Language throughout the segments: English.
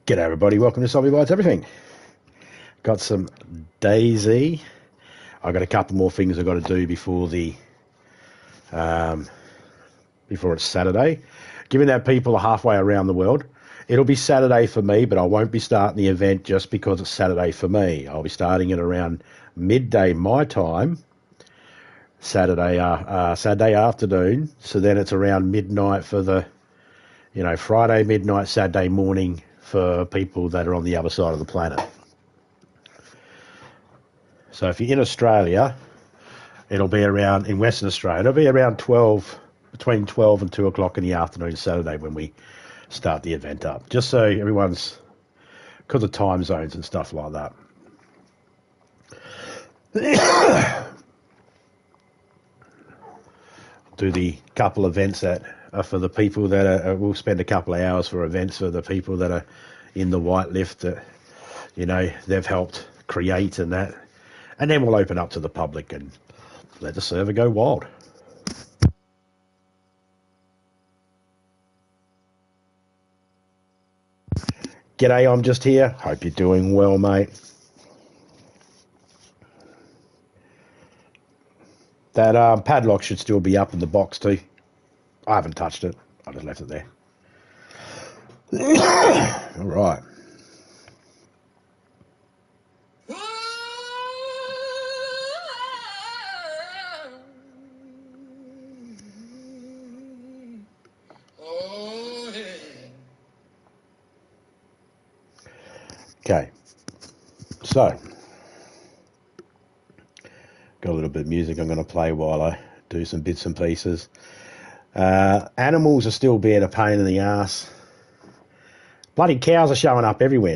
G'day everybody, welcome to Zombie Bites Everything. Got some DayZ. I've got a couple more things I've got to do before before it's Saturday. Given that people are halfway around the world, it'll be Saturday for me, but I won't be starting the event just because it's Saturday for me. I'll be starting it around midday my time, Saturday afternoon. So then it's around midnight for the, Friday midnight, Saturday morning for people that are on the other side of the planet. So if you're in Australia, it'll be around, in Western Australia, it'll be around between 12 and 2 o'clock in the afternoon Saturday when we start the event up. Just so everyone's, because of time zones and stuff like that. Do the couple events that are for the people that are, we'll spend a couple of hours for events for the people that are in the white lift that, they've helped create and that. And then we'll open up to the public and let the server go wild. G'day, I'm just here. Hope you're doing well, mate. That padlock should still be up in the box too. I haven't touched it. I just left it there. All right. Okay. So, got a little bit of music I'm going to play while I do some bits and pieces. Animals are still being a pain in the ass. Bloody cows are showing up everywhere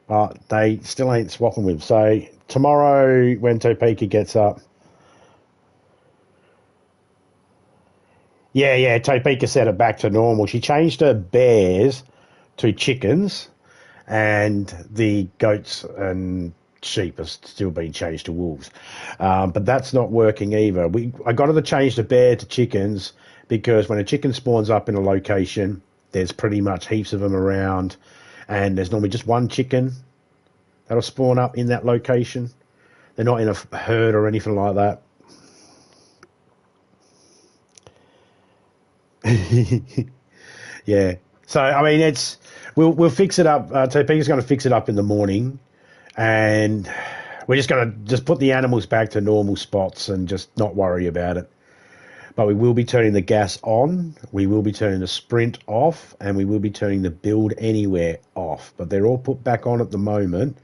now. They still ain't swapping with. So tomorrow when Topeka gets up, Topeka set it back to normal. She changed her bears to chickens, and the goats and sheep are still being changed to wolves. But that's not working either. I got her to change the bear to chickens because when a chicken spawns up in a location, there's pretty much heaps of them around, and there's normally just one chicken that'll spawn up in that location. They're not in a herd or anything like that. Yeah. So, I mean, we'll fix it up. Topeka's going to fix it up in the morning, and we're just going to put the animals back to normal spots and just not worry about it. But we will be turning the gas on, we will be turning the sprint off, and we will be turning the build anywhere off. But they're all put back on at the moment.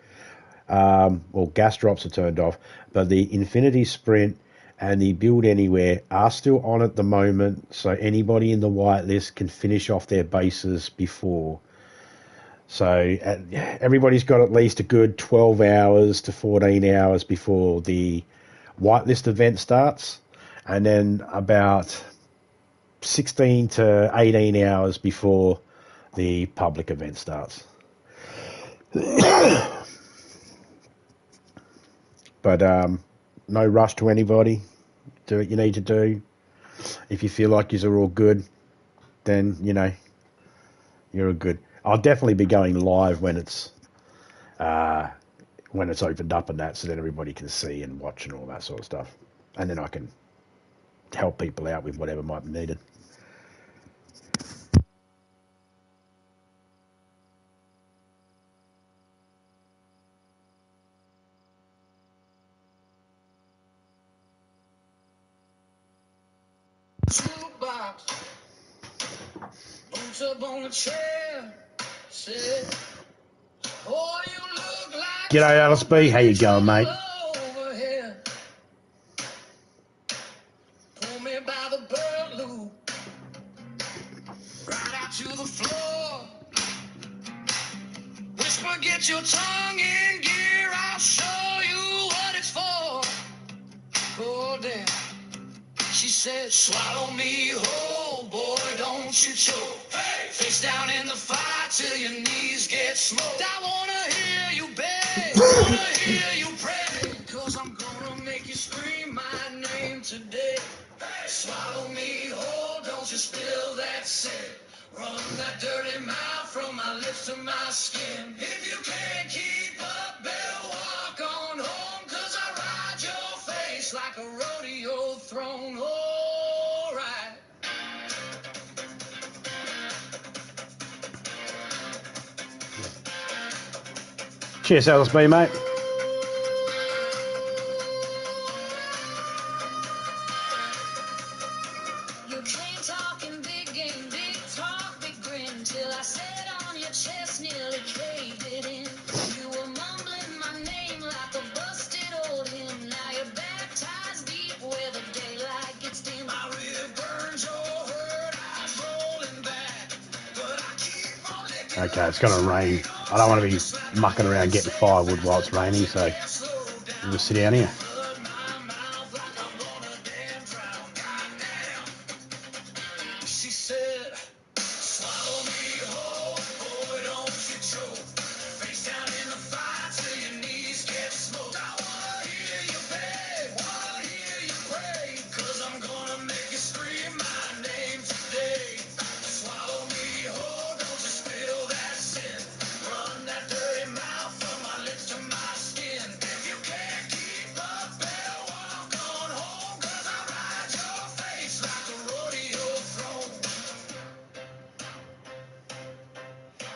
Well, gas drops are turned off, but the infinity sprint and the build anywhere are still on at the moment. So anybody in the whitelist can finish off their bases before. So everybody's got at least a good 12 hours to 14 hours before the whitelist event starts. And then about 16 to 18 hours before the public event starts. But no rush to anybody. Do what you need to do. If you feel like you're all good, then, you're all good. I'll definitely be going live when it's opened up and that, so that everybody can see and watch and all that sort of stuff. And then I can help people out with whatever might be needed. G'day, Alice B. How you going, mate? Get your tongue in gear, I'll show you what it's for. Oh, damn. She said, swallow me whole, boy, don't you choke. Hey! Face down in the fire till your knees get smoked. I wanna hear you beg, wanna hear you pray, 'cause I'm gonna make you scream my name today. Hey! Swallow me whole, don't you spill that sin. Run that dirty mouth from my lips to my skin. If you can't keep up, better walk on home, 'cause I ride your face like a rodeo throne. All right. Cheers, LSB, mate. You came talking big game, big talk, big grin, till I sat on your chest, nearly caved it in. You were mumbling my name like a busted old hymn. Now you're baptized deep where the daylight gets dim. My rib burns your hurt, eyes rolling back, but I keep on licking. Okay, it's going to rain. I don't want to be mucking around getting firewood while it's raining, so we'll just sit down here. She said, swallow me whole, boy, don't you choke. Face down in the fire till your knees get smoked. I wanna hear you beg, wanna hear you pray, 'cause I'm gonna make you scream my name today. Swallow me whole, don't you spill that sin. Run that dirty mouth from my lips to my skin. If you can't keep up, better walk on home, 'cause I ride your face like a rodeo throne.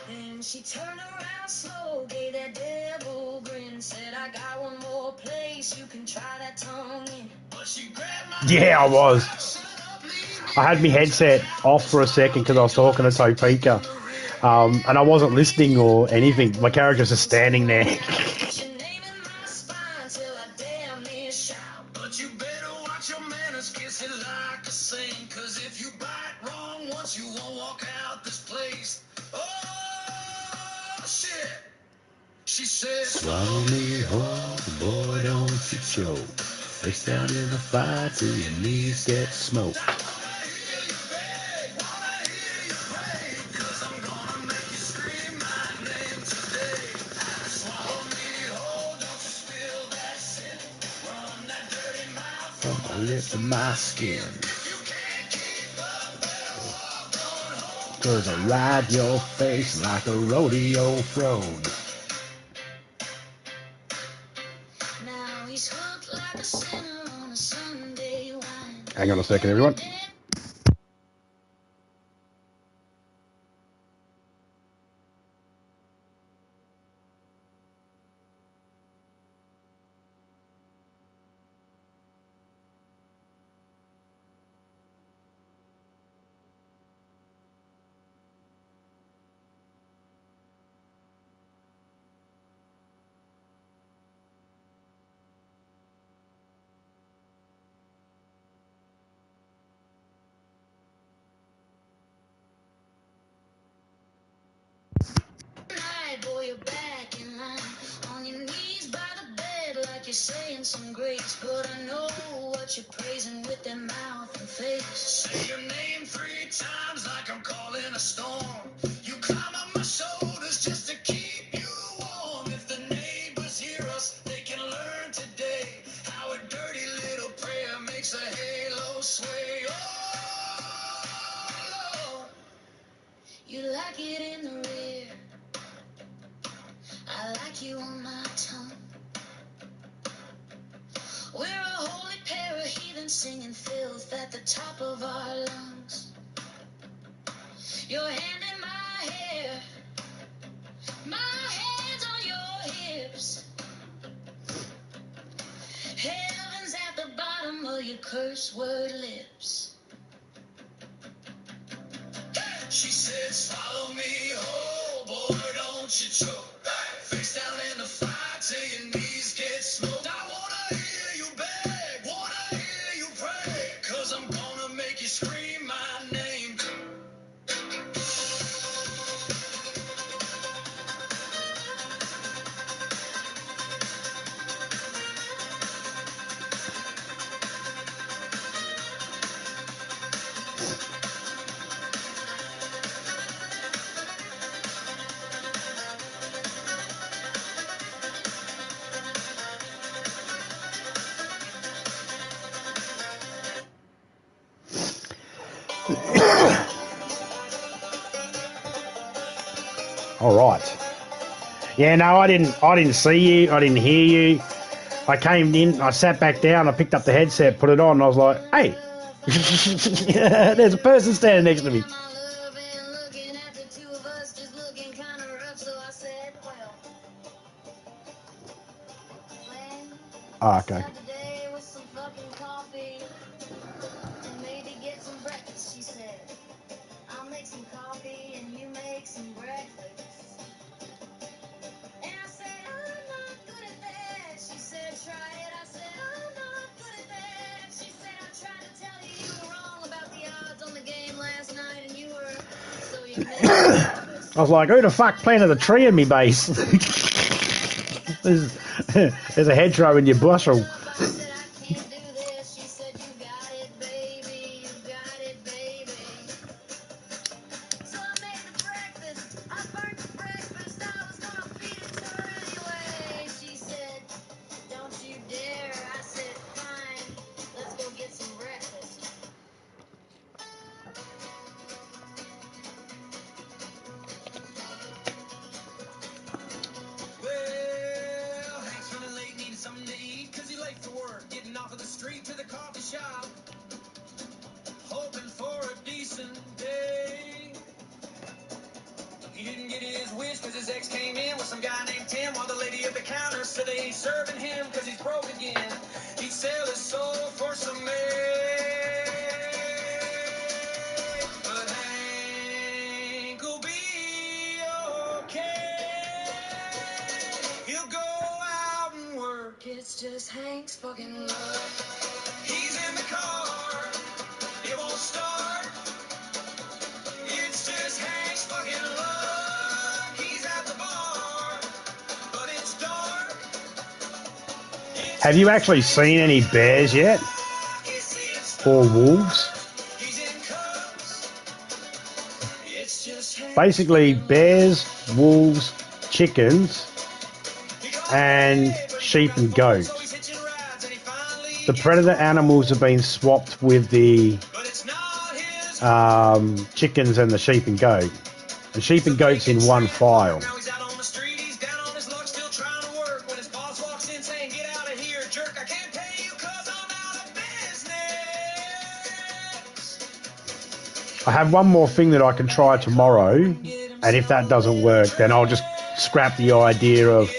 And she turned around slow, gave that devil grin, said, I got one more place you can try that tongue in. But she grabbed my Yeah, I was. I had my headset off for a second because I was talking to Topeka, and I wasn't listening or anything. My character's just standing there. your name in my spine till I damn near shout. But you better watch your manners, kiss it like a saint, 'cause if you bite wrong once, you won't walk out this place. Oh, shit. She said, Swallow me whole, boy, don't you choke. Face down in the fire till your knees get smoked. I wanna hear you beg, wanna hear you pray, 'cause I'm gonna make you scream my name today. Swallow me whole, don't you spill that sin. Run that dirty mouth From my lips to my skin. you can't keep up, better walk on home. 'Cause I ride your face like a rodeo throne. Now he's hooked like a sinner on a Sunday wine. Hang on a second, everyone. Boy, you're back in line, on your knees by the bed like you're saying some grace, but I know what you're praising with that mouth and face. Say your name 3 times like I'm calling a storm. You climb up my shoulders just to keep you warm. If the neighbors hear us, they can learn today how a dirty little prayer makes a halo sway. Oh, Lord, you like it in the rear, I like you on my tongue. We're a holy pair of heathens singing filth at the top of our lungs. Your hand in my hair, my hands on your hips. Heaven's at the bottom of your curse word lips. She said, swallow me whole, boy, don't you choke. Face down in the fire till your knees get smoked. I wanna hear you beg, wanna hear you pray, 'cause I'm gonna make you scream my name. All right. Yeah, no, I didn't see you. I didn't hear you. I came in, I sat back down, I picked up the headset, put it on, and I was like, hey, there's a person standing next to me. Oh, okay. I'll make some coffee and you make some breakfast. And I said, I'm not good at that. She said, try it. I said, I'm not good at that. She said, I tried to tell you you were wrong about the odds on the game last night, and you were, so you made breakfast. I was like, who the fuck planted a tree in me base? there's a hedgerow in your bushel. I said, I can't do this. She said, you got it, baby. You got it, baby. So I made the breakfast. I burnt the breakfast. I was gonna feed it to her anyway. She said, don't you dare. I said, fine. Let's go get some breakfast. Well, Hank's running late, needing something to eat, 'cause he's late for work, getting off of the street to the coffee shop, hoping for a decent day. He didn't get his wish 'cause his ex came in with some guy named Tim, while the lady at the counter said they ain't serving him 'cause he's broke again. He'd sell his soul for some maid. But Hank will be okay. He'll go out and work. It's just Hank's fucking luck. He's in the car. It won't start. It's just Hank's fucking luck. He's at the bar, but it's dark. Have you actually seen any bears yet? Or wolves? He's in cuffs. It's just Hank. Basically, bears, wolves, chickens, and sheep and goats. So he's hitching rides and he finally The predator animals have been swapped with the but it's not his chickens and the sheep and goat. The sheep and goat's in one file. Now he's out on the street, he's down on his luck, still trying to work. When his boss walks in saying, get out of here, jerk, I can't pay you 'cause I'm out of business. I have one more thing that I can try tomorrow, and if that doesn't work, then I'll just scrap the idea of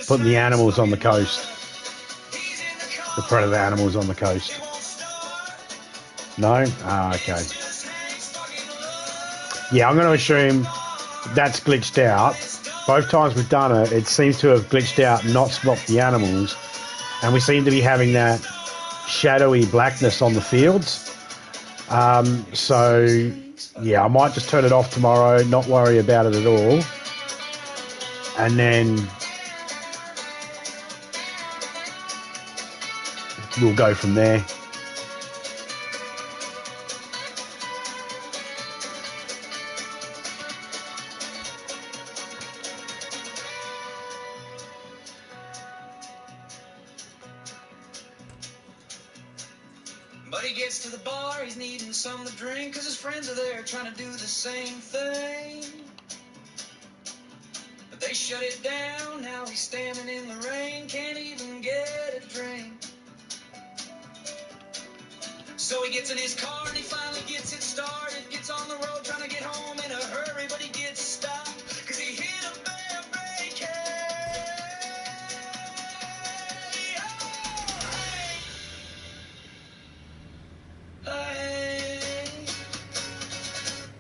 putting the animals on the coast, He's in the car, the predator animals on the coast. it won't start. No? Ah, okay. Just Hank's fucking luck. Yeah, I'm going to assume that's glitched out. Both times we've done it, it seems to have glitched out and not swapped the animals, and we seem to be having that shadowy blackness on the fields. So, yeah, I might just turn it off tomorrow, not worry about it at all, and then we'll go from there. But he gets to the bar, he's needing something to drink, 'cause his friends are there trying to do the same thing. But they shut it down, now he's standing in the rain, can't even get a drink. So he gets in his car and he finally gets it started, gets on the road trying to get home in a hurry, but he gets stopped, 'cause he hit a bear break.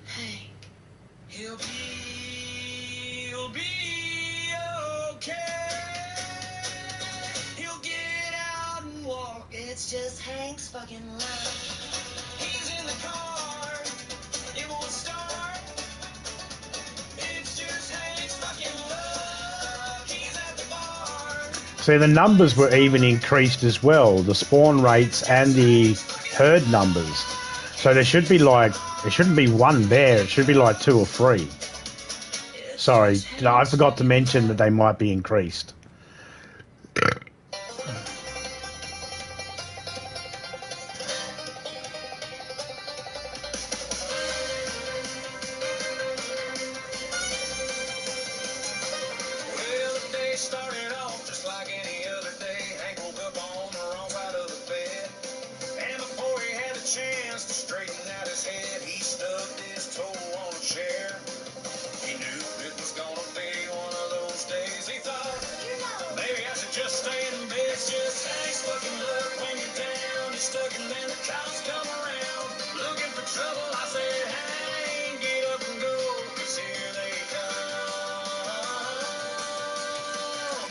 Hank. He'll be okay. He'll get out and walk. It's just Hank's fucking luck. He's in the car. It won't start. It's just Hank's fucking luck. He's at the bar. See, the numbers were even increased as well, the spawn rates and the herd numbers. So there should be like, it shouldn't be one bear, it should be like 2 or 3. Sorry, I forgot to mention that they might be increased. day started off just like any other day. Hank woke up on the wrong side of the bed. And before he had a chance to straighten out his head, he stubbed his toe on a chair. He knew it was gonna be one of those days. He thought, maybe I should just stay in bed. It's just Hank's fucking luck when you're down, you're stuck, and then the cops come around looking for trouble. I said, Hank, get up and go, 'cause here they come.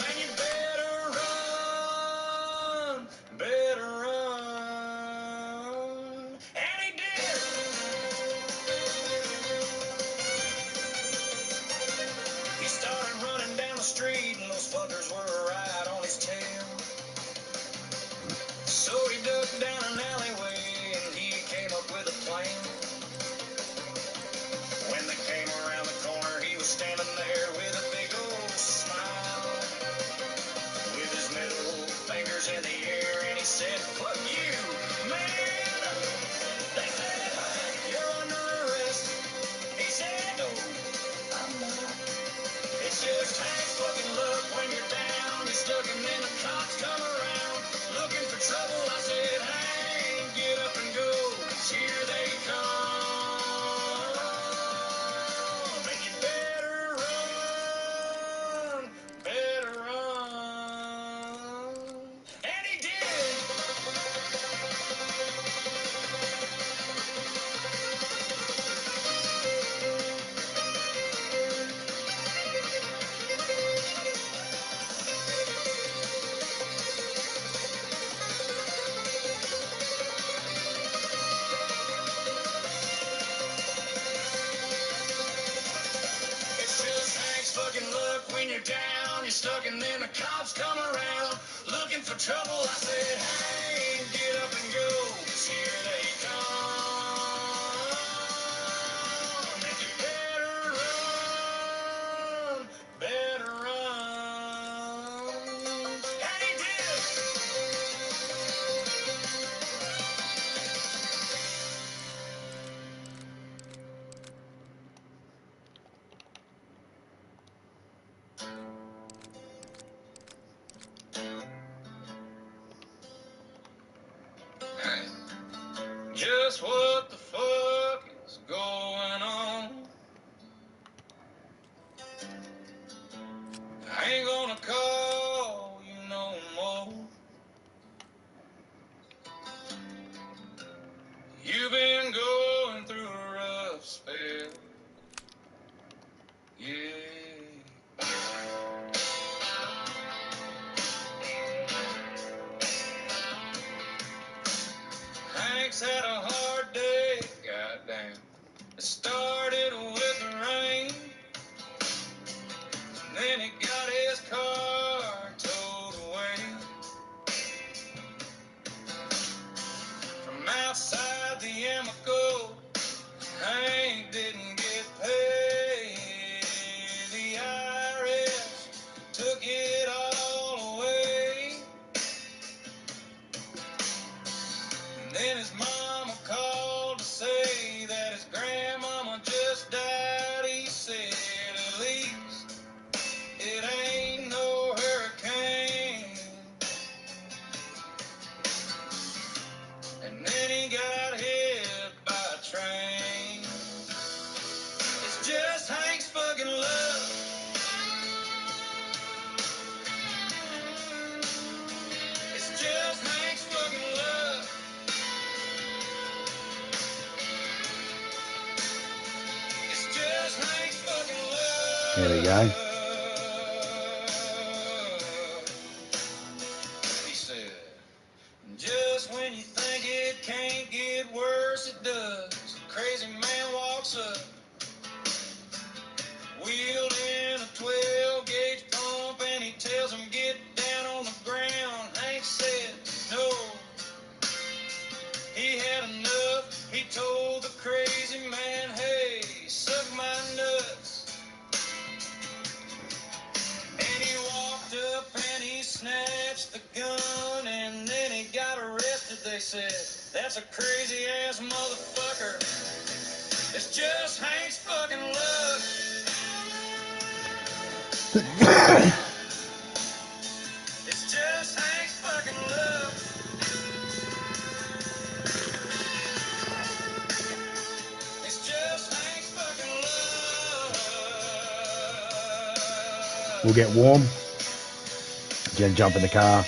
And you better run, better run. And he did. He started running down the street, and those fuckers were right on his tail. So he ducked down an alleyway, and he came up with a plan. When they came around the corner, he was standing there with a big old smile, with his middle fingers in the air, and he said, fuck you, man. They said, you're under arrest. He said, no, I'm not. It's just Hank's fucking luck when you're down, you're stuck, and then the cops come around looking for trouble. I said, Hank, get up and go, 'cause here they come. And you better run, better run. And he did. It's just Hank's fucking luck when you're down, you're stuck, and then the cops come around looking for trouble. I said, Hank, get up and go, 'cause here they come. And you better run, better run. And he did. Just what the fuck is going on? I ain't gonna call you no more. You've been going through a rough spell. Yeah. Hank's had a hard day, goddamn. It started with the rain, and then he got his car towed away. From outside the Amoco, Hank didn't get paid. The IRS took it all away. And then his mama called to say that his grandmama just died. He said, at least it ain't no hurricane. And then he got hit by a train. It's just Hank's fucking luck. It's just Hank's fucking luck. It's just Hank's fucking luck. There we go. He said, just when you think it can't get worse, it does. A crazy man walks up, wheeled in a 12-gauge pump, and he tells him, get down on the ground. Hank said, no. He had enough. He told the crazy man, hey, suck my nuts. And he walked up and he snatched the gun, and then he got arrested. They said, that's a crazy ass motherfucker. It's just Hank's fucking luck. We'll get warm. Then jump in the car.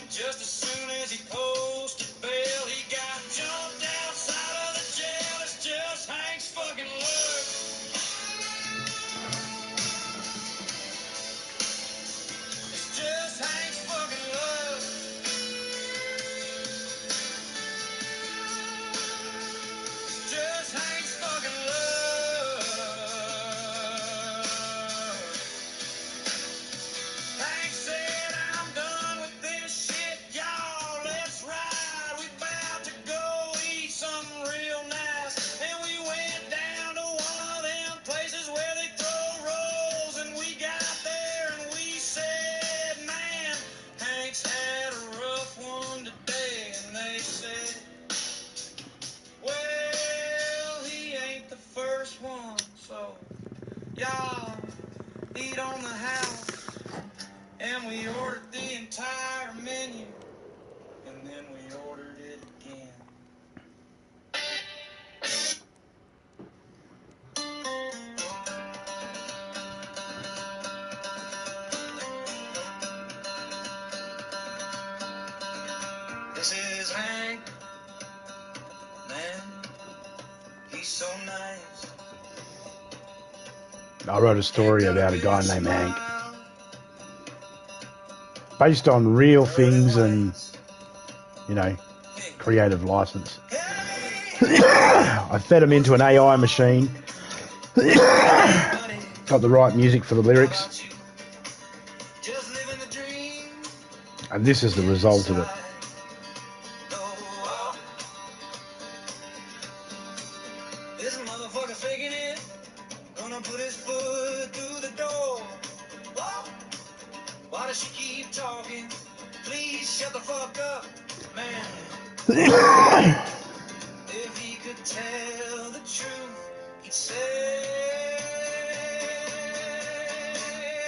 Just as soon as he posted bail, he got jumped outside of the jail. It's just Hank's fucking luck. It's just Hank's fucking luck. It's just Hank's fucking luck. Hank said, I'm done with this shit, y'all. Let's ride. We about to go eat something real nice. And we went down to one of them places where they throw rolls. And we got there and we said, man, Hank's had a rough one today. And they said, well, he ain't the first one. So, y'all, eat on the house. And we ordered the entire menu, and then we ordered it again. This is Hank, man, he's so nice. I wrote a story about a guy named Hank, based on real things and, you know, creative license. I fed him into an AI machine. Got the right music for the lyrics. And this is the result of it. This motherfucker faking it, gonna put his foot through the door. Why does she keep talking? Please shut the fuck up, man. If he could tell the truth, he'd say,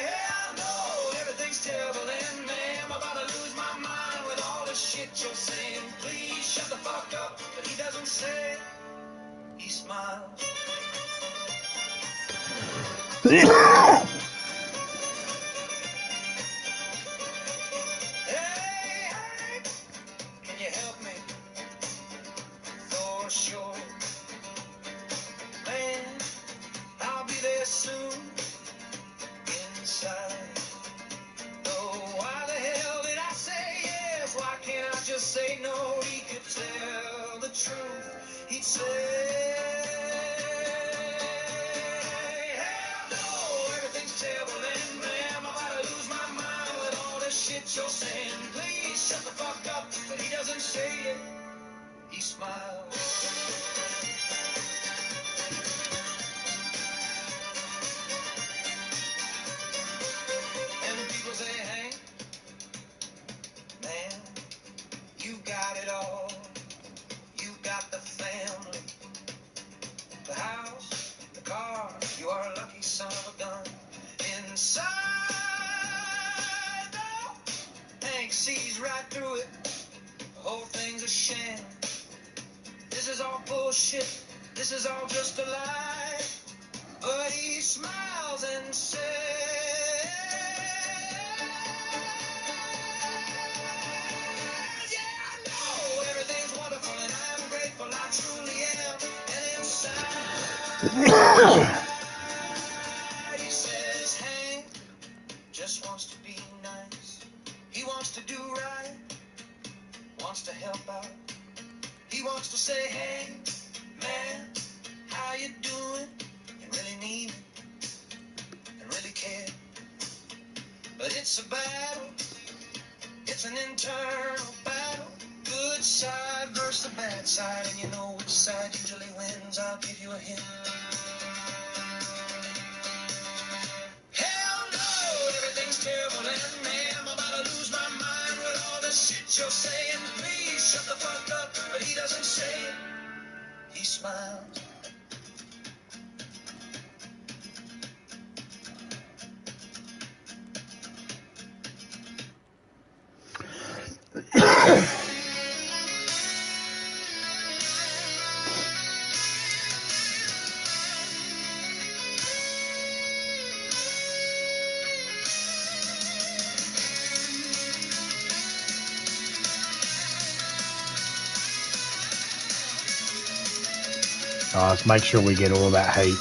hell no, everything's terrible and man, I'm about to lose my mind with all the shit you're saying. Please shut the fuck up, but he doesn't say it. He smiles. Hey, Hank, can you help me? For sure. Man, I'll be there soon. Inside. Oh, why the hell did I say yes? Why can't I just say no? He could tell the truth. He'd say, hell no, everything's terrible and man, I'm about to lose my mind with all this shit you're saying. Please shut the fuck up, but he doesn't say it. He smiles. And people say, Hank, man, you got it all. You got the family, the house, the car. You are a lucky son of a gun. Inside, though, Hank sees right through it. The whole thing's a sham. This is all bullshit. This is all just a lie. But he smiles and says, yeah, I know everything's wonderful and I'm grateful. I truly am. And inside, he says, Hank just wants to be nice. He wants to do right. Wants to help out. He wants to say, hey, man, how you doing? You really need me and really care. But it's a battle. It's an internal battle. Good side versus the bad side. And you know which side usually wins. I'll give you a hint. Hell no, everything's you're saying, please shut the fuck up, but he doesn't say it. He smiles. Let's make sure we get all that heat.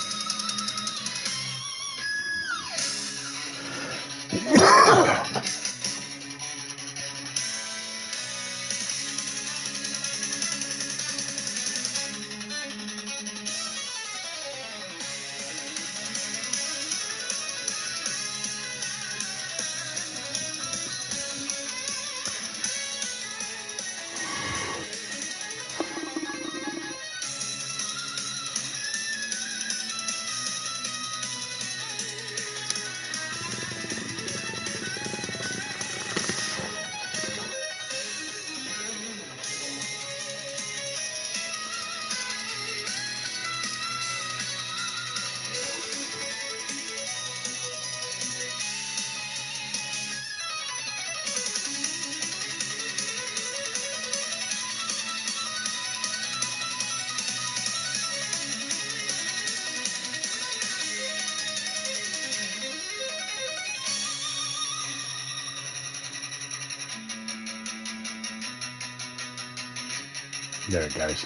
There it goes.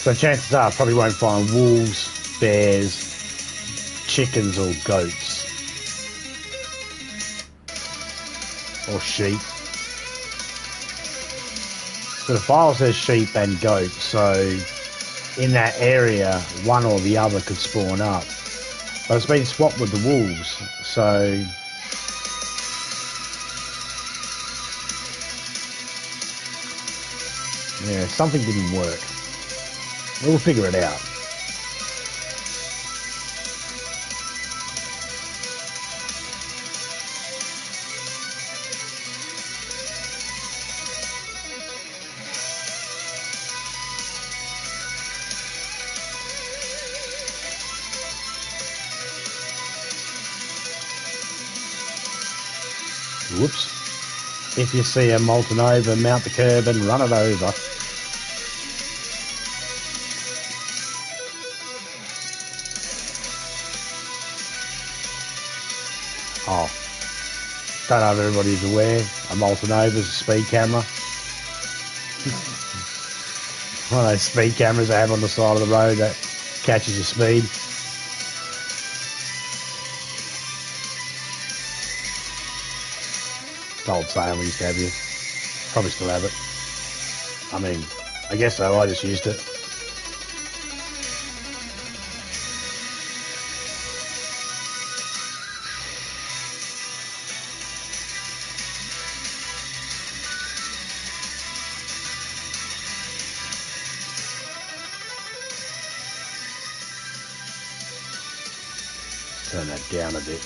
So chances are I probably won't find wolves, bears, chickens or goats. Or sheep. So the file says sheep and goat, so in that area one or the other could spawn up. But it's been swapped with the wolves, so yeah, something didn't work. We'll figure it out. Whoops. If you see a molten over, mount the curb and run it over. Oh, don't know if everybody's aware, a molten over is a speed camera. One of those speed cameras they have on the side of the road that catches your speed. It's old saying we used to have here. Probably still have it. I mean, I guess so, I just used it. Turn that down a bit.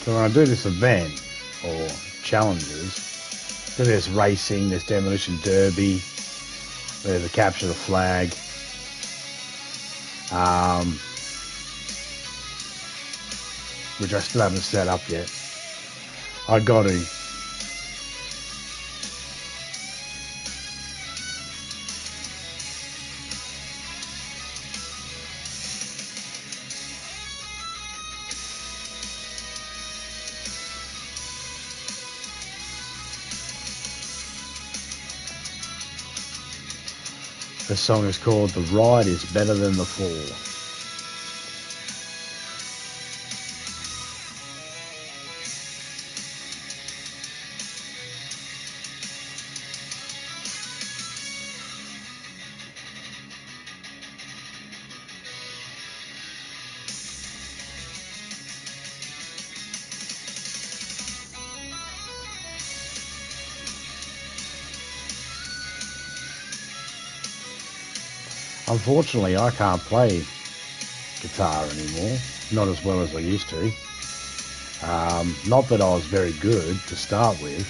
So when I do this event, or challenges, so there's racing, there's demolition derby, there's a capture the flag, which I still haven't set up yet. I got to. The song is called "The Ride Is Better Than the Fall." Unfortunately, I can't play guitar anymore, not as well as I used to. Not that I was very good to start with.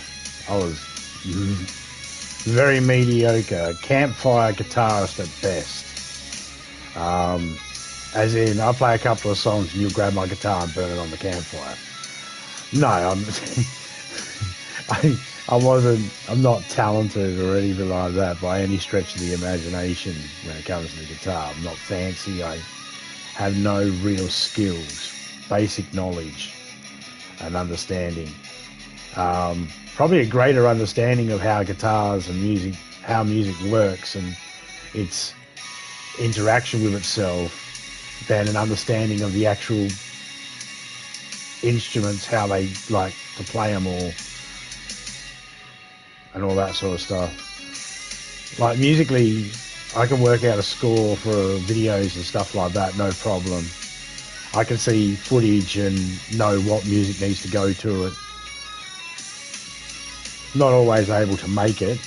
I was very mediocre, campfire guitarist at best. As in, I play a couple of songs and you'll grab my guitar and burn it on the campfire. No, I'm not talented or anything like that by any stretch of the imagination when it comes to the guitar. I'm not fancy. I have no real skills, basic knowledge and understanding. Probably a greater understanding of how guitars and music, how music works and its interaction with itself than an understanding of the actual instruments, how they like to play them all, and all that sort of stuff. Like musically, I can work out a score for videos and stuff like that, no problem. I can see footage and know what music needs to go to it. not always able to make it.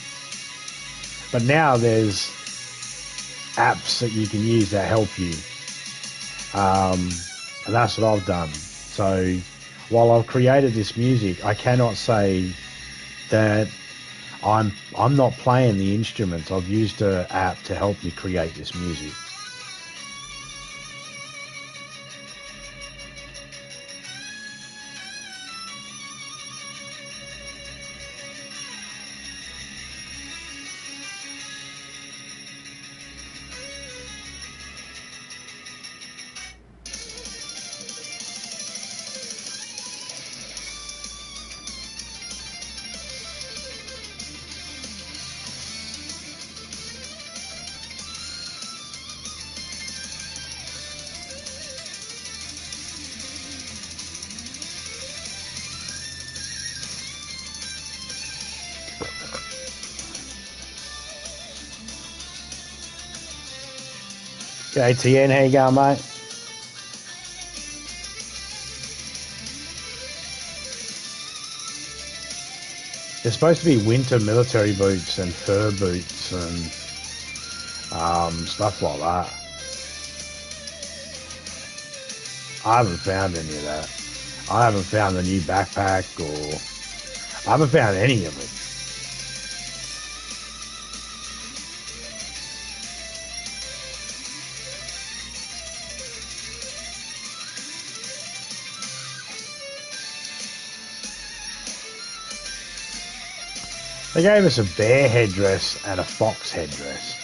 But now there's apps that you can use that help you. And that's what I've done. So while I've created this music, I cannot say that I'm not playing the instruments. I've used an app to help me create this music. ATN, how you going, mate? They're supposed to be winter military boots and fur boots and stuff like that. I haven't found any of that. I haven't found the new backpack, or I haven't found any of it. They gave us a bear headdress and a fox headdress.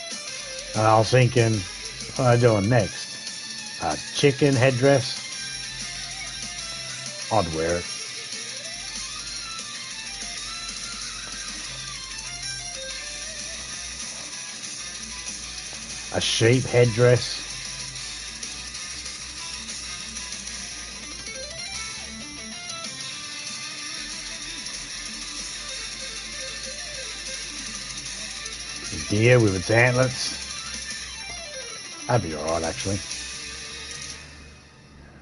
And I was thinking, what am I doing next? A chicken headdress? I'd wear it. A sheep headdress? Deer with its antlers. That'd be alright, actually.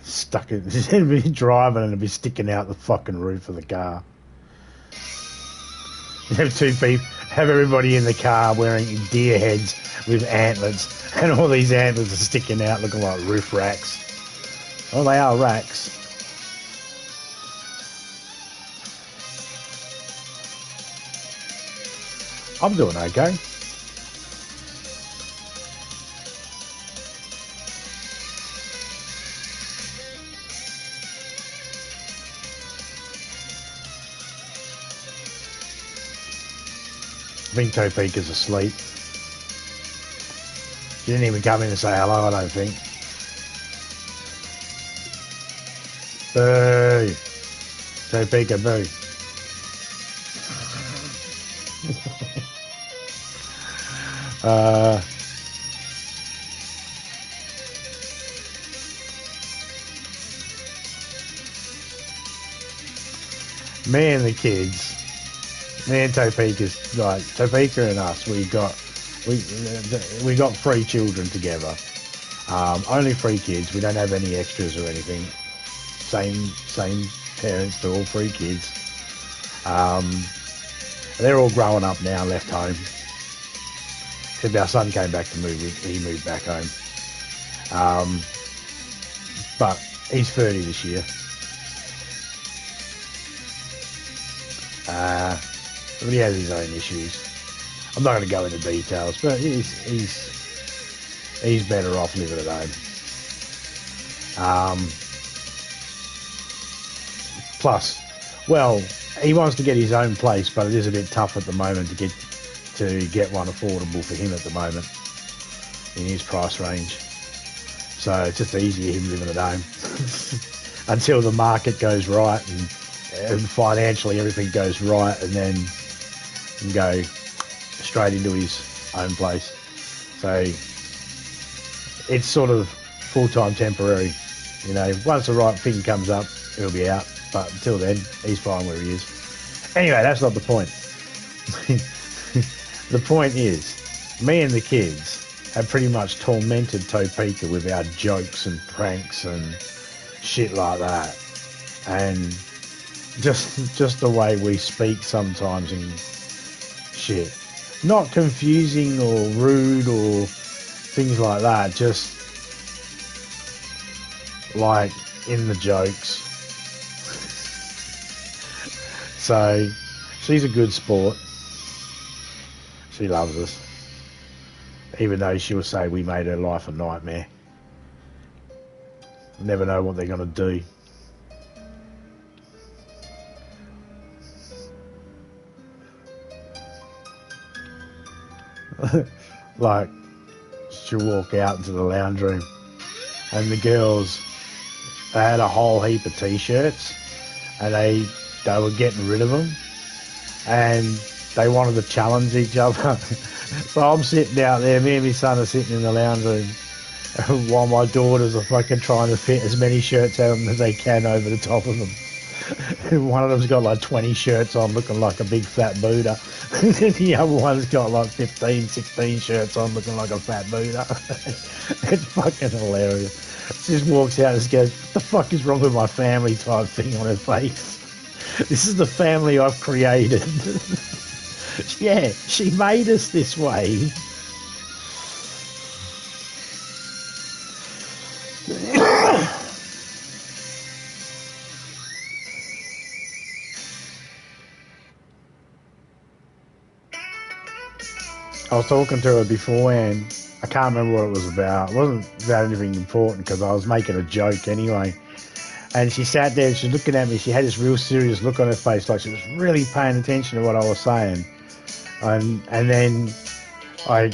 Stuck it. It'd be driving and it'd be sticking out the fucking roof of the car. Have two people, have everybody in the car wearing deer heads with antlers, and all these antlers are sticking out looking like roof racks. Oh, they are racks. I'm doing okay. I think Topeka's asleep. She didn't even come in and say hello, I don't think. Boo! Topeka, boo. Me and the kids, me and Topeka's, like Topeka and us, we got 3 children together. Only 3 kids. We don't have any extras or anything. Same parents to all 3 kids. They're all growing up now, left home. Except our son came back to move. He moved back home. But he's 30 this year. But he has his own issues. I'm not going to go into details, but he's better off living at home. Plus, well, he wants to get his own place, but it is a bit tough at the moment to get one affordable for him at the moment in his price range. So it's just easier him living at home until the market goes right and financially everything goes right, and then he can go straight into his own place. So it's sort of full-time temporary. You know, once the right thing comes up, he'll be out. But until then, he's fine where he is. Anyway, that's not the point. The point is, me and the kids have pretty much tormented Topeka with our jokes and pranks and shit like that. And Just the way we speak sometimes and shit. Not confusing or rude or things like that. Just like in the jokes. So she's a good sport. She loves us. Even though she'll say we made her life a nightmare. Never know what they're going to do. Like, she'll walk out into the lounge room and the girls, they had a whole heap of t-shirts and they were getting rid of them and they wanted to challenge each other. So I'm sitting out there, me and my son are sitting in the lounge room while my daughters are fucking trying to fit as many shirts out of them as they can over the top of them. One of them's got like 20 shirts on looking like a big fat Buddha. The other one's got like 15, 16 shirts on looking like a fat Buddha. It's fucking hilarious. She just walks out and just goes, what the fuck is wrong with my family type thing on her face. This is the family I've created. Yeah, she made us this way. I was talking to her beforehand. I can't remember what it was about. It wasn't about anything important because I was making a joke anyway. And she sat there and she's looking at me. She had this real serious look on her face, like she was really paying attention to what I was saying. And then I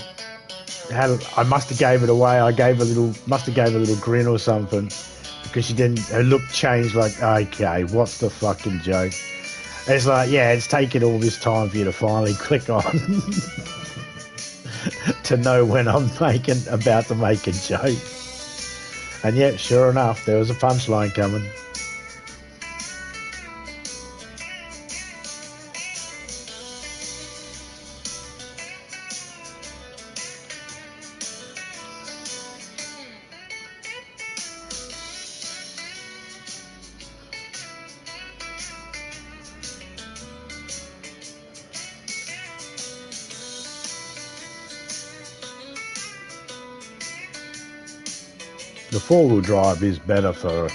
must have gave it away. Must have gave a little grin or something because she didn't. Her look changed. Like, okay, what's the fucking joke? And it's like, yeah, it's taken all this time for you to finally click on. To know when I'm about to make a joke. And yet, sure enough, there was a punchline coming. The four-wheel drive is better for,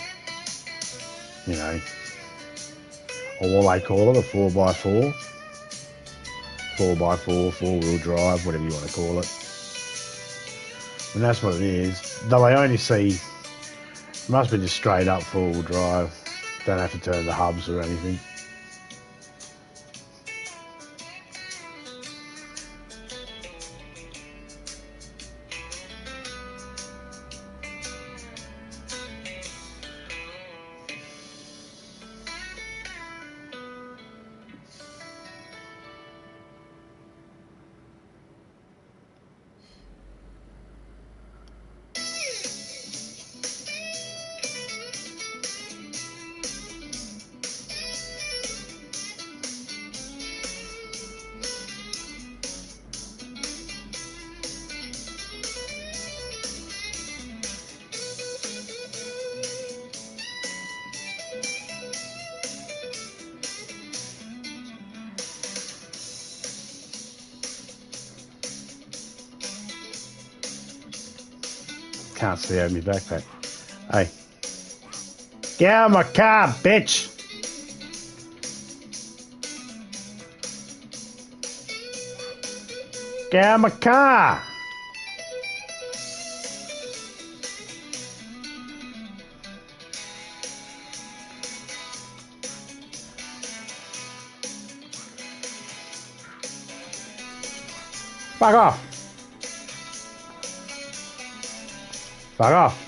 you know, or what they call it, a 4x4. 4x4, four-wheel drive, whatever you want to call it. And that's what it is. Though I only see, it must be just straight up four-wheel drive. Don't have to turn the hubs or anything. Can't see out of my backpack. Hey. Get out of my car, bitch! Get out of my car! Fuck off! Fuck off!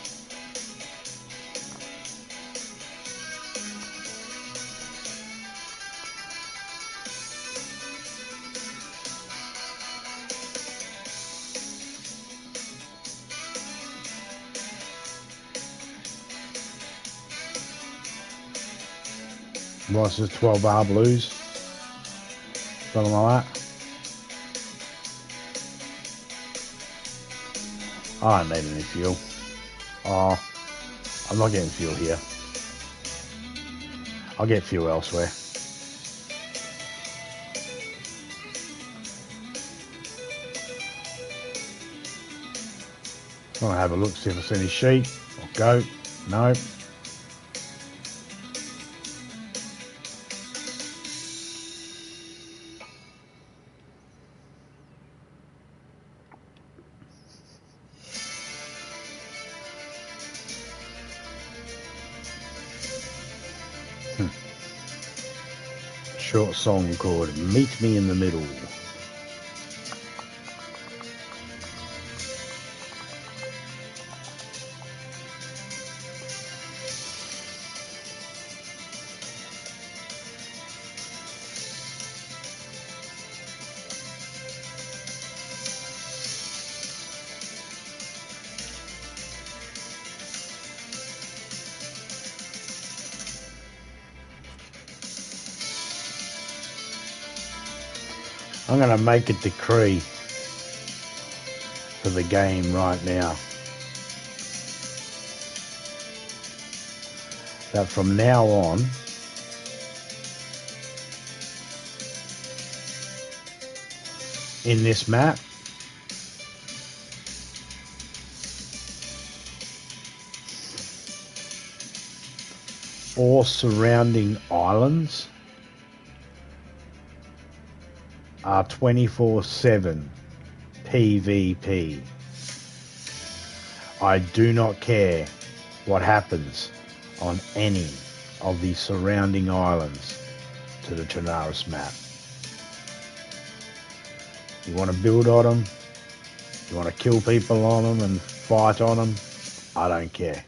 What's this, 12 bar blues? Something like that. I don't need any fuel. Oh, I'm not getting fuel here. I'll get fuel elsewhere. I'll have a look, see if I see any sheep or goat. No. Short song called Meet Me in the Middle. I'm going to make a decree for the game right now that from now on, in this map, all surrounding islands are 24/7 PvP. I do not care what happens on any of the surrounding islands to the Chernarus map. You want to build on them, you want to kill people on them and fight on them, I don't care.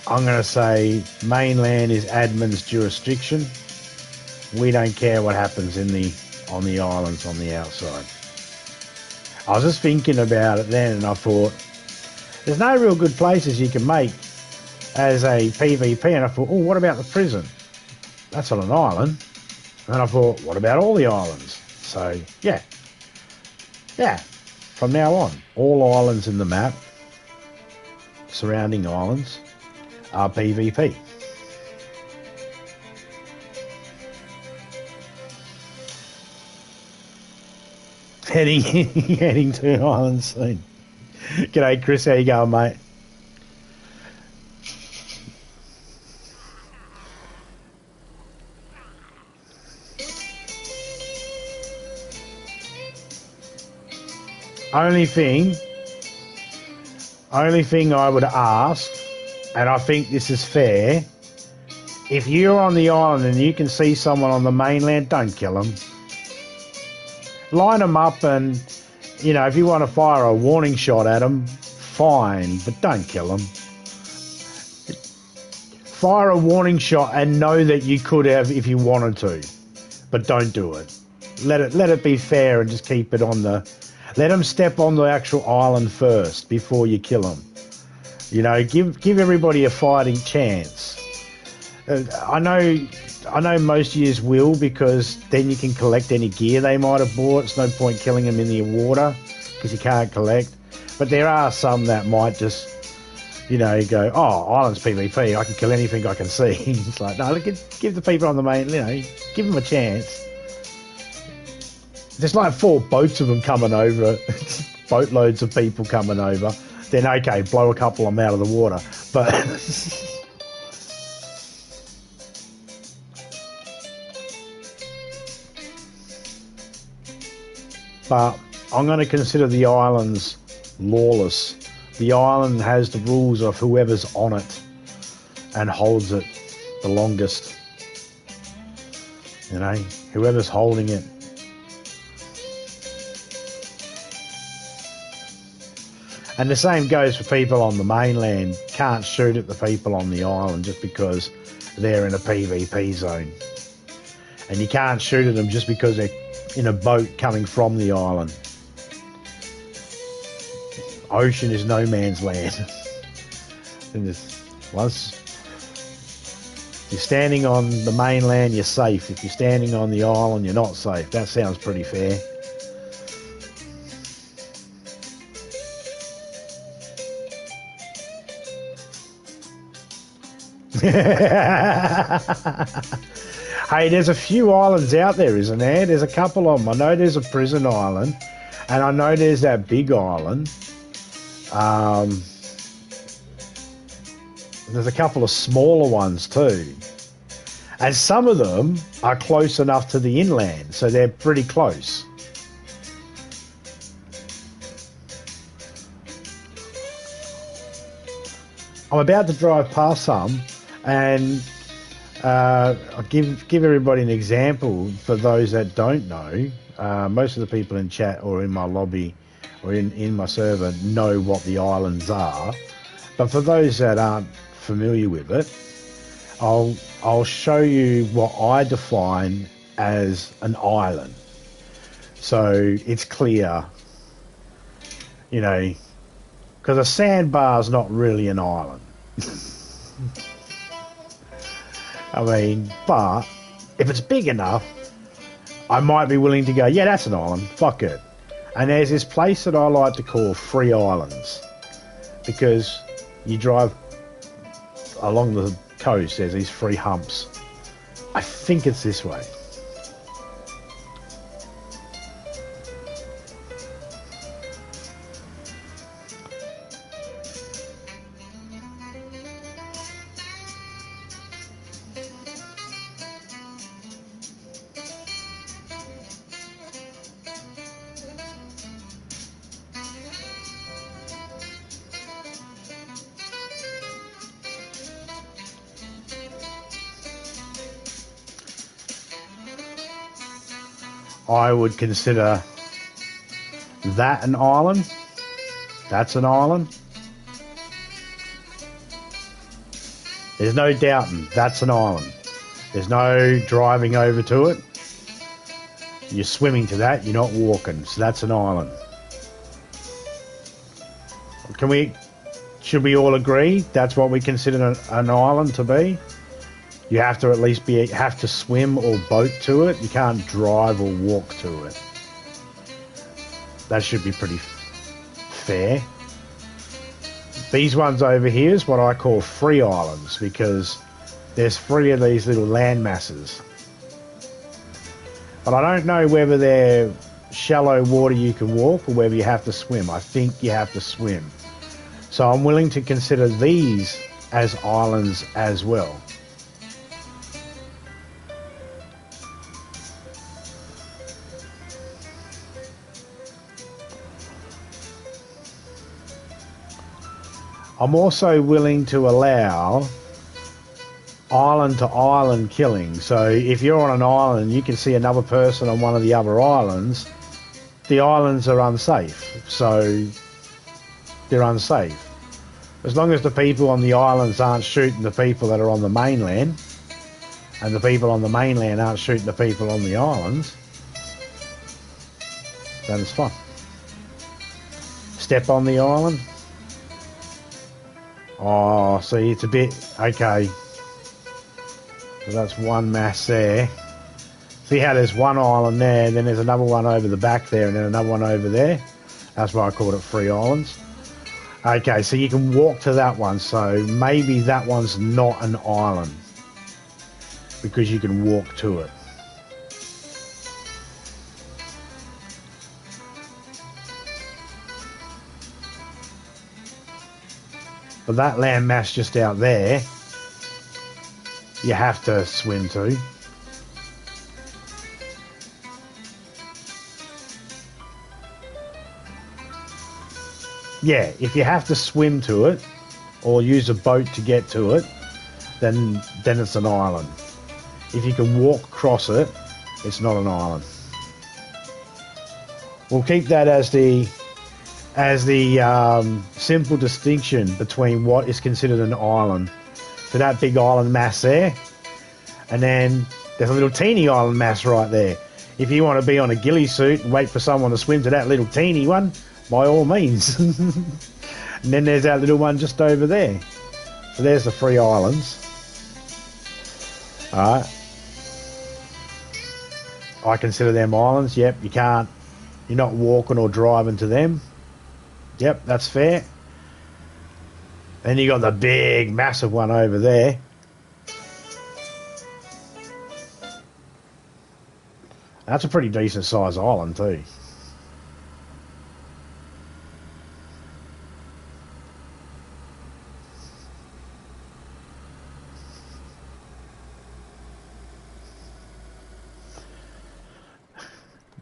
I'm going to say mainland is admin's jurisdiction. We don't care what happens on the islands on the outside. I was just thinking about it then, and I thought, there's no real good places you can make as a PvP, and I thought, oh, what about the prison? That's on an island. And then I thought, what about all the islands? So, yeah, from now on, all islands in the map, surrounding islands, are PvP. Heading to islands soon. G'day, Chris. How you going, mate? Only thing I would ask, and I think this is fair, if you're on the island and you can see someone on the mainland, don't kill them. Line them up, and if you want to fire a warning shot at them, fine, but don't kill them. Fire a warning shot and know that you could have if you wanted to, but don't do it. Let it be fair and just keep it on the. Let them step on the actual island first before you kill them. Give everybody a fighting chance. I know most years will, because then you can collect any gear they might have bought. It's no point killing them in the water because you can't collect. But there are some that might just, go, oh, island's PvP, I can kill anything I can see. It's like, no, give the people on the main, give them a chance. There's like 4 boats of them coming over, boatloads of people coming over. Then, okay, blow a couple of them out of the water. But... But I'm going to consider the islands lawless. The island has the rules of whoever's on it and holds it the longest. Whoever's holding it. And the same goes for people on the mainland. Can't shoot at the people on the island just because they're in a PvP zone. And you can't shoot at them just because they're in a boat coming from the island. Ocean is no man's land. And once you're standing on the mainland, you're safe. If you're standing on the island, you're not safe. That sounds pretty fair. Hey, there's a few islands out there, isn't there? There's a couple of them. I know there's a prison island, and I know there's that big island. There's a couple of smaller ones too. And some of them are close enough to the inland, so they're pretty close. I'm about to drive past some, and I'll give everybody an example for those that don't know. Most of the people in chat or in my lobby or in my server know what the islands are. But for those that aren't familiar with it, I'll show you what I define as an island. So it's clear, you know, because a sandbar is not really an island. I mean, but if it's big enough, I might be willing to go, yeah, that's an island, fuck it. And there's this place that I like to call Free Islands, because you drive along the coast, there's these free humps. I think it's this way. I would consider that an island. That's an island. There's no doubting that's an island. There's no driving over to it. You're swimming to that, you're not walking. So that's an island. Should we all agree that's what we consider an island to be? You have to at least have to swim or boat to it. You can't drive or walk to it. That should be pretty fair. These ones over here is what I call free islands, because there's 3 of these little land masses. But I don't know whether they're shallow water you can walk or whether you have to swim. I think you have to swim. So I'm willing to consider these as islands as well. I'm also willing to allow island to island killing. So if you're on an island, you can see another person on one of the other islands. The islands are unsafe, so they're unsafe. As long as the people on the islands aren't shooting the people that are on the mainland, and the people on the mainland aren't shooting the people on the islands, then it's fine. Step on the island. Oh, see, it's a bit... Okay. So that's one mass there. See how there's one island there, then there's another one over the back there, and then another one over there? That's why I called it Free Islands. Okay, so you can walk to that one, so maybe that one's not an island, because you can walk to it. But that land mass just out there, you have to swim to. Yeah, if you have to swim to it or use a boat to get to it, then it's an island. If you can walk across it, it's not an island. We'll keep that as the simple distinction between what is considered an island. So that big island mass there, and then there's a little teeny island mass right there. If you want to be on a ghillie suit and wait for someone to swim to that little teeny one, by all means. And then there's that little one just over there. So there's the Free Islands. Alright. I consider them islands. Yep, you're not walking or driving to them. Yep, that's fair. Then you got the big, massive one over there. That's a pretty decent sized island too.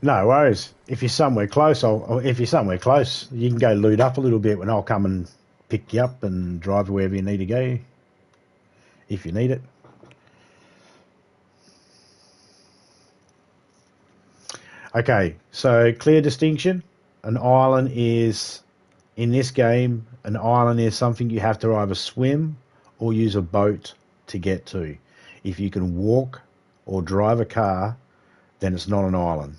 No worries. If you're somewhere close, if you're somewhere close, you can go loot up a little bit, and I'll come and pick you up and drive you wherever you need to go, if you need it. Okay, so clear distinction. An island is, in this game, an island is something you have to either swim or use a boat to get to. If you can walk or drive a car, then it's not an island.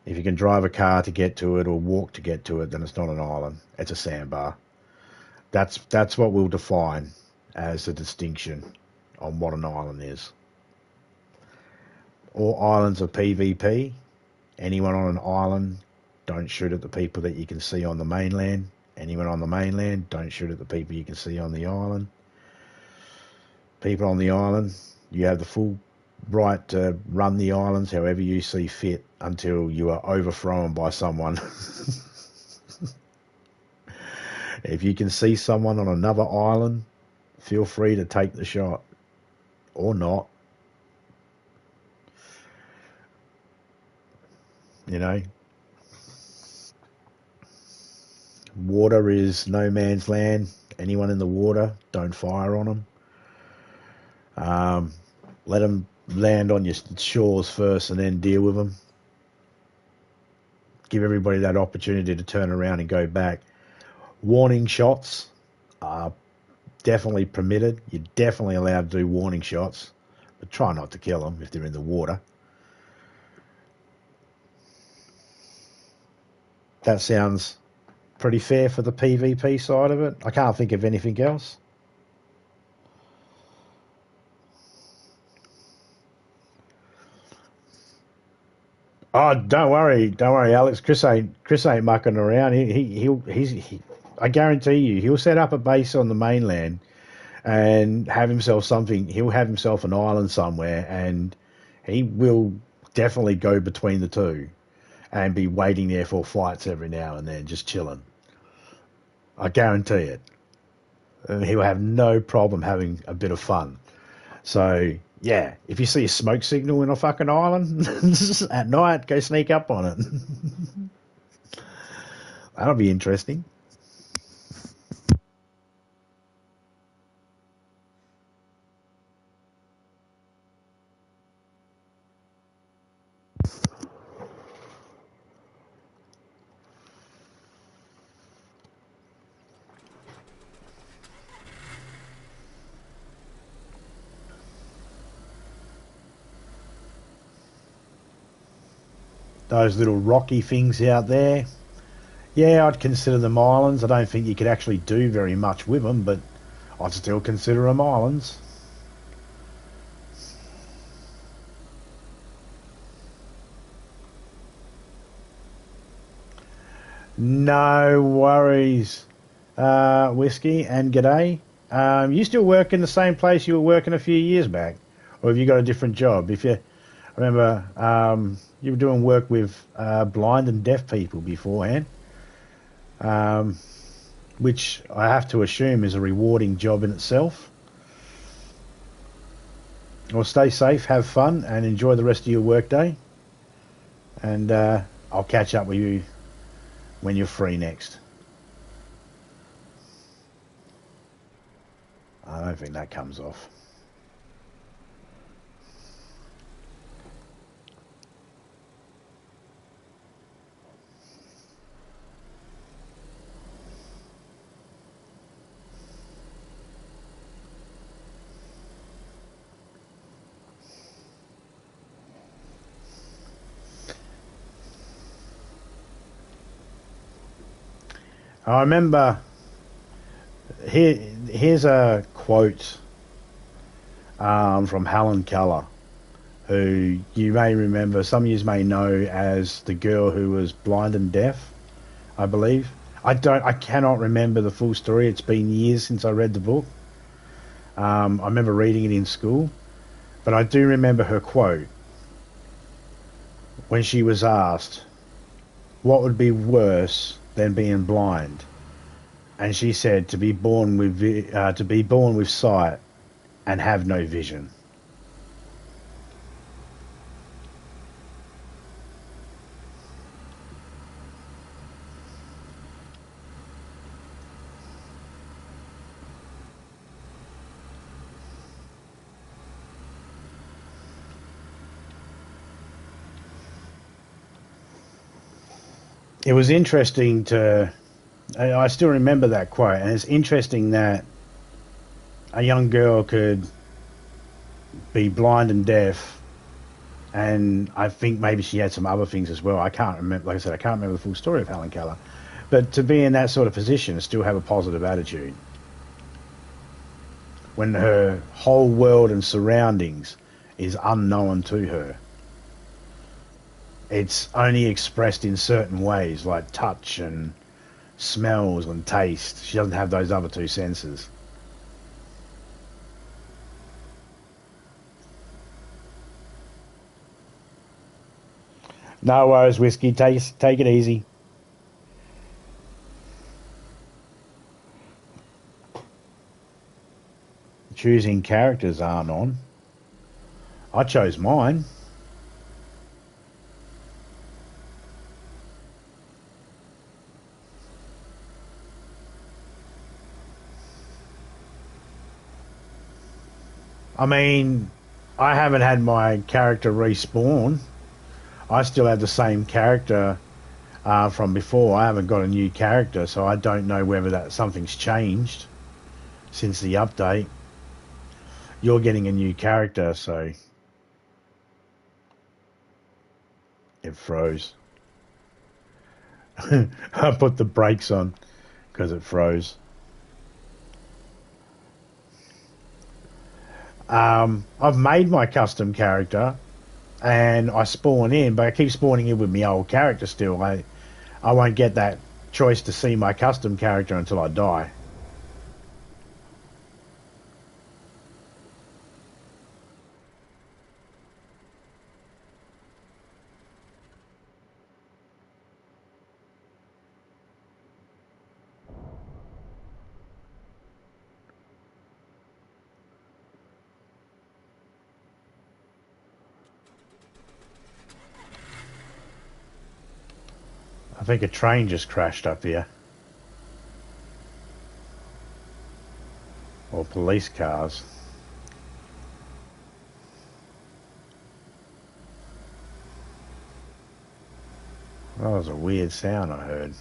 If you can drive a car to get to it or walk to get to it, then it's not an island. It's a sandbar. That's what we'll define as a distinction on what an island is. All islands are PvP. Anyone on an island, don't shoot at the people that you can see on the mainland. Anyone on the mainland, don't shoot at the people you can see on the island. People on the island, you have the full right to run the islands however you see fit until you are overthrown by someone. If you can see someone on another island, feel free to take the shot. Or not. You know? Water is no man's land. Anyone in the water, don't fire on them. Let them land on your shores first and then deal with them. Give everybody that opportunity to turn around and go back. Warning shots are definitely permitted. You're definitely allowed to do warning shots, but try not to kill them if they're in the water. That sounds pretty fair for the PvP side of it. I can't think of anything else. Oh, don't worry, Alex. Chris ain't mucking around. I guarantee you, he'll set up a base on the mainland and have himself something. He'll have himself an island somewhere, and he will definitely go between the two and be waiting there for fights every now and then, just chilling. I guarantee it. And he'll have no problem having a bit of fun. So, yeah, if you see a smoke signal in a fucking island at night, go sneak up on it. That'll be interesting. Those little rocky things out there. Yeah, I'd consider them islands. I don't think you could actually do very much with them, but I'd still consider them islands. No worries, Whiskey, and g'day. You still work in the same place you were working a few years back? Or have you got a different job? I remember you were doing work with blind and deaf people beforehand, which I have to assume is a rewarding job in itself. Well, stay safe, have fun, and enjoy the rest of your workday. And I'll catch up with you when you're free next. I don't think that comes off. I remember, here's a quote from Helen Keller, who you may remember, some of you may know as the girl who was blind and deaf, I believe. I cannot remember the full story. It's been years since I read the book. I remember reading it in school, but I do remember her quote, when she was asked what would be worse than being blind, and she said to be born with sight and have no vision. It was interesting to. I still remember that quote, and it's interesting that a young girl could be blind and deaf, and I think maybe she had some other things as well. I can't remember. Like I said, I can't remember the full story of Helen Keller, but to be in that sort of position and still have a positive attitude when her whole world and surroundings is unknown to her. It's only expressed in certain ways, like touch and smells and taste. She doesn't have those other two senses. No worries, Whiskey. Take it easy. Choosing characters aren't on. I chose mine. I mean, I haven't had my character respawn. I still have the same character from before. I haven't got a new character, so I don't know whether that something's changed since the update. You're getting a new character, so it froze. I put the brakes on because it froze. I've made my custom character and I spawn in, but I keep spawning in with my old character still. I won't get that choice to see my custom character until I die. I think a train just crashed up here. Or police cars. That was a weird sound I heard.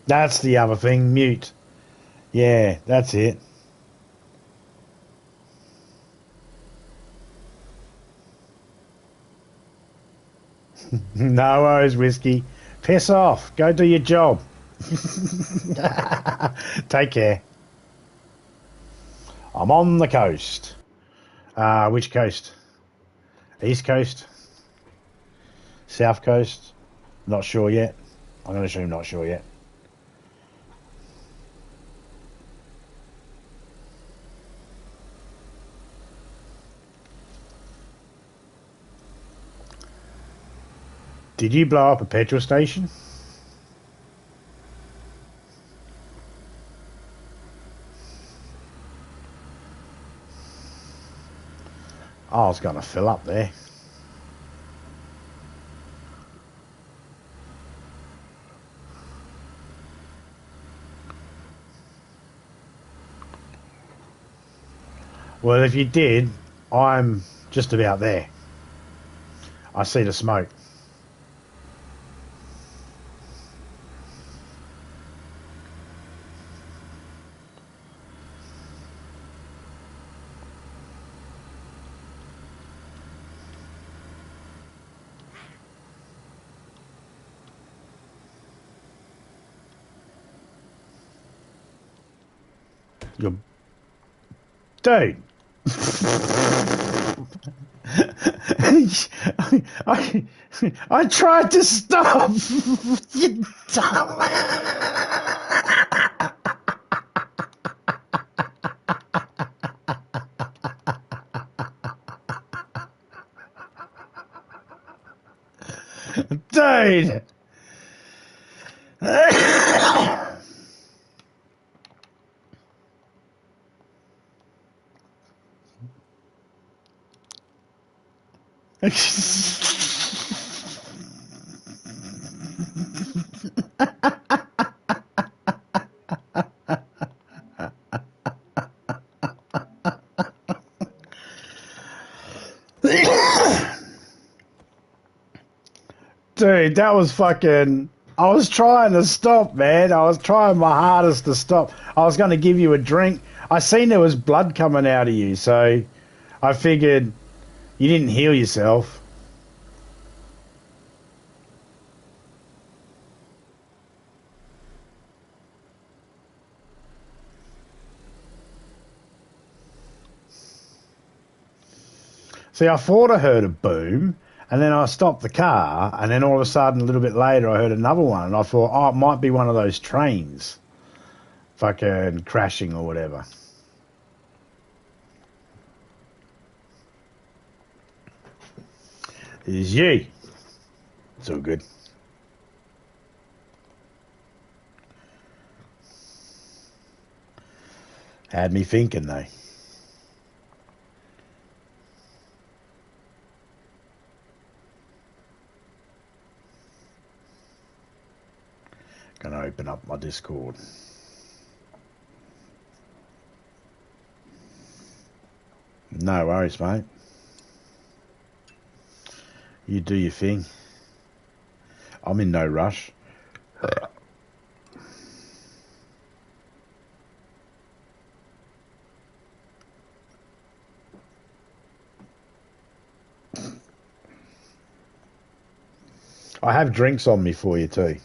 That's the other thing, mute. Yeah, that's it. No worries, Whiskey. Piss off. Go do your job. Take care. I'm on the coast. Which coast? East Coast? South Coast? Not sure yet. I'm going to assume not sure yet. Did you blow up a petrol station? Oh, I was going to fill up there. Well, if you did, I'm just about there. I see the smoke. You're, dude. I, I tried to stop. You dumb. Dude. Dude, that was fucking. I was trying to stop, man. I was trying my hardest to stop. I was going to give you a drink. I seen there was blood coming out of you, so I figured you didn't heal yourself. See, I thought I heard a boom, and then I stopped the car, and then all of a sudden, a little bit later, I heard another one, and I thought, oh, it might be one of those trains fucking crashing or whatever. It is you. It's all good. Had me thinking, though. Gonna open up my Discord. No worries, mate. You do your thing. I'm in no rush. I have drinks on me for you too.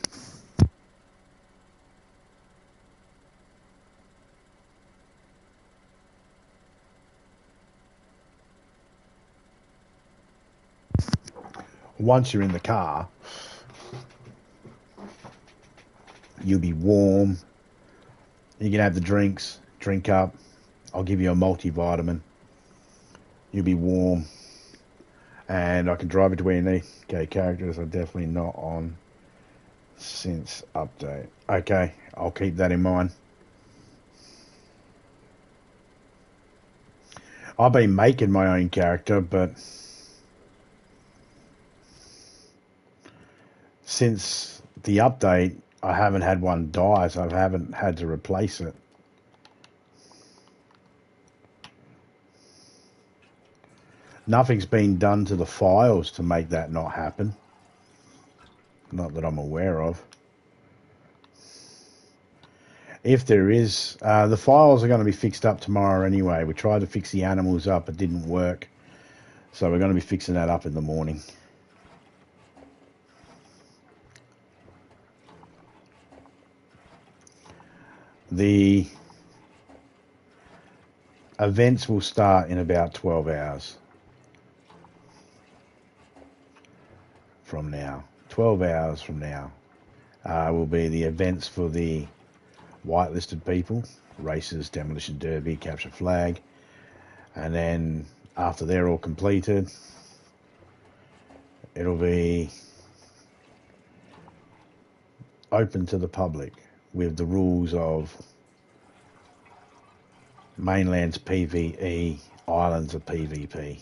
Once you're in the car, you'll be warm. You can have the drinks, drink up. I'll give you a multivitamin. You'll be warm. And I can drive it to where you need. Okay, characters are definitely not on since update. Okay, I'll keep that in mind. I've been making my own character, but since the update, I haven't had one die, so I haven't had to replace it. Nothing's been done to the files to make that not happen. Not that I'm aware of. If there is, the files are going to be fixed up tomorrow anyway. We tried to fix the animals up, it didn't work. So we're going to be fixing that up in the morning. The events will start in about 12 hours from now. 12 hours from now will be the events for the whitelisted people, races, demolition derby, capture flag, and then after they're all completed, it'll be open to the public with the rules of mainland's PvE, islands are PvP.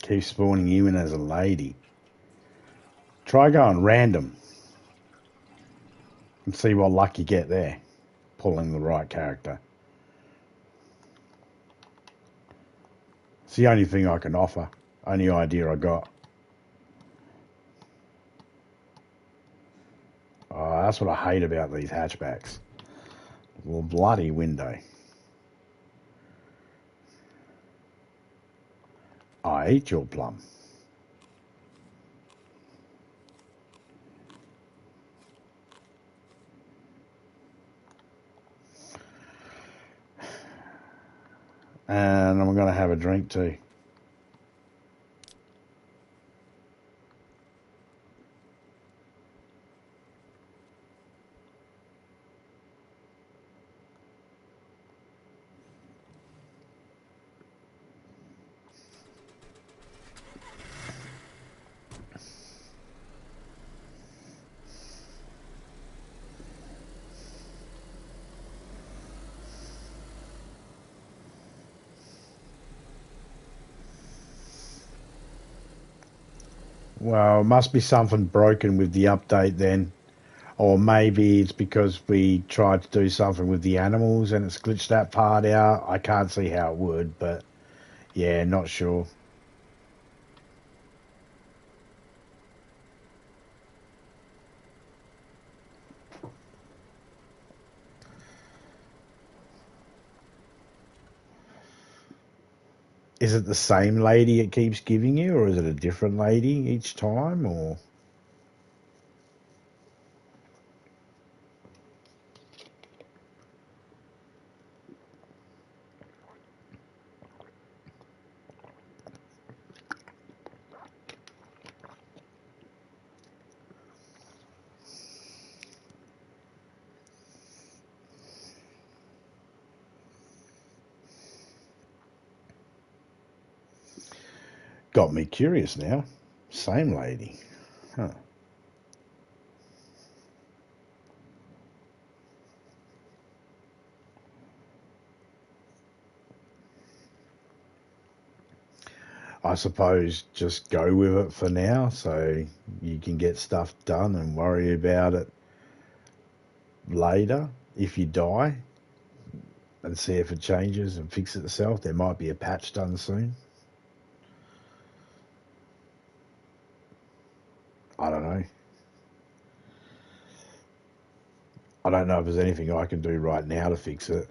Keep spawning you in as a lady. Try going random. and see what luck you get there, pulling the right character. It's the only thing I can offer. Only idea I got. Oh, that's what I hate about these hatchbacks. Well, bloody window. I eat your plum. And I'm going to have a drink too. Well, it must be something broken with the update then. Or maybe it's because we tried to do something with the animals and it's glitched that part out. I can't see how it would, but yeah, not sure. Is it the same lady it keeps giving you, or is it a different lady each time, or? Got me curious now. Same lady. Huh. I suppose just go with it for now so you can get stuff done and worry about it later if you die and see if it changes and fix it itself. There might be a patch done soon. I don't know. I don't know if there's anything I can do right now to fix it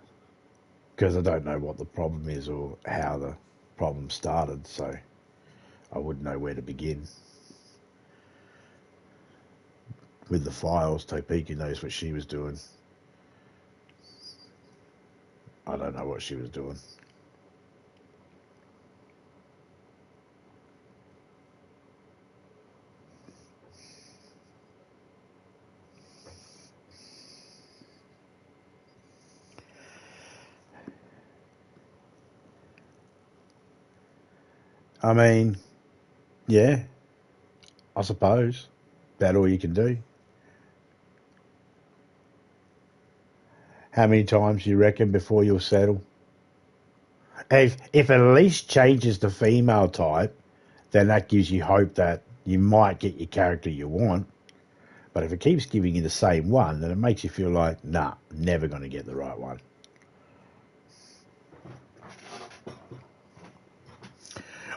because I don't know what the problem is or how the problem started, so I wouldn't know where to begin. With the files, Topeka knows what she was doing. I don't know what she was doing. I mean, yeah, I suppose. About all you can do. How many times do you reckon before you'll settle? If it at least changes the female type, then that gives you hope that you might get your character you want. But if it keeps giving you the same one, then it makes you feel like, nah, never going to get the right one.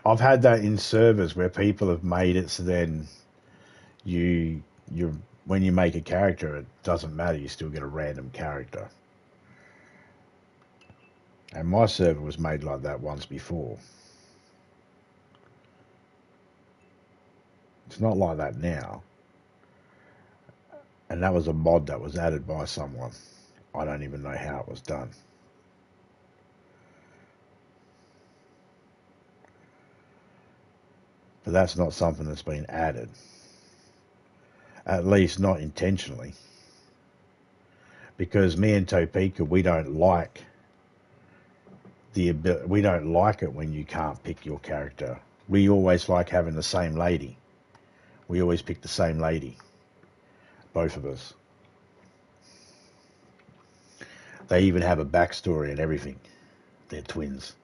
I've had that in servers where people have made it so then you when you make a character, it doesn't matter. You still get a random character. And my server was made like that once before. It's not like that now. And that was a mod that was added by someone. I don't even know how it was done. But that's not something that's been added. At least not intentionally. Because me and Topeka, we don't like it when you can't pick your character. We always like having the same lady. We always pick the same lady. Both of us. They even have a backstory and everything. They're twins.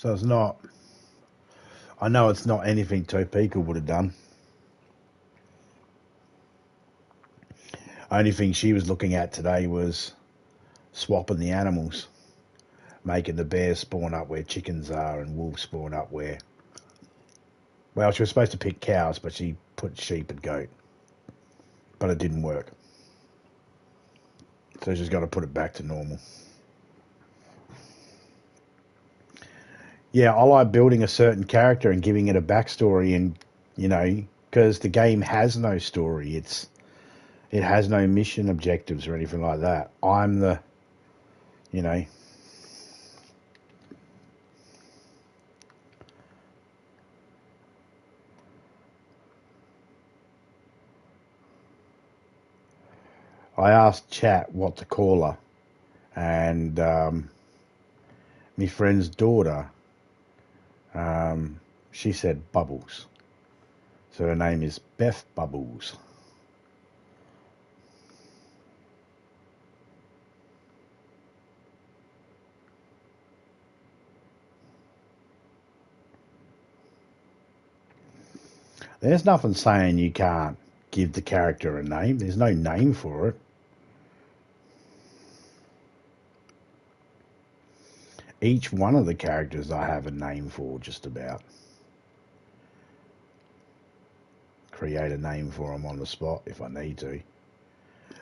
So it's not. I know it's not anything Topeka would have done. Only thing she was looking at today was swapping the animals, making the bears spawn up where chickens are and wolves spawn up where. Well, she was supposed to pick cows, but she put sheep and goat. But it didn't work. So she's got to put it back to normal. Yeah, I like building a certain character and giving it a backstory, and because the game has no story. It has no mission objectives or anything like that. I'm the, I asked chat what to call her, and my friend's daughter, she said Bubbles. So her name is Beth Bubbles. There's nothing saying you can't give the character a name. There's no name for it. Each one of the characters I have a name for, just about. Create a name for them on the spot if I need to.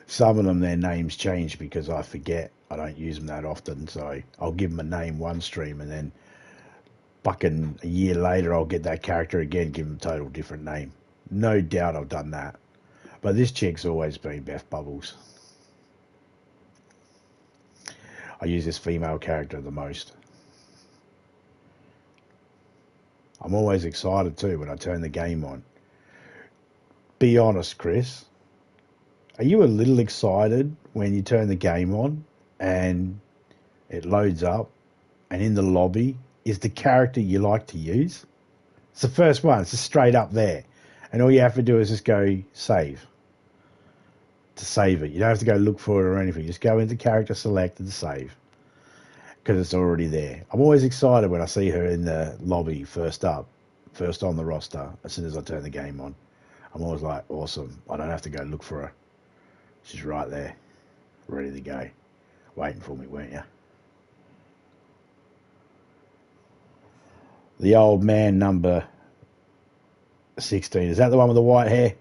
Some of them, their names change because I forget. I don't use them that often, so I'll give them a name one stream and then fucking a year later I'll get that character again, give them a total different name. No doubt I've done that. But this chick's always been Beth Bubbles. I use this female character the most. I'm always excited too when I turn the game on. Be honest, Chris. Are you a little excited when you turn the game on and it loads up and in the lobby is the character you like to use? It's the first one. It's just straight up there. And all you have to do is just go save. To save it. You don't have to go look for it or anything. Just go into character select and save. Because it's already there. I'm always excited when I see her in the lobby first up. First on the roster. As soon as I turn the game on. I'm always like, awesome. I don't have to go look for her. She's right there. Ready to go. Waiting for me, weren't you? The old man number 16. Is that the one with the white hair?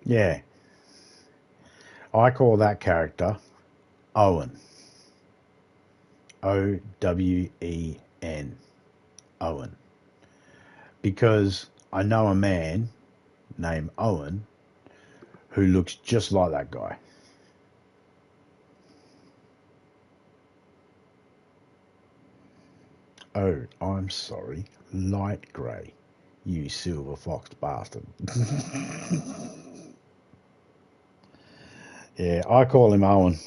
Yeah. I call that character Owen. Owen. Owen. Because I know a man named Owen who looks just like that guy. Oh, I'm sorry. Light grey. You silver foxed bastard. Yeah, I call him Owen.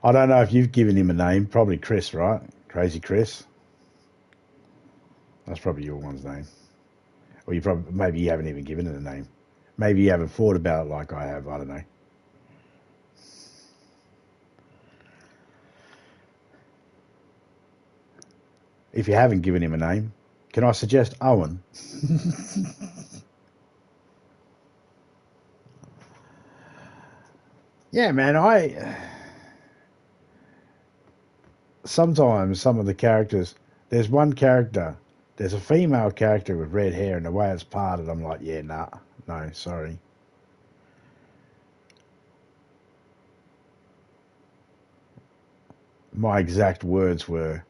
I don't know if you've given him a name. Probably Chris, right? Crazy Chris. That's probably your one's name. Or maybe you haven't even given it a name. Maybe you haven't thought about it like I have. I don't know. If you haven't given him a name, can I suggest Owen? Yeah, man, sometimes some of the characters, there's one character, there's a female character with red hair and the way it's parted, I'm like, yeah, nah, no, sorry. My exact words were,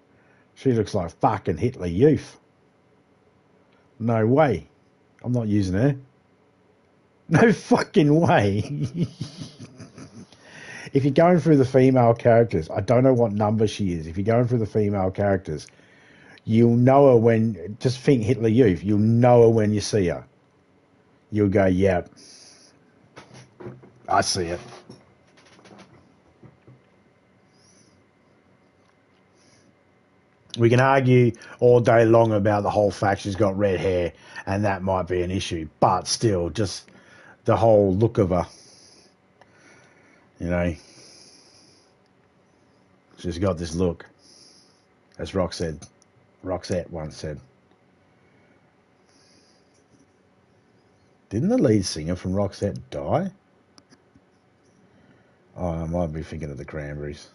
she looks like fucking Hitler Youth. No way. I'm not using her. No fucking way. If you're going through the female characters, I don't know what number she is. If you're going through the female characters, you'll know her when, just think Hitler Youth, you'll know her when you see her. you'll go, yep, I see it. We can argue all day long about the whole fact she's got red hair, and that might be an issue. But still, just the whole look of her, you know, she's got this look, as Roxette once said. Didn't the lead singer from Roxette die? Oh, I might be thinking of the Cranberries.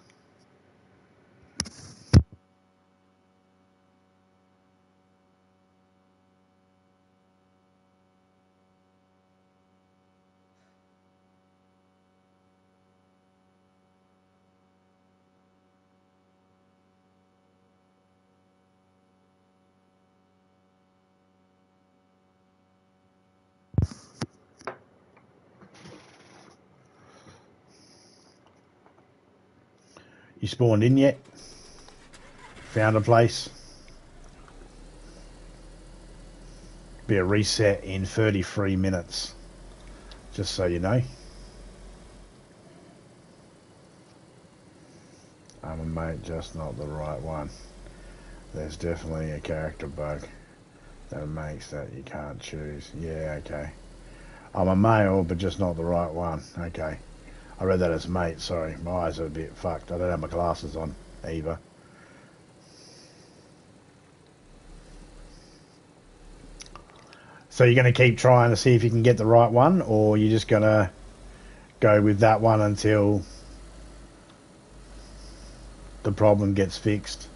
You spawned in yet? Found a place? Be a reset in 33 minutes. Just so you know. I'm a mate, just not the right one. There's definitely a character bug that makes that you can't choose. Yeah, okay. I'm a male, but just not the right one. Okay. I read that as mate, sorry. My eyes are a bit fucked. I don't have my glasses on either. So you're going to keep trying to see if you can get the right one, or you're just going to go with that one until the problem gets fixed?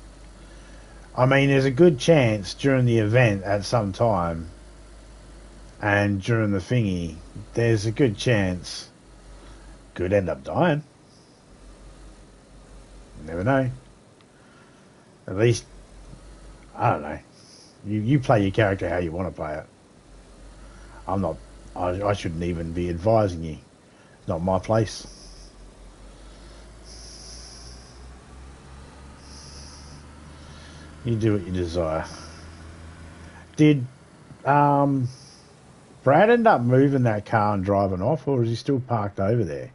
I mean, there's a good chance during the event at some time and during the thingy, there's a good chance could end up dying. You never know. At least, I don't know. You play your character how you want to play it. I'm not. I shouldn't even be advising you. It's not my place. You do what you desire. Did Brad end up moving that car and driving off, or is he still parked over there?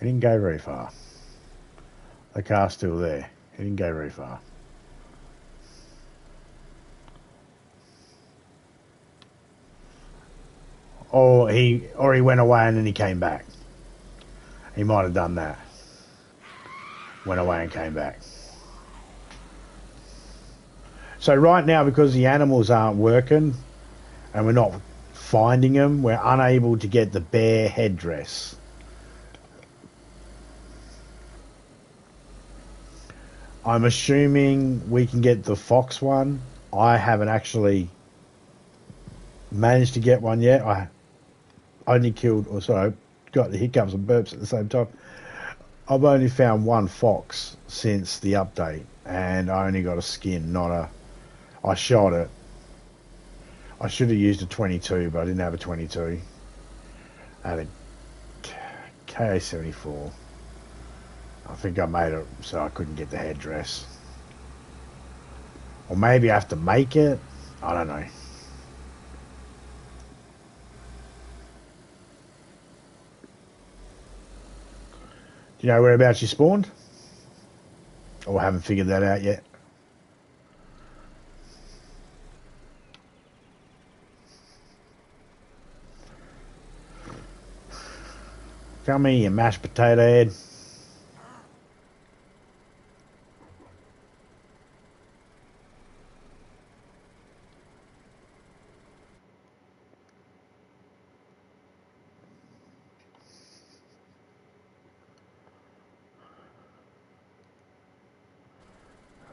He didn't go very far. The car's still there. He didn't go very far. Or he went away and then he came back. He might have done that. Went away and came back. So right now, because the animals aren't working and we're not finding them, we're unable to get the bear headdress. I'm assuming we can get the fox one. I haven't actually managed to get one yet. I only killed, or sorry, got the hiccups and burps at the same time. I've only found one fox since the update, and I only got a skin, not a... I shot it. I should have used a 22, but I didn't have a 22. I had a KA-74. I think I made it so I couldn't get the headdress. Or maybe I have to make it. I don't know. Do you know whereabouts you spawned? Or haven't figured that out yet? Tell me, you mashed potato head.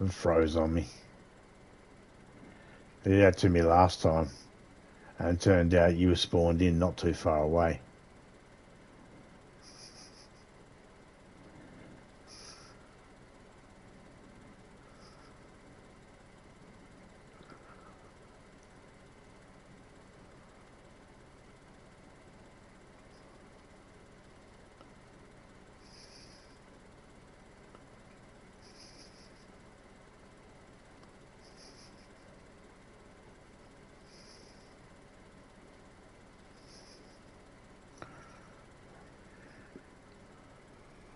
It froze on me. They did that to me last time. And it turned out you were spawned in not too far away.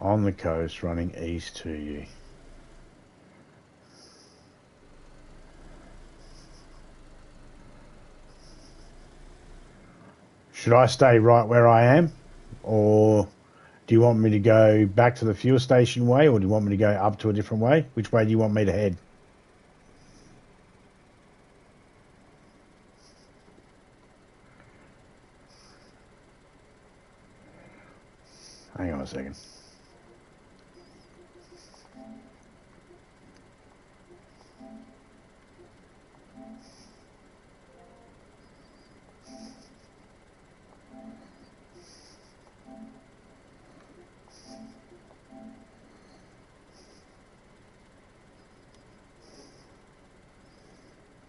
On the coast, running east to you. Should I stay right where I am? Or do you want me to go back to the fuel station way? Or do you want me to go up to a different way? Which way do you want me to head? Hang on a second.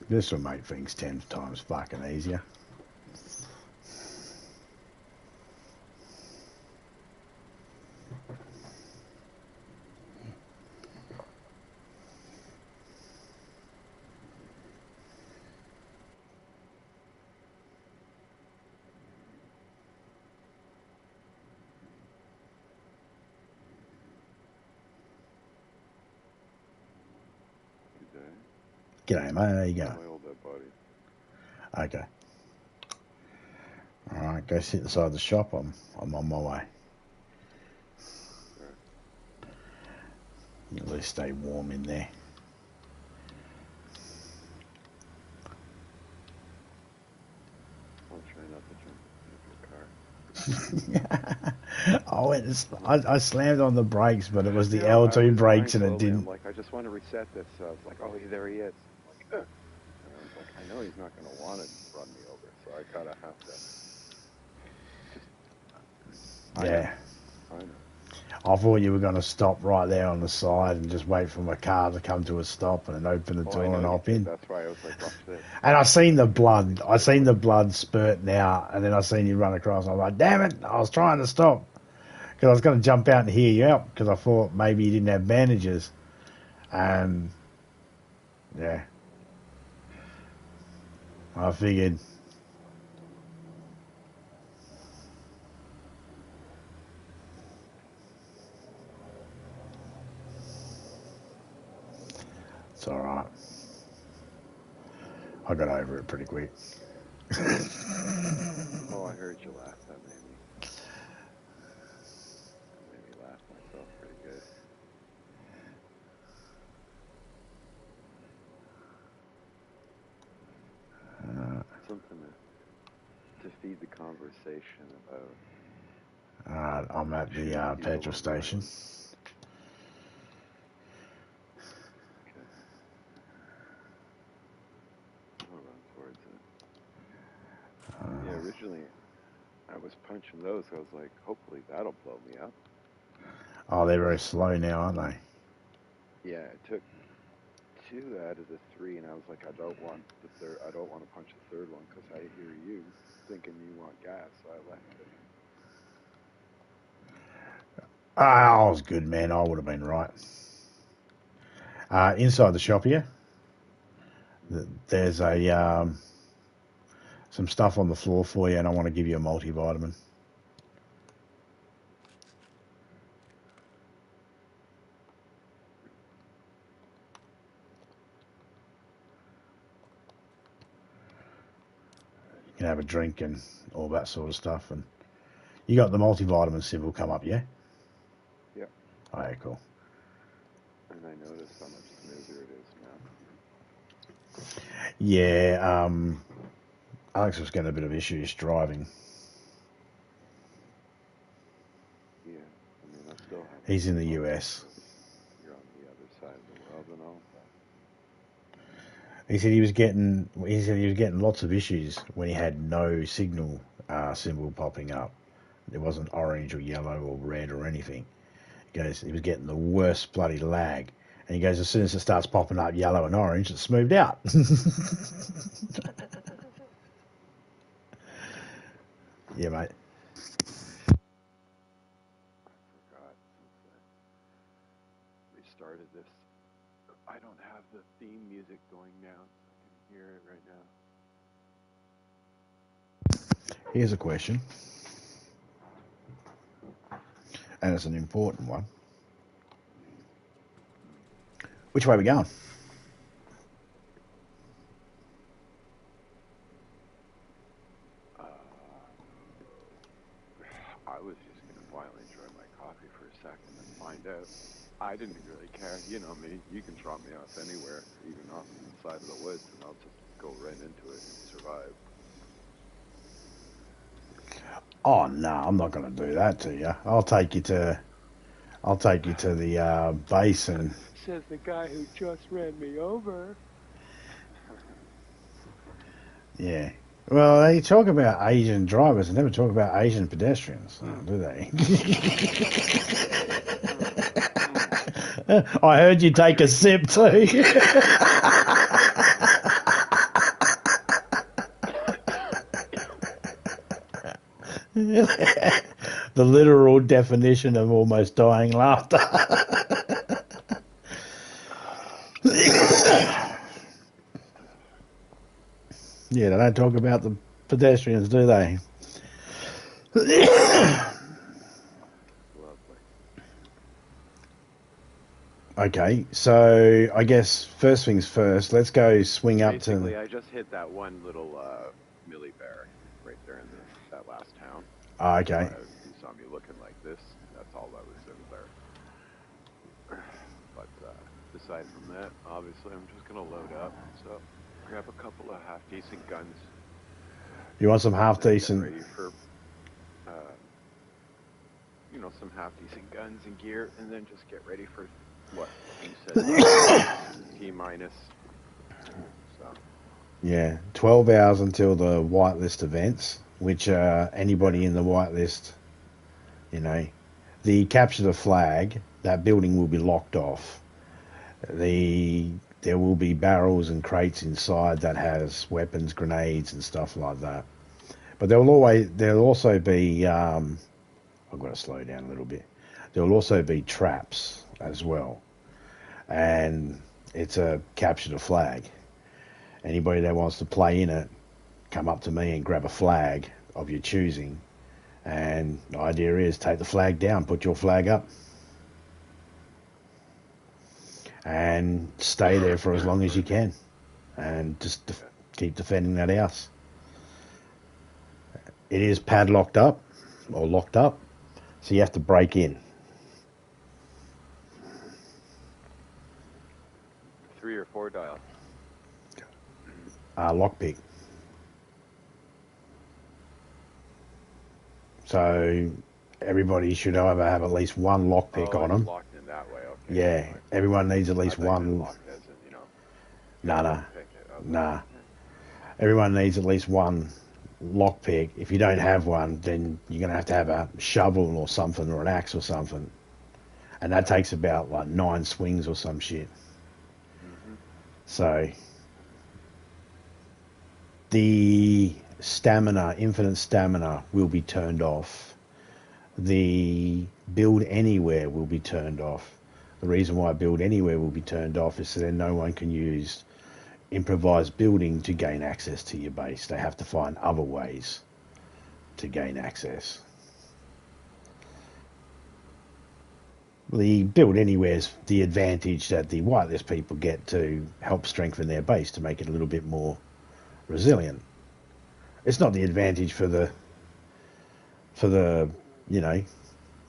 This will make things 10 times fucking easier. G'day, mate. How you going? Okay. All right, go sit inside the shop. I'm on my way. You at least stay warm in there. I'll try not to jump into your car. I slammed on the brakes, but it was the No, L2 brakes and it didn't. I'm like, I just want to reset this. So I was like, oh, there he is. I'm like, and I was like, I know he's not going to want to run me over, so I gotta have to. Yeah. I know. I thought you were going to stop right there on the side and just wait for my car to come to a stop and then open the door and hop in. That's why I was like, watch this. And I seen the blood. I seen the blood spurting out, and then I seen you run across. I was like, damn it, I was trying to stop. Because I was going to jump out and hear you out because I thought maybe you didn't have bandages. And, yeah. I figured... It's alright. I got over it pretty quick. Oh, I heard you laugh. That made me laugh myself pretty good. Something to feed the conversation about. I'm at the petrol station. Yeah, originally I was punching those. I was like, hopefully that'll blow me up. Oh, they're very slow now, aren't they? Yeah, it took 2 out of the 3, and I was like, I don't want the third. I don't want to punch the third one because I hear you thinking you want gas, so I left it. I was good, man. I would have been right. Inside the shop here, there's a some stuff on the floor for you, and I want to give you a multivitamin. You can have a drink and all that sort of stuff. And you got the multivitamin symbol come up, yeah? Yeah. Oh, yeah, cool. And I noticed how much smoother it is now. Yeah, Alex was getting a bit of issues driving. Yeah, I mean, I still have. He's in the US. You're on the other side of the world and all. He said he was getting lots of issues when he had no signal symbol popping up. It wasn't orange or yellow or red or anything. He goes, he was getting the worst bloody lag. And he goes, as soon as it starts popping up yellow and orange, it's smoothed out. Yeah, mate. I forgot since I restarted this. I don't have the theme music going now, so I can hear it right now. Here's a question. and it's an important one. Which way are we going? I was just going to quietly enjoy my coffee for a second and find out. I didn't really care. You know me. You can drop me off anywhere, even off to the side of the woods, and I'll just go right into it and survive. Oh no, I'm not going to do that to you. I'll take you to the base and. Says the guy who just ran me over. Yeah. Well, they talk about Asian drivers and never talk about Asian pedestrians, do they? I heard you take a sip too. The literal definition of almost dying laughter. Yeah, they don't talk about the pedestrians, do they? Lovely. Okay, so I guess first things first, let's go swing up Basically, to... I just hit that one little millie bear right there in that last town. Oh, okay. You saw me looking like this. That's all that was in there. But aside from that, obviously, I'm just going to load up. So grab a couple of half-decent guns. You want some half-decent... Ready for, some half-decent guns and gear, and then just get ready for what you said, T-minus. So. Yeah, 12 hours until the whitelist events, which anybody in the whitelist, the capture the flag, that building will be locked off. There will be barrels and crates inside that has weapons, grenades and stuff like that. But there'll also be, I've got to slow down a little bit. There'll also be traps as well. And it's a capture the flag. Anybody that wants to play in it, come up to me and grab a flag of your choosing. And the idea is take the flag down, put your flag up. And stay there for as long as you can. And just keep defending that house. It is padlocked up, or locked up, so you have to break in. 3 or 4 dial. Lockpick. So everybody should either have at least one lockpick on them. Locked in that way, okay. Yeah, everyone needs at least one. Nah. Everyone needs at least one lockpick. If you don't have one, then you're going to have a shovel or something, or an axe or something. And that takes about like 9 swings or some shit. Mm-hmm. So the infinite stamina will be turned off. The build anywhere will be turned off. The reason why build anywhere will be turned off is so that no one can use improvised building to gain access to your base. They have to find other ways to gain access. The build anywhere is the advantage that the whitelist people get to help strengthen their base to make it a little bit more resilient. It's not the advantage for the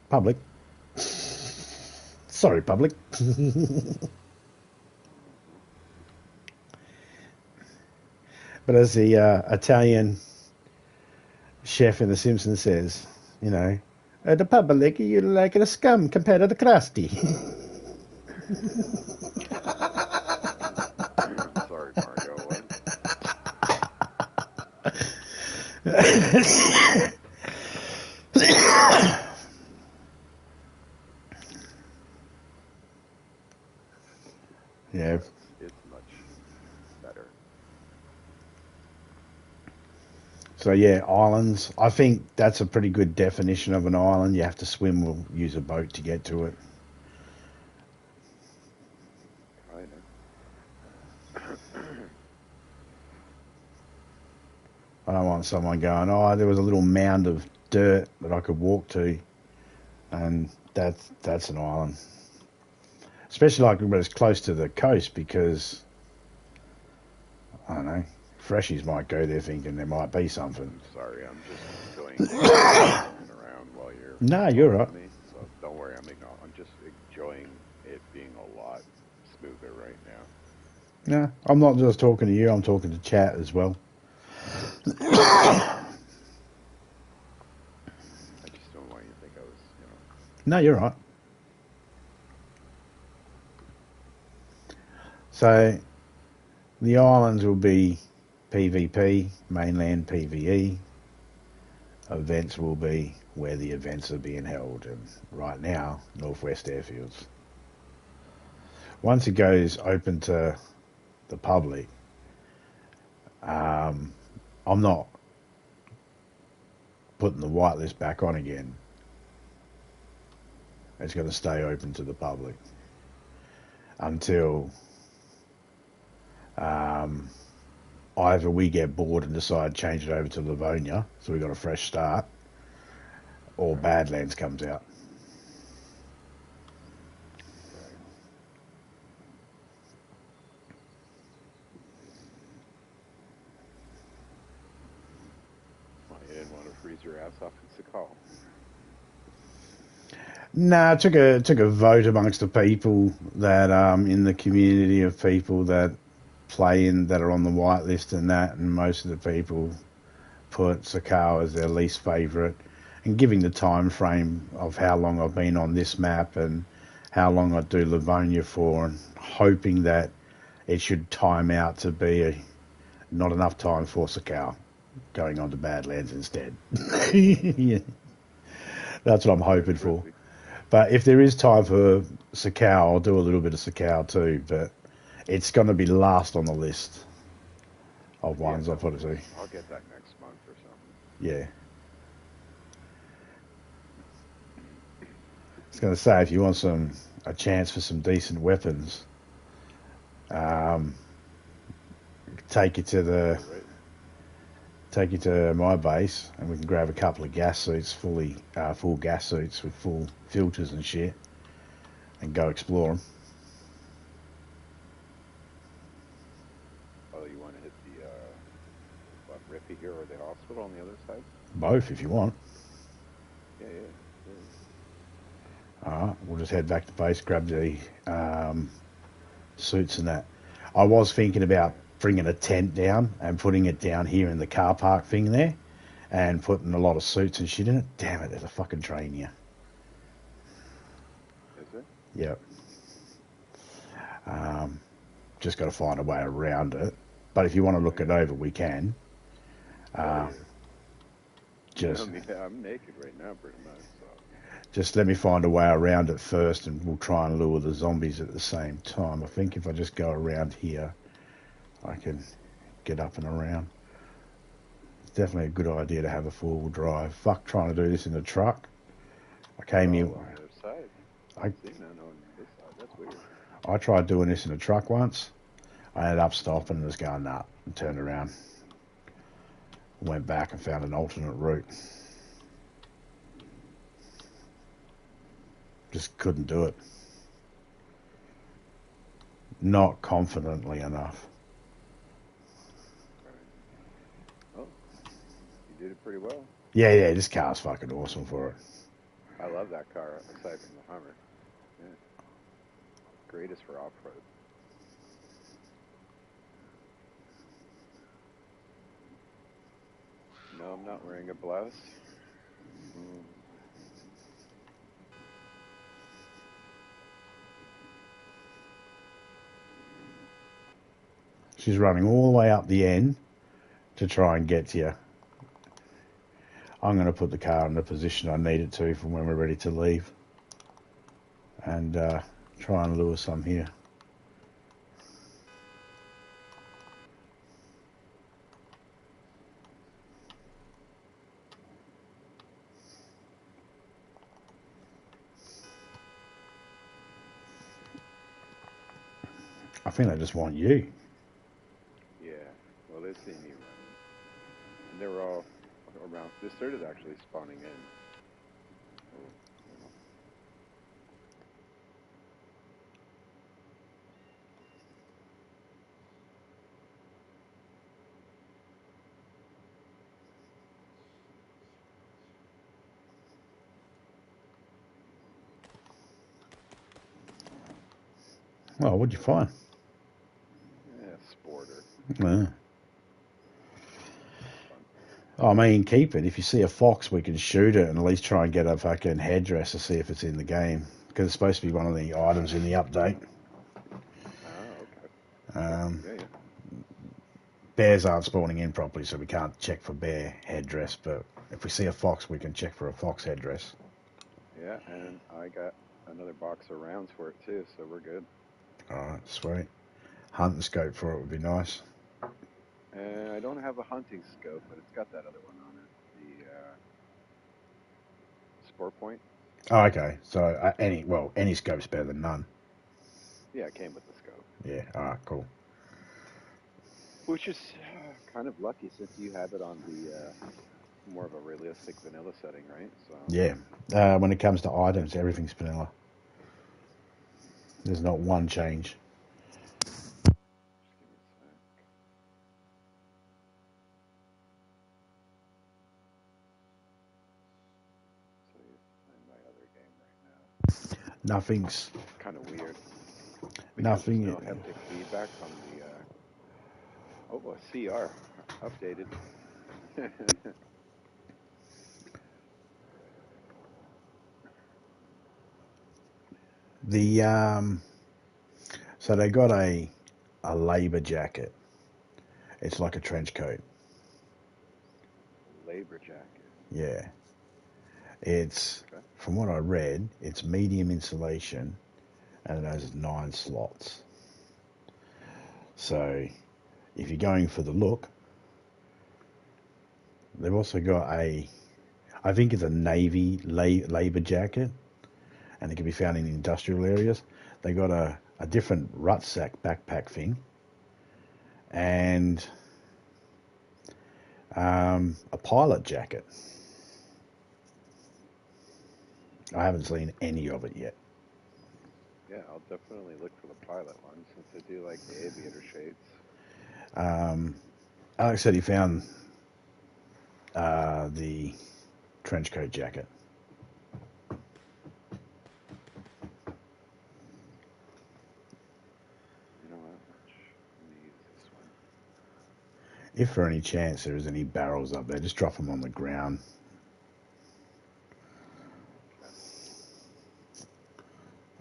public. Sorry, public. But as the Italian chef in The Simpsons says, the public, you're like a scum compared to the crusty. Sorry, Mario. Yeah. It's much better. So yeah, islands. I think that's a pretty good definition of an island. You have to swim or use a boat to get to it. I don't want someone going, there was a little mound of dirt that I could walk to, and that's an island, especially like when it's close to the coast, because I don't know, freshies might go there thinking there might be something. I'm sorry, I'm just enjoying moving around while you're No, you're right. talking to me. So don't worry, I'm just enjoying it being a lot smoother right now. No, I'm not just talking to you. I'm talking to chat as well. I just don't want you to think I was, No, you're right. So the islands will be PvP, mainland PvE. Events will be where the events are being held, and right now, Northwest Airfields. Once it goes open to the public, I'm not putting the whitelist back on again. It's going to stay open to the public until either we get bored and decide to change it over to Livonia, so we've got a fresh start, or Badlands comes out. well, you didn't want to freeze your ass off in Sakal. Nah, it took a vote amongst the people that in the community of people that play in that are on the whitelist and that, and most of the people put Sakau as their least favourite, and giving the time frame of how long I've been on this map and how long I do Livonia for, and hoping that it should time out to be not enough time for Sakau, going on to Badlands instead. Yeah, that's what I'm hoping for. But if there is time for Sakau, I'll do a little bit of Sakau too, but it's going to be last on the list of ones I put it to. I'll get that next month or something. Yeah. I was going to say, if you want a chance for some decent weapons, take you to my base, and we can grab a couple of gas suits, full gas suits with full filters and shit, and go explore them. Oh, you want to hit the Rippy here or the hospital on the other side? Both, if you want. Yeah. Alright, we'll just head back to base, grab the suits and that. I was thinking about bringing a tent down and putting it down here in the car park thing there, and putting a lot of suits and shit in it. Damn it, there's a fucking train here. Is it? Yep. Just got to find a way around it. But if you want to look it over, we can. Just I'm naked right now, pretty much. So. Just let me find a way around it first, and we'll try and lure the zombies at the same time. I think if I just go around here, I can get up and around. It's definitely a good idea to have a four-wheel drive. Fuck trying to do this in a truck. I came here. On the other side. On this side. That's weird. I tried doing this in a truck once. I ended up stopping and was going, nah, and turned around. Went back and found an alternate route. Just couldn't do it. Not confidently enough. Oh, you did it pretty well. Yeah, this car's fucking awesome for it. I love that car, aside from the Hummer. Yeah. Greatest for off-road. No, I'm not wearing a blouse. She's running all the way up the end to try and get to you. I'm going to put the car in the position I need it to from when we're ready to leave. And try and lure some here. I think they just want you. Yeah, well, they see me running. And they were all around. They started actually spawning in. Oh, what'd you find? Yeah, sporter. Yeah. I mean, keep it. If you see a fox, we can shoot it and at least try and get a fucking headdress to see if it's in the game. Because it's supposed to be one of the items in the update. Oh, okay. Um, Yeah, yeah. bears aren't spawning in properly, so we can't check for bear headdress. But if we see a fox, we can check for a fox headdress. Yeah, and I got another box of rounds for it too, so we're good. Alright, sweet. Hunting scope for it would be nice. And I don't have a hunting scope, but it's got that other one on it. The sport point. Oh, okay. So any scope's better than none. Yeah, it came with the scope. Yeah. Alright, cool. Which is kind of lucky since you have it on the more of a realistic vanilla setting, right? So Yeah. When it comes to items, everything's vanilla. There's not one change. just give me a sec. So you're in my other game right now. Nothing's. It's kind of weird because there's no Nothing. haptic feedback from the CR updated. The So they got a labor jacket. It's like a trench coat. Labor jacket. Yeah. It's Okay. from what I read, it's medium insulation and it has 9 slots. So if you're going for the look, they've also got I think it's a navy labor jacket, and it can be found in industrial areas. They got a different rucksack backpack thing, and a pilot jacket. I haven't seen any of it yet. Yeah, I'll definitely look for the pilot one since I do like the aviator shades. Alex said he found the trench coat jacket. You know what? Let me use this one. If for any chance there is any barrels up there, just drop them on the ground. Okay.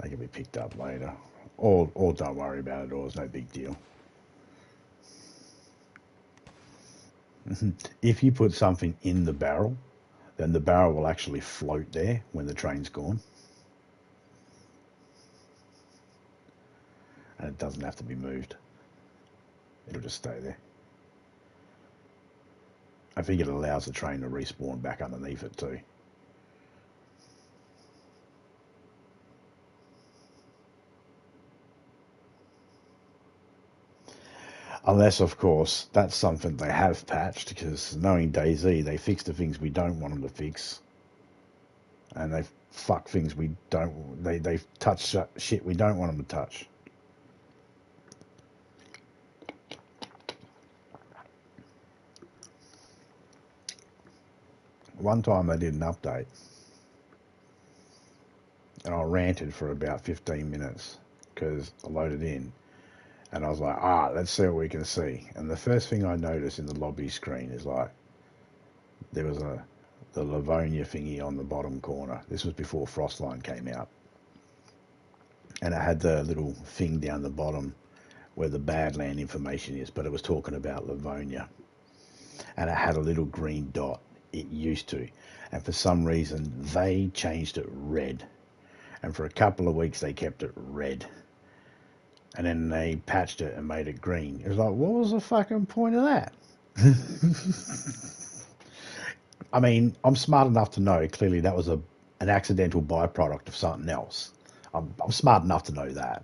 They can be picked up later. Or don't worry about it, or it's no big deal. If you put something in the barrel, then the barrel will actually float there when the train's gone. And it doesn't have to be moved. It'll just stay there. I think it allows the train to respawn back underneath it too. Unless, of course, that's something they have patched, because knowing DayZ, they fix the things we don't want them to fix. And they fuck things we don't... They touch shit we don't want them to touch. One time they did an update, and I ranted for about 15 minutes because I loaded in, and I was like, let's see what we can see. And the first thing I noticed in the lobby screen is like, there was the Livonia thingy on the bottom corner. This was before Frostline came out. And it had the little thing down the bottom where the Badland information is, but it was talking about Livonia. And it had a little green dot. It used to. And for some reason, they changed it red. And for a couple of weeks, they kept it red. And then they patched it and made it green. It was like, what was the fucking point of that? I mean, I'm smart enough to know clearly that was an accidental byproduct of something else. I'm smart enough to know that.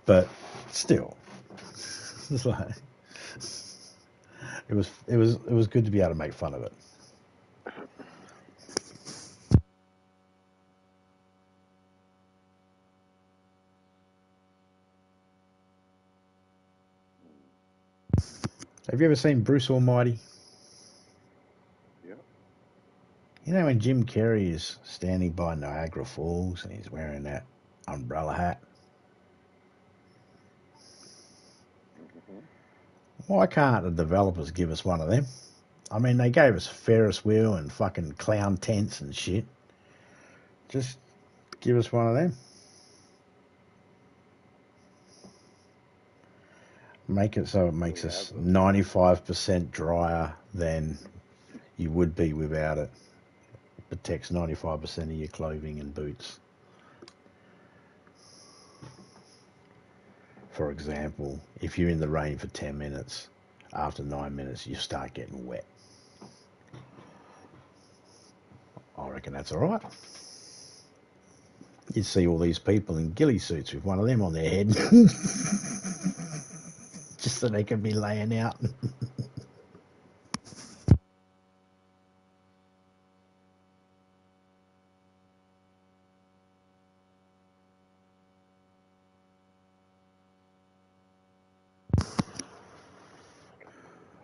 But still, it's like, it was good to be able to make fun of it. Have you ever seen Bruce Almighty? Yeah. You know when Jim Carrey is standing by Niagara Falls and he's wearing that umbrella hat? Why can't the developers give us one of them? I mean, they gave us Ferris wheel and fucking clown tents and shit. Just give us one of them. Make it so it makes us 95% drier than you would be without it. Protects 95% of your clothing and boots. For example, if you're in the rain for 10 minutes, after 9 minutes you start getting wet. I reckon that's all right. You'd see all these people in ghillie suits with one of them on their head. Just so they can be laying out.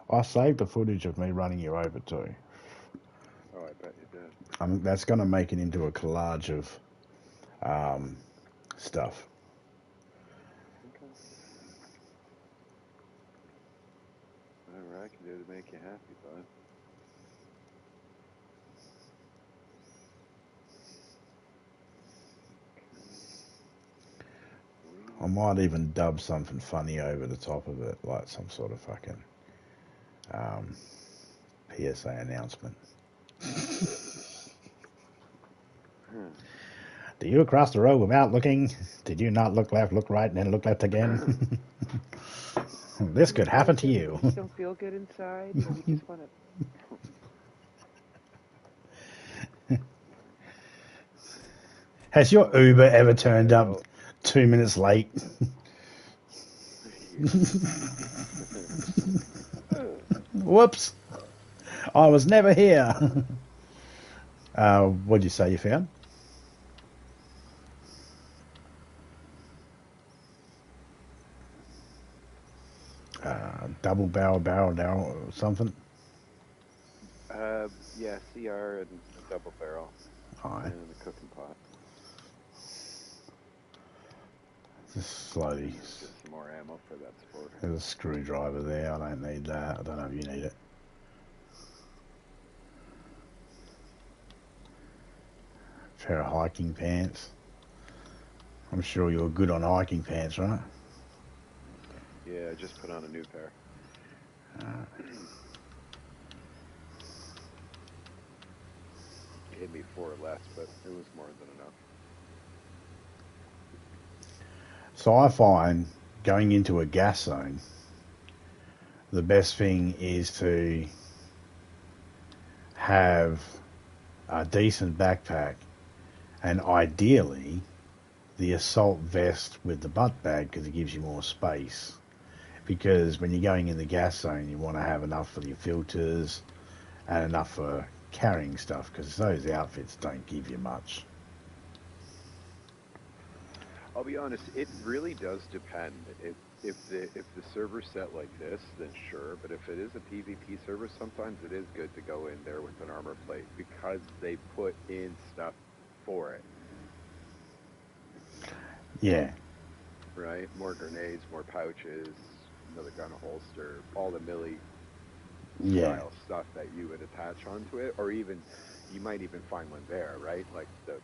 I saved the footage of me running you over too. Oh, I bet you did. That's going to make it into a collage of stuff. Okay. Whatever I can do to make you happy, bud. I might even dub something funny over the top of it, like some sort of fucking PSA announcement. Do you cross the road without looking? Did you not look left, look right, and then look left again? This could happen to you. You don't feel good inside. You just want to. Has your Uber ever turned up 2 minutes late? Whoops. I was never here. What'd you say you found? Double barrel or something? Yeah, CR and a double barrel. Aye. And a cooking pot. Just slowly. Just some more ammo for that sport. There's a screwdriver there. I don't need that. I don't know if you need it. Pair of hiking pants. I'm sure you're good on hiking pants, right? Yeah, I just put on a new pair. It hit me 4 less, but it was more than enough. So I find going into a gas zone, the best thing is to have a decent backpack and ideally the assault vest with the butt bag because it gives you more space. Because when you're going in the gas zone, you want to have enough for your filters and enough for carrying stuff because those outfits don't give you much. I'll be honest, it really does depend. If the server's set like this, then sure. But if it is a PvP server, sometimes it is good to go in there with an armor plate because they put in stuff for it. Yeah. Right? More grenades, more pouches, another gun holster, all the melee style stuff that you would attach onto it, or even you might even find one there, right? Like the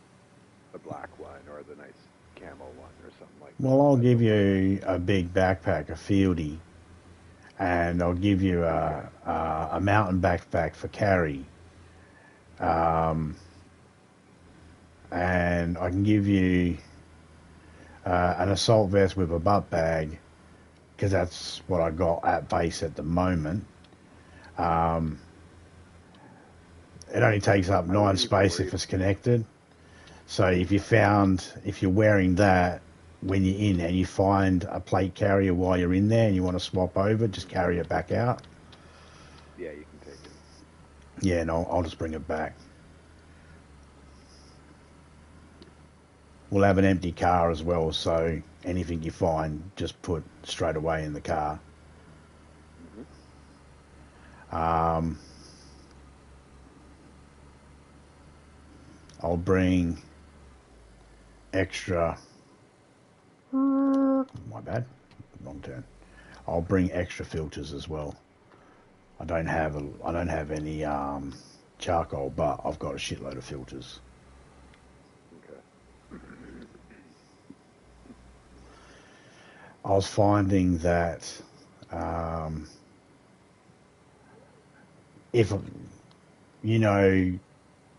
black one or the nice camo one or something like that. Well, I'll give you a big backpack, a fieldy, and I'll give you a mountain backpack for carry. And I can give you an assault vest with a butt bag because that's what I got at base at the moment. It only takes up 9 space if it's connected. So if you're wearing that when you're in and you find a plate carrier while you're in there and you want to swap over, just carry it back out. Yeah, you can take it. Yeah, and I'll just bring it back. We'll have an empty car as well, so anything you find, just put straight away in the car. Mm-hmm. I'll bring extra. My bad, wrong turn. I'll bring extra filters as well. I don't have any charcoal, but I've got a shitload of filters. Okay. I was finding that if you know,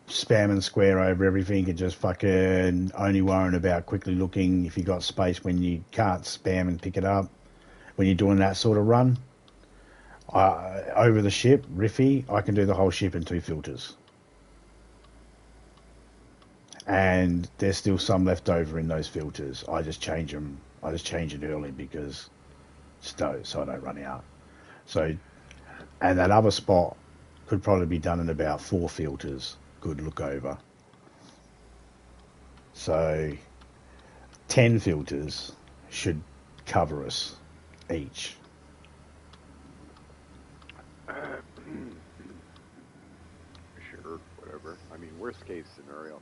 spam and square over everything and just fucking only worrying about quickly looking if you got space when you can't spam and pick it up when you're doing that sort of run. Over the ship, Riffy, I can do the whole ship in 2 filters. And there's still some left over in those filters. I just change them. I just change it early because so I don't run out. So, and that other spot could probably be done in about 4 filters. Good look over. So 10 filters should cover us each. Sure, whatever. I mean, worst case scenario.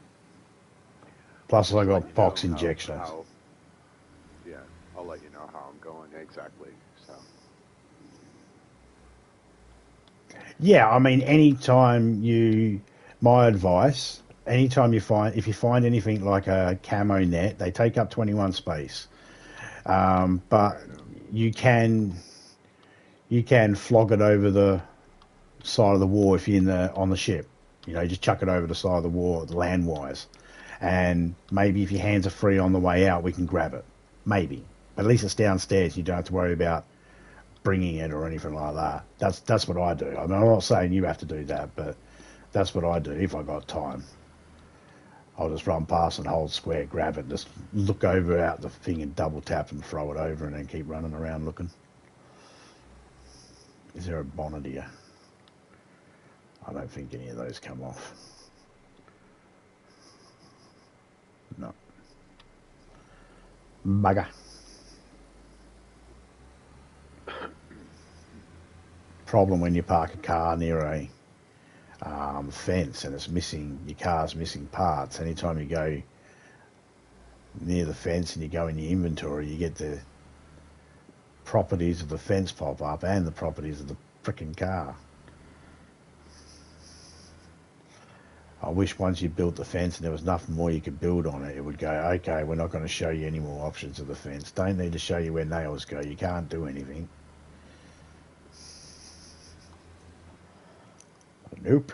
Plus I Just let got you box know injections. Yeah, I'll let you know how I'm going exactly. So. Yeah, I mean, my advice, anytime if you find anything like a camo net, they take up 21 space. But you can flog it over the side of the wall if you're on the ship. You know, just chuck it over the side of the wall, land wise. And maybe if your hands are free on the way out, we can grab it. Maybe. But at least it's downstairs. You don't have to worry about bringing it or anything like that. That's what I do. I mean, I'm not saying you have to do that, but that's what I do if I got time. I'll just run past and hold square, grab it, just look over out the thing and double tap and throw it over and then keep running around looking. Is there a bonnet here? I don't think any of those come off. No. Bugger. Problem when you park a car near a fence and your car's missing parts. Anytime you go near the fence and you go in your inventory, you get the properties of the fence pop up and the properties of the frickin' car. I wish once you built the fence and there was nothing more you could build on it, it would go, okay, we're not going to show you any more options of the fence. Don't need to show you where nails go. You can't do anything. Nope.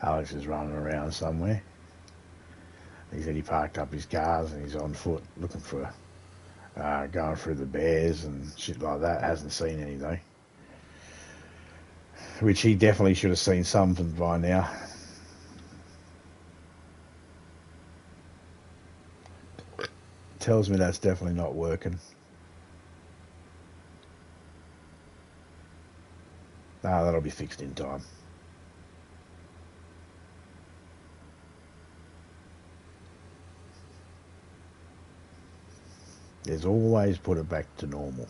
Alex is running around somewhere. He said he parked up his cars and he's on foot looking for, going through the bears and shit like that. Hasn't seen any though. Which he definitely should have seen something by now. Tells me that's definitely not working. Ah, that'll be fixed in time. There's always put it back to normal.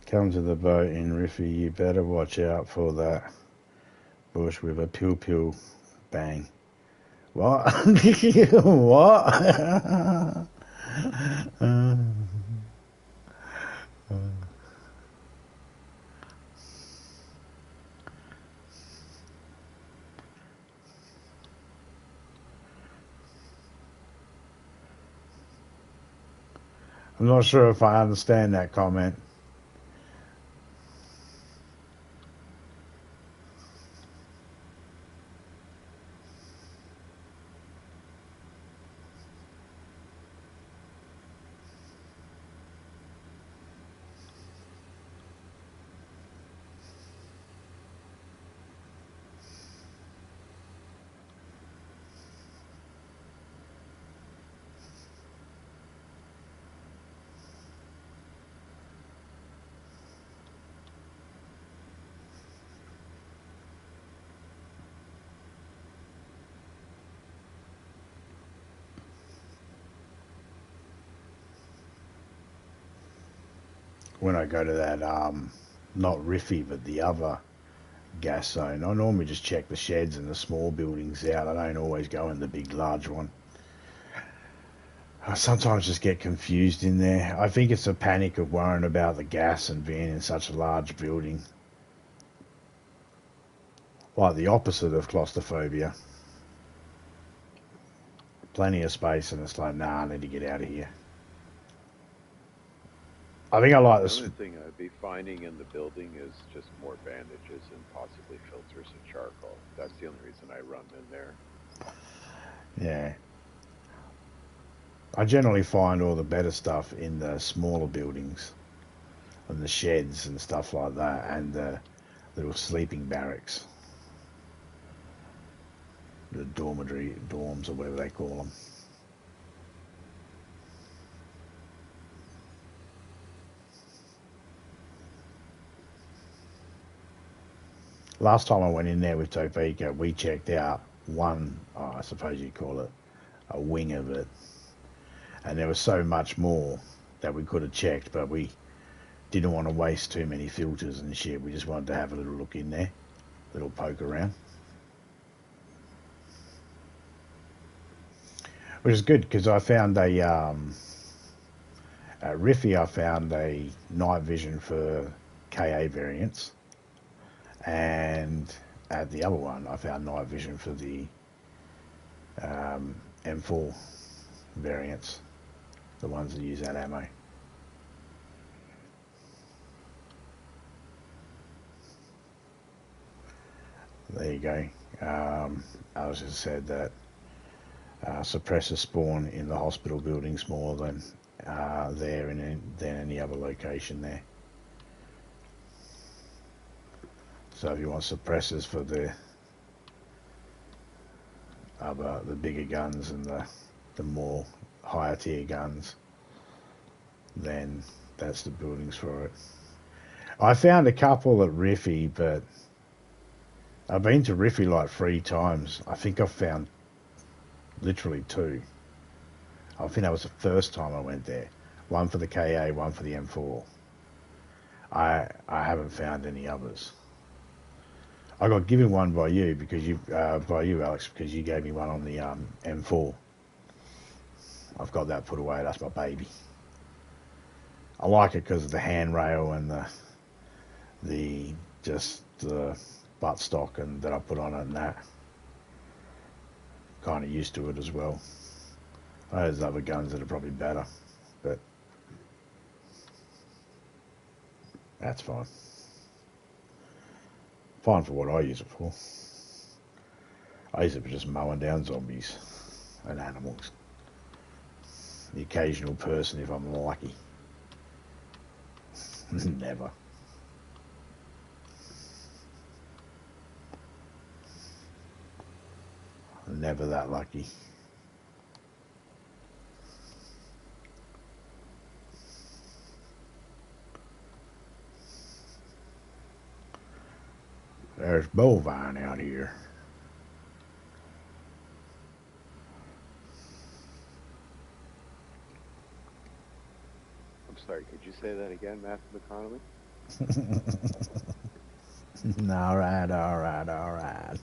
Come to the boat in Riffy, you better watch out for that bush with a pew bang. What? What? I'm not sure if I understand that comment. when I go to that, not Riffy, but the other gas zone, I normally just check the sheds and the small buildings out. I don't always go in the big, large one. I sometimes just get confused in there. I think it's a panic of worrying about the gas and being in such a large building. Like the opposite of claustrophobia. Plenty of space, and it's like, nah, I need to get out of here. I think I like The this. only thing I'd be finding in the building is just more bandages and possibly filters of charcoal. That's the only reason I run in there. Yeah. I generally find all the better stuff in the smaller buildings and the sheds and stuff like that, and the little sleeping barracks. The dorms, or whatever they call them. Last time I went in there with Topeka, we checked out one, I suppose you'd call it a wing of it. And there was so much more that we could have checked, but we didn't want to waste too many filters and shit. We just wanted to have a little look in there, a little poke around. Which is good, because I found at Riffy, I found a night vision for KA variants. And at the other one, I found night vision for the M4 variants, the ones that use that ammo. There you go. Alice just said that suppressors spawn in the hospital buildings more than there than any other location there. So if you want suppressors for the bigger guns and the more higher tier guns, then that's the buildings for it. I found a couple at Riffy, but I've been to Riffy like 3 times. I think I've found literally 2. I think that was the first time I went there. One for the KA, one for the M4. I haven't found any others. I got given one by you, Alex, because you gave me one on the M4. I've got that put away. That's my baby. I like it because of the handrail and the buttstock and that I put on it, and that. Kind of used to it as well. There's other guns that are probably better, but that's fine. Fine for what I use it for. I use it for just mowing down zombies and animals. The occasional person if I'm lucky. Never. Never that lucky. There's bovine out here. I'm sorry, could you say that again, Matthew McConaughey? All right.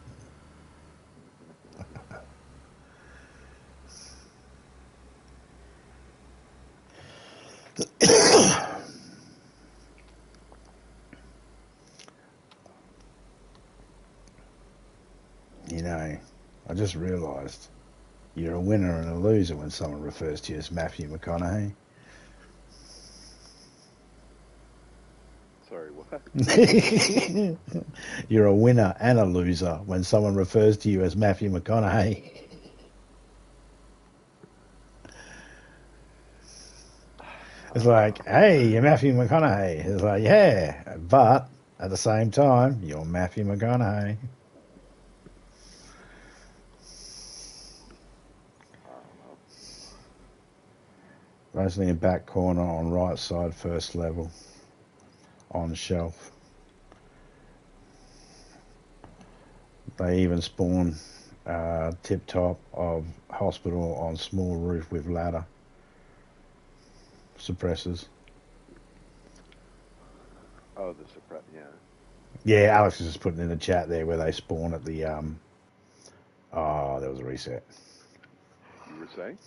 You know, I just realised you're a winner and a loser when someone refers to you as Matthew McConaughey. Sorry, what? You're a winner and a loser when someone refers to you as Matthew McConaughey. It's like, hey, you're Matthew McConaughey. It's like, yeah, but at the same time, you're Matthew McConaughey. Mostly in back corner on right side, first level, on shelf. They even spawn tip top of hospital on small roof with ladder suppressors. the suppress. Yeah. Yeah, Alex was just putting in the chat there where they spawn at the Oh, there was a reset. You were saying?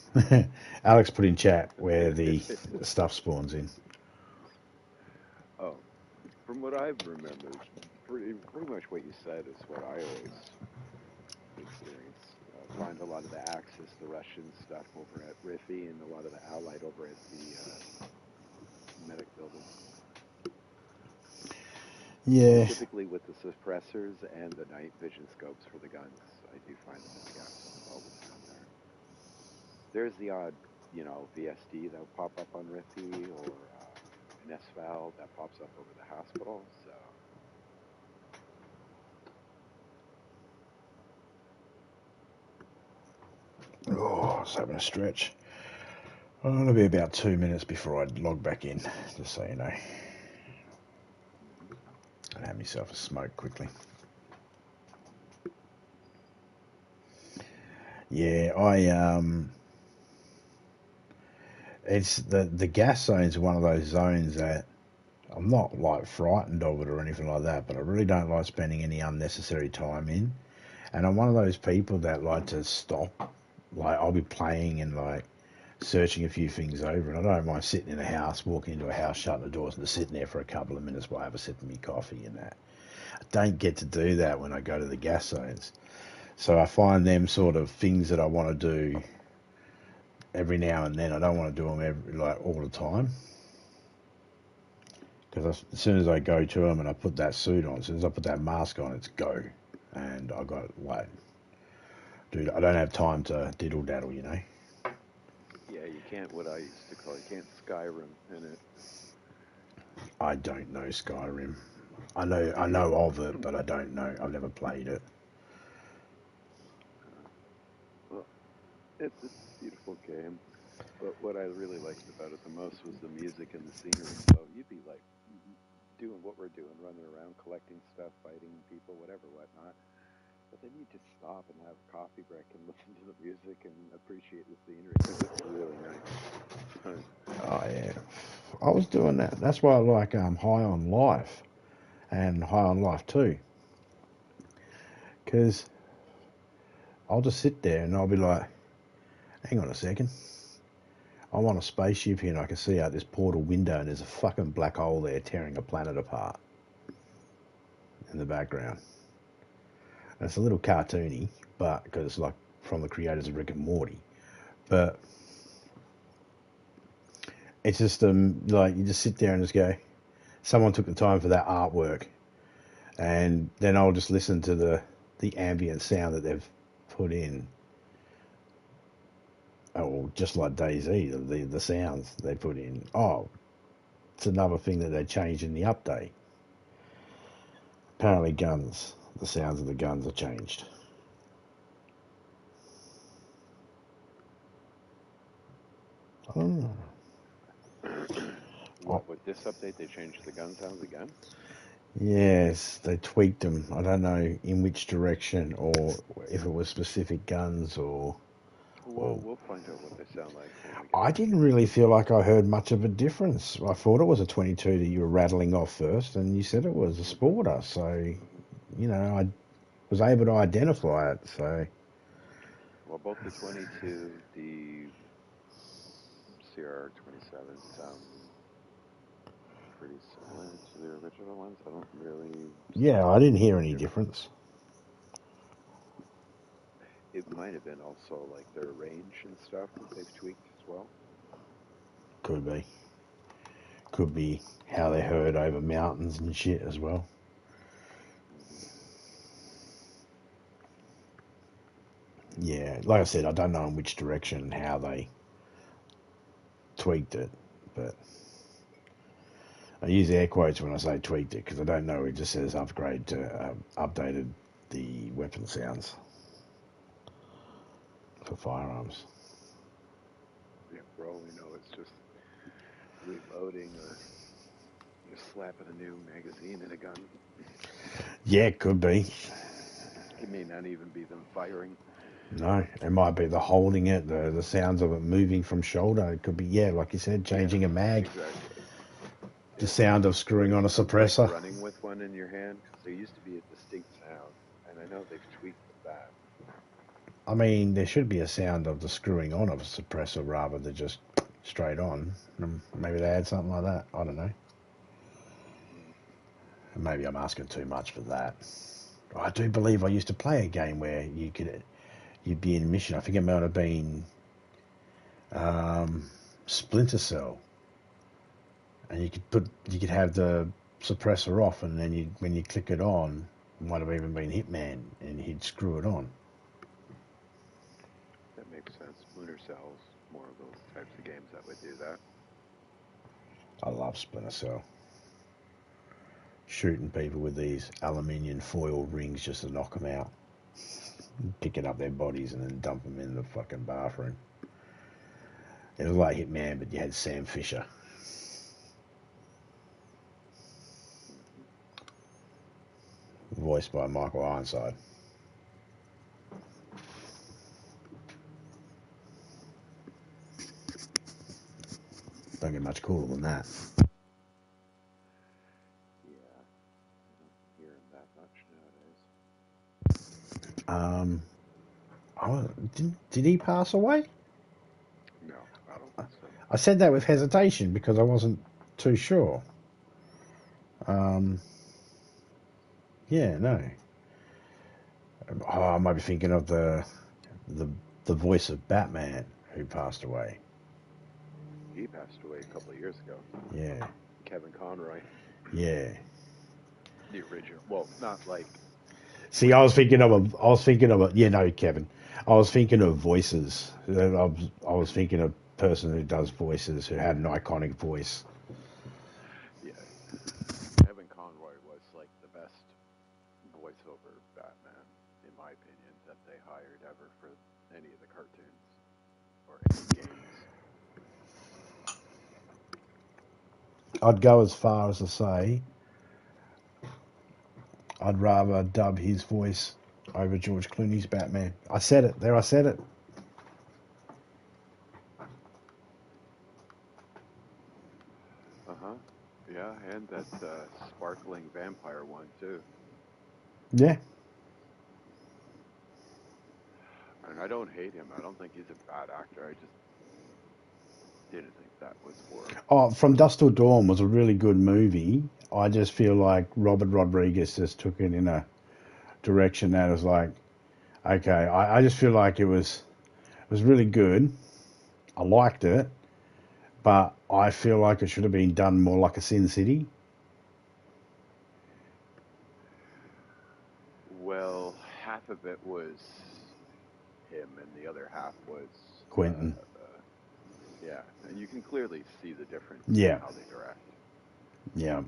Alex put in chat where the stuff spawns in. Oh, from what I've remembered, pretty much what you said is what I always experience. Find a lot of the Axis, the Russian stuff over at Riffy, and a lot of the Allied over at the medic building. Yeah. Typically with the suppressors and the night vision scopes for the guns, I do find them in the gaps all the time there. There's the odd, VSD that'll pop up on Riffy, or an SVAL that pops up over the hospital, so... Oh, I was having a stretch. Oh, it'll be about 2 minutes before I log back in, just so you know. I'll have myself a smoke quickly. Yeah, it's the gas zone's one of those zones that I'm not like frightened of it or anything like that, but I really don't like spending any unnecessary time in. And I'm one of those people that like to stop. Like, I'll be playing and like searching a few things over, and I don't mind sitting in a house, walking into a house, shutting the doors, and just sitting there for a couple of minutes while I have a sip of my coffee and that. I don't get to do that when I go to the gas zones. So I find them sort of things that I want to do every now and then. I don't want to do them all the time. Because as soon as I go to them and I put that suit on, as soon as I put that mask on, it's go. And I got, dude, I don't have time to diddle daddle, you know? Yeah, you can't, what I used to call, you can't Skyrim in it. I don't know Skyrim. I know of it, but I don't know. I've never played it. Well, it's a beautiful game. But what I really liked about it the most was the music and the scenery. So you'd be like doing what we're doing, running around, collecting stuff, fighting people, whatever, whatnot. But then you just stop and have a coffee break and listen to the music and appreciate the scenery. It's really nice. Oh yeah, I was doing that. That's why I like High on Life and High on Life 2, because I'll just sit there and I'll be like, hang on a second. I'm on a spaceship here and I can see out this portal window and there's a fucking black hole there tearing a planet apart in the background. And it's a little cartoony, but because it's like from the creators of Rick and Morty. But it's just like you just sit there and just go, someone took the time for that artwork, and then I'll just listen to the ambient sound that they've put in. Oh, just like DayZ, the sounds they put in. Oh, it's another thing that they changed in the update. Apparently the sounds of the guns are changed. Oh. With this update, they changed the gun sounds again? Yes, they tweaked them. I don't know in which direction or if it was specific guns or... Well, we'll find out what they sound like when we get I didn't really feel like I heard much of a difference. I thought it was a 22 that you were rattling off first, and you said it was a Sporter, so, I was able to identify it, so... Well, both the 22, the CR27 sound pretty similar to the original ones. I don't really... Yeah, I didn't hear any difference. It might have been also like their range and stuff that they've tweaked as well. Could be. Could be how they heard over mountains and shit as well. Yeah, like I said, I don't know in which direction and how they tweaked it, but I use air quotes when I say tweaked it because I don't know. It just says upgrade to updated the weapon sounds for firearms. Yeah, for all we know, it's just reloading or just slapping a new magazine in a gun. Yeah, it could be. It may not even be them firing. No, it might be the holding it, the sounds of it moving from shoulder. It could be, like you said, changing a mag. Exactly. The sound of screwing on a suppressor. Running with one in your hand, because there used to be a distinct sound, and I know they've tweaked that. I mean, there should be a sound of the screwing on of a suppressor rather than just straight on. Maybe they had something like that. I don't know. Maybe I'm asking too much for that. I do believe I used to play a game where you'd be in a mission. I think it might have been Splinter Cell, and you could have the suppressor off, and then when you click it on, it might have even been Hitman, and he'd screw it on. That makes sense. Splinter Cell's more of those types of games that would do that. I love Splinter Cell. Shooting people with these aluminium foil rings just to knock them out. Picking up their bodies and then dump them in the fucking bathroom. It was like Hitman, but you had Sam Fisher. Voiced by Michael Ironside. Don't get much cooler than that. Yeah, I don't hear him that much nowadays. Did he pass away? No, I don't think so. I said that with hesitation because I wasn't too sure. Yeah, no. Oh, I might be thinking of the voice of Batman who passed away. He passed away a couple of years ago. Yeah. Kevin Conroy, Yeah. the original. Well, not like. See, I was thinking of a. Yeah, no, Kevin. I was thinking of voices. I was thinking of a person who does voices who had an iconic voice. Yeah, Kevin Conroy was like the best voiceover Batman, in my opinion, that they hired ever for any of the cartoons or any games. I'd go as far as to say I'd rather dub his voice over George Clooney's Batman. I said it. There, I said it. Uh-huh. Yeah, and that sparkling vampire one, too. Yeah. And I don't hate him. I don't think he's a bad actor. I just didn't think that was for him. Oh, From Dusk Till Dawn was a really good movie. I just feel like Robert Rodriguez just took it in a direction that was like, okay, I just feel like it was really good. I liked it, but I feel like it should have been done more like a Sin City. Well, half of it was him, and the other half was Quentin. Yeah, and you can clearly see the difference Yeah. in how they direct. Yeah.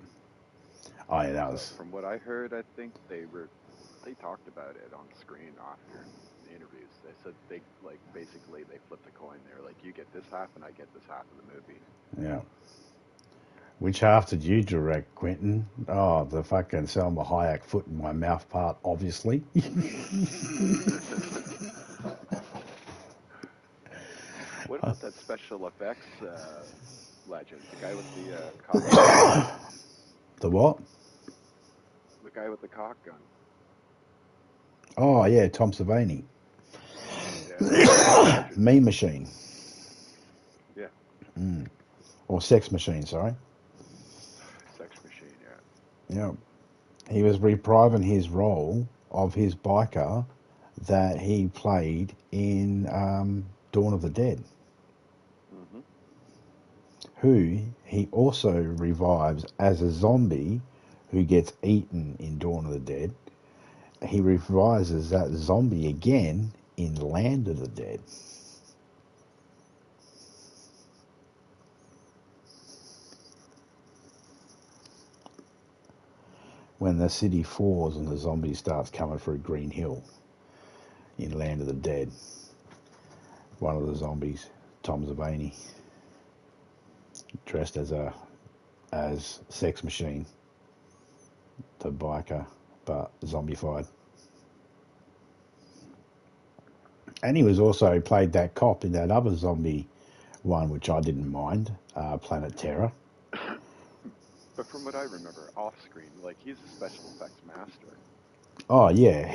Oh, yeah, that was. From what I heard, I think they talked about it on screen after the interviews. They said they basically they flipped a coin. They were like, you get this half, and I get this half of the movie. Yeah. Which half did you direct, Quentin? Oh, the fucking Selma Hayek foot in my mouth part, obviously. What about that special effects legend? The guy with the cock gun? The what? The guy with the cock gun. Oh, yeah, Tom Savini. Yeah. Mean Machine. Yeah. Or Sex Machine, sorry. Sex Machine, yeah. Yeah. He was reprising his role of his biker that he played in Dawn of the Dead. Mm-hmm. Who he also revives as a zombie who gets eaten in Dawn of the Dead. He revives as that zombie again in Land of the Dead. When the city falls and the zombie starts coming through Green Hill in Land of the Dead. One of the zombies, Tom Savini, dressed as Sex Machine, the biker, but zombified. And he was also played that cop in that other zombie one, which I didn't mind, Planet Terror. But from what I remember, off screen, like he's a special effects master. Oh yeah,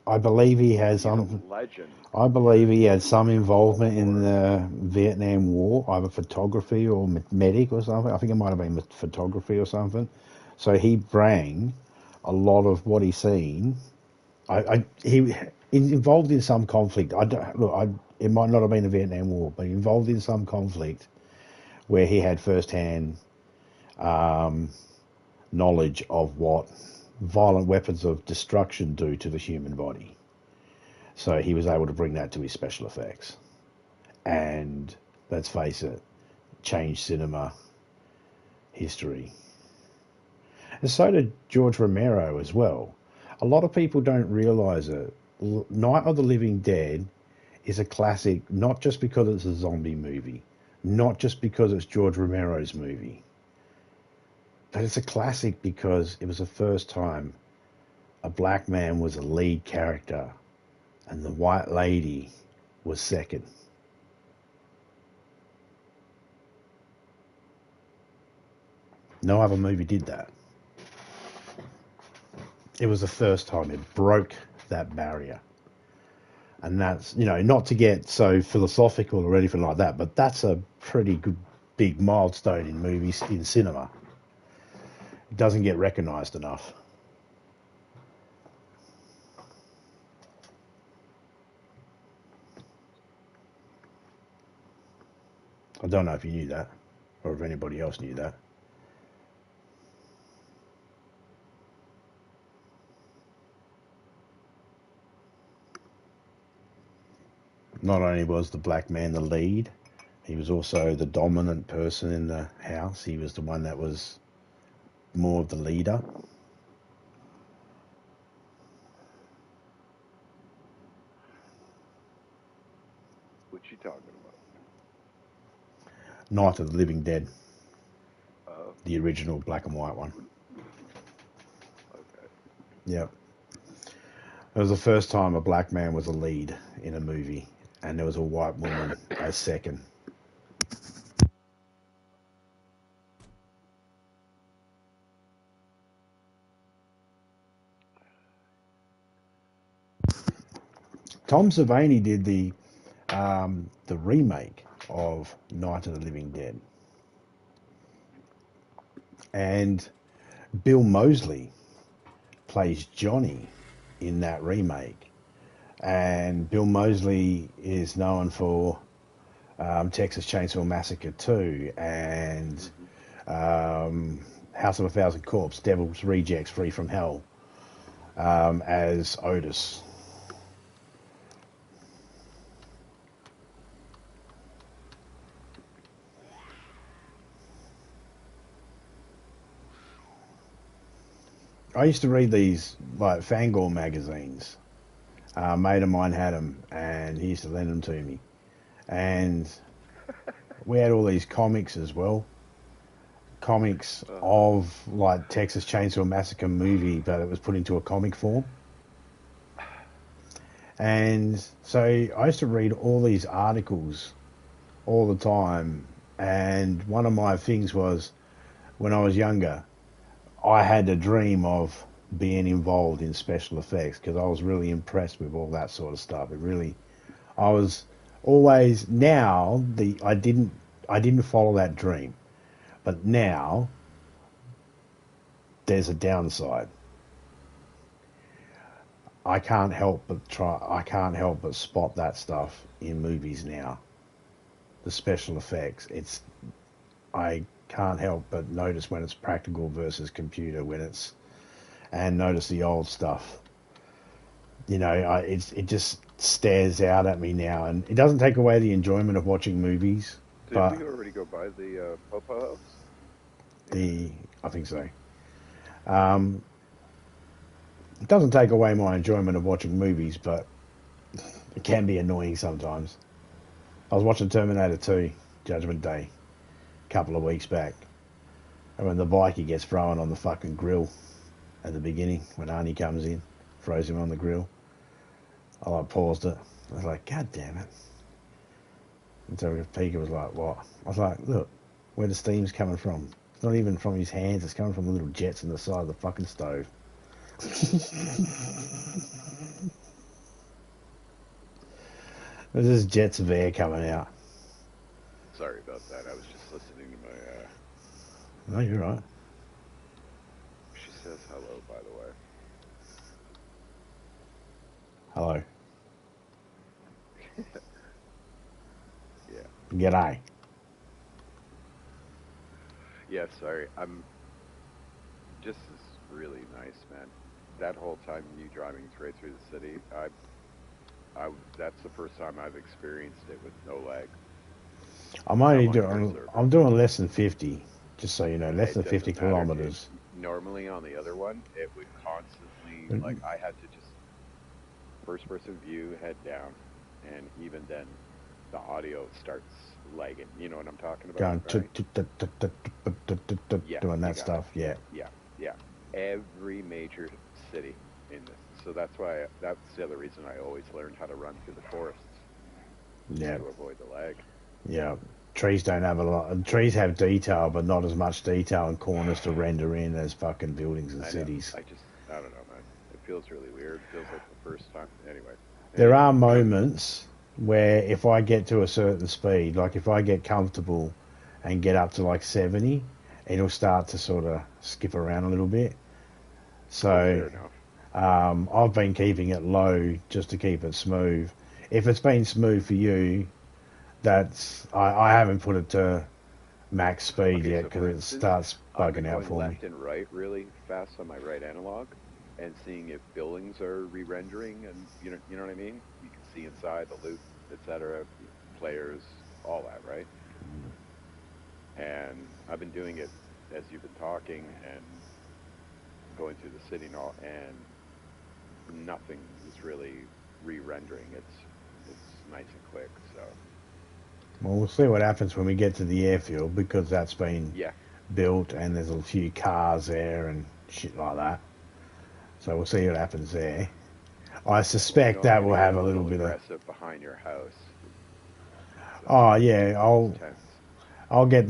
I believe he has He's a some. legend. I believe he had some involvement in the Vietnam War, either photography or medic or something. I think it might have been photography or something. So he bring a lot of what he's seen. He involved in some conflict. I don't, look, it might not have been the Vietnam War, but involved in some conflict where he had first-hand knowledge of what violent weapons of destruction do to the human body. So he was able to bring that to his special effects. And let's face it, changed cinema history. And so did George Romero as well. A lot of people don't realize it. Night of the Living Dead is a classic, not just because it's a zombie movie, not just because it's George Romero's movie, but it's a classic because it was the first time a black man was a lead character and the white lady was second. No other movie did that. It was the first time it broke that barrier. And that's, not to get so philosophical or anything like that, but that's a pretty good big milestone in movies, in cinema. It doesn't get recognized enough. I don't know if you knew that, or if anybody else knew that. Not only was the black man the lead, he was also the dominant person in the house. He was the one that was more of the leader. What you talking about? Night of the Living Dead, Oh, the original black and white one. okay. Yep. It was the first time a black man was a lead in a movie, and there was a white woman as second. Tom Savini did the remake of Night of the Living Dead, and Bill Moseley plays Johnny in that remake. And Bill Moseley is known for Texas Chainsaw Massacre 2 and House of a Thousand Corpses, Devil's Rejects, Free from Hell, as Otis. I used to read these like Fangirl magazines. A mate of mine had them, and he used to lend them to me. And we had all these comics as well. Comics of like Texas Chainsaw Massacre movie, but it was put into a comic form. And so I used to read all these articles all the time. And one of my things was when I was younger, I had a dream of being involved in special effects because I was really impressed with all that sort of stuff. I was always I didn't follow that dream, but now there's a downside. I can't help but spot that stuff in movies now. The special effects, I can't help but notice when it's practical versus computer, and notice the old stuff. It just stares out at me now, and it doesn't take away the enjoyment of watching movies. Did we already go by the Popo House? I think so. It doesn't take away my enjoyment of watching movies, but it can be annoying sometimes. I was watching Terminator 2, Judgment Day, a couple of weeks back, and when the bikie gets thrown on the fucking grill at the beginning, when Arnie comes in, throws him on the grill, I paused it. I was like, God damn it. And so Pika was like, what? I was like, look, where the steam's coming from. It's not even from his hands. It's coming from the little jets in the side of the fucking stove. There's this jets of air coming out. Sorry about that. I was just listening to my. No, you're right. She says hello, by the way. Hello. Yeah. G'day. Yeah, sorry. I'm just is really nice, man. That whole time you driving right through the city, that's the first time I've experienced it with no lag. I'm only I'm on your doing. server. I'm doing less than 50. Just so you know, less It than 50 doesn't matter, dude. kilometers. Normally on the other one, it would constantly, like, I had to just first person view, head down, and even then, the audio starts lagging. You know what I'm talking about, Going right? Yeah, doing you that got stuff. it. Yeah. Yeah. Every major city in this. So that's the other reason I always learned how to run through the forests Yeah. to avoid the lag. Yeah. Trees don't have a lot. Trees have detail, but not as much detail and corners to render in as fucking buildings and I know. cities. I don't know, man. It feels really weird. It feels like the first time. Anyway. There are moments where if I get to a certain speed, like if I get comfortable and get up to like 70, it'll start to sort of skip around a little bit. Fair So enough. I've been keeping it low just to keep it smooth. If it's been smooth for you, I haven't put it to max speed Okay, yet so for because it instance, starts I've been bugging out going for me. left and right really fast on my right analog and seeing if buildings are re-rendering and you know what I mean? You can see inside the loot, etc., players, all that, right? And I've been doing it as you've been talking and going through the city and all, and nothing is really re-rendering. It's nice and quick, so Well, we'll see what happens when we get to the airfield because that's been yeah. built and there's a few cars there and shit like that. So we'll see what happens there. I Well, you suspect know I'm that gonna will get have a a little little bit of. aggressive behind your house. So Oh yeah, those tents. I'll get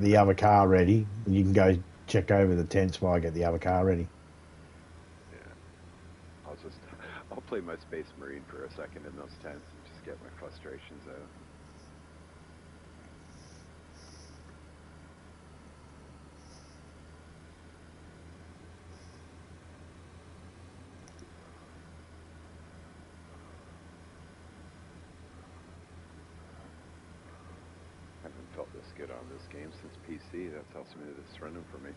the other car ready. You can go check over the tents while I get the other car ready. Yeah. I'll just I'll play my Space Marine for a second in those tents and just get my frustrations out. I haven't felt this good on this game since PC. That's how smooth it's running for me.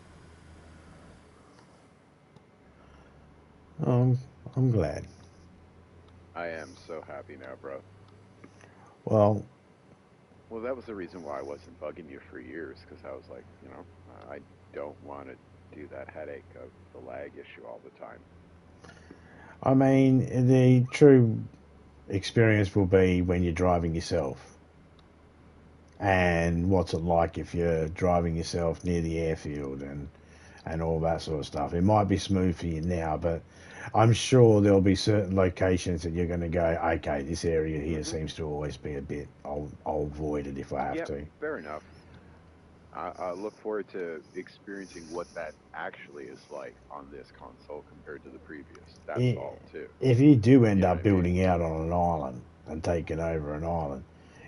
Um, I'm glad. I am so happy now, bro. Well, Well, that was the reason why I wasn't bugging you for years, because I was like, I don't want to do that headache of the lag issue all the time. I mean, the true experience will be when you're driving yourself. And what's it like if you're driving yourself near the airfield and all that sort of stuff. It might be smooth for you now, but I'm sure there'll be certain locations that you're going to go, okay, this area here seems to always be a bit, I'll avoid it if I have Yeah, to. fair enough. I look forward to experiencing what that actually is like on this console compared to the previous. That's I- all, too. If you do end You know up what I mean? building out on an island and taking over an island,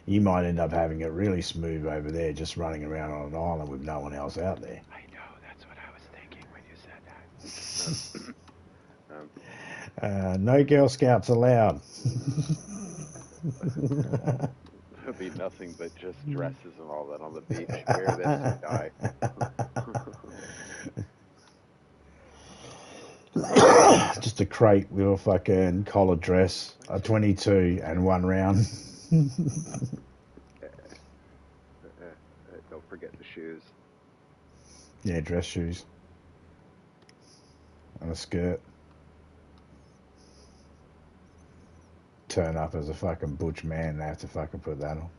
you might end up having it really smooth over there, just running around on an island with no one else out there. I know, that's what I was thinking when you said that. No Girl Scouts allowed. There'll be nothing but just dresses and all that on the beach. Wear this or die. Just a crate with a fucking collar dress, a 22, and one round. Don't forget the shoes. Yeah, dress shoes and a skirt. Turn up as a fucking butch man and have to fucking put that on.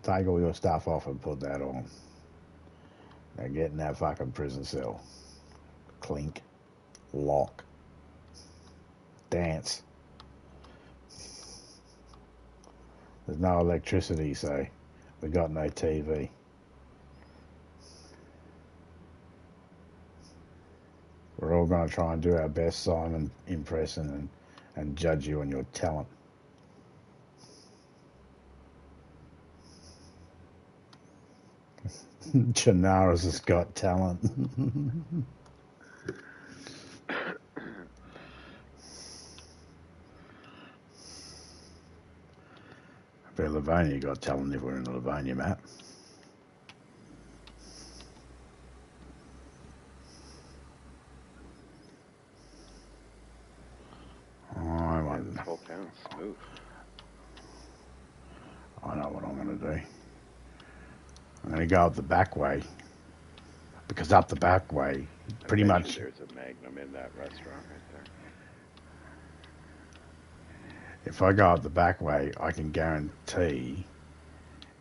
Take all your stuff off and put that on. Now get in that fucking prison cell. Clink. Lock. Dance. There's no electricity, so we got no TV. We're all going to try and do our best, Simon, impressing and judge you on your talent. Chinaris has got talent. I bet Livonia got talent if we're in the Livonia map. Whole town smooth. I know what I'm going to do. I'm going to go up the back way. Because up the back way, pretty much... There's a Magnum in that restaurant right there. If I go up the back way, I can guarantee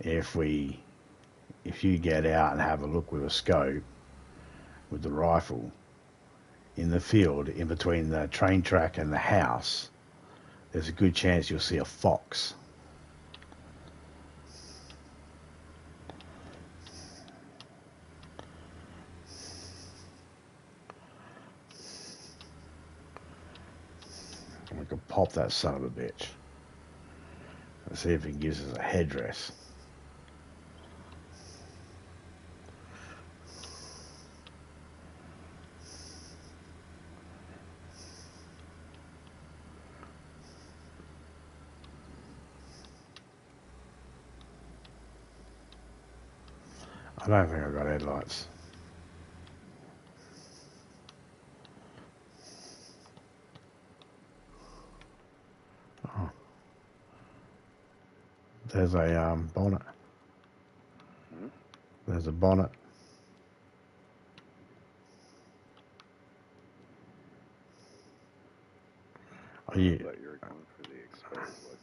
if you get out and have a look with a scope, with the rifle, in the field, in between the train track and the house, there's a good chance you'll see a fox. We could pop that son of a bitch. Let's see if he gives us a headdress. I don't think I've got headlights. Oh. There's a bonnet. There's a bonnet. Are you? I thought you were going for the exposed look.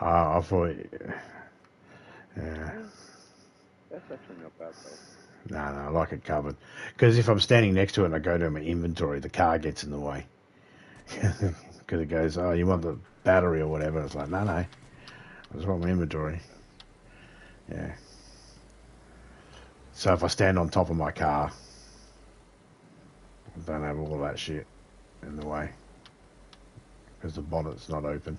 I thought. Yeah. That's actually not bad though. No, I like it covered. Because if I'm standing next to it and I go to my inventory, the car gets in the way. Because it goes, oh, you want the battery or whatever. It's like, no, I just want my inventory. Yeah. So if I stand on top of my car, I don't have all that shit in the way. Because the bonnet's not open.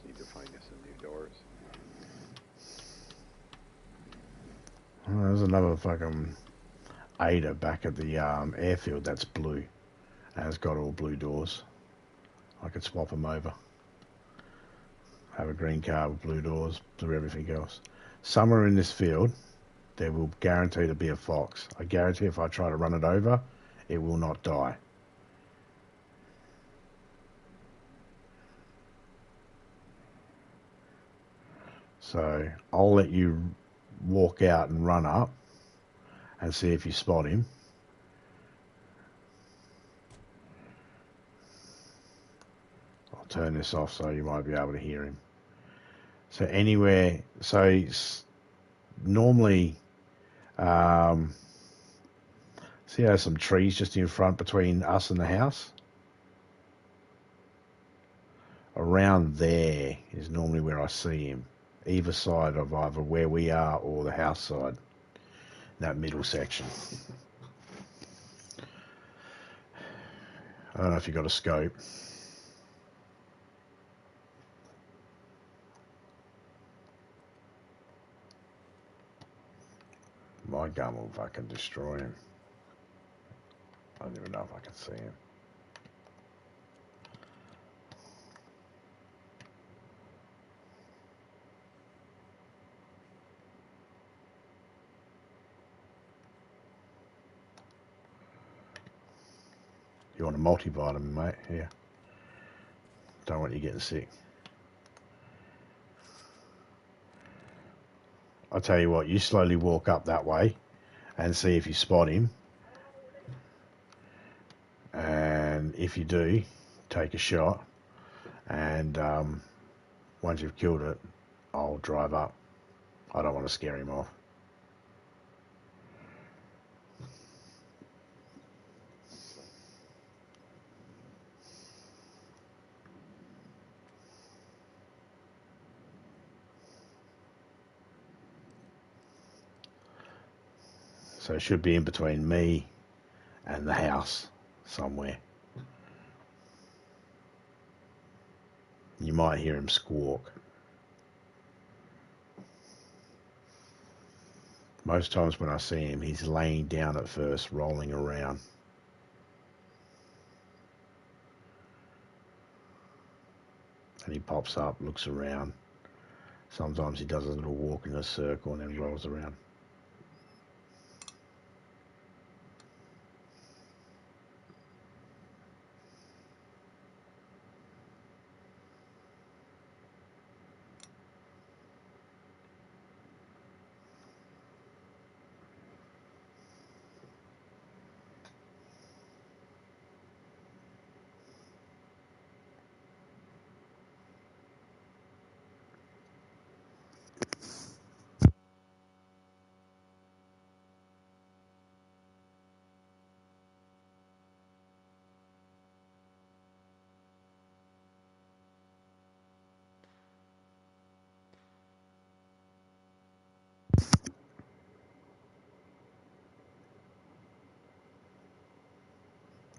Need to find us some new doors. Oh, there's another fucking Ada back at the airfield that's blue. And it's got all blue doors. I could swap them over. Have a green car with blue doors, do everything else. Somewhere in this field, there will guarantee to be a fox. I guarantee if I try to run it over, it will not die. So I'll let you walk out and run up and see if you spot him. I'll turn this off so you might be able to hear him. So anywhere, so normally, see how there's some trees just in front between us and the house? Around there is normally where I see him. Either side of either where we are or the house side, that middle section. I don't know if you got a scope. My gun will fucking destroy him. I don't even know if I can see him. You want a multivitamin, mate? Here. Don't want you getting sick. I'll tell you what, you slowly walk up that way and see if you spot him. And if you do, take a shot. And once you've killed it, I'll drive up. I don't want to scare him off. So it should be in between me and the house somewhere. You might hear him squawk. Most times when I see him, he's laying down at first, rolling around. And he pops up, looks around. Sometimes he does a little walk in a circle and then rolls around.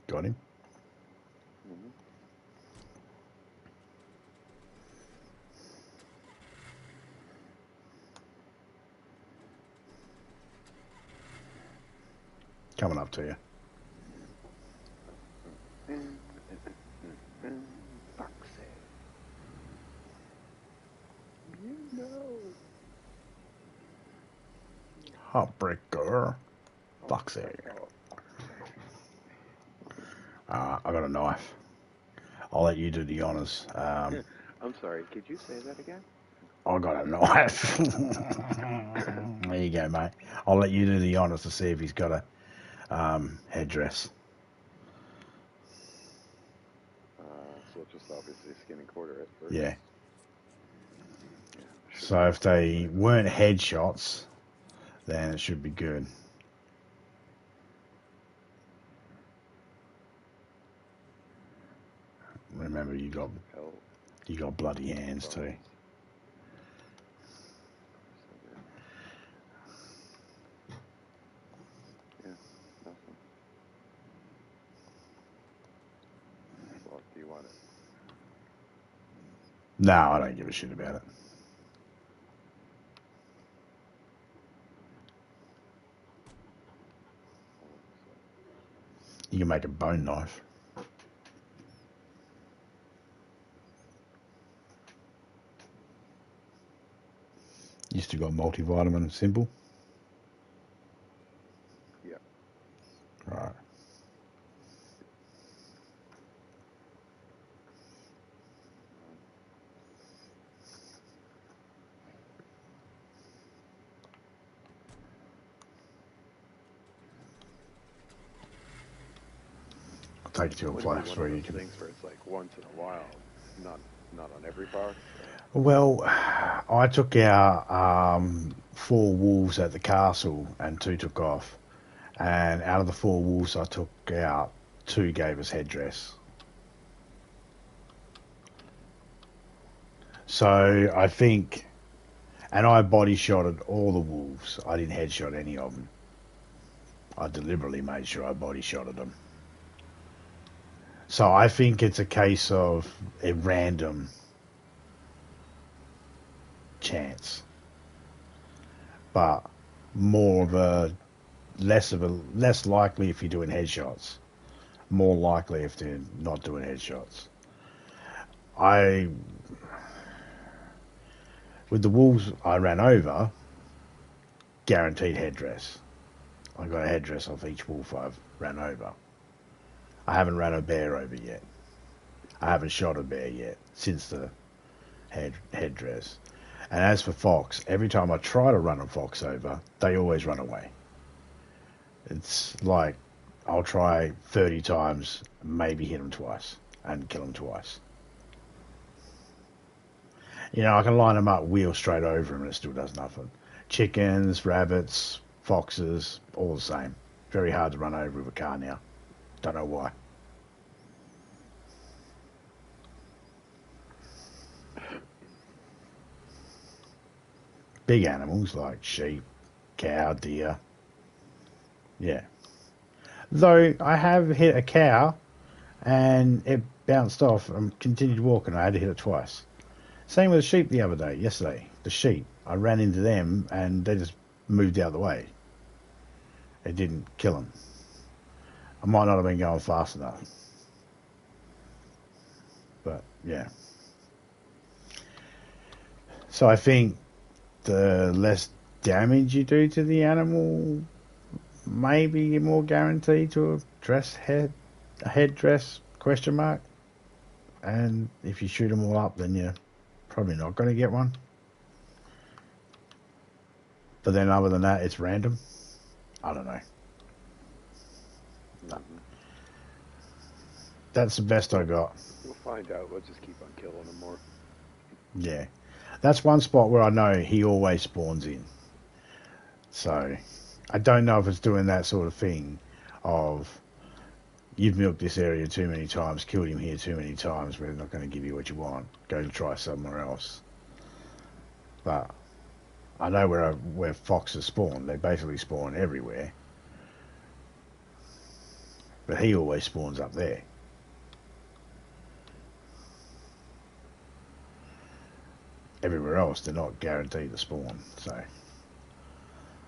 Got him? Mm-hmm. Coming up to you. Foxy. You know. Heartbreaker. Foxy. I got a knife. I'll let you do the honours. I'm sorry, could you say that again? I got a knife. There you go, mate. I'll let you do the honours to see if he's got a headdress. So just obviously skin and quarter it first. Yeah. Yeah, sure. So if they weren't headshots, then it should be good. Remember, you got bloody hands too. Yeah, nothing. Well, do you want it? No, I don't give a shit about it. You can make a bone knife. You still got multivitamin, simple? Yeah. Right. I'll take you to a Would it be place one where of you those can... things where it's like once in a while, not on every bar? Well, I took our 4 wolves at the castle and 2 took off. And out of the 4 wolves I took out, 2 gave us headdress. So I think... And I body shotted all the wolves. I didn't headshot any of them. I deliberately made sure I body shotted them. So I think it's a case of a random chance, but more of a less likely if you're doing headshots, more likely if they're not doing headshots. With the wolves I ran over, guaranteed headdress. I got a headdress off each wolf I've ran over. I haven't ran a bear over yet. I haven't shot a bear yet since the headdress. And as for fox, every time I try to run a fox over, they always run away. It's like I'll try 30 times, maybe hit them twice and kill them twice. You know, I can line them up, wheel straight over them, and it still does nothing. Chickens, rabbits, foxes, all the same. Very hard to run over with a car now. Don't know why. Big animals like sheep, cow, deer, Yeah. Though I have hit a cow and it bounced off and continued walking. I had to hit it twice. Same with the sheep the other day, yesterday. The sheep, I ran into them and they just moved out of the way. It didn't kill them. I might not have been going fast enough. But, yeah. So I think the less damage you do to the animal, maybe you're more guaranteed to a headdress, question mark. And if you shoot them all up, then you're probably not going to get one. But then other than that, it's random. I don't know. Mm-hmm. That's the best I got. We'll find out. We'll just keep on killing them more. Yeah. That's one spot where I know he always spawns in. So I don't know if it's doing that sort of thing of you've milked this area too many times, killed him here too many times, we're not going to give you what you want. Go to try somewhere else. But I know where foxes spawn. They basically spawn everywhere. But he always spawns up there. Everywhere else, they're not guaranteed to spawn. So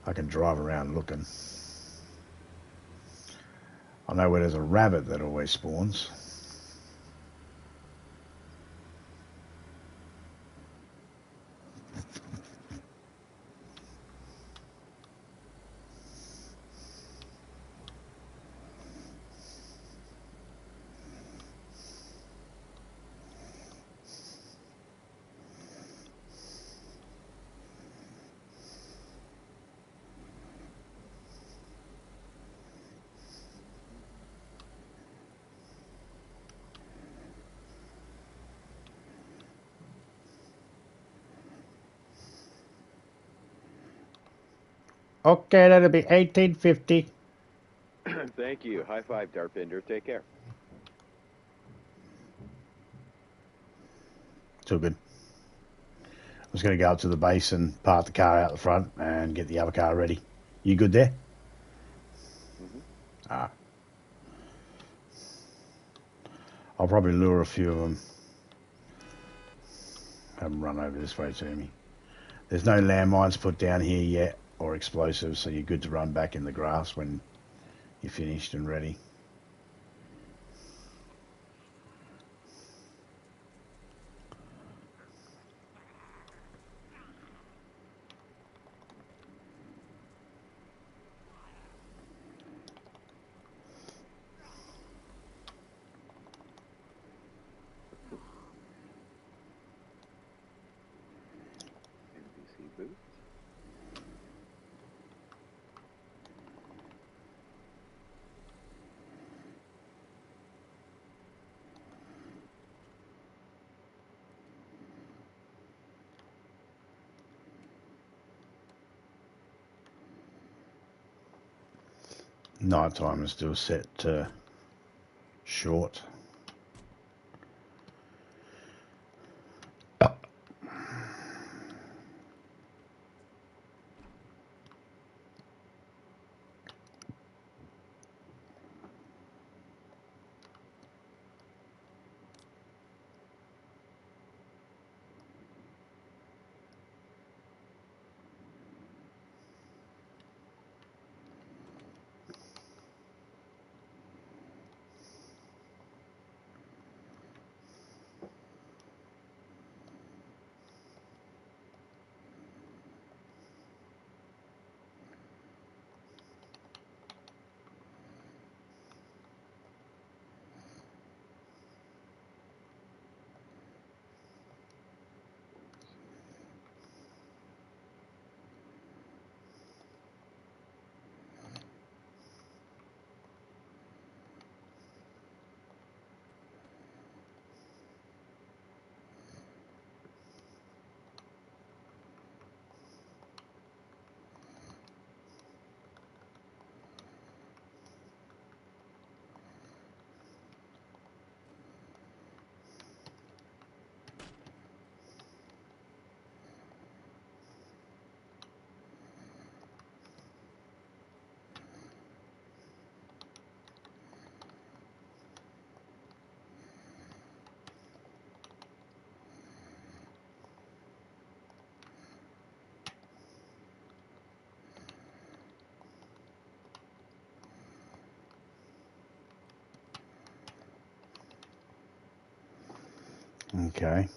I can drive around looking. I know where there's a rabbit that always spawns. Okay, that'll be 1850. Thank you. High five, Dartbinder. Take care. Too good. I was going to go up to the base and park the car out the front and get the other car ready. You good there? Mm-hmm. Ah. I'll probably lure a few of them. Have them run over this way to me. There's no landmines put down here yet or explosives, so you're good to run back in the grass when you're finished and ready. NBC boots. Night time is still set to short. Okay.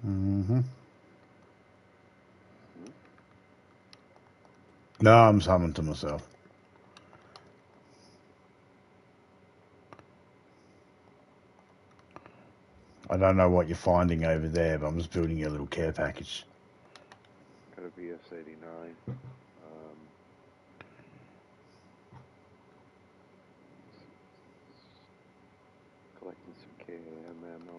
Mm-hmm. No, I'm humming to myself. I don't know what you're finding over there, but I'm just building you a little care package. Got a BS-89. Collecting some KAM ammo.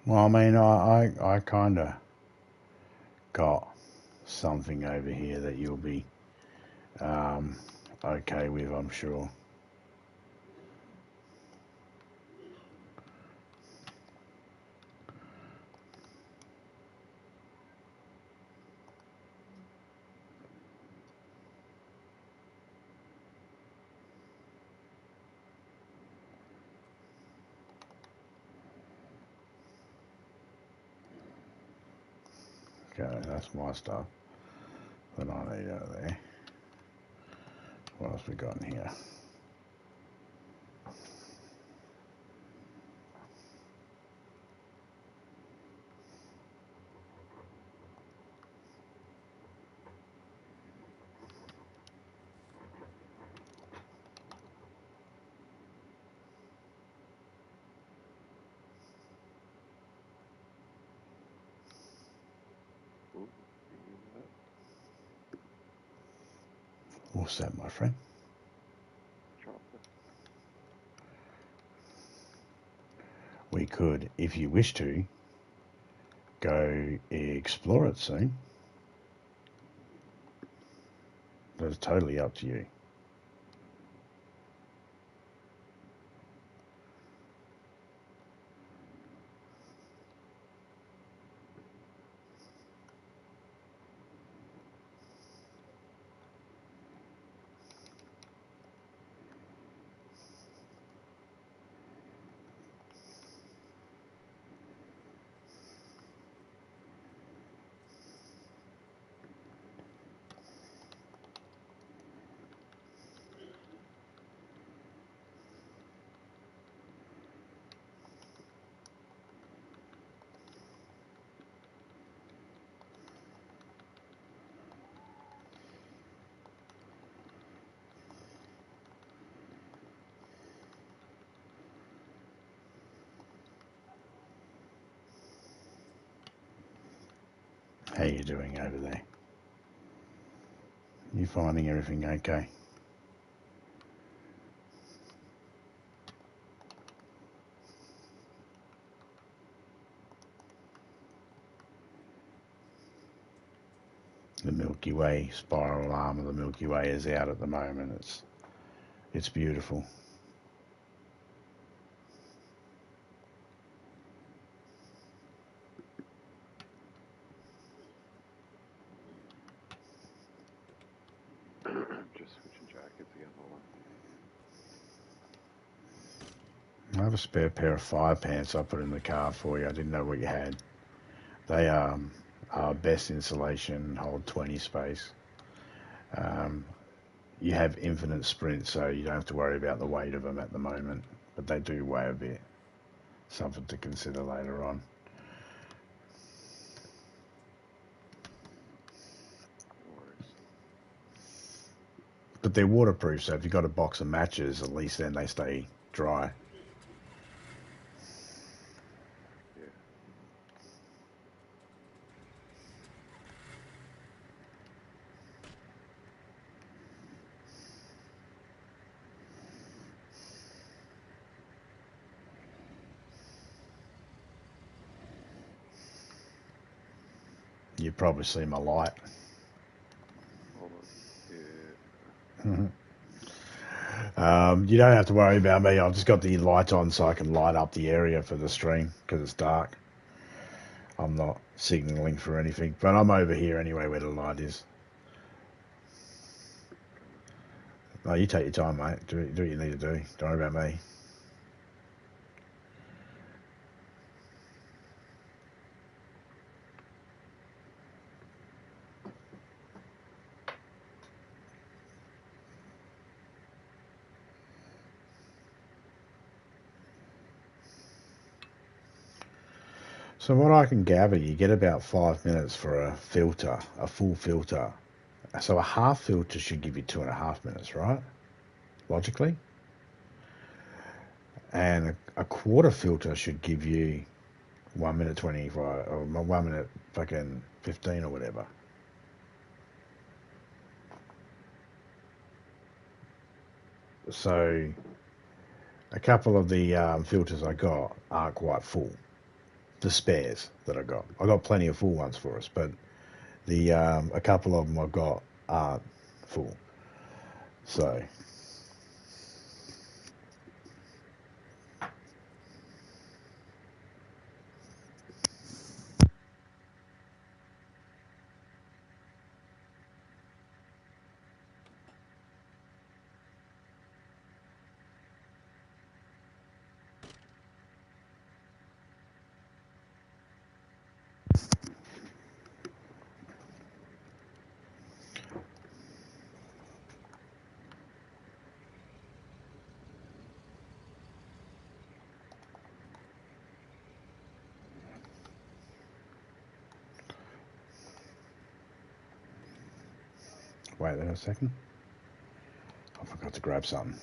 Well, I mean, I kind of got something over here that you'll be okay with, I'm sure. Okay, that's my stuff that I need out of there. What else we got in here? Ooh, you need that? What's that, my friend? Chocolate. We could, if you wish to, go explore it soon. That's totally up to you. How you doing over there? You finding everything okay? The Milky Way, spiral arm of the Milky Way is out at the moment. It's beautiful. Just switching jackets again. Hold on. I have a spare pair of fire pants I put in the car for you. I didn't know what you had. They are best insulation, hold 20 space. You have infinite sprint, so you don't have to worry about the weight of them at the moment, but they do weigh a bit. Something to consider later on. No worries. But they're waterproof, so if you've got a box of matches, at least then they stay dry. Yeah. You probably see my light. Hold on. Yeah. You don't have to worry about me. I've just got the light on so I can light up the area for the stream because it's dark. I'm not signalling for anything, but I'm over here anyway where the light is. No, you take your time, mate. Do what you need to do. Don't worry about me. So what I can gather, you get about 5 minutes for a filter, a full filter. So a half filter should give you 2.5 minutes, right? Logically. And a quarter filter should give you 1 minute 25 or 1 minute fucking 15 or whatever. So a couple of the filters I got aren't quite full. The spares that I got plenty of full ones for us, but the a couple of them I've got aren't full. So wait there a second. I forgot to grab something.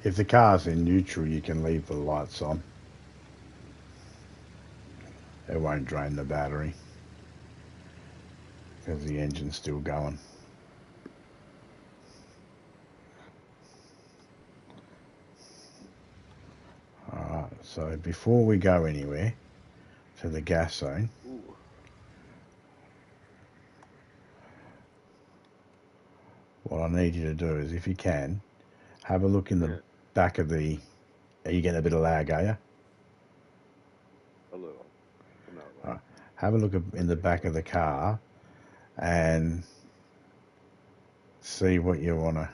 If the car's in neutral, you can leave the lights on. It won't drain the battery because the engine's still going. Alright, so before we go anywhere to the gas zone, Ooh. what I need you to do is, if you can, have a look in the Yeah. back of the... Are you getting a bit of lag, are you? have a look in the back of the car and see what you want to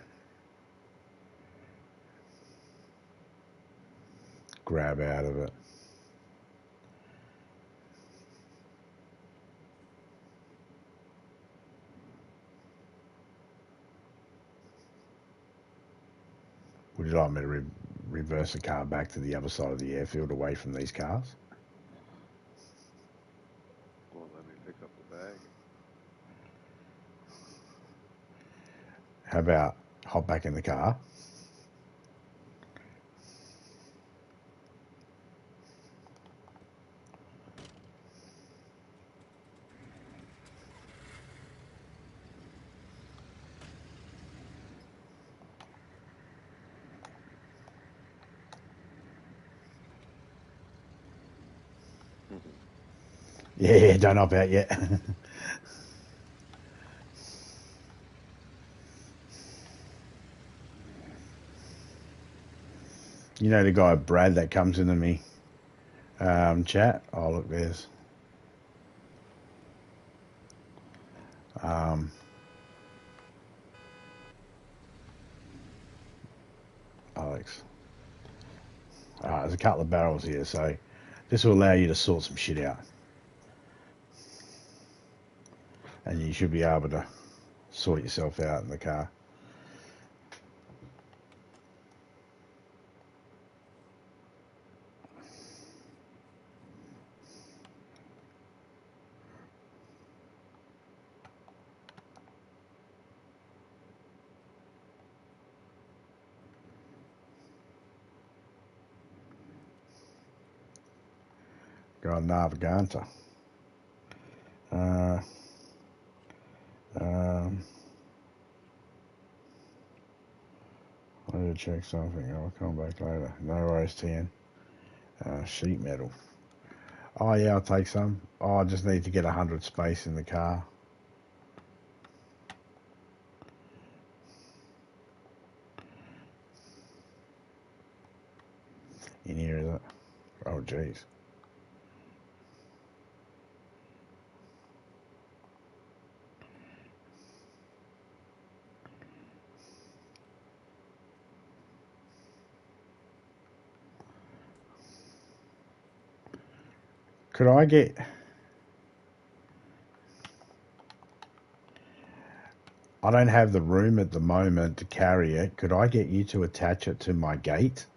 grab out of it. Would you like me to reverse the car back to the other side of the airfield away from these cars? Well, let me pick up the bag. How about hop back in the car? Yeah, don't hop out yet. You know the guy Brad that comes into me chat? Oh, look, there's Alex. There's a couple of barrels here, so this will allow you to sort some shit out. And you should be able to sort yourself out in the car. Got Naviganta. I need to check something. I'll come back later. No worries, TN. Sheet metal. Oh, yeah, I'll take some. Oh, I just need to get 100 space in the car. In here, is it? Oh, jeez. Could I get... I don't have the room at the moment to carry it. Could I get you to attach it to my gate?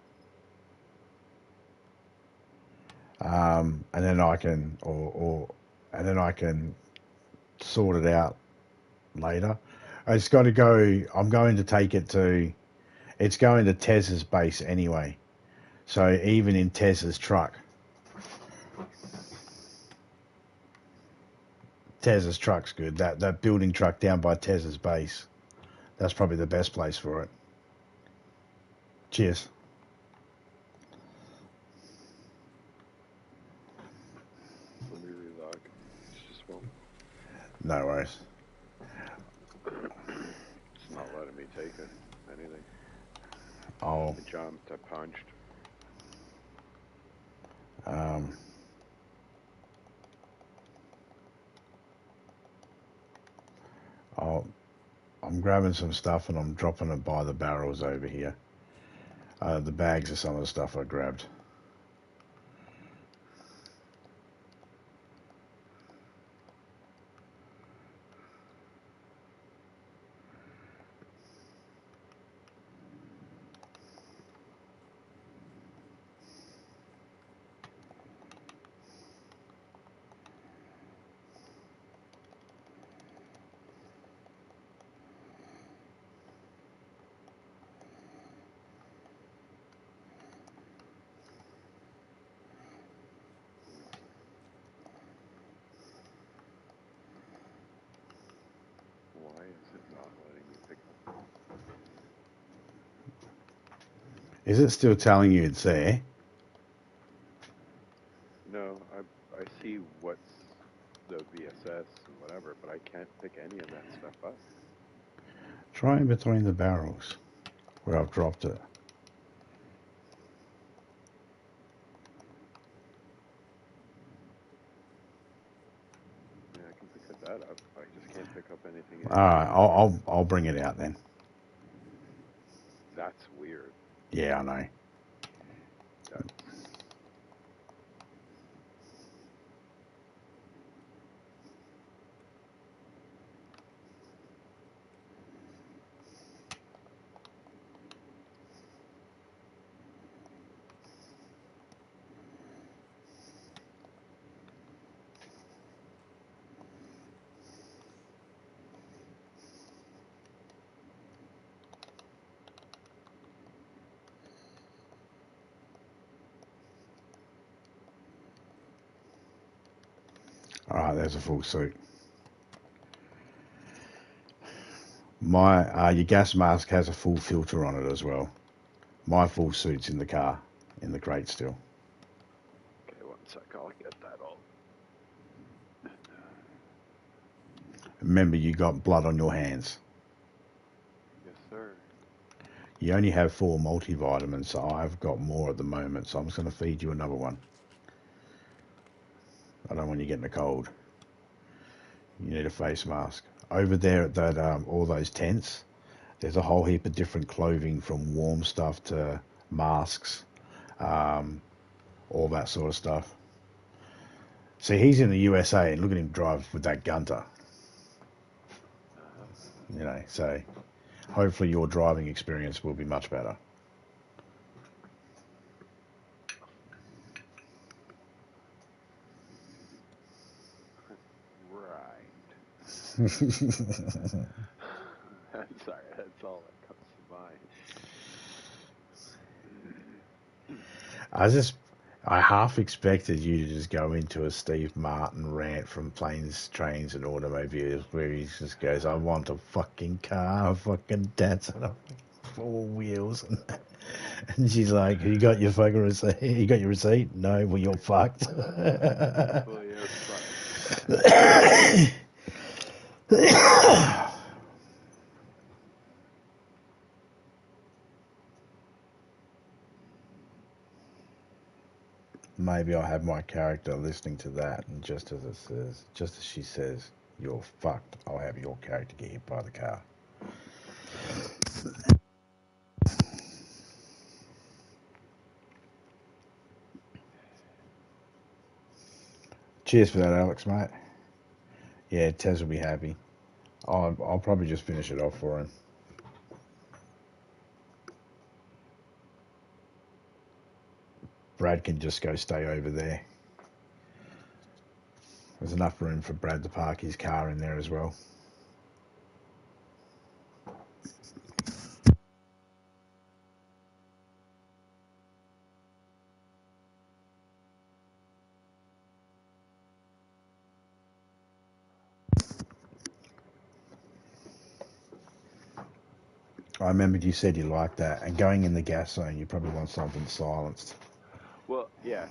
And then I can, and then I can sort it out later. It's got to go. I'm going to take it to. It's going to Tez's base anyway. So even in Tez's truck. Tez's truck's good. That building truck down by Tez's base. That's probably the best place for it. Cheers. Let me relog. It's just won't. No worries. It's not letting me take it. Anything. Oh. I jumped. I punched. I'm grabbing some stuff and I'm dropping it by the barrels over here. The bags are some of the stuff I grabbed. Why is it not letting me pick them? Is it still telling you it's there? No, I see what's the VSS and whatever, but I can't pick any of that stuff up. Try in between the barrels where I've dropped it. All right, I'll bring it out then. That's weird. Yeah, I know. That's, All right, there's a full suit. My your gas mask has a full filter on it as well. My full suit's in the car, in the crate still. okay, one sec. I'll get that all. Remember, you got blood on your hands. Yes, sir. You only have 4 multivitamins, so I've got more at the moment, so I'm just going to feed you another one. I don't want you getting a cold. You need a face mask. Over there at that all those tents, there's a whole heap of different clothing from warm stuff to masks, all that sort of stuff. See, he's in the USA, and look at him drive with that Gunter. You know, so hopefully your driving experience will be much better. Right. I'm sorry. That's all that comes to mind. I half expected you to just go into a Steve Martin rant from Planes, Trains, and Automobiles, where he just goes, "I want a fucking car, a fucking dance, and a 4 wheels." And she's like, "You got your fucking receipt? You got your receipt? No, well, you're fucked." Well, you're fucked. Maybe I'll have my character listening to that, and just as she says, "You're fucked," I'll have your character get hit by the car. Cheers for that, Alex, mate. Yeah, Tez will be happy. I'll probably just finish it off for him. Brad can just go stay over there. There's enough room for Brad to park his car in there as well. I remembered you said you liked that, and going in the gas zone, you probably want something silenced. Well, yeah.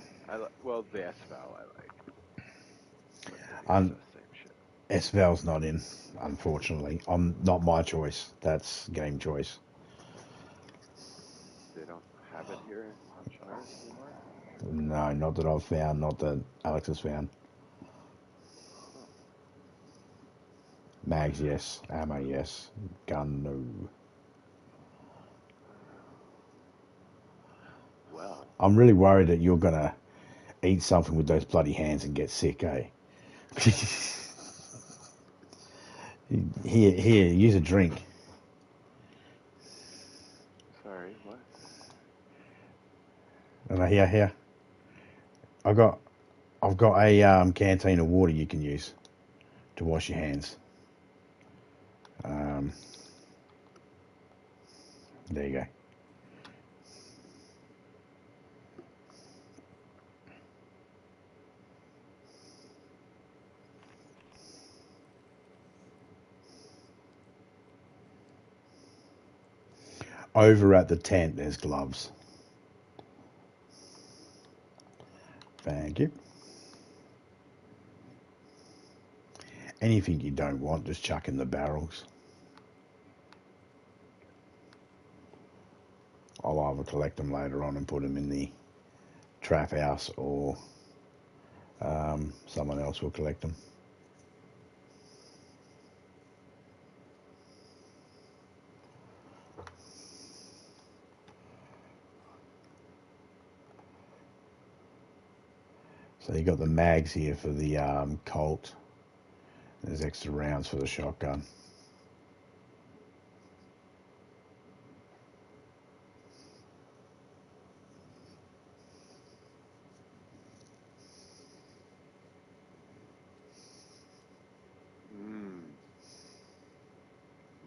Well, the S-Val I like. But then again, Um, it's the same shit. S-Val's not in, unfortunately. Not my choice. That's game choice. They don't have it here on Shire anymore? No, not that I've found, not that Alex has found. Huh. Mags, yes. Ammo, yes. Gun, no. Well, I'm really worried that you're going to eat something with those bloody hands and get sick, eh? Here, use a drink. sorry, what? And here. I've got a canteen of water you can use to wash your hands. There you go. Over at the tent, there's gloves. Thank you. Anything you don't want, just chuck in the barrels. I'll either collect them later on and put them in the trap house, or someone else will collect them. So you got the mags here for the Colt. There's extra rounds for the shotgun.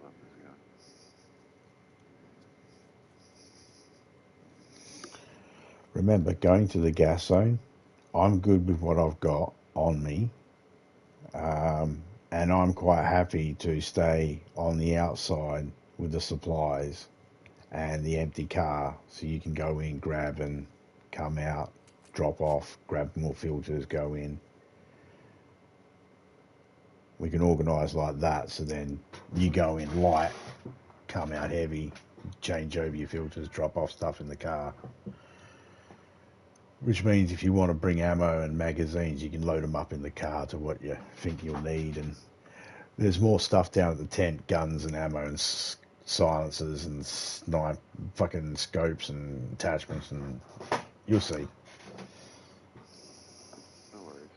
Love this gun. Remember, going to the gas zone, I'm good with what I've got on me. And I'm quite happy to stay on the outside with the supplies and the empty car, so you can go in, grab and come out, drop off, grab more filters, go in. We can organise like that, so then you go in light, come out heavy, change over your filters, drop off stuff in the car. Which means if you want to bring ammo and magazines, you can load them up in the car to what you think you'll need. And there's more stuff down at the tent, guns and ammo and silencers and fucking scopes and attachments, and you'll see. No worries.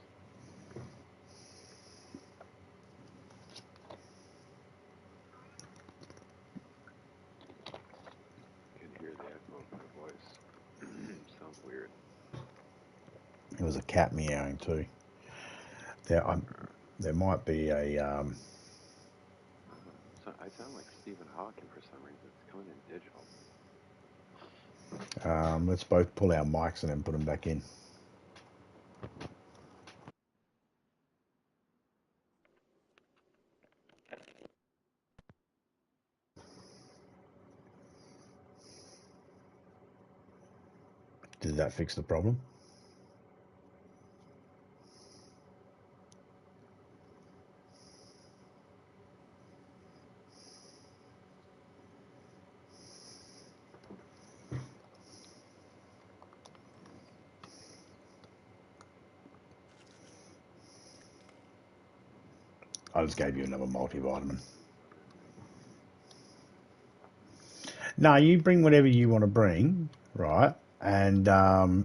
You can hear the echo of my voice. Sounds weird. There was a cat meowing too. There might be a So I sound like Stephen Hawking for some reason. It's coming in digital. let's both pull our mics and then put them back in. Did that fix the problem? I just gave you another multivitamin. No, you bring whatever you want to bring, right? And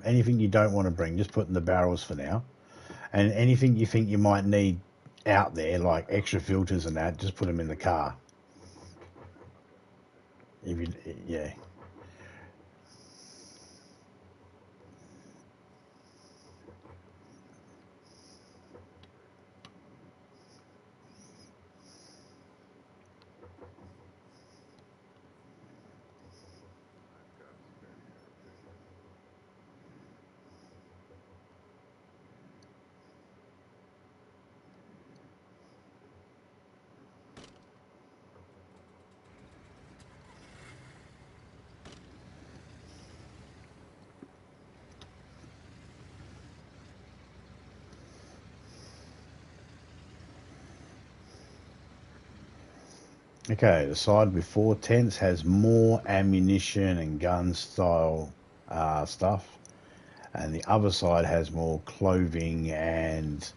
anything you don't want to bring, just put in the barrels for now. And anything you think you might need out there, like extra filters and that, just put them in the car. If you, yeah. I've got a spare cartridge. Okay, the side with 4 tents has more ammunition and gun style stuff, and the other side has more clothing and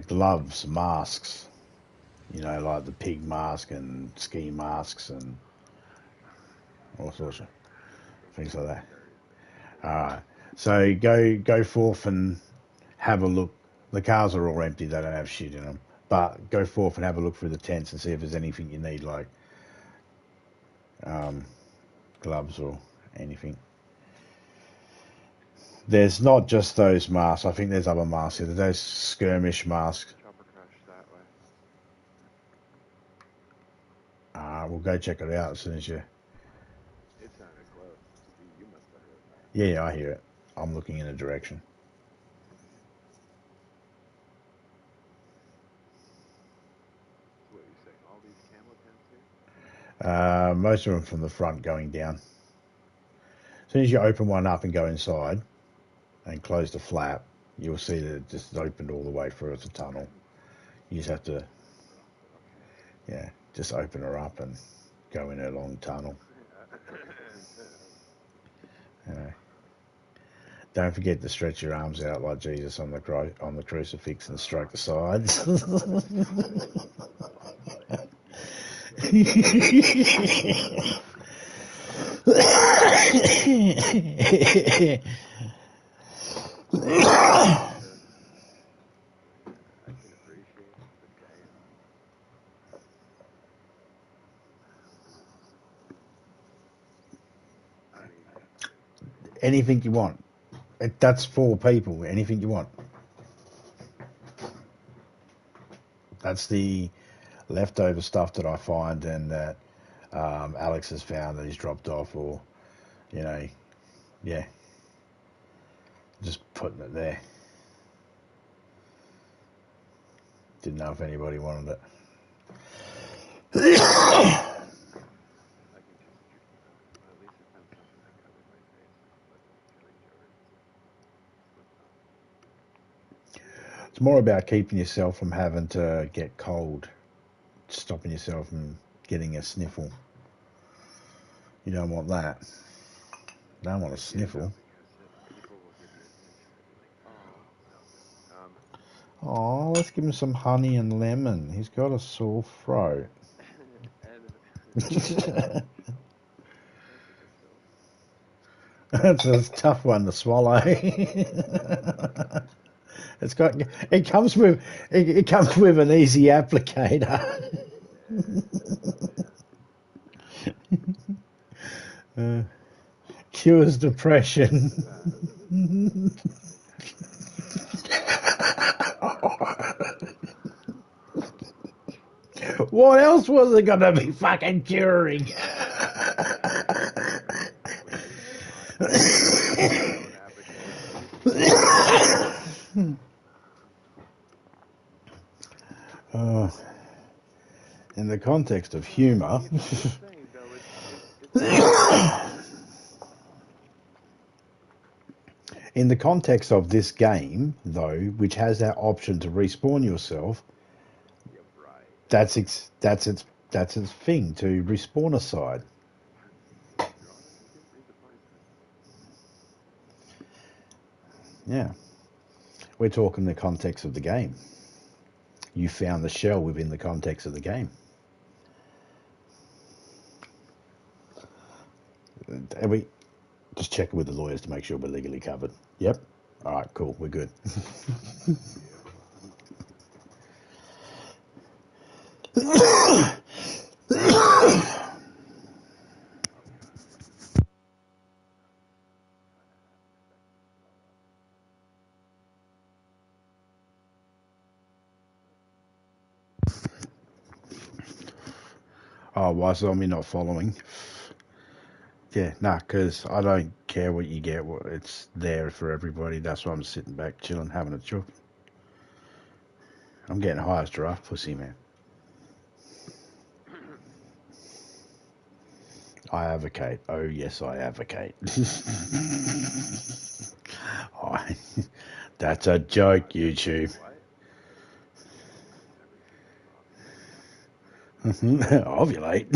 gloves, masks. You know, like the pig mask and ski masks and all sorts of things like that. All right, so go forth and have a look. The cars are all empty; they don't have shit in them. But go forth and have a look through the tents and see if there's anything you need, like gloves or anything. There's not just those masks. I think there's other masks here. There's those skirmish masks. Chopper crash that way. We'll go check it out as soon as you... It sounded close. You must have heard that. Yeah, I hear it. I'm looking in a direction. So what are you saying? All these camo tents here? Most of them from the front going down. As soon as you open one up and go inside and close the flap, you'll see that it just opened all the way through. It's a tunnel. You just have to, yeah, just open her up and go in her long tunnel. Don't forget to stretch your arms out like Jesus on the crucifix and stroke the sides. anything you want. That's 4 people. Anything you want. That's the leftover stuff that I find and that Alex has found that he's dropped off, or yeah, just putting it there. Didn't know if anybody wanted it. It's more about keeping yourself from having to get cold, stopping yourself from getting a sniffle. You don't want that. You don't want a sniffle. Oh, let's give him some honey and lemon. He's got a sore throat. That's a tough one to swallow. It comes with an easy applicator. Cures depression. What else was it gonna be fucking curing? In the context of humour, in the context of this game, though, which has that option to respawn yourself, that's its thing, to respawn a side. Yeah, we're talking the context of the game. You found the shell within the context of the game. And we just checking with the lawyers to make sure we're legally covered. Yep. All right, cool. We're good. Oh, why is me not following? Yeah, because I don't care what you get. It's there for everybody. That's why I'm sitting back, chilling, having a chuff. I'm getting high as giraffe pussy, man. I advocate. Oh, yes, I advocate. That's a joke, YouTube. Ovulate.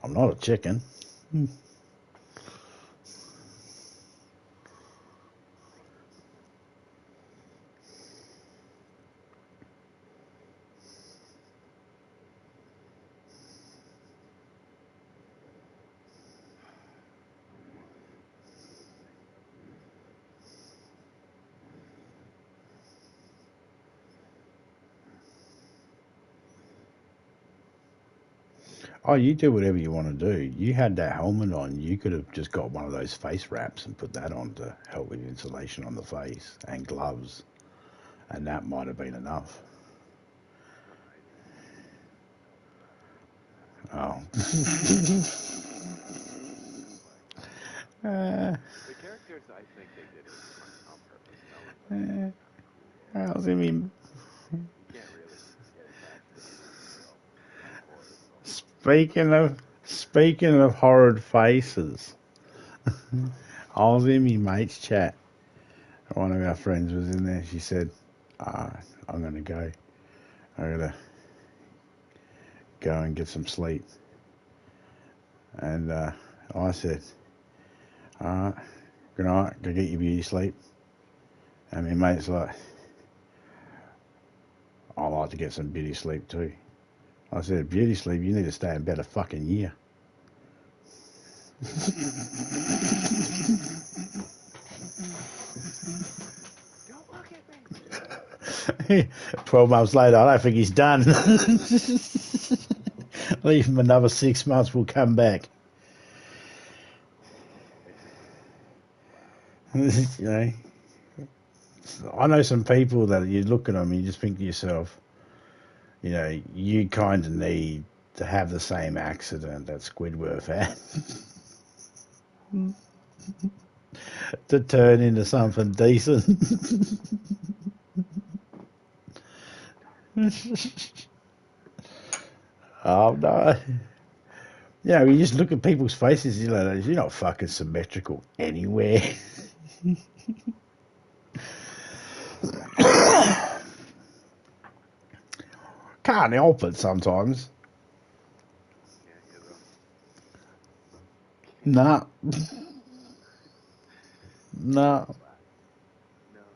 I'm not a chicken. Oh, you do whatever you want to do. You had that helmet on. You could have just got one of those face wraps and put that on to help with insulation on the face, and gloves. And that might have been enough. Oh. The characters, I think they did it on purpose. How's it mean? Speaking of horrid faces, I was in my mate's chat. One of our friends was in there. She said, I'm going to go. I got to go and get some sleep. And I said, all right, good night, go get your beauty sleep. And my mate's like, I like to get some beauty sleep too. I said, beauty sleep, you need to stay in bed a fucking year. 12 months later, I don't think he's done. Leave him another 6 months, we'll come back. You know, I know some people that you look at them and you just think to yourself, you know, you kind of need to have the same accident that Squidward had to turn into something decent. Oh no. Yeah, you just look at people's faces, you're not fucking symmetrical anywhere. Can't help it sometimes. Can't you though? Nah, nah. What? No.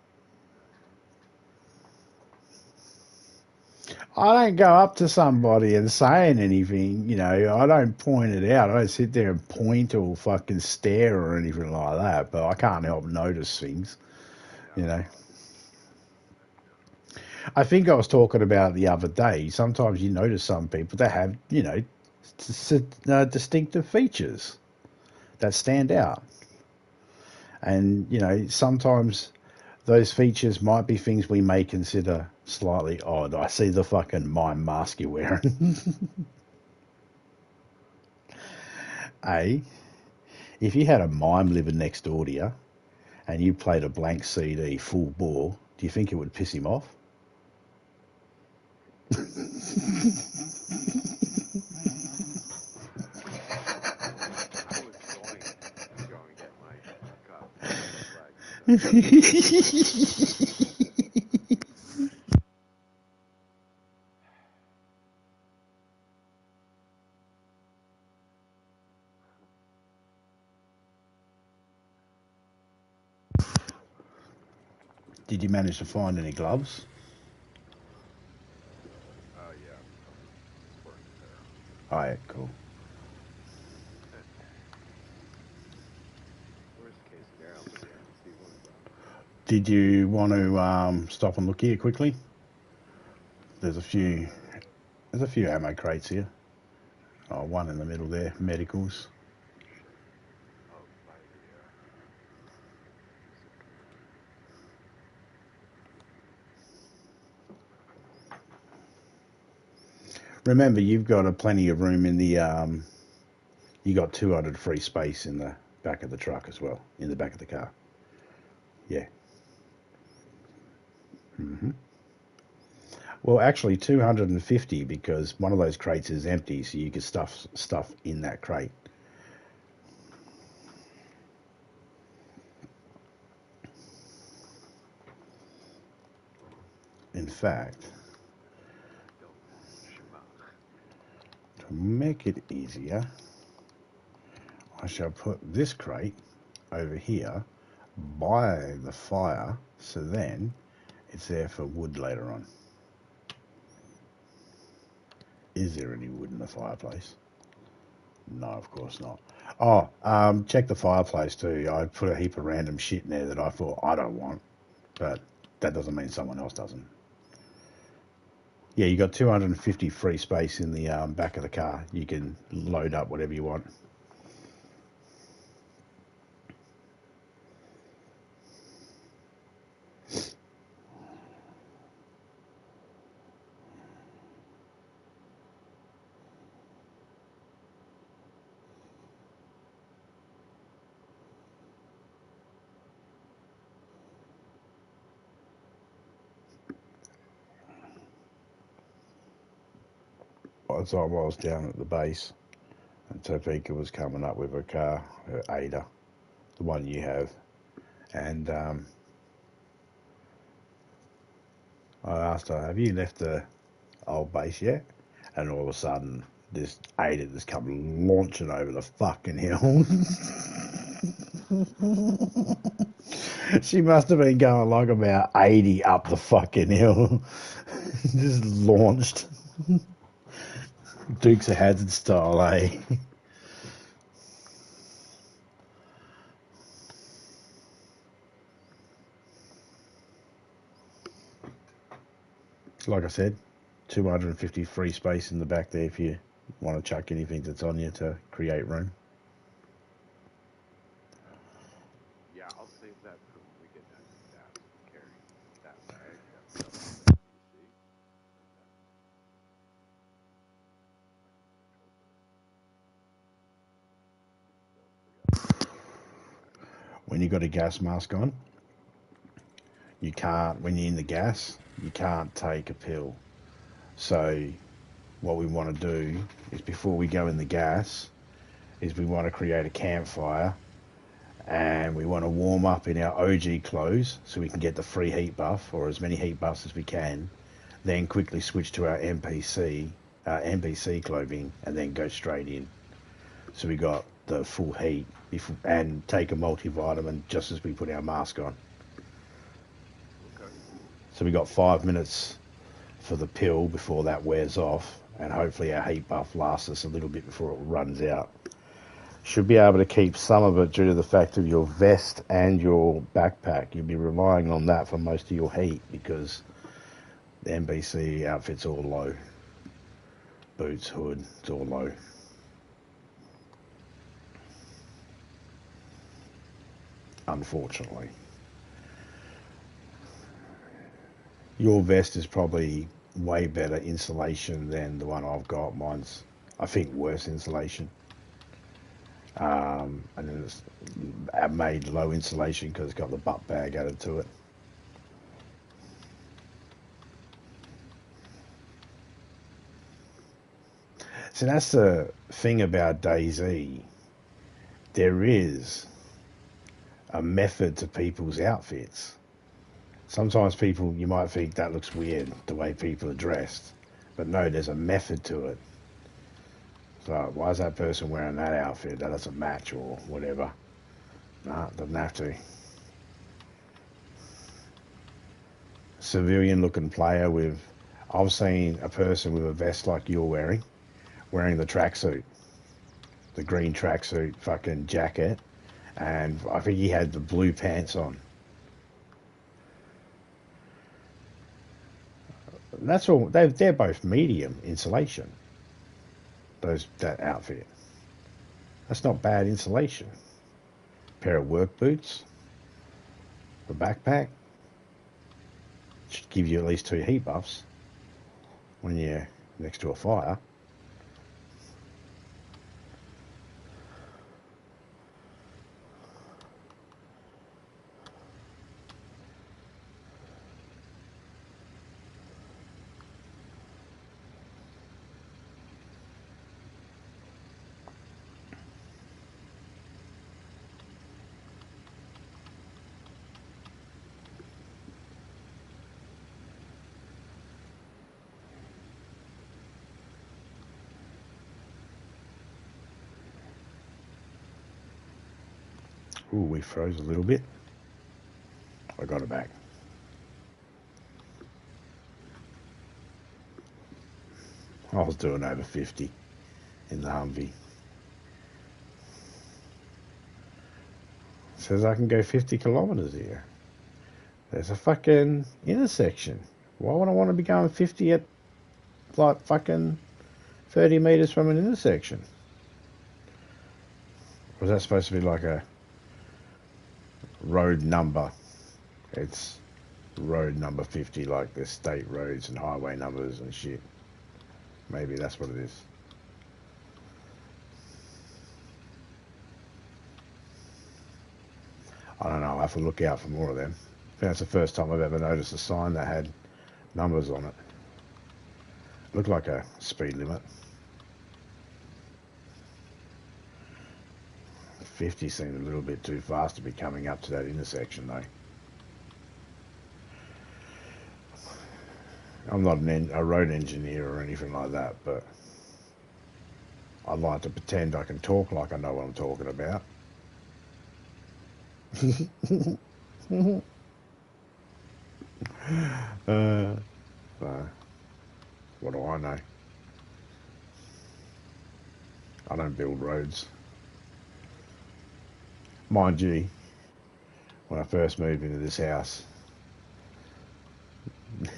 I don't go up to somebody and saying anything, I don't point it out. I don't sit there and point or fucking stare or anything like that, but I can't help notice things, Yeah, you know. well, I think I was talking about the other day. Sometimes you notice some people that have, distinctive features that stand out. And, sometimes those features might be things we may consider slightly odd. I see the fucking mime mask you're wearing. A, if you had a mime living next door to you and you played a blank CD full bore, do you think it would piss him off? I was going to go and get my copy of PS5 because I was going to play it. Did you manage to find any gloves? Oh yeah, I'm pouring a pair on. Oh, yeah, cool. Worst case scenario, I'll just empty one of them. Did you want to stop and look here quickly? There's a few. There's a few ammo crates here. Oh, one in the middle there. Medicals. Oh, by the music. Remember, you've got a plenty of room in the. You got 200 free space in the back of the truck as well. In the back of the car. Yeah. hmm Well, actually, 250 because one of those crates is empty, so you can stuff stuff in that crate. In fact, Don't schmuck. to make it easier, I shall put this crate over here by the fire, so then it's there for wood later on. Is there any wood in the fireplace? No, of course not. Oh, check the fireplace too. I put a heap of random shit in there that I thought I don't want, but that doesn't mean someone else doesn't. Yeah, you got 250 free space in the back of the car. You can load up whatever you want. By the time I was down at the base, and Topeka was coming up with her car, her Ada, the one you have, and I asked her, "Have you left the old base yet?" And all of a sudden, this Ada just come launching over the fucking hill. She must have been going like about 80 up the fucking hill. Just launched. Dukes of Hazzard style, eh? Like I said, 250 free space in the back there if you want to chuck anything that's on you to create room. Yeah, I'll save that when you've got a gas mask on, you can't, when you're in the gas, you can't take a pill. So what we want to do is before we go in the gas, is we want to create a campfire and we want to warm up in our OG clothes so we can get the free heat buff or as many heat buffs as we can, then quickly switch to our NPC clothing and then go straight in. So we got the full heat and take a multivitamin just as we put our mask on. Okay. So we got 5 minutes for the pill before that wears off, and hopefully our heat buff lasts us a little bit before it runs out. Should be able to keep some of it due to the fact of your vest and your backpack. You'll be relying on that for most of your heat because the NBC outfit's all low. Boots, hood, it's all low. Unfortunately. Your vest is probably way better insulation than the one I've got. Mine's, I think, worse insulation. And then it's made low insulation because it's got the butt bag added to it. So that's the thing about DayZ. There is a method to people's outfits. Sometimes people, you might think that looks weird, the way people are dressed. But no, there's a method to it. So why is that person wearing that outfit? That doesn't match or whatever. Nah, doesn't have to. Civilian looking player with, I've seen a person with a vest like you're wearing the tracksuit. The green tracksuit fucking jacket. And I think he had the blue pants on. That's all. They're both medium insulation. That outfit. That's not bad insulation. Pair of work boots. The backpack. Should give you at least 2 heat buffs when you're next to a fire. Ooh, we froze a little bit. I got it back. I was doing over 50 in the Humvee. Says I can go 50 kilometers here. There's a fucking intersection. Why would I want to be going 50 at like fucking 30 meters from an intersection? Was that supposed to be like a road number? It's road number 50, like the state roads and highway numbers and shit. Maybe that's what it is. I don't know, I'll have to look out for more of them. I think that's the first time I've ever noticed a sign that had numbers on it. Looked like a speed limit. 50 seemed a little bit too fast to be coming up to that intersection though. I'm not a road engineer or anything like that, but I'd like to pretend I can talk like I know what I'm talking about. So, what do I know? I don't build roads. Mind you, when I first moved into this house,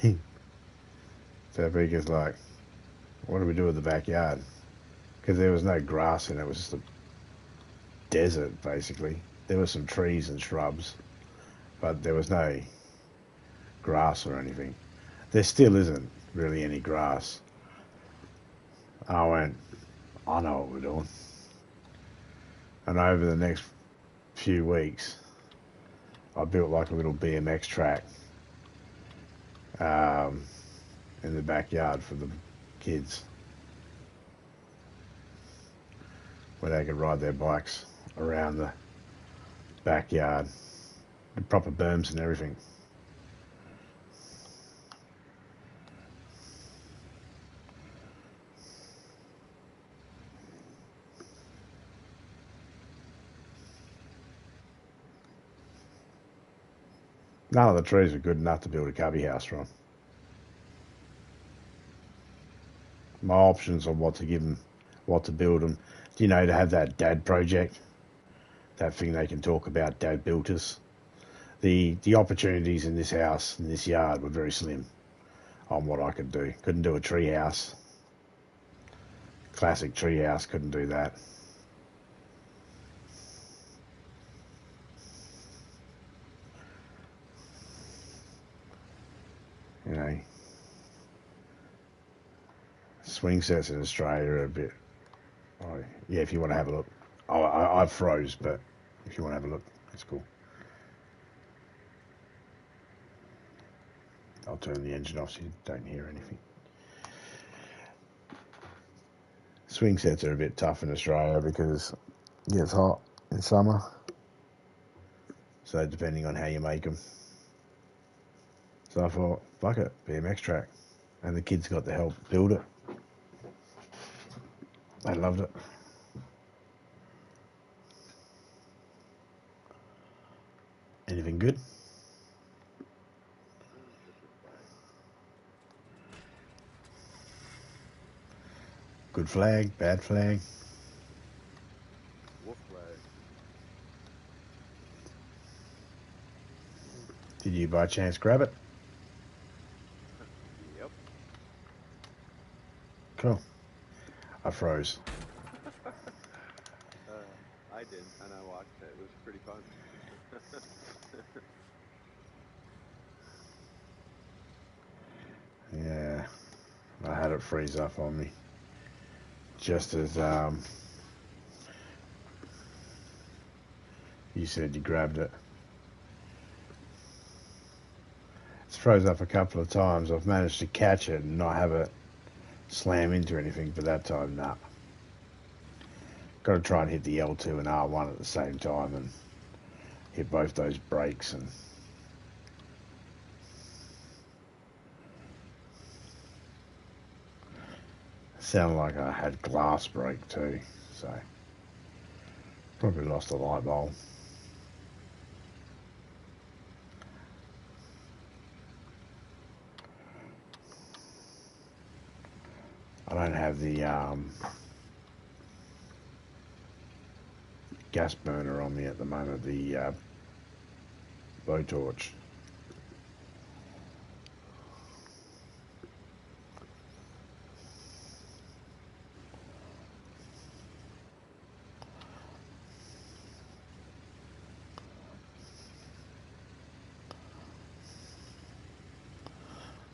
so Vika's like, what do we do with the backyard? Because there was no grass in it, it was just a desert basically. There were some trees and shrubs, but there was no grass or anything. There still isn't really any grass. I went, I know what we're doing. And over the next few weeks, I built like a little BMX track in the backyard for the kids, where they could ride their bikes around the backyard, the proper berms and everything. None of the trees are good enough to build a cubby house from. My options on what to give them, what to build them, to have that dad project, that thing they can talk about, dad builders. The opportunities in this house, in this yard, were very slim on what I could do. Couldn't do a tree house. Classic tree house, couldn't do that. Swing sets in Australia are a bit... Oh, yeah, if you want to have a look. I've froze, but if you want to have a look, it's cool. I'll turn the engine off so you don't hear anything. Swing sets are a bit tough in Australia because it gets hot in summer. So depending on how you make them. So I thought, fuck it, BMX track. And the kids got to help build it. They loved it. Anything good? Good flag, bad flag. Wolf flag. Did you by chance grab it? Yep. Cool. I froze. I did, and I watched it. It was pretty fun. Yeah. I had it freeze up on me. Just as you said you grabbed it. It's froze up a couple of times. I've managed to catch it and not have it slam into anything, but that time, nah. Got to try and hit the L2 and R1 at the same time and hit both those brakes and sounded like I had glass brake too, so probably lost a light bulb. I don't have the gas burner on me at the moment, the blowtorch.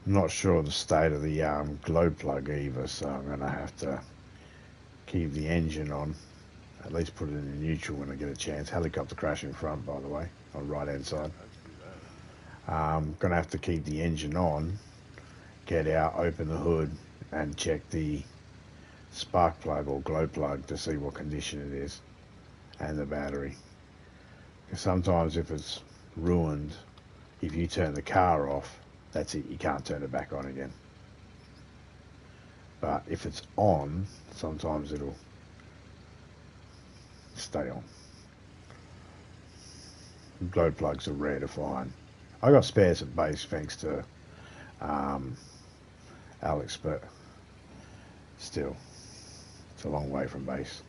I'm not sure of the state of the glow plug either, so I'm going to have to keep the engine on, at least put it in neutral when I get a chance. Helicopter crash in front, by the way, on the right hand side. I'm going to have to keep the engine on, get out, open the hood and check the spark plug or glow plug to see what condition it is, and the battery. Because sometimes if it's ruined, if you turn the car off, that's it, you can't turn it back on again. But if it's on, sometimes it'll stay on. Glow plugs are rare to find. I got spares at base thanks to Alex, but still, it's a long way from base.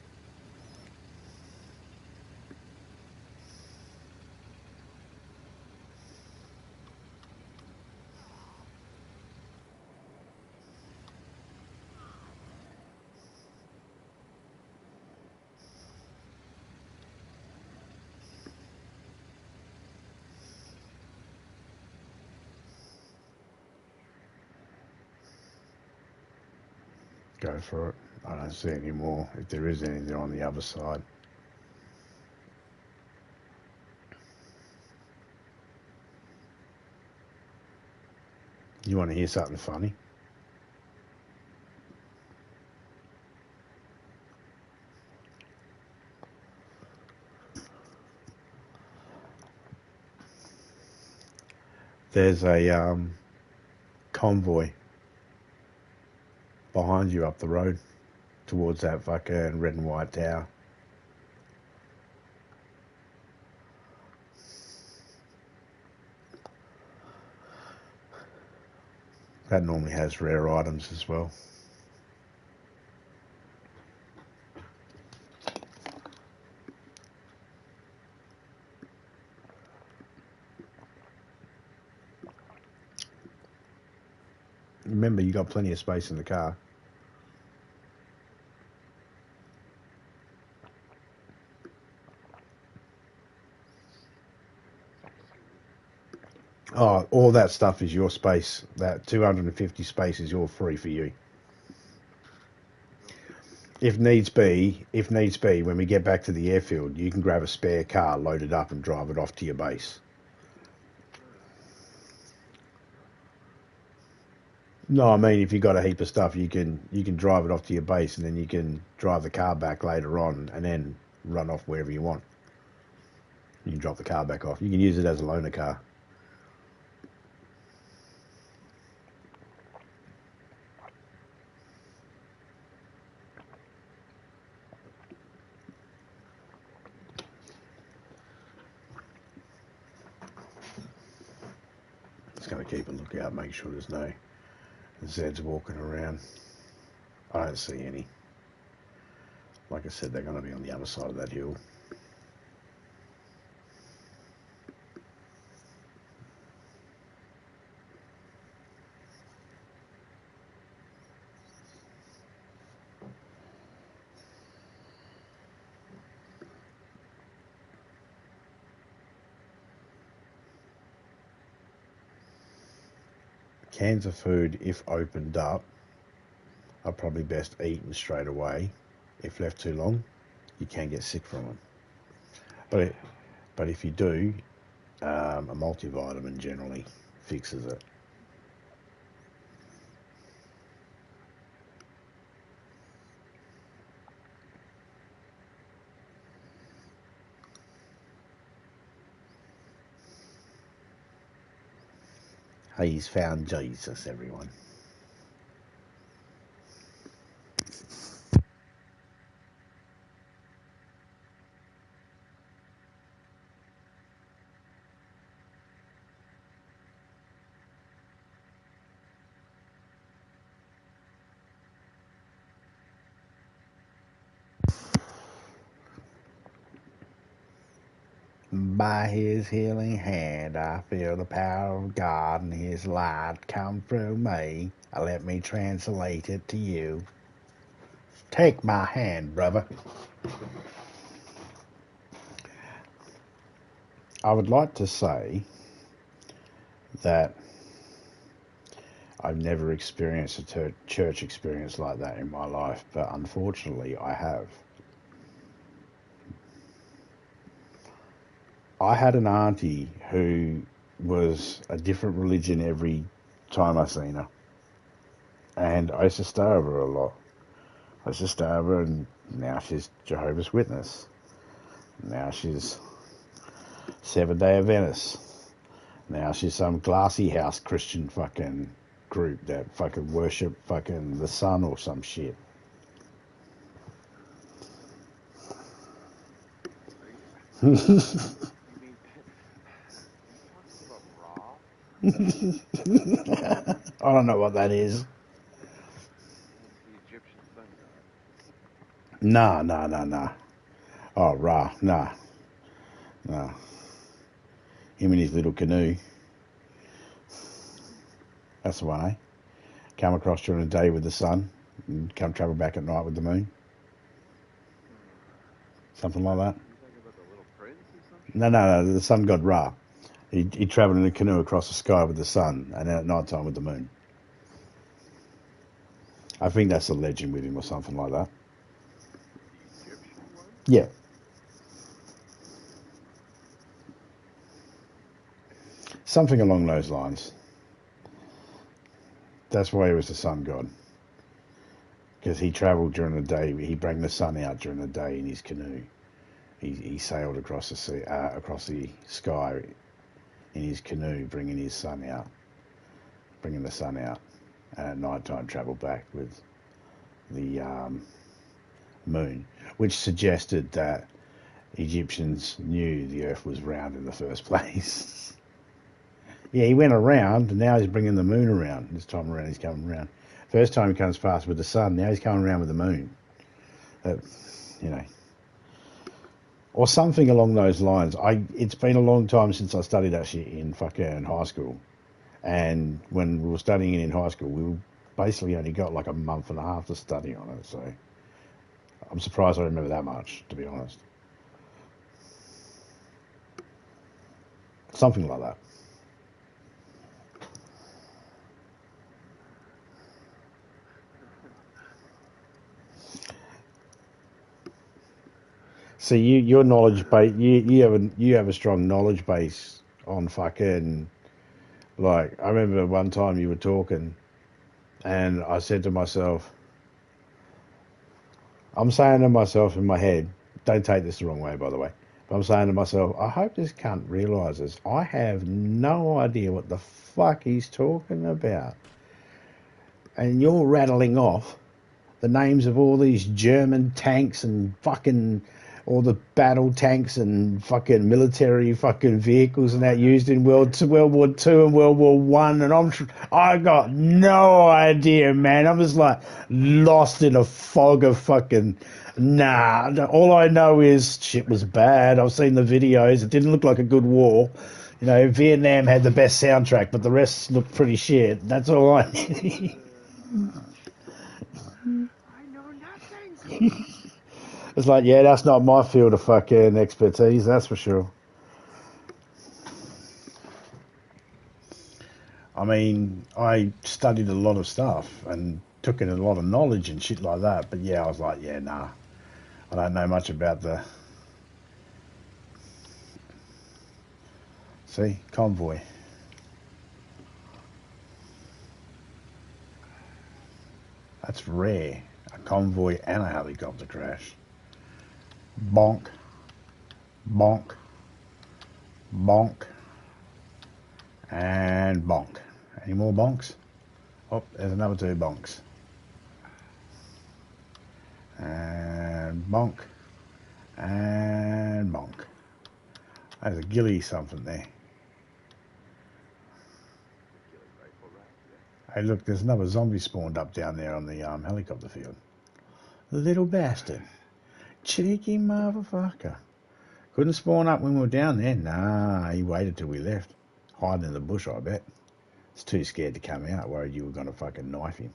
Go for it. I don't see any more, if there is anything on the other side. You want to hear something funny? There's a convoy behind you up the road towards that fucking red and white tower. That normally has rare items as well. Remember, you got plenty of space in the car. Oh, all that stuff is your space. That 250 space is all free for you. If needs be, when we get back to the airfield, you can grab a spare car, load it up, and drive it off to your base. No, I mean, if you got a heap of stuff, you can drive it off to your base, and then you can drive the car back later on, and then run off wherever you want. You can drop the car back off. You can use it as a loaner car. Just going to keep a lookout, make sure there's no Zeds walking around. I don't see any. Like I said, they're going to be on the other side of that hill. Cans of food, if opened up, are probably best eaten straight away. If left too long, you can get sick from them. But if you do, a multivitamin generally fixes it. He's found Jesus, everyone. By his healing hand, I feel the power of God and his light come through me. Let me translate it to you. Take my hand, brother. I would like to say that I've never experienced a church experience like that in my life, but unfortunately I have. I had an auntie who was a different religion every time I seen her. And I used to stay over her a lot. I used to stay over, and now she's Jehovah's Witness. Now she's Seventh-day Adventist. Now she's some glassy house Christian fucking group that fucking worship fucking the sun or some shit. You mean, you talking about Ra? I don't know what that is. That's the Egyptian sun god. Nah. Oh, Ra, nah. Him and his little canoe. That's the one, eh? Come across during the day with the sun and come travel back at night with the moon. Something like that. You talking about the little prince or something? No, the sun god Ra. He travelled in a canoe across the sky with the sun and then at night time with the moon. I think that's a legend with him or something like that. The Egyptian one? Yeah. Something along those lines. That's why he was the sun god. Because he travelled during the day. He brought the sun out during the day in his canoe. He sailed across the sea, across the sky in his canoe, bringing the sun out, and at night time travelled back with the moon, which suggested that Egyptians knew the Earth was round in the first place. Yeah, he went around, and now he's bringing the moon around. This time around, he's coming around. First time he comes past with the sun, now he's coming around with the moon. You know, or something along those lines. It's been a long time since I studied that shit in fucking high school, and when we were studying it in high school, we basically only got like a month and a half to study on it. So I'm surprised I remember that much, to be honest. Something like that. So your knowledge base, you have a strong knowledge base on fucking, like, I remember one time you were talking, and I said to myself, I'm saying to myself in my head, don't take this the wrong way, by the way, but I'm saying to myself, I hope this cunt realises I have no idea what the fuck he's talking about. And you're rattling off the names of all these German tanks and fucking all the battle tanks and fucking military fucking vehicles and that used in World War Two and World War One, and I got no idea, man. I'm just like lost in a fog of fucking nah. All I know is shit was bad. I've seen the videos. It didn't look like a good war. You know, Vietnam had the best soundtrack, but the rest looked pretty shit. That's all I. I know nothing. It's like, yeah, that's not my field of fucking expertise, that's for sure. I mean, I studied a lot of stuff and took in a lot of knowledge and shit like that, but yeah, I was like, yeah, nah, I don't know much about the... See, convoy. That's rare, a convoy and a helicopter crash. Bonk, bonk, bonk, and bonk. Any more bonks? Oh, there's another two bonks. And bonk, and bonk. There's a ghillie something there. Hey, look, there's another zombie spawned up down there on the helicopter field. Little bastard. Cheeky motherfucker. Couldn't spawn up when we were down there. Nah, he waited till we left. Hiding in the bush, I bet. He's too scared to come out, worried you were going to fucking knife him.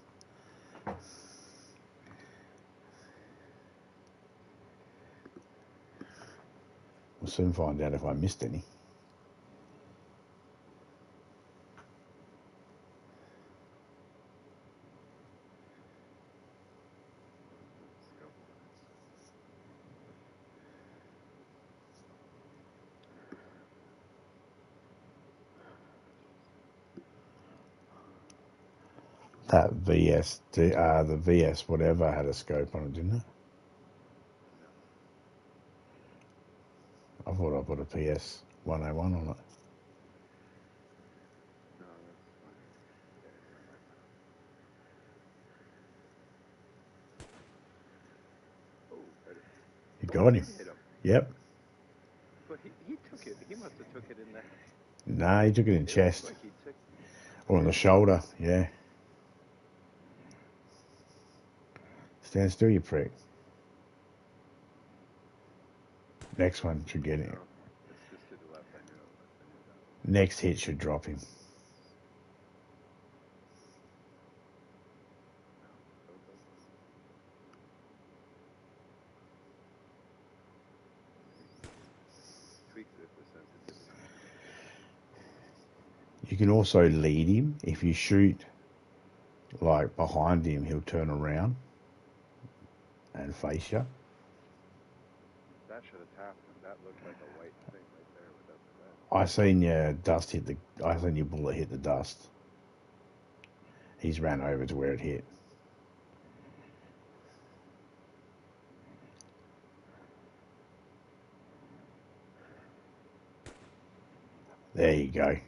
We'll soon find out if I missed any. That the VS whatever had a scope on it, didn't it? I thought I put a PS 101 on it. No, that's fine. Oh, You got him. hit him. Yep. But he took it. He must have took it in the... Nah, he took it in chest. Like he took... Or on the shoulder, yeah. Stand still, you prick. Next one should get him. No, it's just to the left. I knew that. Next hit should drop him. Tweaks it for sensitivity. You can also lead him. If you shoot like behind him, he'll turn around and face you. That should have tapped him. That looked like a white thing right there without the red. I seen your bullet hit the dust. He's ran over to where it hit. There you go. That head up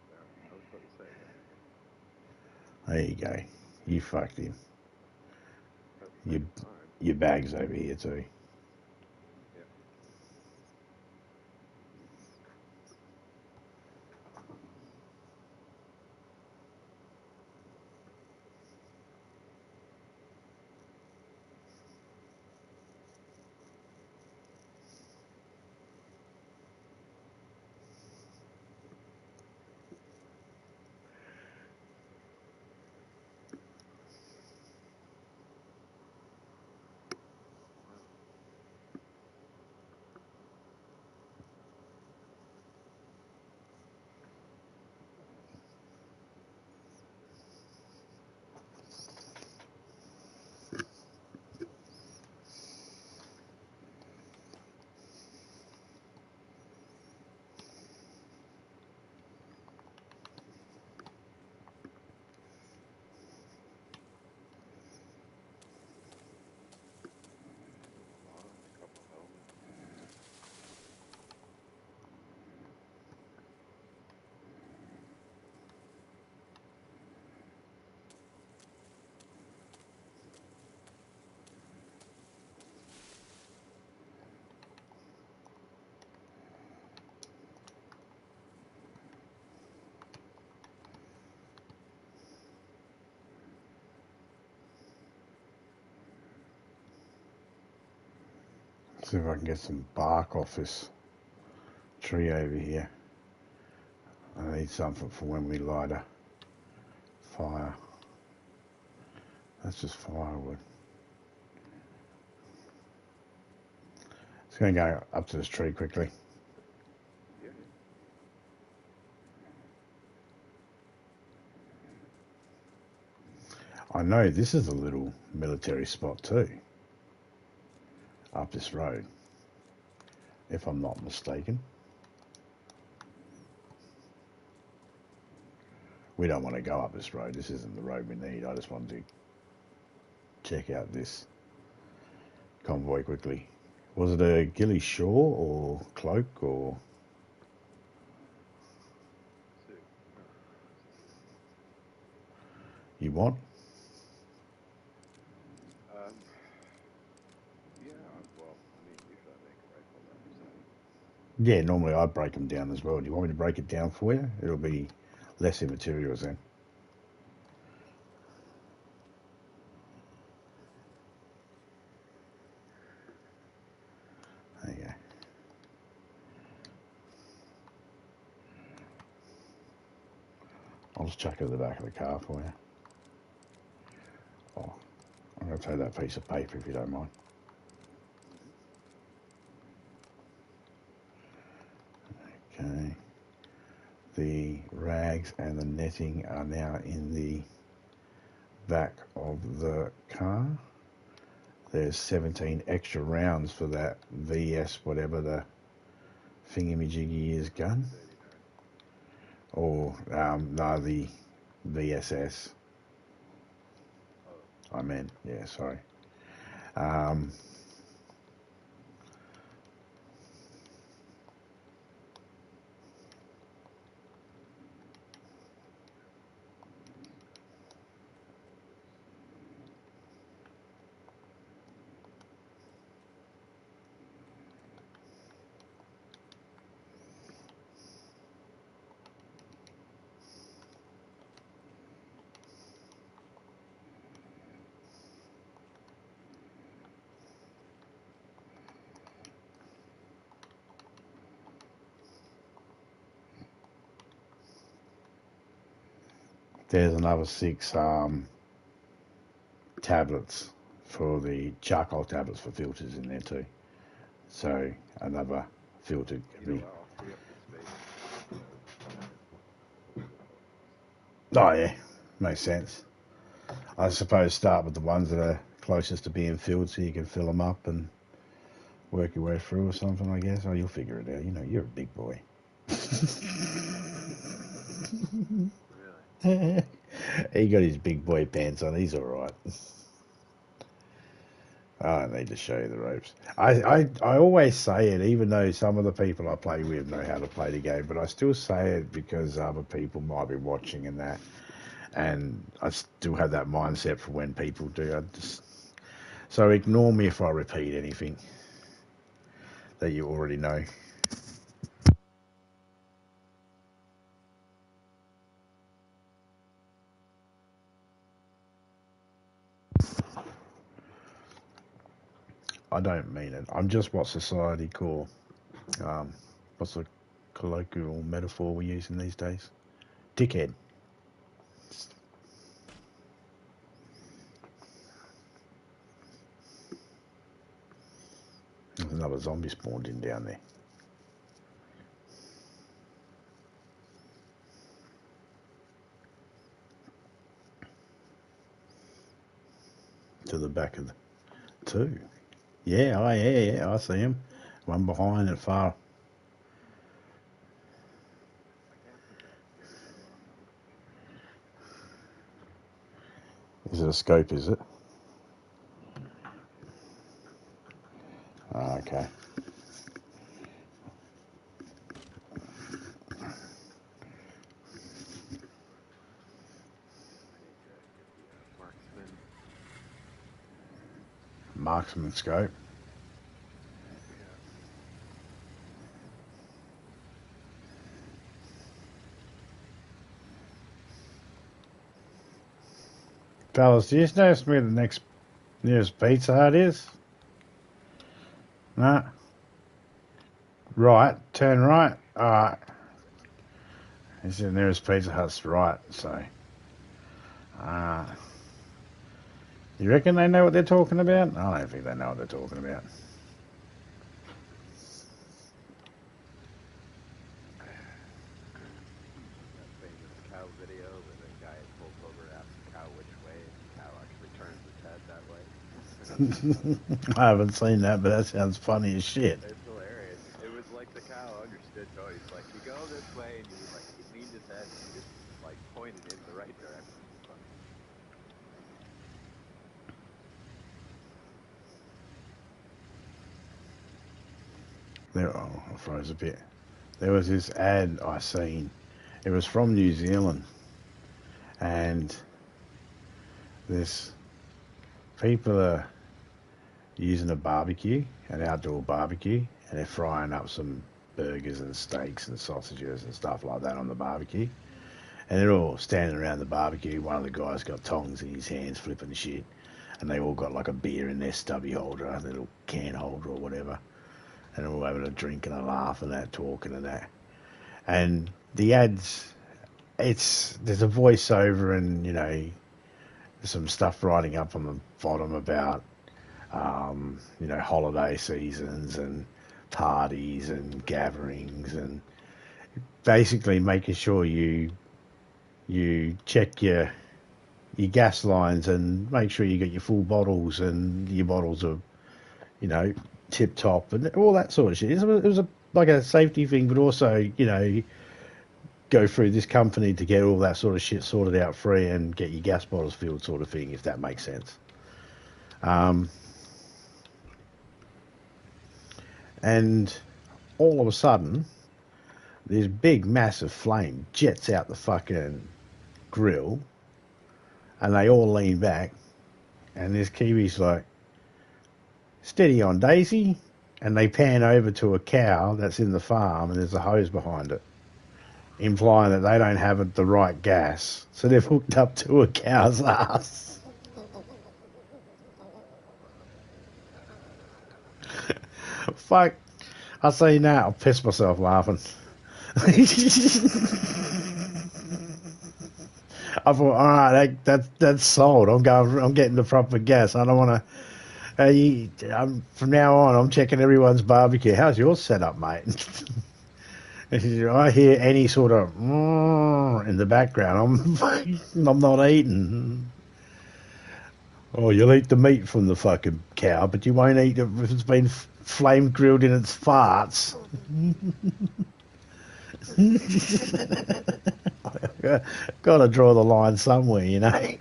there. I was about to say that. There you go. You fucked him. That's Your, fine. your bag's over here too. Yeah. A couple helmets. See if I can get some bark off this tree over here. I need something for when we light a fire. That's just firewood. It's going to go up to this tree quickly. Yeah. I know this is a little military spot too. Up this road, if I'm not mistaken. We don't want to go up this road. This isn't the road we need. I just wanted to check out this convoy quickly. Was it a ghillie shore or cloak or? You want? Yeah, well, I mean, usually I make a rifle then, so. Yeah, normally I break them down as well. Do you want me to break it down for you? It'll be less in materials then. There you go. I'll just chuck it at the back of the car for you. Oh, I'm going to take that piece of paper if you don't mind. Okay. The rags and the netting are now in the back of the car. There's 17 extra rounds for that VS, whatever the thingamajiggy is gun. Or, no, the VSS. I meant, yeah, sorry. There's another 6 tablets for the charcoal tablets for filters in there too. So another filter can be. I'll free up the space. Oh yeah, makes sense. I suppose start with the ones that are closest to being filled, so you can fill them up and work your way through or something. I guess. Oh, you'll figure it out. You know, you're a big boy. Really? He got his big boy pants on. He's all right. I don't need to show you the ropes. I always say it, even though some of the people I play with know how to play the game, but I still say it because other people might be watching and that. And I still have that mindset for when people do. So ignore me if I repeat anything that you already know. I don't mean it. I'm just what society call, what's the colloquial metaphor we're using these days? Dickhead. There's another zombie spawned in down there. To the back of the two. Yeah, I see him. One behind and far. Is it a scope, is it? Oh, okay. Marksman scope. Fellas, do you notice where the nearest Pizza Hut is? No. Right, turn right. Alright. It's the nearest Pizza Hut's right, so. You reckon they know what they're talking about? I don't think they know what they're talking about. I haven't seen that, but that sounds funny as shit. It's hilarious. It was like the cow understood though. He's like, you go this way, and he leaned his head and he just like pointed in the right direction. I froze a bit. There was this ad I seen. It was from New Zealand, and this people are using a barbecue, an outdoor barbecue, and they're frying up some burgers and steaks and sausages and stuff like that on the barbecue. And they're all standing around the barbecue. One of the guys got tongs in his hands flipping shit, and they all got like a beer in their stubby holder, a little can holder or whatever. And they're all having a drink and a laugh and that, talking and that. And the ads, there's a voiceover and, you know, some stuff writing up on the bottom about, you know, holiday seasons and parties and gatherings, and basically making sure you check your gas lines and make sure you get your full bottles and your bottles are, you know, tip top and all that sort of shit. It was like a safety thing, but also, you know, go through this company to get all that sort of shit sorted out free and get your gas bottles filled, sort of thing, if that makes sense. And all of a sudden, this big, massive flame jets out the fucking grill, and they all lean back, and this Kiwi's like, steady on, DayZ, and they pan over to a cow that's in the farm, and there's a hose behind it, implying that they don't have the right gas, so they've hooked up to a cow's ass. Fuck. I say now, I'll piss myself laughing. I thought, all right, that's sold. I'm getting the proper gas. I don't want to. From now on, I'm checking everyone's barbecue. How's yours set up, mate? I hear any sort of in the background, I'm not eating. Oh, you'll eat the meat from the fucking cow, but you won't eat it if it's been flame grilled in its farts. Got to draw the line somewhere, you know.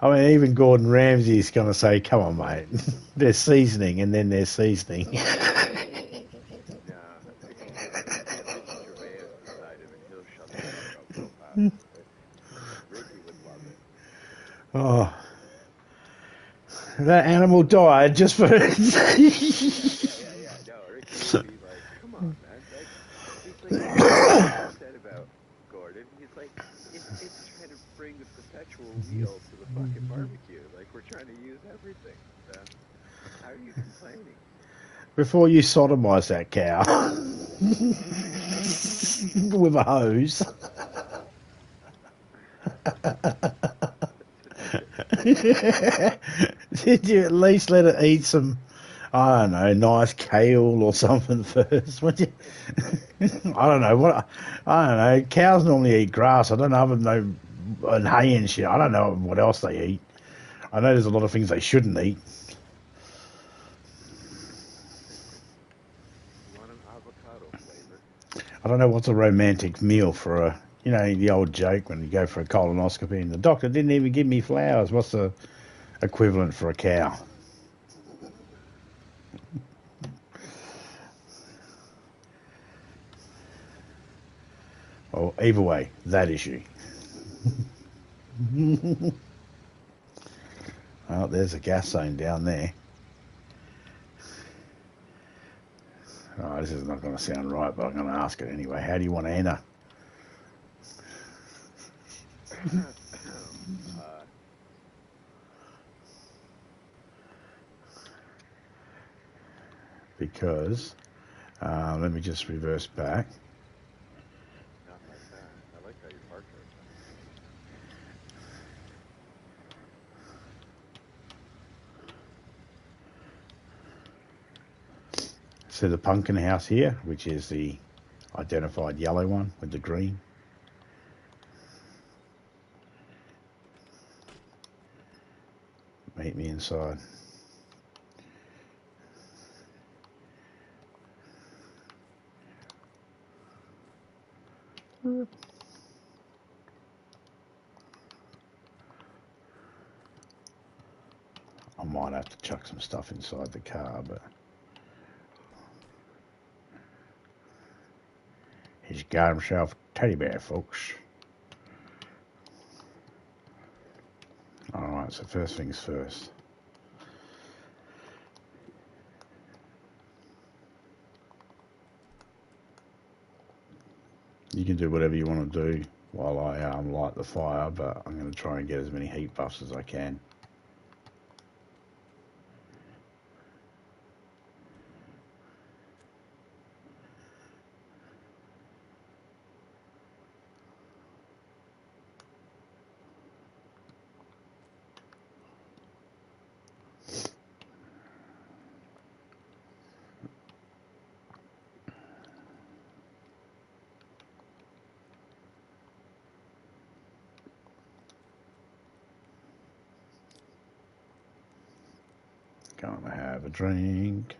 I mean, even Gordon Ramsay's going to say, "Come on, mate, there's seasoning, and then there's seasoning." Yeah, Ricky Gervais decided he'll shut the fuck up real fast. Ricky would love it. Oh, that animal died just for. Yeah. No, Ricky would be like, "Come on, man!" Like, he's like, like you said about Gordon. He's like, it's trying to bring the perpetual wheel to the fucking barbecue. Like, we're trying to use everything. So, how are you complaining? Before you sodomise that cow with a hose. Did you at least let it eat some, I don't know, nice kale or something first? Would you? I don't know what. I don't know. Cows normally eat grass. I don't know and hay and shit. I don't know what else they eat. I know there's a lot of things they shouldn't eat. You want an avocado flavor? I don't know what's a romantic meal for a, you know, the old joke when you go for a colonoscopy and the doctor didn't even give me flowers. What's the equivalent for a cow? Well, either way, that issue. Oh, there's a gas zone down there. Oh, this is not going to sound right, but I'm going to ask it anyway. How do you want to enter? Because, let me just reverse back. Not like that. I like how you parked outside. So the pumpkin house here, which is the identified yellow one with the green. Meet me inside. I might have to chuck some stuff inside the car, but he's got himself a teddy bear, folks. Alright, so first things first. You can do whatever you want to do while I light the fire, but I'm going to try and get as many heat buffs as I can. Gonna have a drink.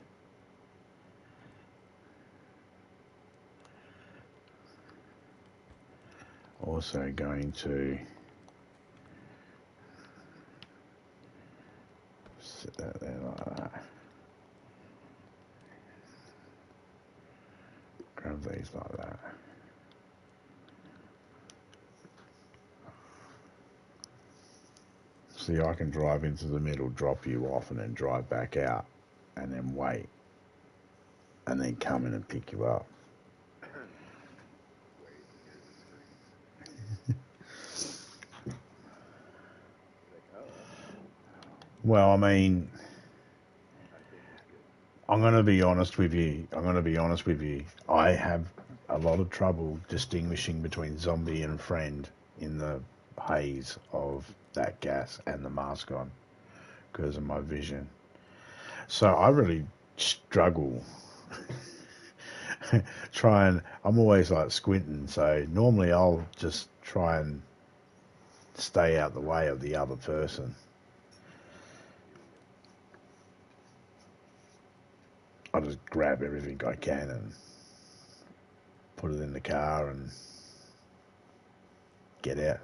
Also going to sit that there like that. Grab these like that. See, I can drive into the middle, drop you off, and then drive back out, and then wait, and then come in and pick you up. Wait, here's a screen. Like, oh, that's cool. Well, I mean, I think it's good. I'm going to be honest with you. I have a lot of trouble distinguishing between zombie and friend in the haze of that gas and the mask on because of my vision. So I really struggle. I'm always like squinting. So normally I'll just try and stay out the way of the other person. I just grab everything I can and put it in the car and get out.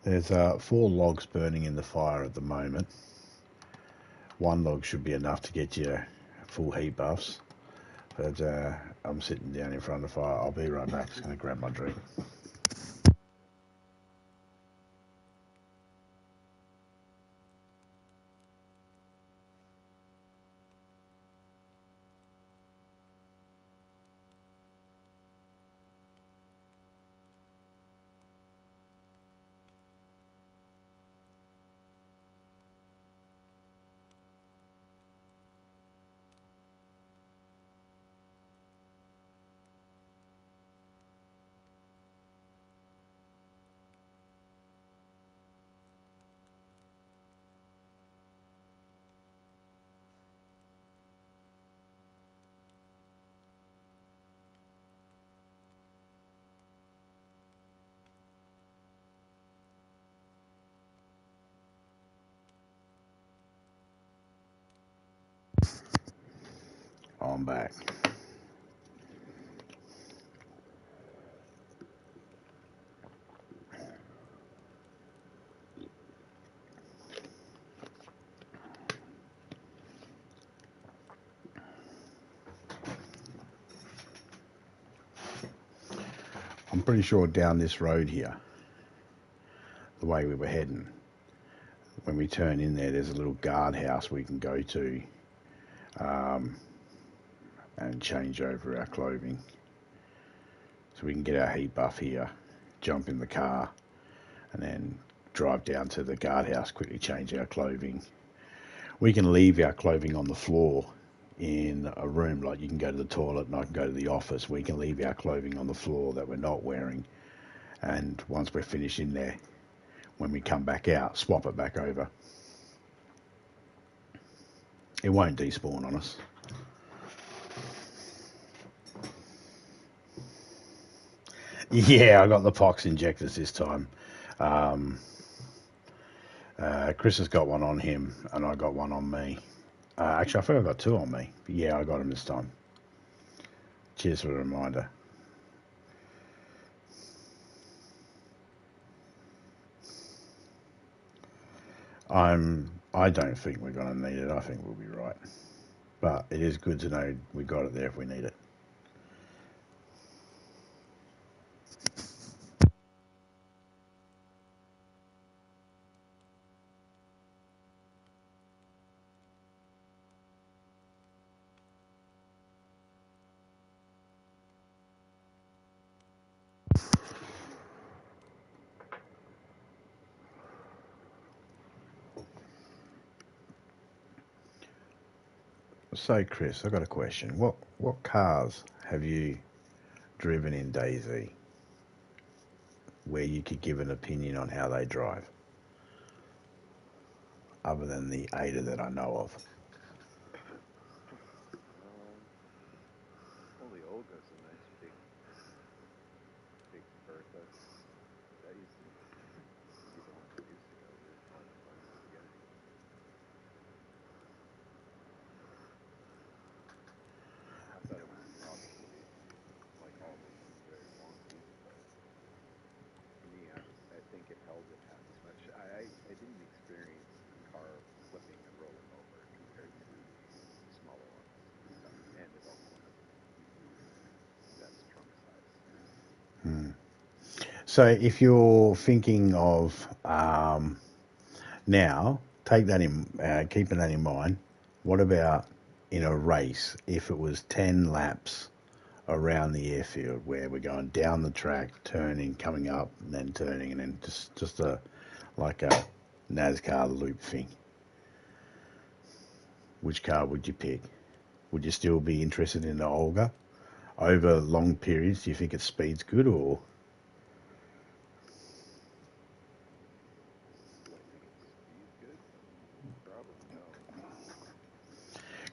There's 4 logs burning in the fire at the moment. 1 log should be enough to get you full heat buffs. But I'm sitting down in front of the fire. I'll be right back. Just going to grab my drink. I'm back. I'm pretty sure down this road here, the way we were heading, when we turn in there, there's a little guardhouse we can go to and change over our clothing. So we can get our heat buff here, jump in the car, and then drive down to the guardhouse, quickly change our clothing. We can leave our clothing on the floor in a room, like you can go to the toilet and I can go to the office. We can leave our clothing on the floor that we're not wearing, and once we're finished in there, when we come back out, swap it back over. It won't despawn on us. Yeah, I got the pox injectors this time. Chris has got one on him and I got one on me. Actually, I think I got 2 on me. But yeah, I got them this time. Cheers for the reminder. I don't think we're going to need it. I think we'll be right. But it is good to know we got it there if we need it. So, Chris, I've got a question. What cars have you driven in DayZ where you could give an opinion on how they drive, other than the Ada that I know of? Only Olga's a nice big Bertha. That used to be the one that used to go. We were fun to find at the beginning. I thought it was probably, like all those things, very wonky, but for me, I think it held it half as much. I didn't experience a car flipping and rolling over compared to smaller ones and stuff, and it also has the best trunk size. So, if you're thinking of now, take that in, keeping that in mind. What about in a race? If it was 10 laps around the airfield, where we're going down the track, turning, coming up, and then turning, and then just like a NASCAR loop thing. Which car would you pick? Would you still be interested in the Olga? Over long periods, do you think its speed's good, or? Do I think its speed good? Probably no.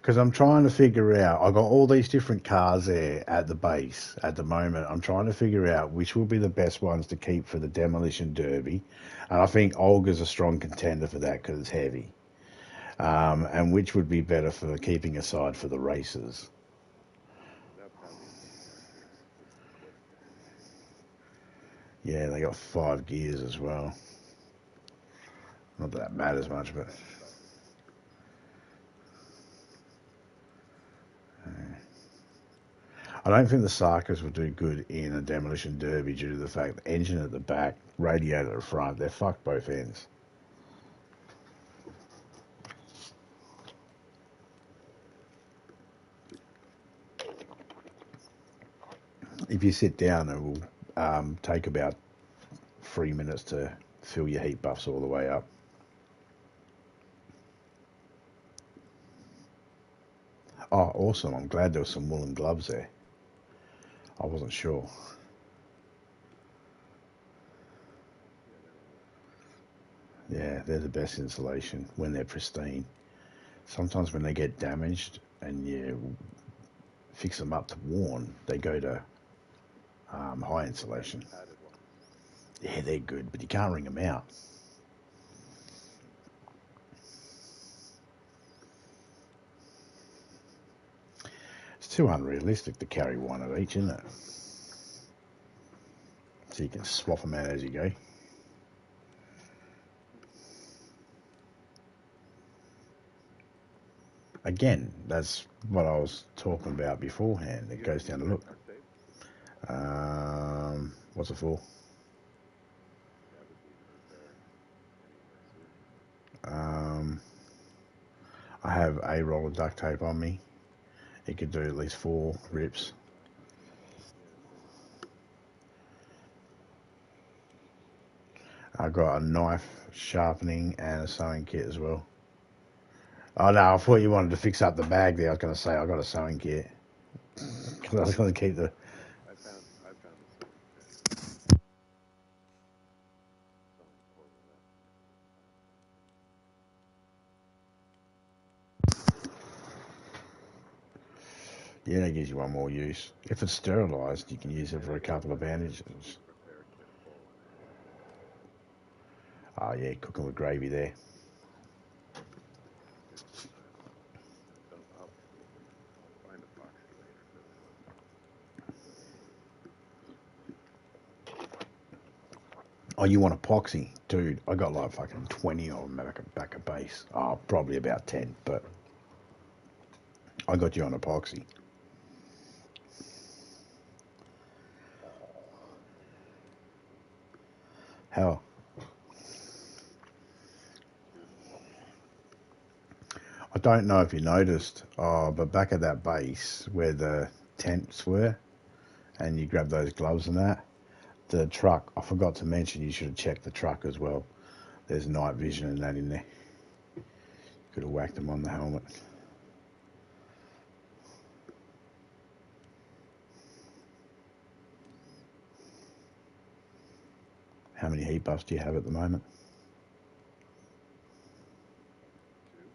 Because I'm trying to figure out, I've got all these different cars there at the base at the moment. I'm trying to figure out which will be the best ones to keep for the demolition derby. And I think Olga's a strong contender for that because it's heavy. And which would be better for keeping aside for the races. That probably just a quick. Yeah, they got 5 gears as well. Not that that matters much, but I don't think the Sarkers will do good in a demolition derby due to the fact the engine at the back, radiator at the front, they're fucked both ends. If you sit down, it will take about 3 minutes to fill your heat buffs all the way up. Oh, awesome. I'm glad there was some woolen gloves there. I wasn't sure. Yeah, they're the best insulation when they're pristine. Sometimes when they get damaged and you fix them up to worn, they go to high insulation. Padded one. Yeah, they're good, but you can't wring them out. It's too unrealistic to carry one of each, isn't it? So you can swap them out as you go. Again, that's what I was talking about beforehand. It goes down to look. What's it for? That would be repair anyway soon. I have a roll of duct tape on me. It could do at least 4 rips. I got a knife sharpening and a sewing kit as well. Oh no, I thought you wanted to fix up the bag there. I was going to say I got a sewing kit because I was going to keep the. I found the sewing cord in Yeah, that gives you one more use. If it's sterilised, you can use it for a couple of bandages. repair kit full in it. Oh yeah, cooking with gravy there. I'll find epoxy later for this one. Oh, you want epoxy? Dude, I got like fucking 20 of them back at base. Oh, probably about 10, but I got you on epoxy. Hell, I don't know if you noticed, but back at that base where the tents were, and you grab those gloves and that, the truck, I forgot to mention you should have checked the truck as well. There's night vision and that in there. Could have whacked them on the helmet. How many heat buffs do you have at the moment? 2.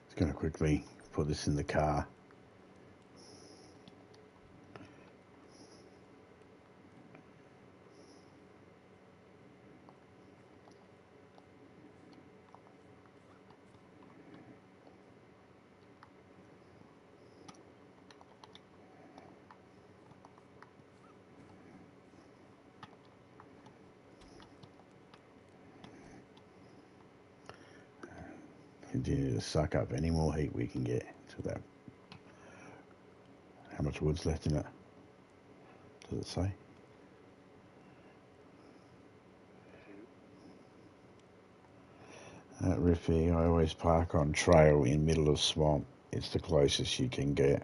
Just going to quickly put this in the car. Continue to suck up any more heat we can get to that. How much wood's left in it? Does it say? 2. At Riffy, I always park on trail in middle of swamp. It's the closest you can get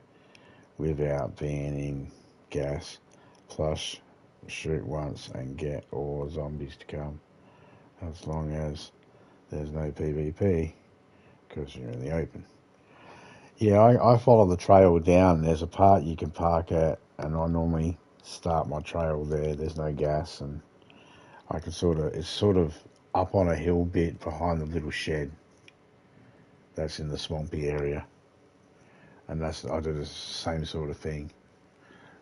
without banning gas. Plus, shoot once and get all zombies to come. As long as there's no PvP, because you're in the open. Yeah, I follow the trail down. There's a part you can park at, and I normally start my trail there. There's no gas, and I can it's sort of up on a hill bit behind the little shed that's in the swampy area. And I do the same sort of thing.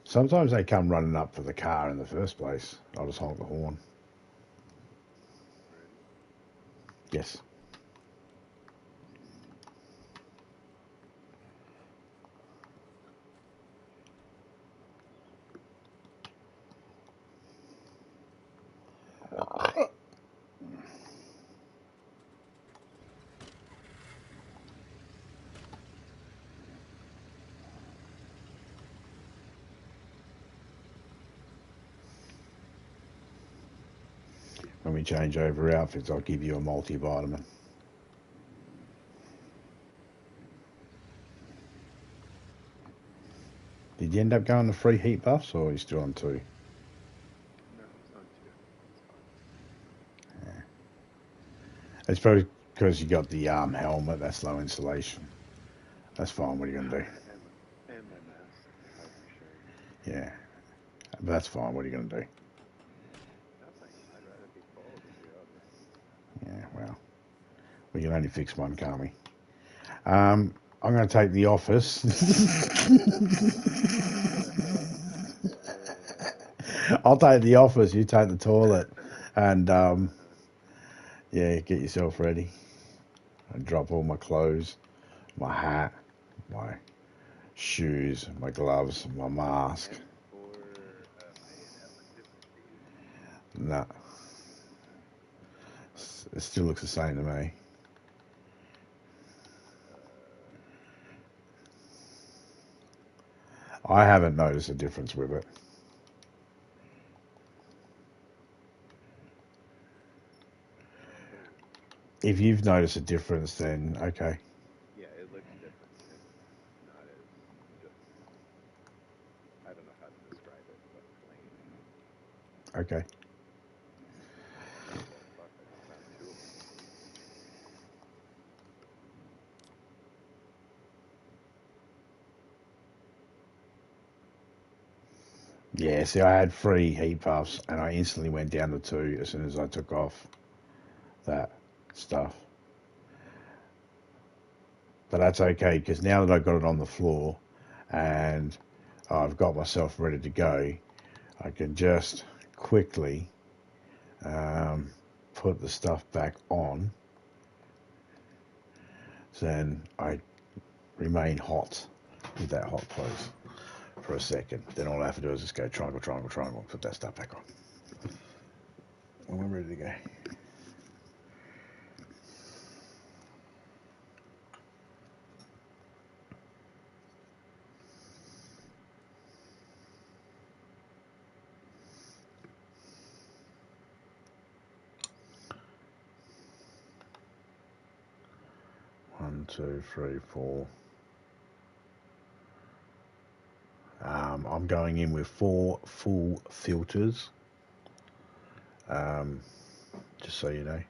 Sometimes they come running up for the car in the first place. I'll just honk the horn. Yes. When we change over outfits, I'll give you a multivitamin. Did you end up going to 3 heat buffs, or are you still on 2? No, it's on 2. It's fine. Yeah. It's probably because you got the helmet, that's low insulation. That's fine, what are you going to do? And my mask, hyper shirt. Yeah, but that's fine, what are you going to do? Nothing. I'd rather be cold, to be honest. Yeah, well, we can only fix one, can't we? I'm going to take the office. I'll take the office, you take the toilet, and yeah, get yourself ready. I drop all my clothes, my hat, my shoes, my gloves, my mask. Nah, it still looks the same to me. I haven't noticed a difference with it. If you've noticed a difference, then okay. Yeah, it looks different. It's not as just, I don't know how to describe it, but plain. Okay. Oh, fuck, I just found 2 of them. Yeah, see, I had 3 heat puffs, and I instantly went down to 2 as soon as I took off that stuff. But that's okay, because now that I've got it on the floor, and I've got myself ready to go, I can just quickly put the stuff back on. So then I remain hot with that hot clothes for a second. Then all I have to do is just go triangle, triangle, triangle, put that stuff back on. And we're ready to go. One, two, three, four. I'm going in with 4 full filters. Just so you know.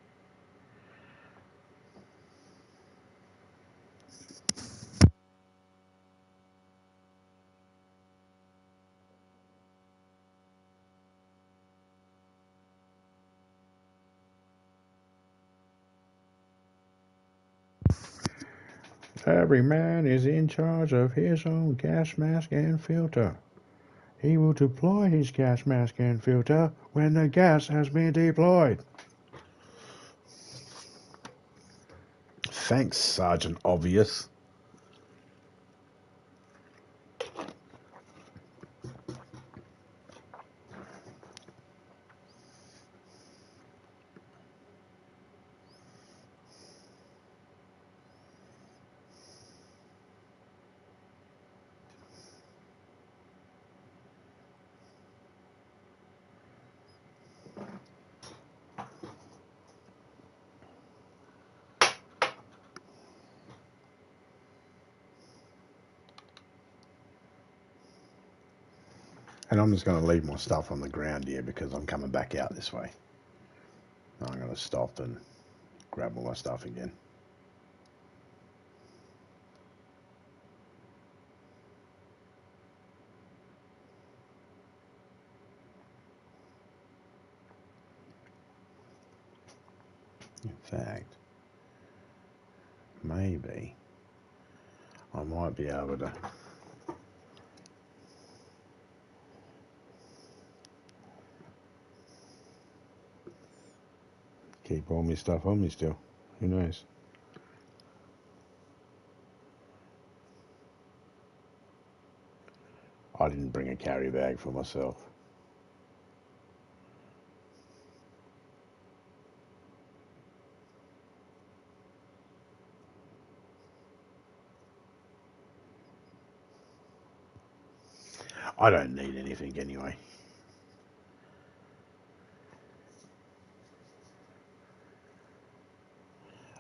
Every man is in charge of his own gas mask and filter. He will deploy his gas mask and filter when the gas has been deployed. Thanks, Sergeant Obvious. And I'm just going to leave my stuff on the ground here because I'm coming back out this way. I'm going to stop and grab all my stuff again. In fact, maybe I might be able to keep all my stuff on me still. Who knows? I didn't bring a carry bag for myself. I don't need anything anyway.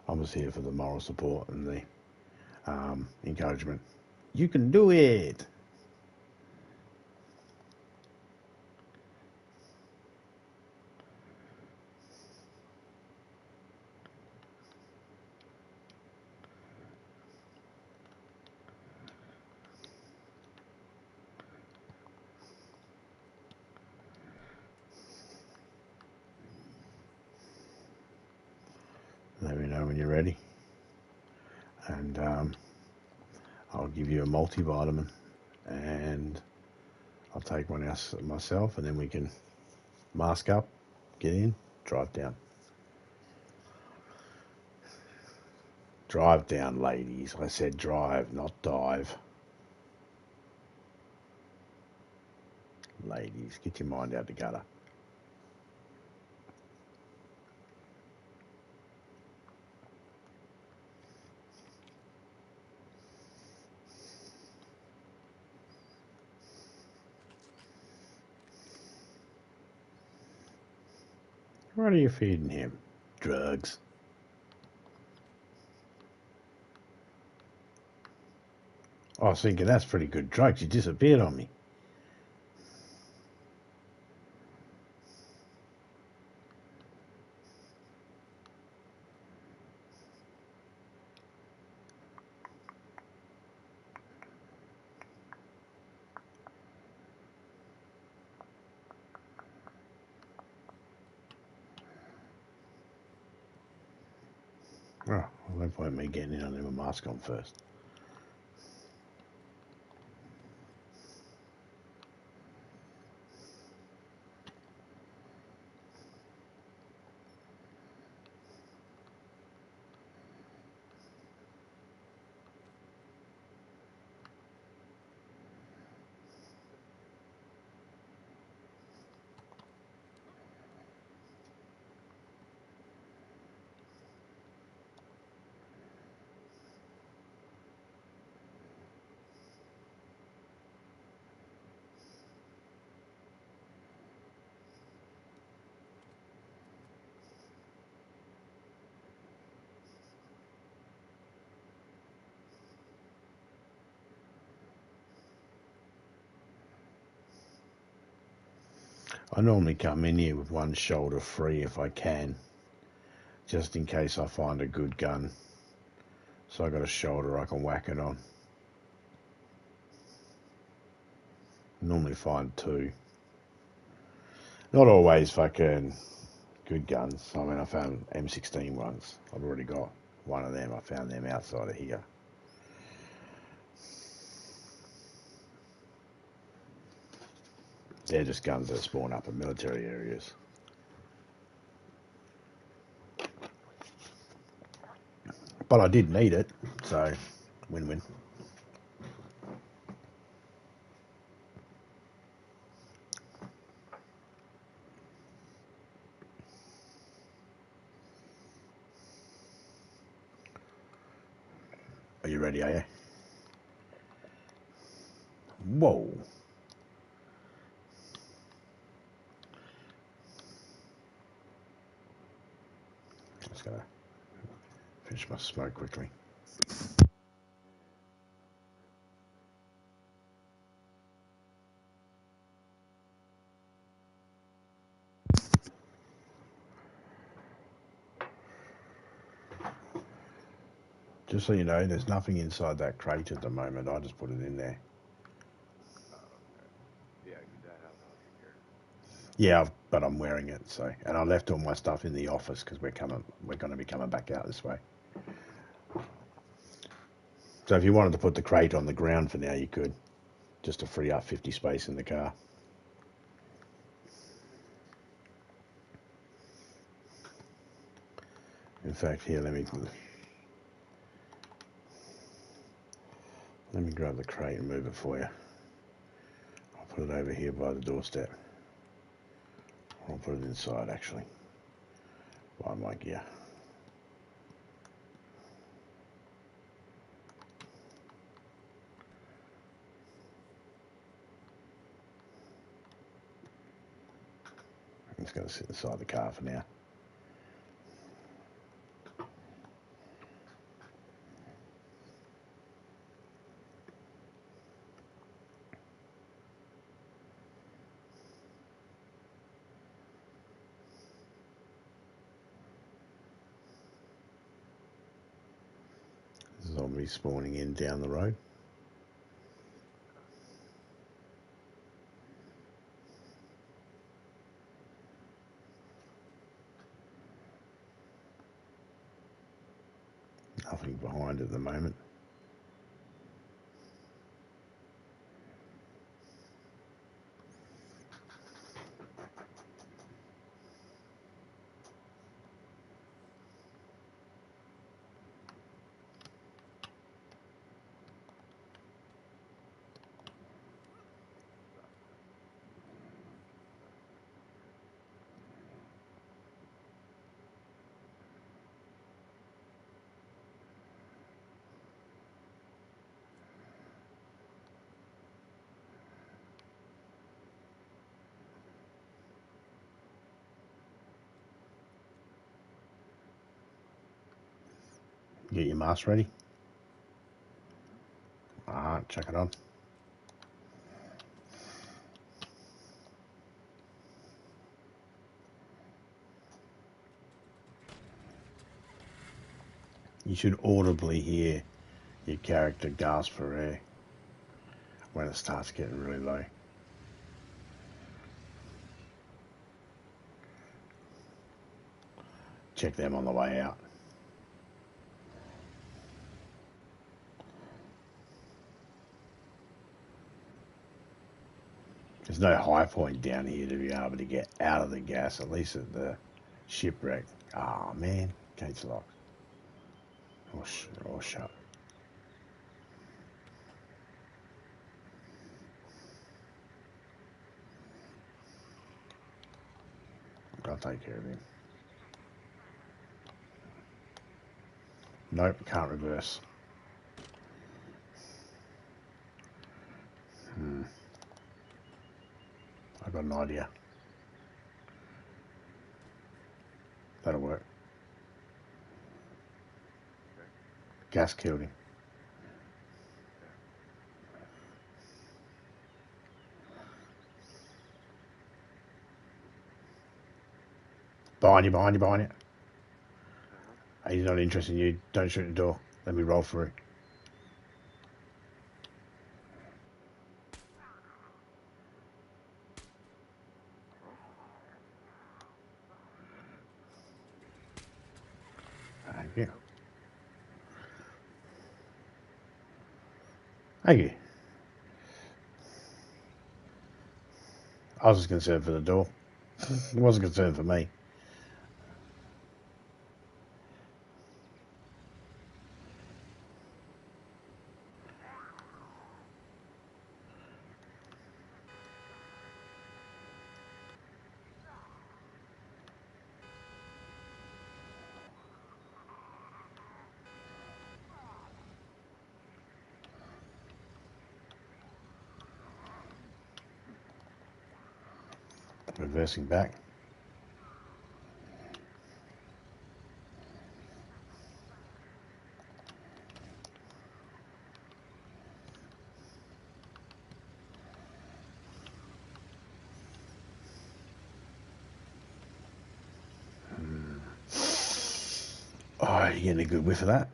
I'm just here for the moral support and the encouragement. You can do it. Let me know when you're ready. And I'll give you a multivitamin. And I'll take one out myself, and then we can mask up, get in, drive down. Drive down, ladies. I said drive, not dive. Ladies, get your mind out the gutter. What are you feeding him? Drugs. I was thinking that's pretty good drugs. You disappeared on me. Oh, well, no point in me getting in on him with a mask on first. I normally come in here with one shoulder free if I can, just in case I find a good gun. So I got a shoulder I can whack it on. Normally find two. Not always fucking good guns. I mean, I found M16 ones. I've already got one of them. I found them outside of here. They're just guns that spawn up in military areas. But I did need it, so win-win. Are you ready, are you? Whoa. Just gonna finish my smoke quickly. Just so you know, there's nothing inside that crate at the moment. I just put it in there. Oh, okay. Yeah, because that has all your gear. Yeah, but I'm wearing it. So, and I left all my stuff in the office because we're going to be coming back out this way. So if you wanted to put the crate on the ground for now, you could, just to free up 50 space in the car. In fact, here, let me grab the crate and move it for you. I'll put it over here by the doorstep. I'll put it inside, actually, by my gear. I'm just going to sit inside the car for now. Zombies spawning in down the road. Nothing behind at the moment. Get your mask ready. Alright, check it on. You should audibly hear your character gasp for air when it starts getting really low. Check them on the way out. There's no high point down here to be able to get out of the gas, at least at the shipwreck. Ah, man, gate's locked. Or shut. I'll take care of him. Nope, can't reverse. I've got an idea. That'll work. Okay. Gas killed him. Behind you, behind you, behind you. He's not interested in you. Don't shoot the door. Let me roll through. Thank you. Thank you. I was just concerned for the door. It wasn't concerned for me. Reversing back. Oh, you're getting a good whiff of that.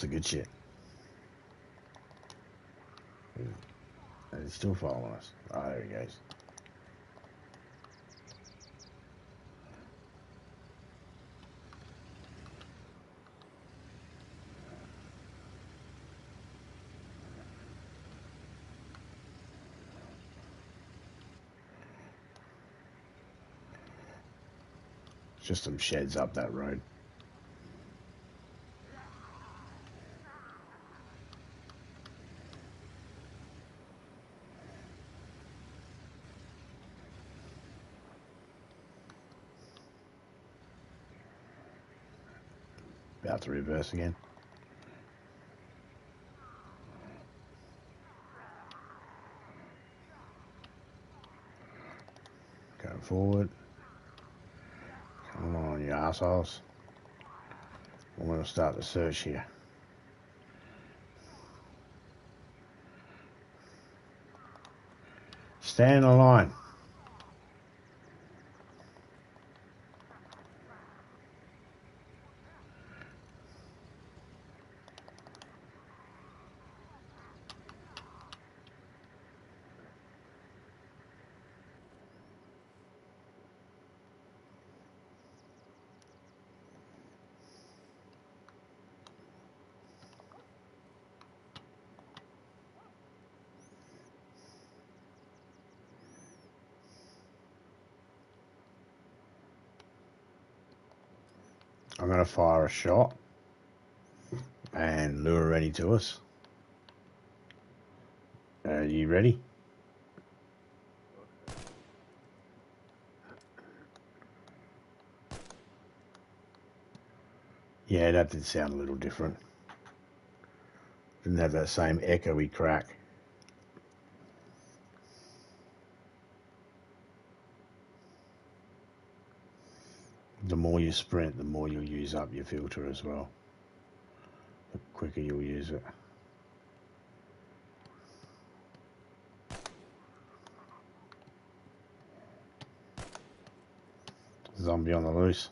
It's a good shit. And he's still following us. Oh, there he goes. Just some sheds up that road. About to reverse again. Going forward. Come on, you assholes. I'm going to start the search here. Stay in the line. I'm going to fire a shot and lure ready to us. Are you ready? Yeah, that did sound a little different. Didn't have that same echoey crack. The more you sprint, the more you'll use up your filter as well. The quicker you'll use it. Zombie on the loose.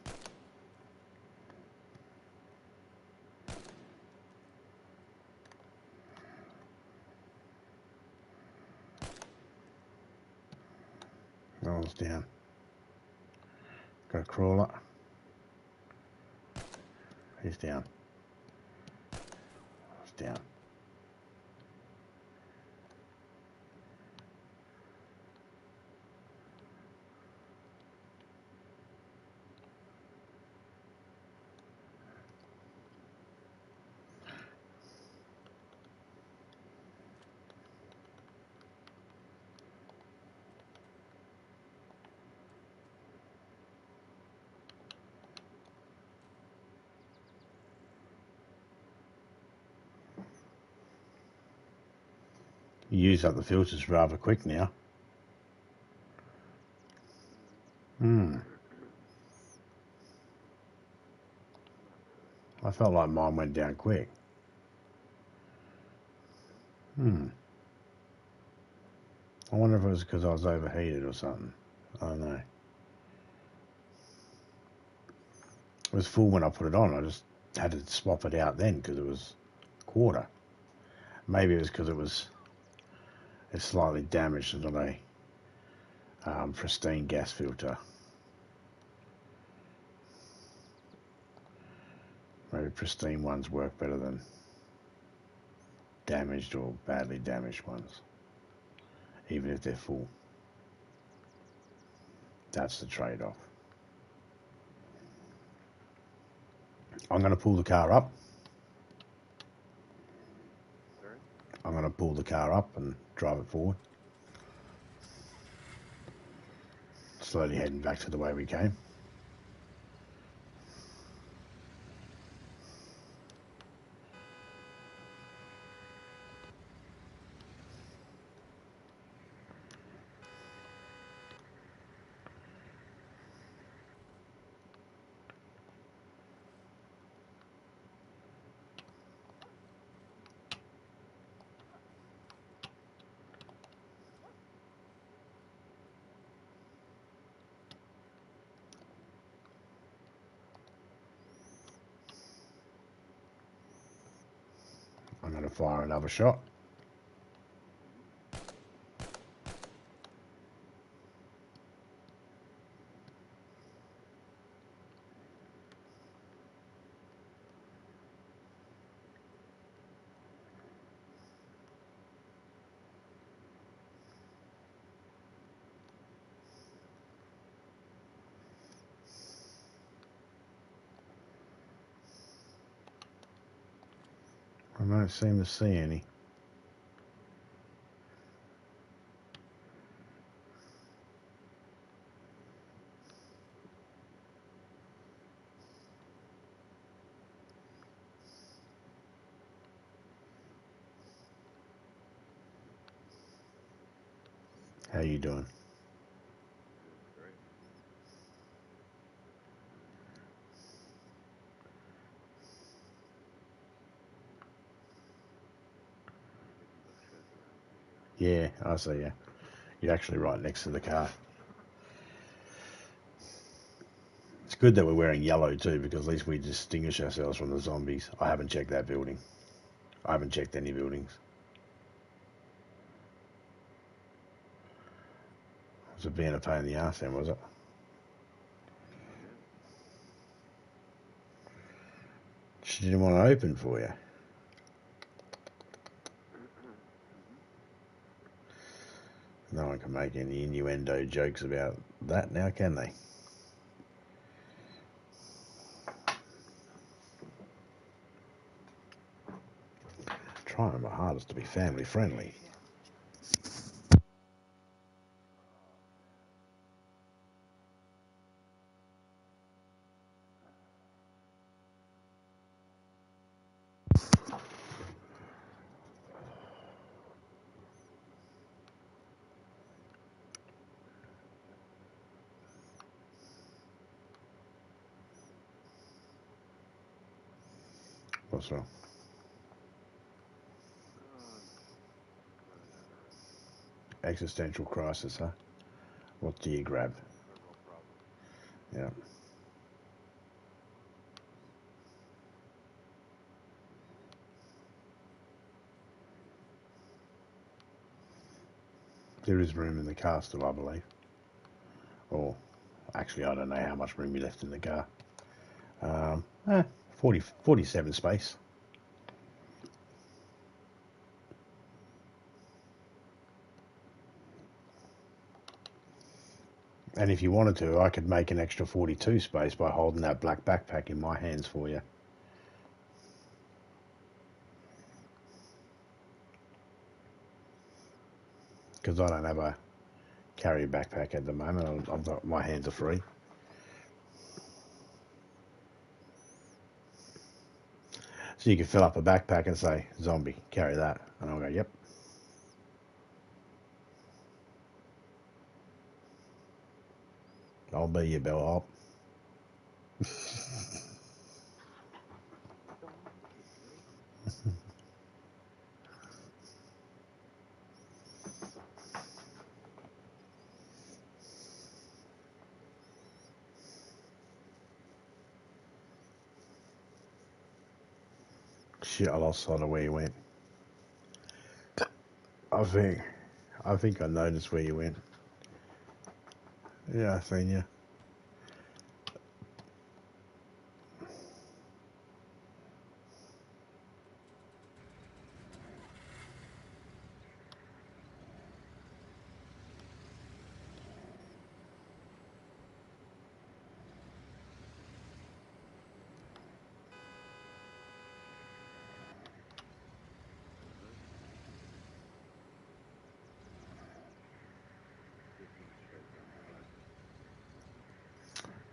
That one's down. Got a crawler. He's down. He's down. You use up the filters rather quick now. I felt like mine went down quick. I wonder if it was because I was overheated or something. I don't know. It was full when I put it on. I just had to swap it out then because it was quarter. Maybe it was because it's slightly damaged. It's not a pristine gas filter. Maybe pristine ones work better than damaged or badly damaged ones, even if they're full. That's the trade-off. I'm going to pull the car up. Sorry? I'm going to pull the car up and drive it forward. Slowly heading back to the way we came. I'm going to fire another shot. I don't seem to see any. How you doing? Great. Picking up sheds around me here. Yeah, I see you. You're actually right next to the car. It's good that we're wearing yellow too, because at least we distinguish ourselves from the zombies. I haven't checked that building. I haven't checked any buildings. Was it being a pain in the ass then, was it? She didn't want to open for you. No one can make any innuendo jokes about that now, can they? Trying my hardest to be family friendly. What's wrong? Existential crisis, huh? What do you grab? Real problem. Yeah. There is room in the car still, I believe. Or, actually, I don't know how much room you left in the car. 47 space. And if you wanted to, I could make an extra 42 space by holding that black backpack in my hands for you. Because I don't have a carry backpack at the moment. My hands are free. So you can fill up a backpack and say, zombie, carry that. And I'll go, yep. I'll be your bellhop. Shit, I lost sight of where you went. I think I noticed where you went. Yeah, I seen you.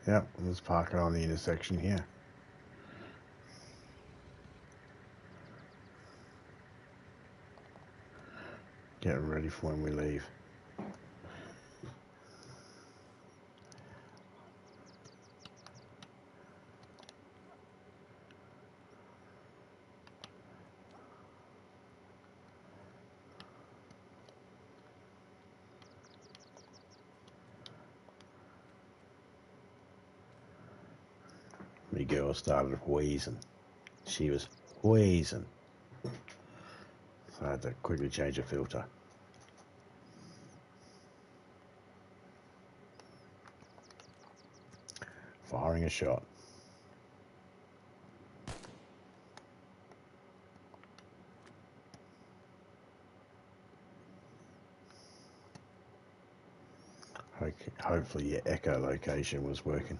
Yep, let's park it on the intersection here. Getting ready for when we leave. My girl started wheezing. She was wheezing. So I had to quickly change a filter. Firing a shot. Hopefully your echolocation was working.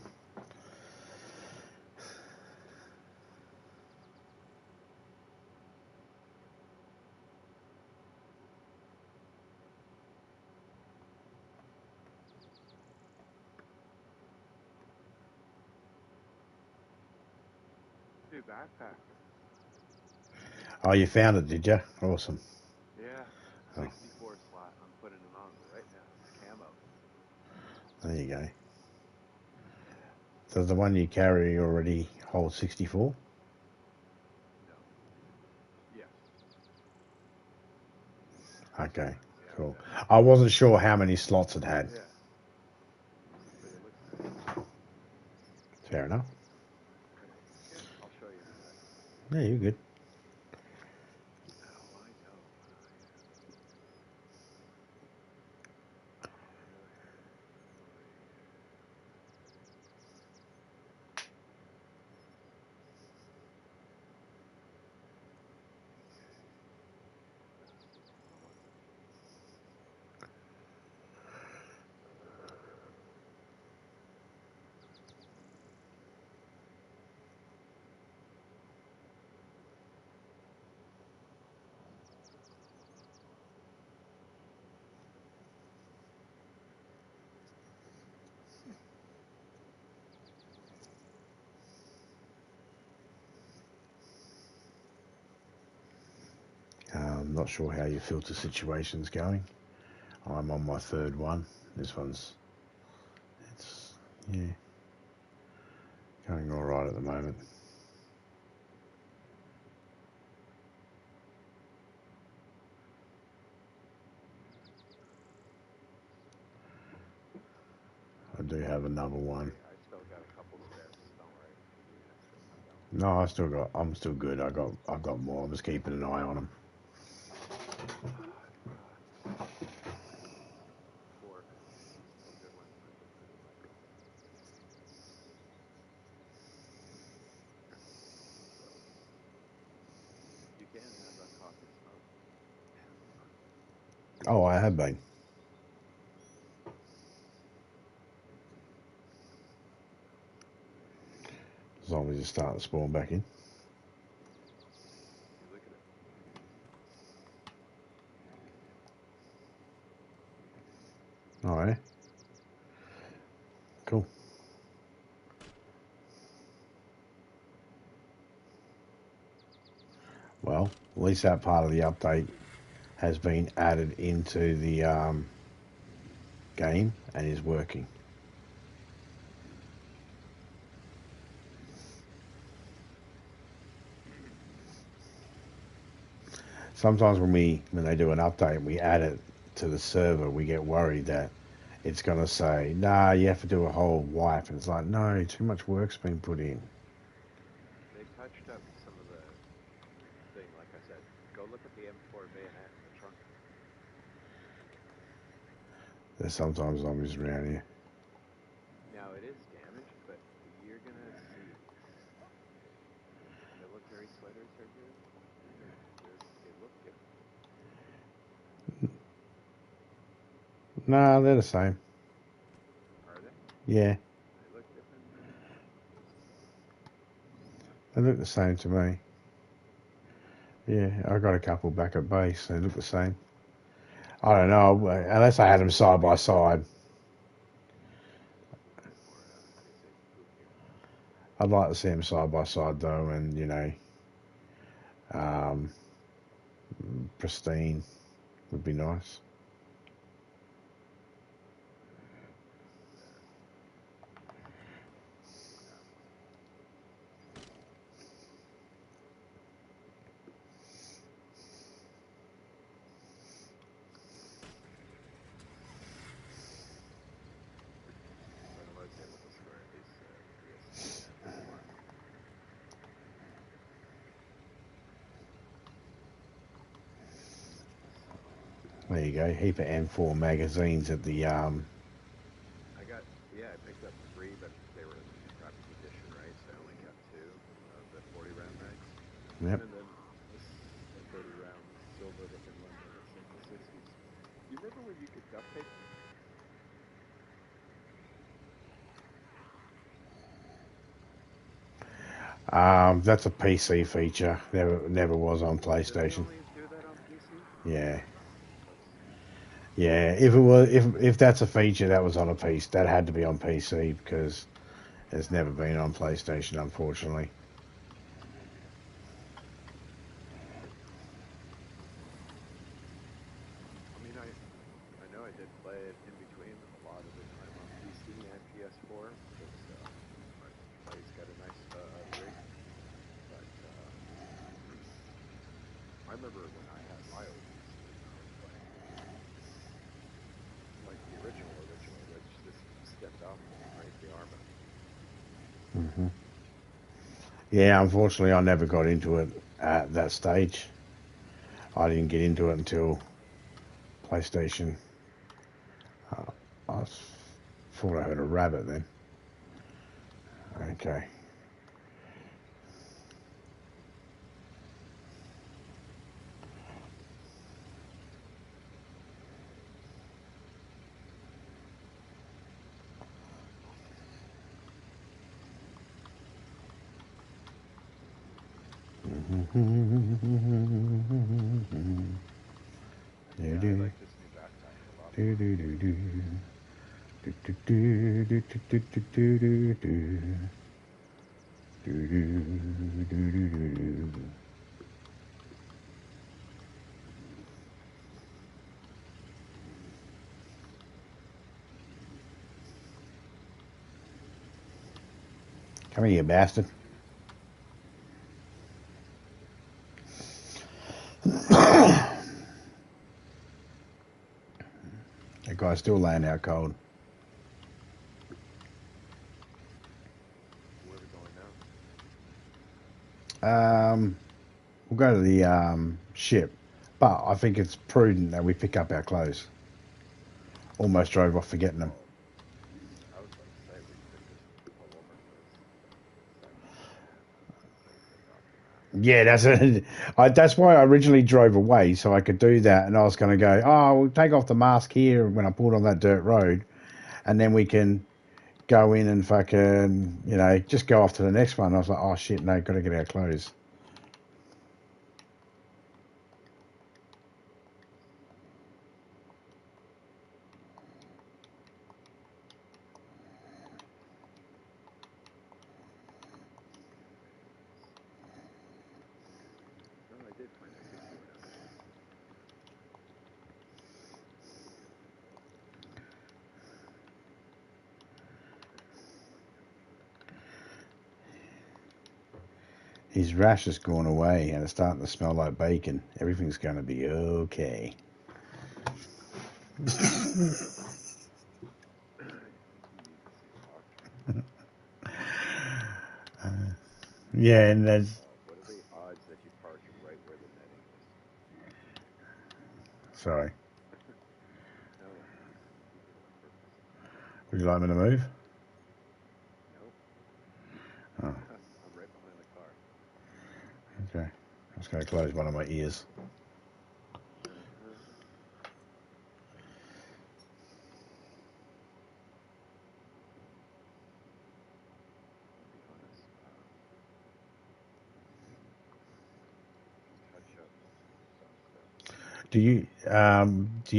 New backpack. Oh, you found it, did you? Awesome. Yeah. Oh. 64 slot. I'm putting it on right now. Camo. There you go. Does the one you carry already hold 64? No. Yes. Okay, Yeah, cool. yeah. I wasn't sure how many slots it had. Yeah. But it looks nice. Fair enough. Yeah, I'll show you in a sec. Yeah, you're good. Oh, I know. Oh, really? I'm not sure how your filter situation's going. I'm on my third one. This one's, yeah, going all right at the moment. I do have another one. I still got a couple spares. Don't worry. If you need extra, I got one. No, I'm still good. I've got more. I'm just keeping an eye on them. Four. A good one. You can have a coffee smoke. Oh, I have been. As long as you start to spawn back in. You look at it. Oh, yeah. Cool. Well, at least that part of the update has been added into the game and is working. Sometimes when they do an update and we add it to the server, we get worried that it's going to say, nah, you have to do a whole wipe. And it's like, no, too much work's been put in. They touched up some of the thing. Like I said, go look at the M4 bayonet in the trunk. There's sometimes zombies around here. Now it is damaged, but you're gonna see. The military sweaters are good. They look different. Nah, they're the same. Are they? Yeah, They look different to me. they look the same to me. Yeah, I got a couple back at base. They look the same. I don't know, unless I had them side by side. Or they say poop here. I'd like to see them side by side though, and um, pristine would be nice. But I was able to score at least 3 assists there before. There you go. Heap of M4 magazines at the I picked up 3, but they were in crappy condition, right? So I only kept 2 of the 40 round mags. Yep. And then a 30 round silver looking one that was like the 60s. You remember when you could duct tape? That's a PC feature. Never was on Did they PlayStation. only do that on PC? Yeah. That's, Yeah, if it was, if that's a feature that was on a piece, that had to be on PC because it's never been on PlayStation, unfortunately. I mean, I know I did play it in between a lot of the time on PC and PS4 because my buddy's got a nice rig. But I remember when I had my old PC, I was playing like the original, which just stepped off and break the arm out. Hmm. Yeah, unfortunately, I never got into it at that stage. I didn't get into it until PlayStation. I thought I heard a rabbit then. Okay. Yeah, I like this new backpack a lot Do more. do do do. Do do do do do do do do do. Do do do do do. Come here, you bastard. That guy's still laying out cold. Where are we going now? We'll go to the ship, but I think it's prudent that we pick up our clothes. Almost drove off forgetting them. Oh, I was about to say we could just pull over because they take off the mask. Yeah, that's why I originally drove away so I could do that, and I was going to go, oh, we'll take off the mask here when I pulled on that dirt road, and then we can go in and fucking, just go off to the next one. I was like, oh shit, no, got to get our clothes. No, I did find a 60 round mag. His rash has gone away and it's starting to smell like bacon. Everything's going to be okay. You need to see a doctor. Yeah, and there's. What are the odds that you park right where the netting is? Sorry. No, you did it on purpose. Would you like me to move? Nope. Oh, I'm right behind the car. okay. I'm just going to close one of my ears. Uh-huh. I'll be honest. Touch up some stuff. Do you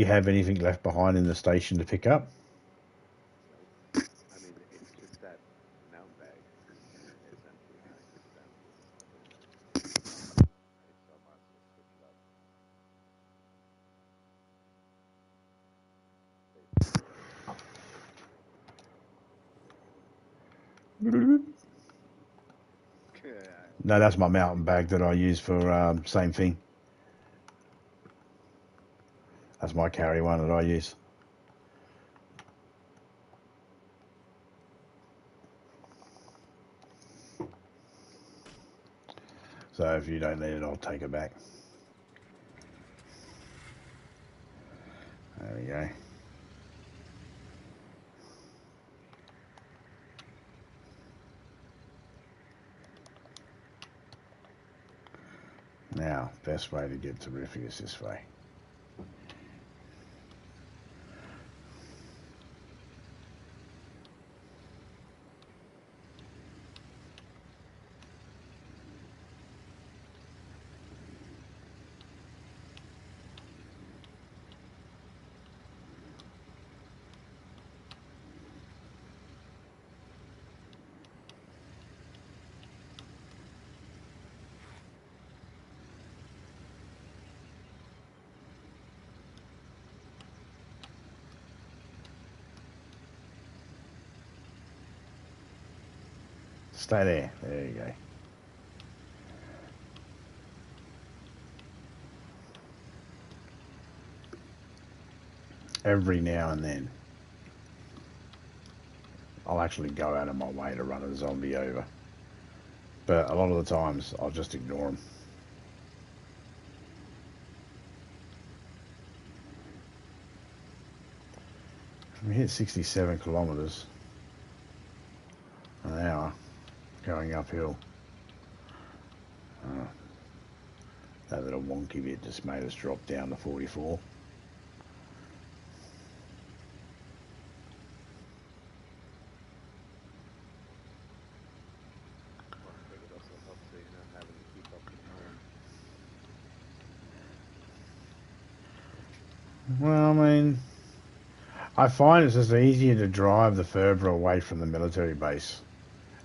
have anything left behind in the station to pick up? Nope. I mean, it's just that mountain bag is empty. I just emptied stuff in there. Right, so I might as well switch it up. Save space. No, that's my mountain Maybe. bag that I use for same thing. That's my carry one that I use. So if you don't need it, I'll take it back. we go. Now, best way to get terrific is this way. Stay there. There you go. Every now and then, I'll actually go out of my way to run a zombie over. But a lot of the times, I'll just ignore them. We hit 67 kilometres an hour going uphill. That little wonky bit just made us drop down to 44. Well, I mean, I find it's just easier to drive the further away from the military base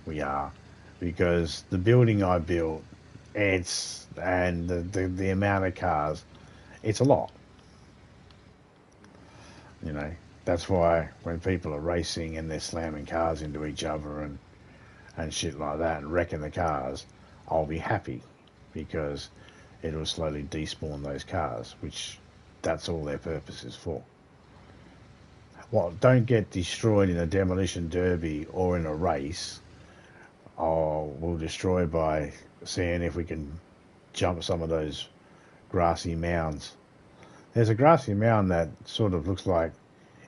we are, because the building I built, and the amount of cars, it's a lot. You know, that's why when people are racing and they're slamming cars into each other and shit like that and wrecking the cars, I'll be happy, because it'll slowly despawn those cars, which that's all their purpose is for. Well, don't get destroyed in a demolition derby or in a race. We'll destroy by seeing if we can jump some of those grassy mounds. There's a grassy mound that sort of looks like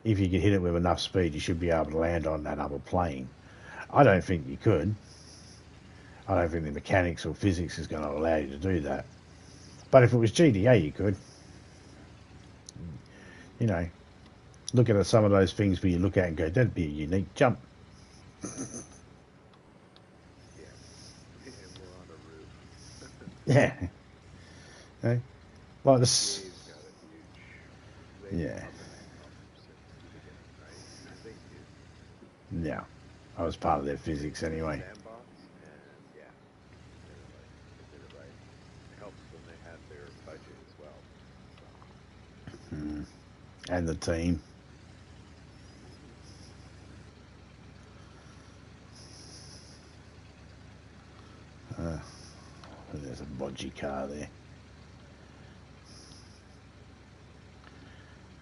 if you could hit it with enough speed, you should be able to land on that other plane. I don't think you could. I don't think the mechanics or physics is going to allow you to do that. But if it was GTA, you could. You know, look at some of those things where you look at and go, that'd be a unique jump. Yeah. Okay. Like this. Yeah. Yeah. I was part of their physics anyway. And the team. There's a bodgy car there.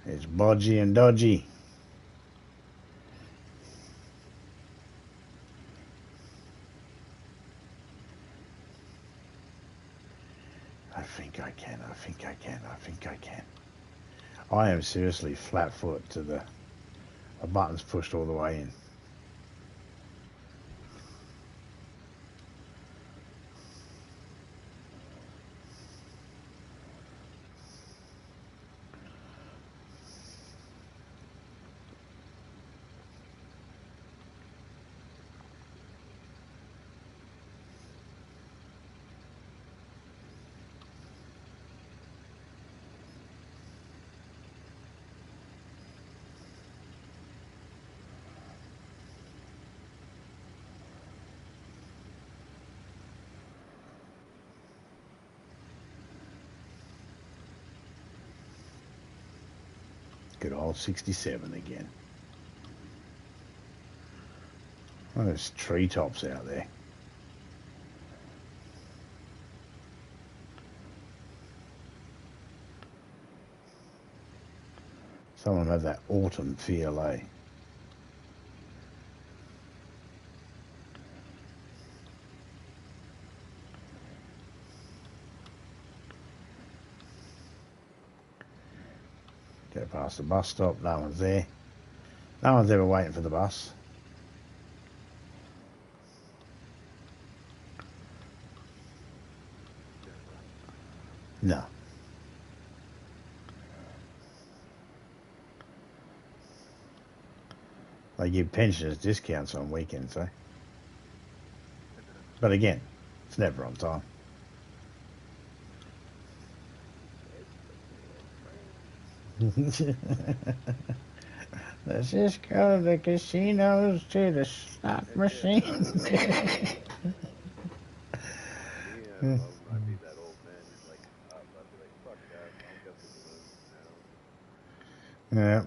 It's bodgy and dodgy. I think I can. I am seriously flat foot to the buttons pushed all the way in. Good old 67 again. Oh, there's treetops out there. Some of them have that autumn feel, eh? Go past the bus stop. No one's there. No one's ever waiting for the bus. No. They give pensioners discounts on weekends, eh? But again, it's never on time. Let's just go to the casinos to the slot machine. Me, I'd be that old man who's like, I'd be like, fuck that, I'll get the balloons now. Yeah.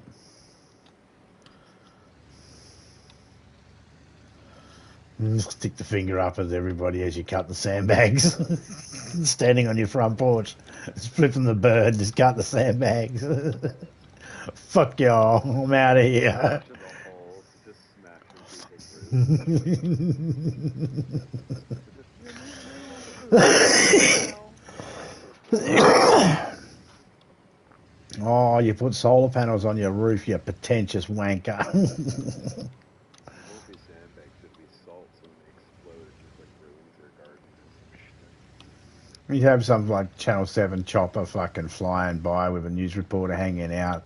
Stick the finger up at everybody as you cut the sandbags. Standing on your front porch, just flipping the bird, just cut the sandbags. Fuck y'all, I'm out of here. To the hole, just smashing people through. Oh, you put solar panels on your roof, you pretentious wanker. Mostly sandbags should be salt, so when they explode, it just like ruins their garden or some shit. You have some like Channel 7 chopper fucking flying by with a news reporter hanging out.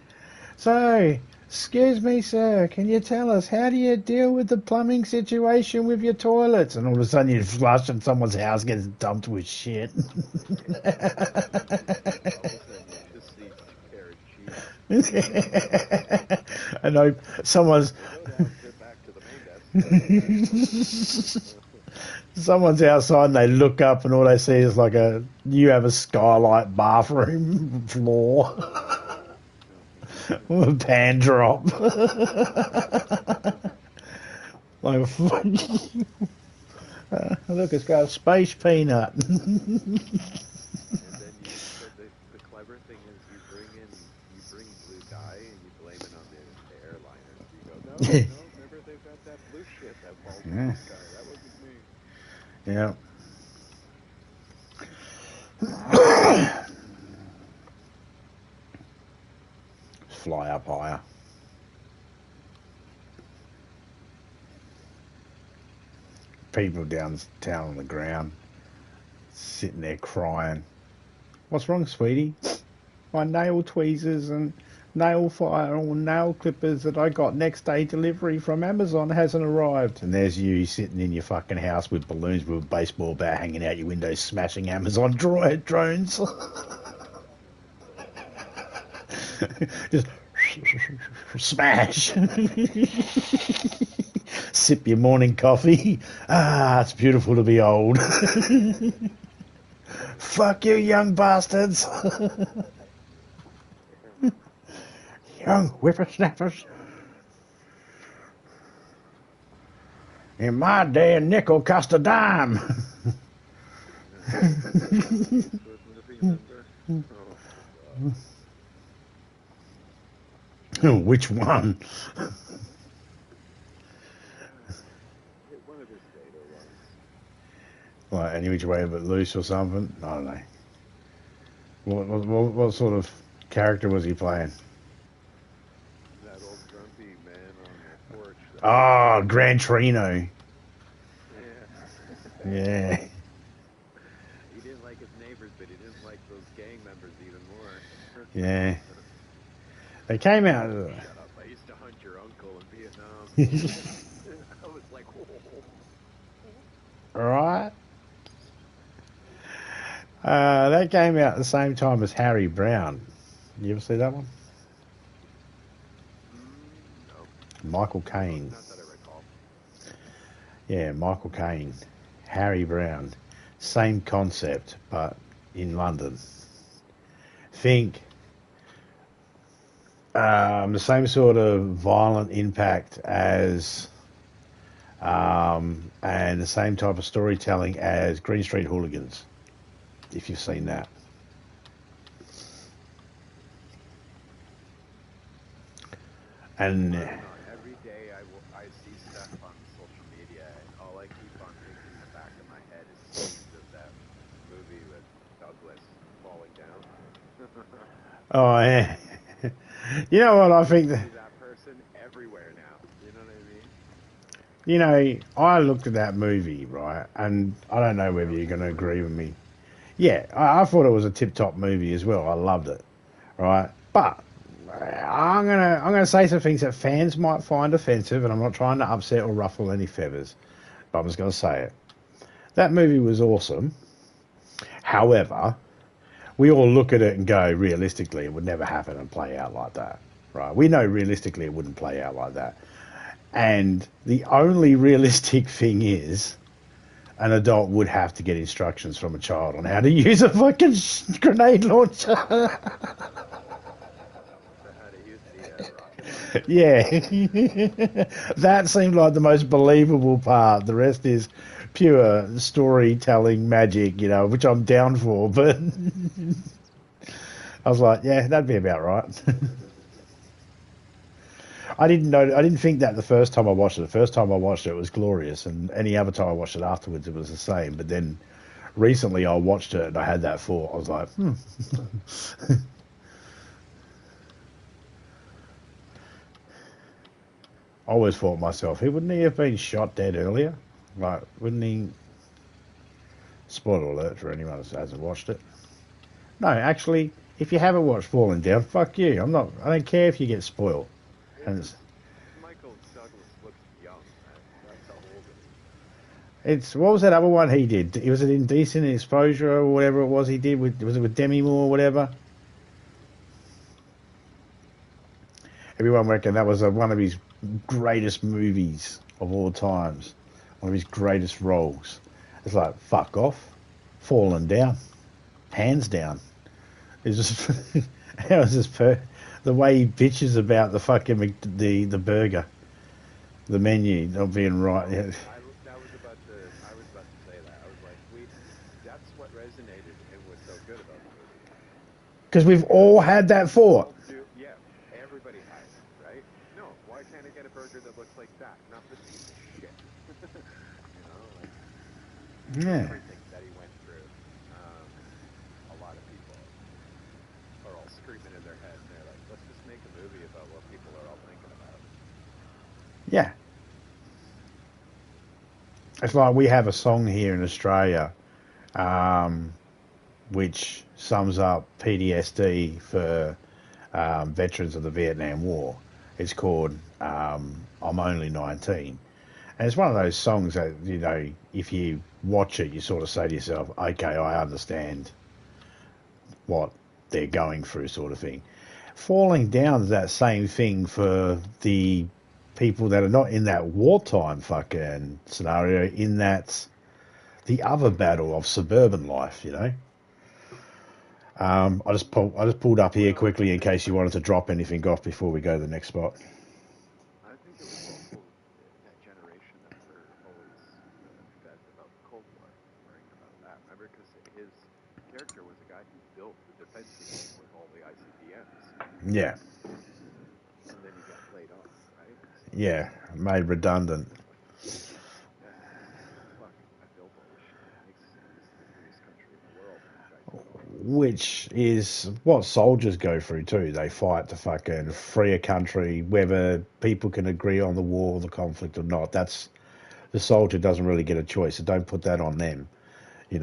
So, excuse me, sir, can you tell us, how do you deal with the plumbing situation with your toilets? And all of a sudden you flush and someone's house gets dumped with shit. I know someone's... Someone's outside and they look up and all they see is like you have a skylight bathroom floor. A pan drop. Like, look, it's got a space peanut. And then the clever thing is you bring blue dye and you blame it on the airliner. You go, no, remember they've got that blue shit, that false blue dye. That wasn't me. Yeah. Fly up higher. People downtown on the ground, sitting there crying. What's wrong, sweetie? My nail tweezers and nail file or nail clippers that I got next day delivery from Amazon hasn't arrived. And there's you sitting in your fucking house with balloons with a baseball bat hanging out your window, smashing Amazon drones. Just smash. Sip your morning coffee. Ah, it's beautiful to be old. Fuck you, young bastards. Young whippersnappers. In my day, a nickel cost a dime. Which one? Like any which way but loose or something? I don't know. What sort of character was he playing? That old grumpy man on the porch. Oh, Gran Torino. Yeah. Yeah. He didn't like his neighbors, but he didn't like those gang members even more. Yeah. They came out. Shut up. I used to hunt your uncle in Vietnam. I was like, whoa. Right. That came out at the same time as Harry Brown. You ever see that one? No. Michael Caine. Not that I recall. Yeah, Michael Caine. Harry Brown. Same concept, but in London. Think the same sort of violent impact as and the same type of storytelling as Green Street Hooligans, if you've seen that. And Every day I see stuff on social media, and all I keep on thinking in the back of my head is scenes of that movie with Douglas falling down. oh yeah. You know what I think? See that person everywhere now. You know what I mean? You know, I looked at that movie, right, and I don't know whether That was you're a going to good movie. agree with me. Yeah, I thought it was a tip-top movie as well. I loved it, right? But I'm gonna say some things that fans might find offensive, and I'm not trying to upset or ruffle any feathers, but I'm just gonna say it. That movie was awesome. However, we all look at it and go, realistically, it would never happen and play out like that, right? We know realistically it wouldn't play out like that. And the only realistic thing is an adult would have to get instructions from a child on how to use a fucking grenade launcher. How to use the rocket launcher. Yeah. That seemed like the most believable part. The rest is pure storytelling magic, which I'm down for. But I was like, yeah, that'd be about right. I didn't think that the first time I watched it. The first time I watched it, it was glorious. And any other time I watched it afterwards, it was the same. But then recently I watched it and I had that thought. I was like, I always thought myself, he wouldn't he have been shot dead earlier? Like, wouldn't he? Spoiler alert for anyone that hasn't watched it. No, actually, if you haven't watched Falling Down, fuck you. I'm not. I don't care if you get spoiled. And Michael Douglas looks young. That's how old it is. it's what was that other one he did? Was it Indecent Exposure or whatever it was he did? Was it with Demi Moore or whatever? Everyone reckoned that was one of his greatest movies of all times. One of his greatest roles. It's like fuck off, Falling Down, hands down. It's just how was this the way he bitches about the fucking the burger, the menu not being right. Yeah. I was about to say that. I was like, that's what resonated and was so good about the movie. Because we've Because all had that thought. yeah, everybody has it, right? No, why can't I get a burger that looks like that? Not this piece of shit. Like Yeah. everything that he went through. A lot of people are all screaming in their head, and they're like, let's just make a movie about what people are all thinking about. Yeah. It's like we have a song here in Australia, um, which sums up PTSD for veterans of the Vietnam War. It's called I'm Only 19. And it's one of those songs that, if you watch it, you sort of say to yourself, okay, I understand what they're going through, sort of thing. Falling down is that same thing for the people that are not in that wartime fucking scenario, in that the other battle of suburban life. I just pulled up here Well, quickly in case you wanted to drop anything off before we go to the next spot. I think it was also that generation that were always fed about the Cold War, worrying about that. Remember, because his character was a guy who built the defense system with all the ICBMs, Yeah, and then he got laid off, right? So yeah, made redundant. yeah, he's like, fuck, I built all this shit. It makes this the greatest country in the world, and you guys took all of this. Which is what soldiers go through too. They fight to fucking Yeah, free a country, whether people can agree on the war, the conflict or not. That's the soldier doesn't really get a choice. So don't put that on them. You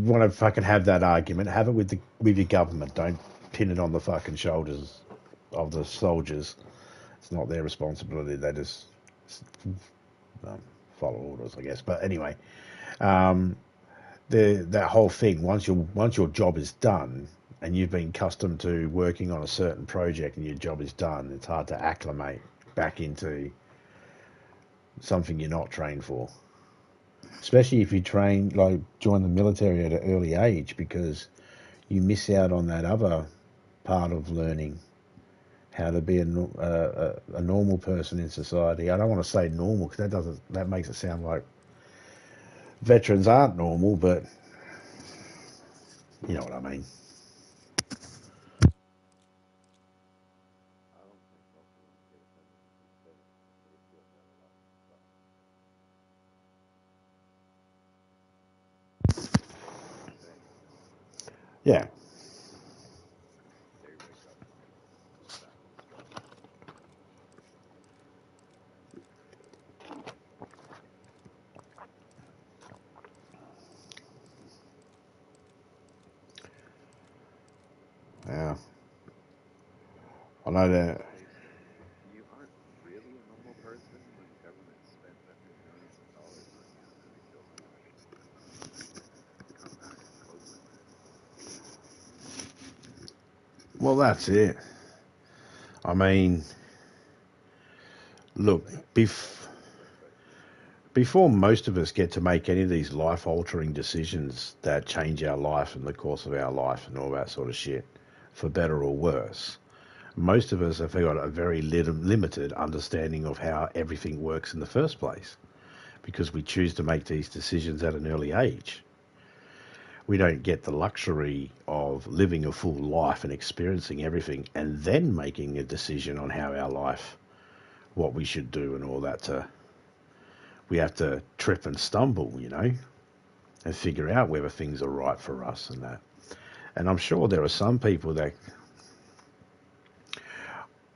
want to fucking have that argument, have it with your government. Don't pin it on the fucking shoulders of the soldiers. It's not their responsibility. They just um, follow orders, I guess. But anyway, um, that whole thing. Once your job is done, and you've been accustomed to working on a certain project, and your job is done, it's hard to acclimate back into something you're not trained for. Especially if you join the military at an early age, because you miss out on that other part of learning how to be a normal person in society. I don't want to say normal because that makes it sound like veterans aren't normal, but you know what I mean. I don't think most of them get offended if we say it. They feel that a lot themselves. You know what I'm saying? Yeah, They wake up and go, "What's that?" Yeah. I know that. You aren't really a normal person when the government spends that many millions of dollars on you and then they kill someone. Come back close like that. Well, that's it. I mean, look, before most of us get to make any of these life-altering decisions that change our life and the course of our life and all that sort of shit, for better or worse, most of us have got a very limited understanding of how everything works in the first place because we choose to make these decisions at an early age. We don't get the luxury of living a full life and experiencing everything and then making a decision on how our life, what we should do and all that. We have to trip and stumble, and figure out whether things are right for us and that. And I'm sure there are some people that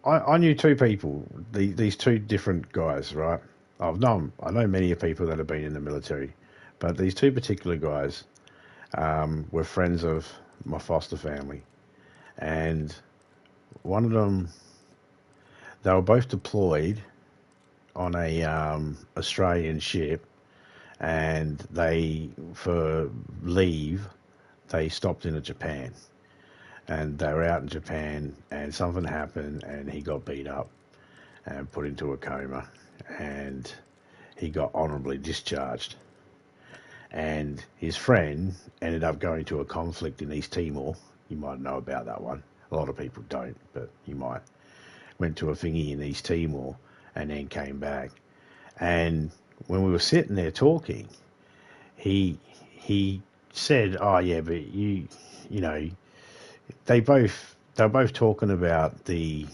I knew two people, these two different guys, right? I know many people that have been in the military, but these two particular guys were friends of my foster family, and one of them, they were both deployed on a Australian ship, and they for leave they stopped in Japan, and they were out in Japan, and something happened, and he got beat up and put into a coma, and he got honourably discharged. And his friend ended up going to a conflict in East Timor. You might know about that one. A lot of people don't, but you might. Went to a thingy in East Timor and then came back. And when we were sitting there talking, he said, "Oh yeah, but you know, they were both talking about the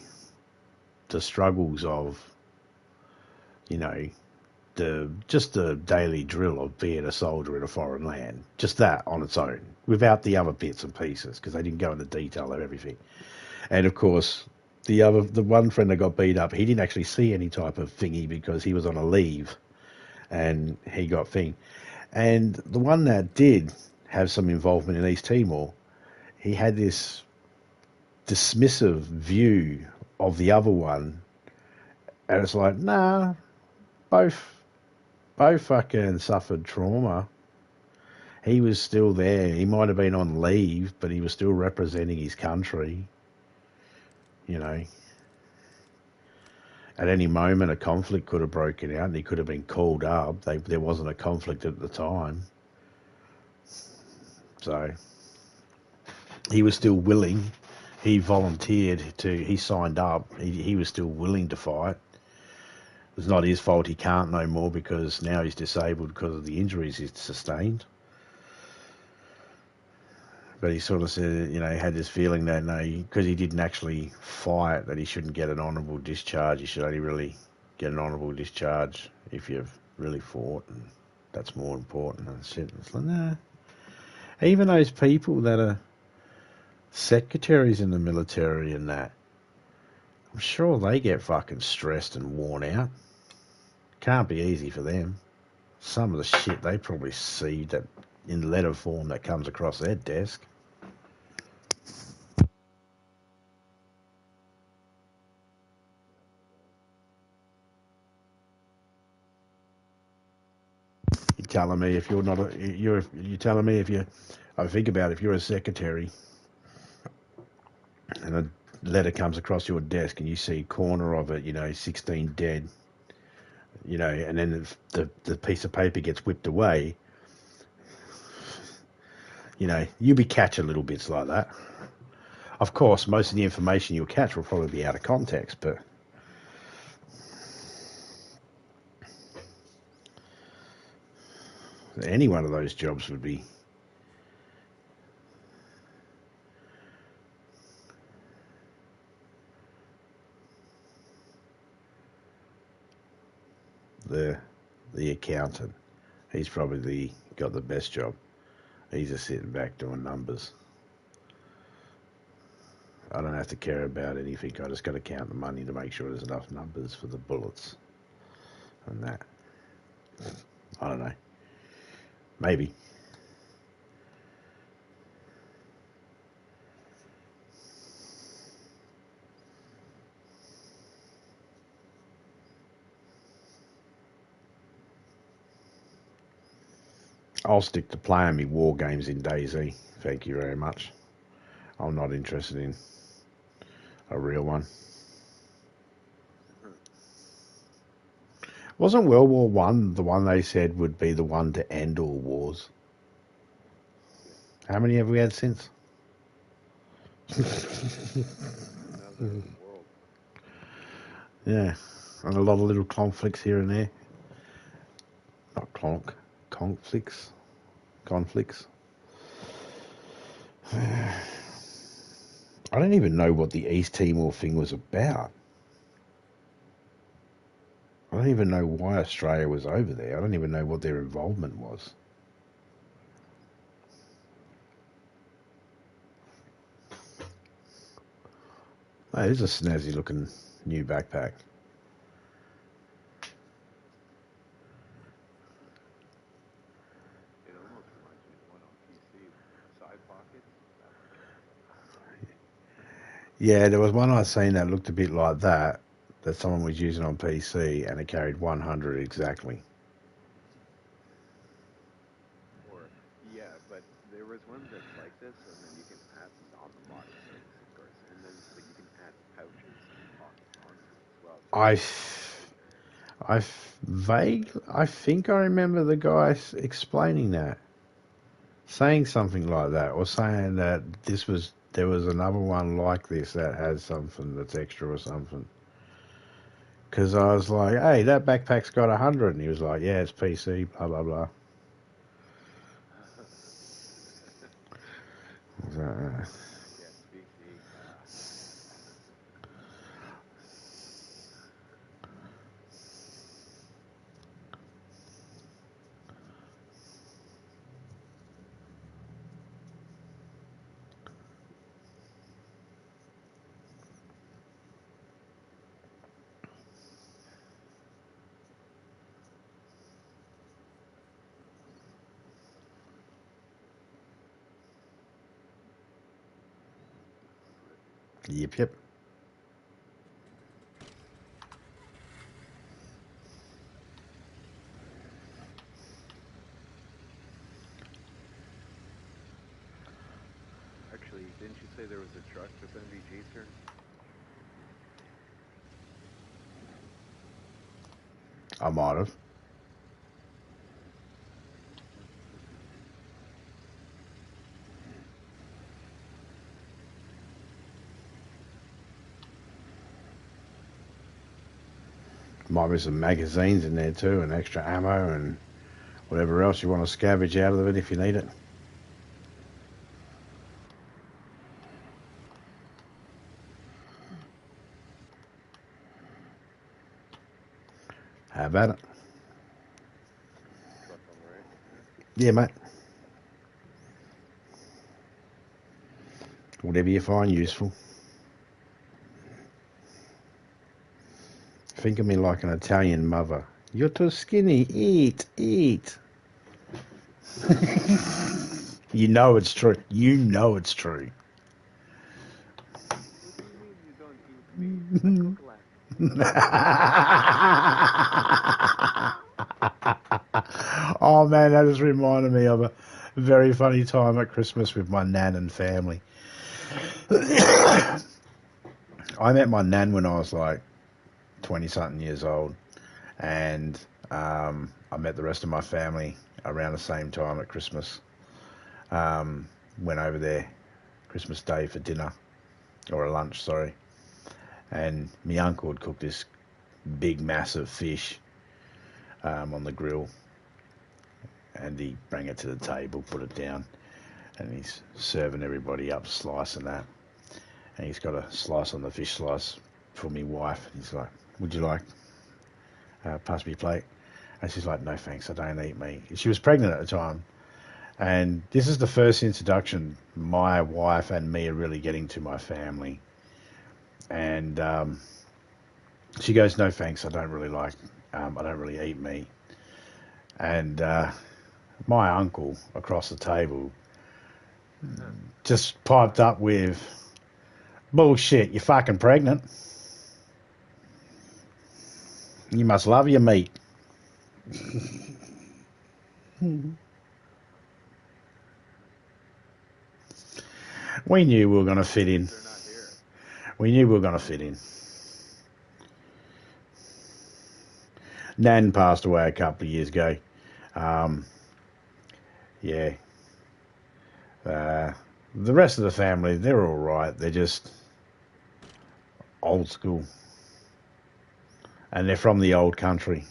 struggles of, you know, the daily drill of being a soldier in a foreign land, just that on its own, without the other bits and pieces, because they didn't go into detail of everything. And of course, the one friend that got beat up, he didn't actually see any type of thingy because he was on a leave, and he got thing. And the one that did have some involvement in East Timor, he had this dismissive view of the other one, and it's like, nah, both both fucking suffered trauma. He was still there. He might have been on leave, but he was still representing his country. You know, at any moment a conflict could have broken out, and he could have been called up. There wasn't a conflict at the time, so he was still willing. He volunteered to. He signed up. He was still willing to fight. It's not his fault he can't no more because now he's disabled because of the injuries he's sustained. But he sort of said, he had this feeling that no, because he didn't actually fight, that he shouldn't get an honourable discharge. You should only really get an honourable discharge if you've really fought, and that's more important than shit. It's like, nah. Even those people that are secretaries in the military and that, I'm sure they get fucking stressed and worn out. Can't be easy for them. Some of the shit they probably see that in letter form that comes across their desk. You're telling me if you're not you're telling me if you, I think about it, if you're a secretary and a letter comes across your desk and you see a corner of it, 16 dead, and then the piece of paper gets whipped away, you'll be catching little bits like that. Of course, most of the information you'll catch will probably be out of context, but any one of those jobs would be the accountant. He's probably got the best job. He's just sitting back doing numbers. I don't have to care about anything. I just got to count the money to make sure there's enough numbers for the bullets and that. I don't know. Maybe. I'll stick to playing me war games in DayZ. Thank you very much. I'm not interested in a real one. Wasn't World War One the one they said would be the one to end all wars? How many have we had since? Another world. Yeah, and a lot of little conflicts here and there. Not conflicts. I don't even know what the East Timor thing was about. I don't even know why Australia was over there. I don't even know what their involvement was. Oh, it is a snazzy looking new backpack. It almost reminds me of one on PC. Side pockets. That one. Yeah, there was one I seen that looked a bit like that someone was using on PC, and it carried 100 exactly. Or yeah, but there was one that's like this, and then you can add on the modded servers, of course, and then but you can add pouches and pockets onto it as well. So I think I remember the guy explaining that, saying something like that, or saying that there was another one like this that has something that's extra or something. Because I was like, hey, that backpack's got 100, and he was like, yeah, it's PC, blah blah blah. I was like, yes, PC. yep. Actually, didn't you say there was a truck with NVGs here? I might have. Might be some magazines in there too, and extra ammo, and whatever else you want to scavenge out of it if you need it. How about it? Truck on the right. Yeah, mate. Whatever you find useful. Think of me like an Italian mother. You're too skinny. Eat, eat. You know it's true. You know it's true. What do you mean you don't eat me? I cook less. Oh man, that just reminded me of a very funny time at Christmas with my nan and family. I met my nan when I was like 20 something years old, and I met the rest of my family around the same time at Christmas. Went over there Christmas Day for dinner, or a lunch, sorry, and my uncle had cooked this big massive fish on the grill, and he bring it to the table, put it down, and he's serving everybody up, slicing that, and he's got a slice on the fish slice for me wife, and he's like, would you like pass me a plate? And she's like, no thanks, I don't eat meat. She was pregnant at the time, and this is the first introduction my wife and me are really getting to my family. And she goes, no thanks, I don't really eat meat. And my uncle across the table just piped up with, bullshit, you're fucking pregnant. You must love your meat. We knew we were going to fit in. They're not here. We knew we were going to fit in. Nan passed away a couple of years ago. Yeah. The rest of the family, they're all right. They're just old school. And they're from the old country.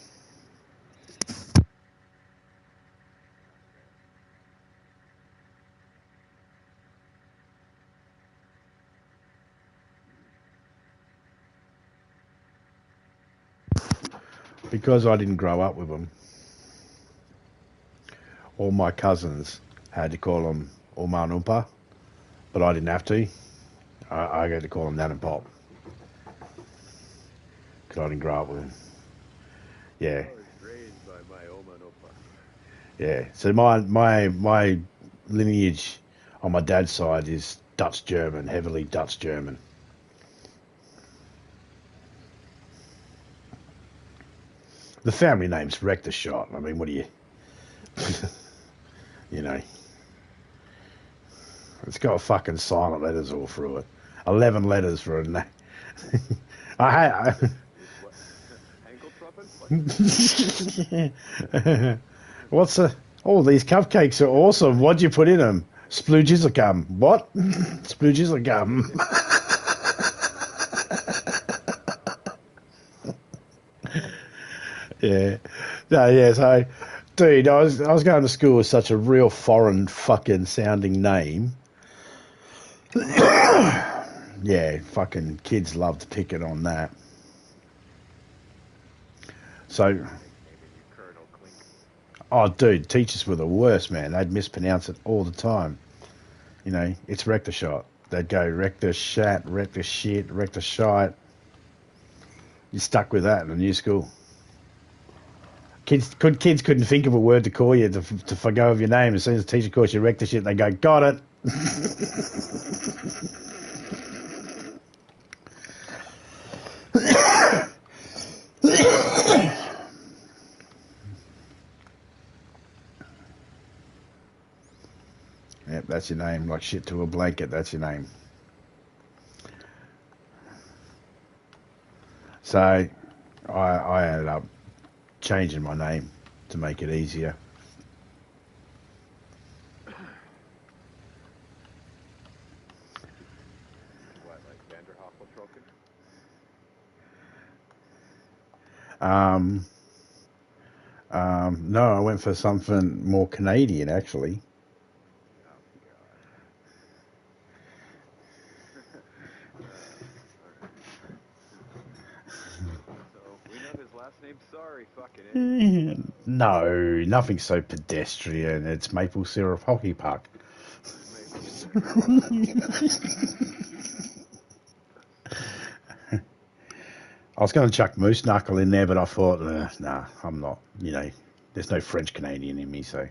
Because I didn't grow up with them, all my cousins had to call them Oma and Oompa, but I didn't have to. I had to call them Nan and Pop. Because I didn't grow up with them. Yeah. I was raised by my Oma and Opa. Yeah. So my lineage on my dad's side is Dutch German, heavily Dutch German. The family name's Rectorshot. I mean, what do you, you know? It's got fucking silent letters all through it. 11 letters for a name. I Ankle trumpet? What's the? Oh, these cupcakes are awesome. What'd you put in them? Splooges of gum. What? Splooges of gum. Yeah. No, yeah, so, dude, I was going to school with such a real foreign fucking sounding name. Yeah, fucking kids loved picking on that. So, Colonel Clink. oh, dude, teachers were the worst, man. They'd mispronounce it all the time. You know, it's rector shot. They'd go rector shat, rector shit, rector shite. You stuck with that in a new school. Kids couldn't think of a word to call you to forgo of your name. As soon as the teacher calls you rector shit, they go, got it. Yep, that's your name. Like shit to a blanket, that's your name. So I ended up changing my name to make it easier. What, like Vander Hoffeltroken? No, I went for something more Canadian, actually. Oh, God. So, we know his last name's Sorry, fucking it. No, nothing so pedestrian. It's maple syrup hockey puck. I was going to chuck moose knuckle in there, but I thought, nah, I'm not. You know, there's no French Canadian in me, so.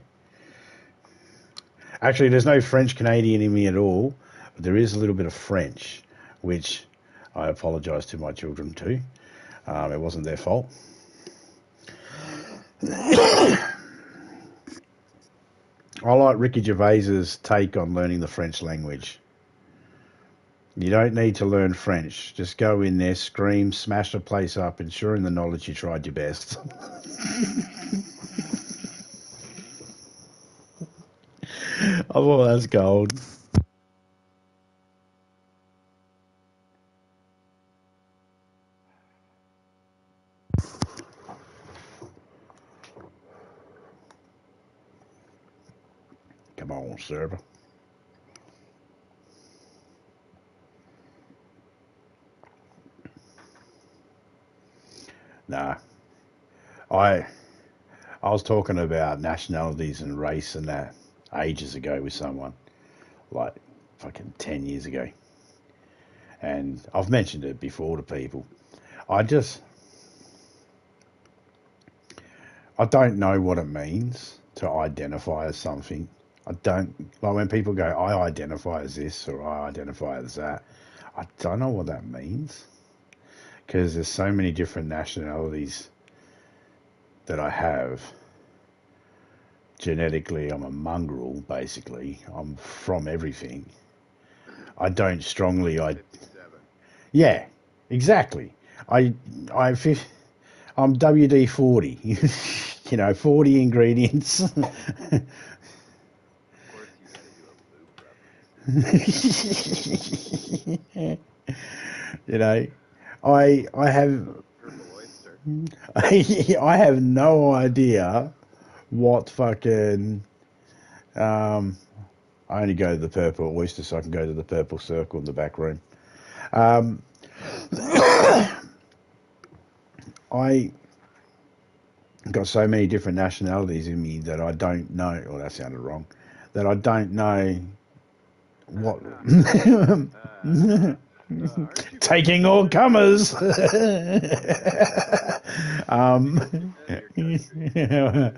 Actually, there's no French Canadian in me at all, but there is a little bit of French, which I apologise to my children too. It wasn't their fault. I like Ricky Gervais's take on learning the French language. You don't need to learn French. Just go in there, scream, smash the place up, ensuring the knowledge you tried your best. I thought that's gold. Come on, server. Nah. I was talking about nationalities and race and that ages ago with someone, like fucking 10 years ago. And I've mentioned it before to people. I don't know what it means to identify as something. I don't, like when people go, I identify as this or I identify as that. I don't know what that means. Because there's so many different nationalities that I have. Genetically, I'm a mongrel, basically. I'm from everything. I don't strongly. 57. Yeah, exactly. I I'm WD 40. You know, 40 ingredients. Of course, you got to do a lube reference. You know, I have Purple oyster. I have no idea what fucking I only go to the purple oyster so I can go to the purple circle in the back room. I got so many different nationalities in me that I don't know. Oh, that sounded wrong. That I don't know what. Aren't you Taking all comers. You're living in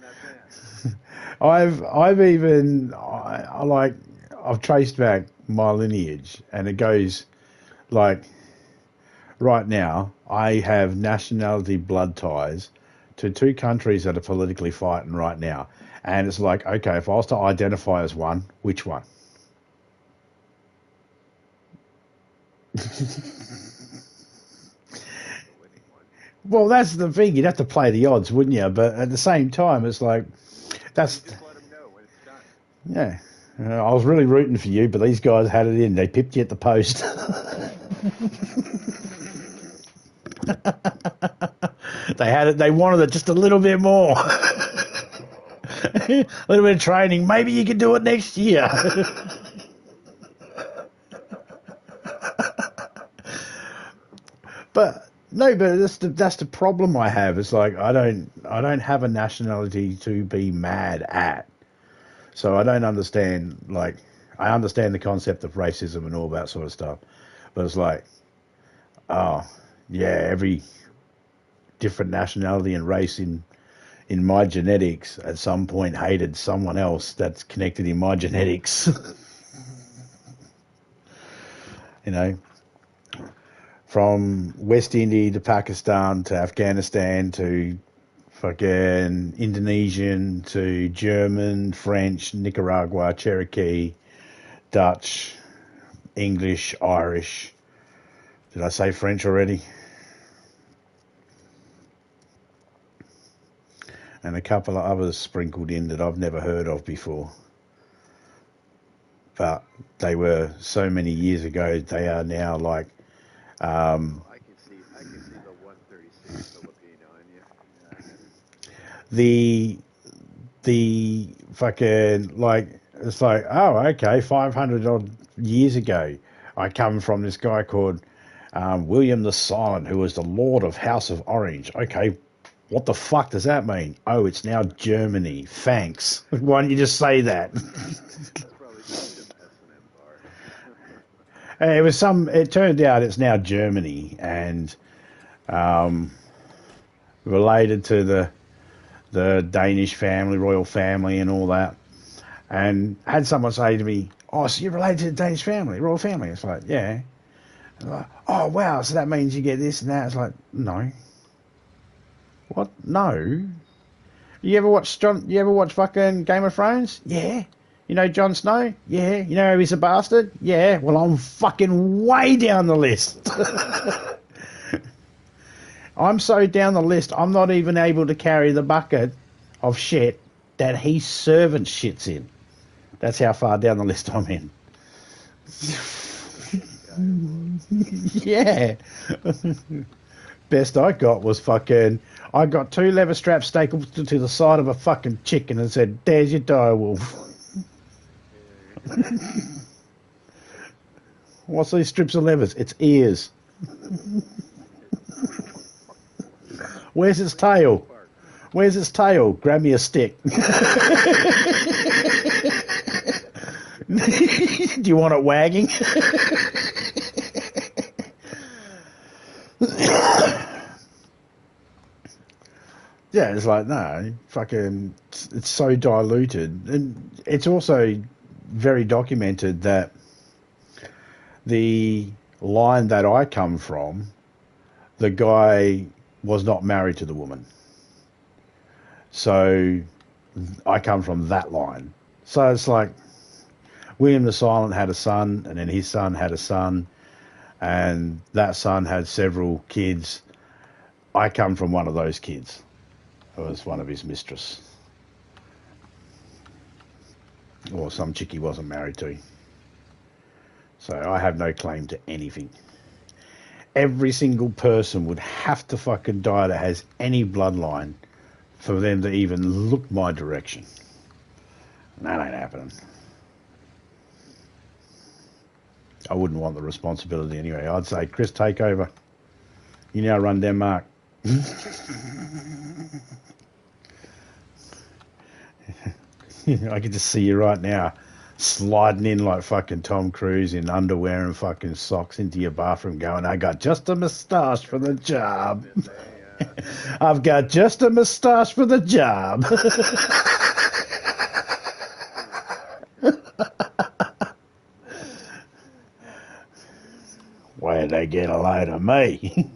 that van. I've even I like I've traced back my lineage, and it goes like right now I have nationality blood ties to two countries that are politically fighting right now, and it's like, okay, if I was to identify as one, which one? Well, that's the thing. You'd have to play the odds, wouldn't you? But at the same time, it's like that's Just let them know when it's done. yeah. I was really rooting for you, but these guys had it in. They pipped you at the post. They had it. They wanted it just a little bit more. A little bit of training. Maybe you can do it next year. But no, but that's the problem I have. It's like I don't have a nationality to be mad at. So I don't understand. Like I understand the concept of racism and all that sort of stuff, but it's like, oh yeah, every different nationality and race in my genetics at some point hated someone else that's connected in my genetics. You know, from West India to Pakistan to Afghanistan to fucking Indonesian to German, French, Nicaragua, Cherokee, Dutch, English, Irish. Did I say French already? And a couple of others sprinkled in that I've never heard of before. But they were so many years ago, they are now like I can see the 136 Filipino in you. the fucking like it's like, oh, okay, 500 odd years ago I come from this guy called William the Silent, who was the Lord of House of Orange. Okay, what the fuck does that mean? Oh, it's now Germany. Thanks. Why don't you just say that? That's probably just an S&M bar. It turned out it's now Germany, and related to the Danish family, royal family, and all that. And I had someone say to me, "Oh, so you're related to the Danish family, royal family?" It's like, yeah. Like, oh wow, so that means you get this and that. It's like, no. What? No. You ever watch fucking Game of Thrones? Yeah. You know Jon Snow? Yeah. You know he's a bastard? Yeah. Well, I'm fucking way down the list. I'm so down the list, I'm not even able to carry the bucket of shit that his servant shits in. That's how far down the list I'm in. Yeah. Best I got was fucking, I got 2 leather straps stapled to the side of a fucking chicken and said, "There's your direwolf." What's these strips of levers? It's ears. Where's its tail? Where's its tail? Grab me a stick. Do you want it wagging? Yeah, it's like, no, fucking, it's so diluted. And it's also very documented that the line that I come from, the guy was not married to the woman. So I come from that line. So it's like, William the Silent had a son, and then his son had a son, and that son had several kids. I come from one of those kids. I was one of his mistress, or some chick he wasn't married to. So I have no claim to anything. Every single person would have to fucking die that has any bloodline for them to even look my direction. And that ain't happening. I wouldn't want the responsibility anyway. I'd say, Chris, take over. You now run Denmark. I can just see you right now sliding in like fucking Tom Cruise in underwear and fucking socks into your bathroom going, I got just a moustache for the job. I've got just a moustache for the job. Where'd they get a load of me?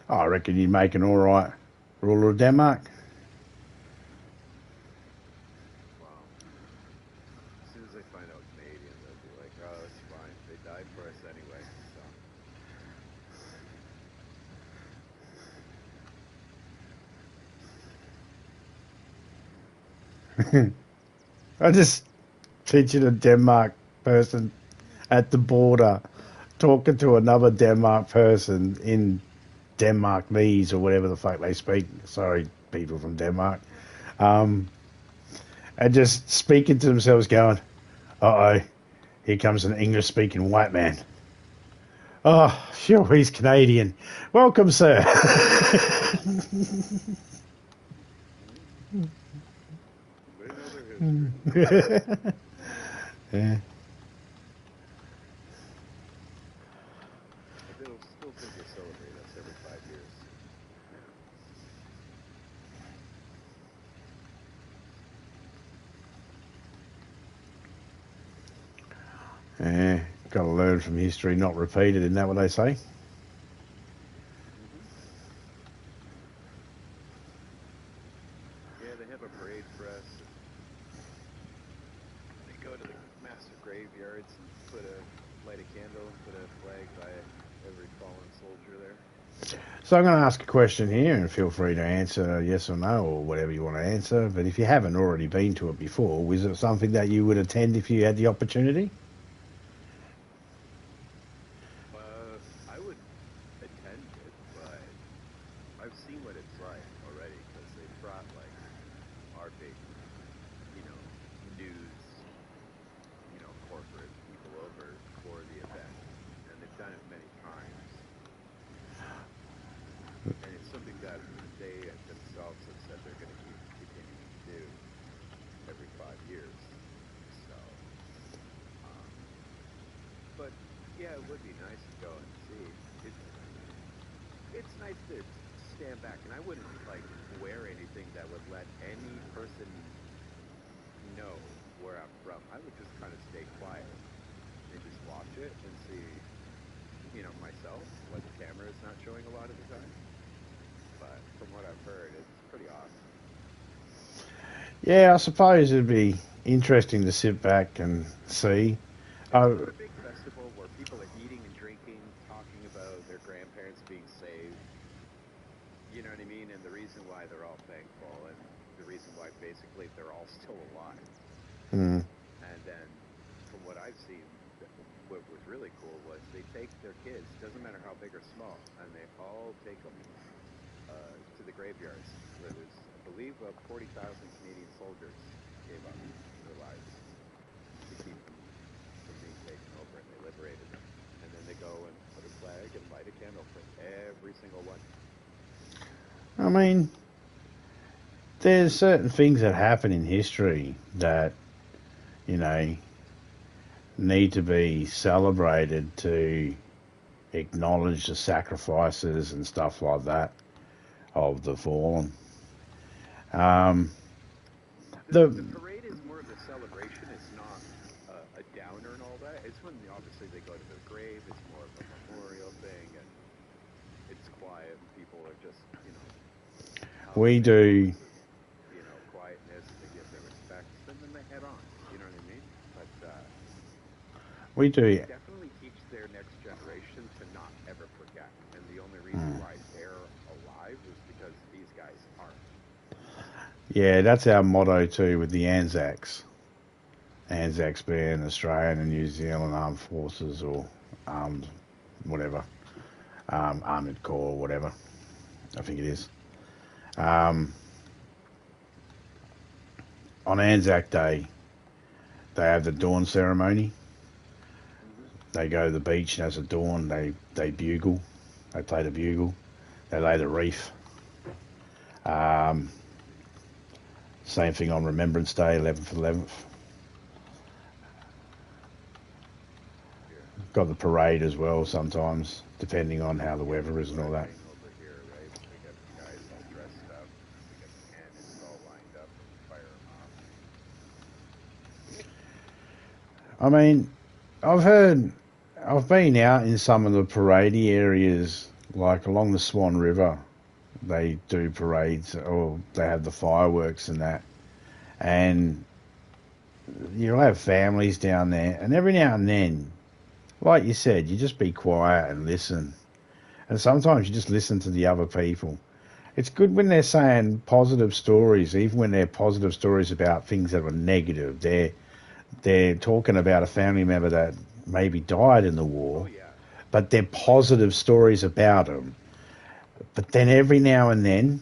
I reckon you'd make an alright ruler of Denmark. Wow. As soon as they find out Canadian, they'll be like, oh, it's fine. They died for us anyway. So. I just pictured a Denmark person at the border talking to another Denmark person in Denmarkese or whatever the fuck they speak. Sorry, people from Denmark. And just speaking to themselves going, uh-oh, here comes an English-speaking white man. Oh, sure, he's Canadian. Welcome, sir. Yeah. They'll still think they celebrate us every 5 years. Yeah, got to learn from history, not repeat it. Isn't that what they say? Yeah, they have a parade for us. They go to the massive graveyards and light a candle and put a flag by every fallen soldier there. So I'm going to ask a question here, and feel free to answer yes or no, or whatever you want to answer. But if you haven't already been to it before, was it something that you would attend if you had the opportunity? I would attend it, but I've seen what it's like already, because they brought, like, our big, news, corporate people over for the event, and they've done it many times. And it's something that they themselves have said they're going to keep continuing to do every 5 years. So, but yeah, it would be nice to go and see. It's nice to stand back, and I wouldn't like wear anything that would let any person know where I'm from. I would just kind of stay quiet and just watch it and see, myself, what the camera is not showing a lot of the time. But from what I've heard, it's pretty awesome. Yeah, I suppose it'd be interesting to sit back and see. It's a big festival where people are eating and drinking, talking about their grandparents being saved. You know what I mean? And the reason why they're all thankful, and the reason why basically they're all still alive. Mm. And then, from what I've seen, what was really cool was they take their kids, doesn't matter how big or small, and they all take them to the graveyards. Where there's, I believe, 40,000 Canadian soldiers gave up their lives to keep them from being taken over, and they liberated them. And then they go and put a flag and light a candle for every single one. I mean, there's certain things that happen in history that, need to be celebrated to acknowledge the sacrifices and stuff like that of the fallen. The parade is more of a celebration. It's not it's when obviously they go to their grave. It's more of a memorial thing, and it's quiet, and people are just, We do. quietness. They give their respects, and then they head on. You know what I mean? But We do. definitely teach their next generation to not ever forget. And the only reason why they're alive is because these guys aren't. Yeah, that's our motto too with the Anzacs. Anzacs being Australian and New Zealand Armed Forces or armed, whatever, Armoured Corps or whatever. I think it is. On Anzac Day, they have the dawn ceremony. They go to the beach, and as a dawn, they bugle. They play the bugle. They lay the reef. Same thing on Remembrance Day, 11th for 11th. Got the parade as well sometimes, depending on how the weather is and all that. Over here, right? We get the guys all dressed up. We get the cannons all lined up and fire them off. I mean, I've been out in some of the paradey areas, like along the Swan River. They do parades, or they have the fireworks and that. And you'll have families down there, and every now and then, like you said, you just be quiet and listen. And sometimes you just listen to the other people. It's good when they're saying positive stories, even when they're positive stories about things that are negative. They're talking about a family member that maybe died in the war, but they're positive stories about them. But then every now and then,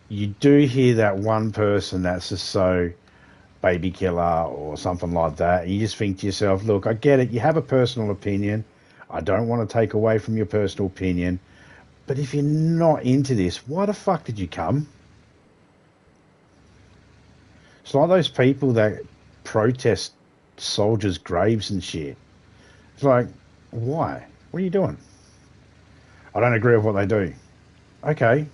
you do hear that one person that's just so baby killer or something like that. And you just think to yourself, look, I get it. You have a personal opinion. I don't want to take away from your personal opinion. But if you're not into this, why the fuck did you come? It's like those people that protest soldiers' graves and shit. It's like, why? What are you doing? I don't agree with what they do. Okay.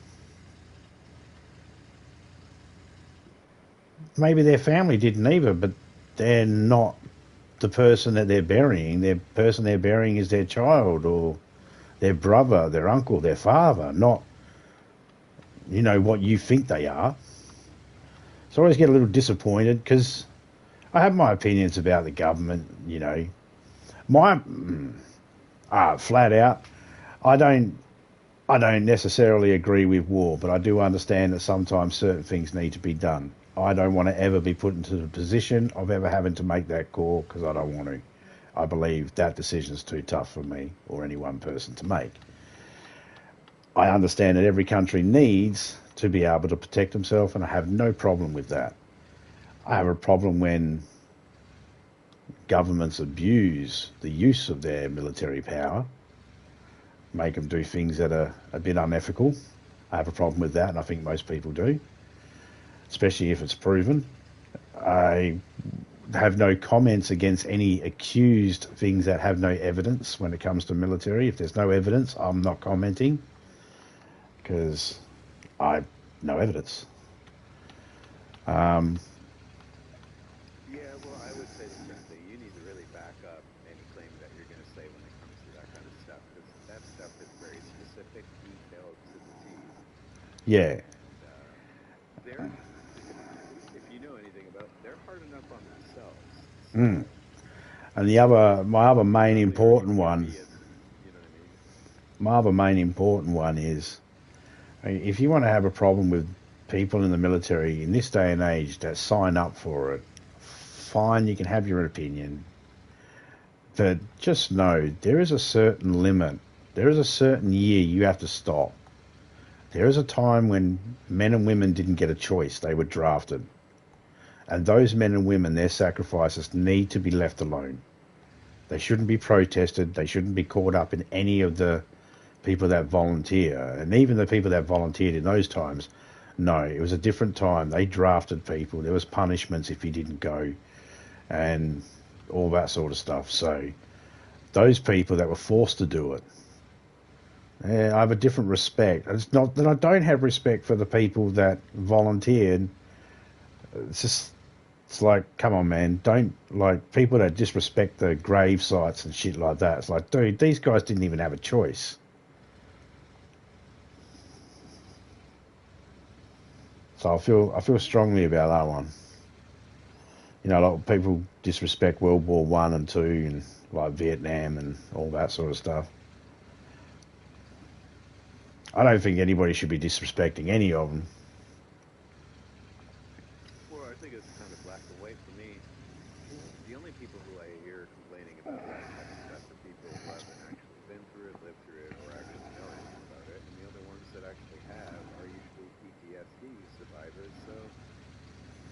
Maybe their family didn't either, but they're not the person that they're burying. The person they're burying is their child or their brother, their uncle, their father, not, what you think they are. So I always get a little disappointed because I have my opinions about the government, flat out, I don't necessarily agree with war, but I do understand that sometimes certain things need to be done. I don't want to ever be put into the position of ever having to make that call because I don't want to. I believe that decision's too tough for me or any one person to make. I understand that every country needs to be able to protect themselves, and I have no problem with that. I have a problem when governments abuse the use of their military power, make them do things that are a bit unethical. I have a problem with that, and I think most people do, especially if it's proven. I have no comments against any accused things that have no evidence when it comes to military. If there's no evidence, I'm not commenting because I have no evidence. Yeah, well, I would say the same thing. You need to really back up any claim that you're going to say when it comes to that kind of stuff, because that stuff is very specific, detailed to the T. Yeah. They're, if you know anything about it, they're hard enough on themselves. And my other main important one, You know what I mean? my other main important one is, if you want to have a problem with people in the military in this day and age that sign up for it, fine, you can have your opinion. But just know there is a certain limit. There is a certain year you have to stop. There is a time when men and women didn't get a choice. They were drafted. And those men and women, their sacrifices need to be left alone. They shouldn't be protested. They shouldn't be caught up in any of the people that volunteer. And even the people that volunteered in those times, no, it was a different time. They drafted people. There was punishments if you didn't go and all that sort of stuff. So those people that were forced to do it, I have a different respect. It's not that I don't have respect for the people that volunteered. It's just It's like, come on, man, don't, like, people that disrespect the grave sites and shit like that. It's like, dude, these guys didn't even have a choice. So I feel strongly about that one. You know, a lot of people disrespect World War One and Two and like Vietnam and all that sort of stuff. I don't think anybody should be disrespecting any of them. Well, I think it's kind of black and white for me. The only people who I hear complaining about that type of stuff are people who haven't actually been through it, lived through it, or actually know anything about it. And the other ones that actually have are usually PTSD survivors. So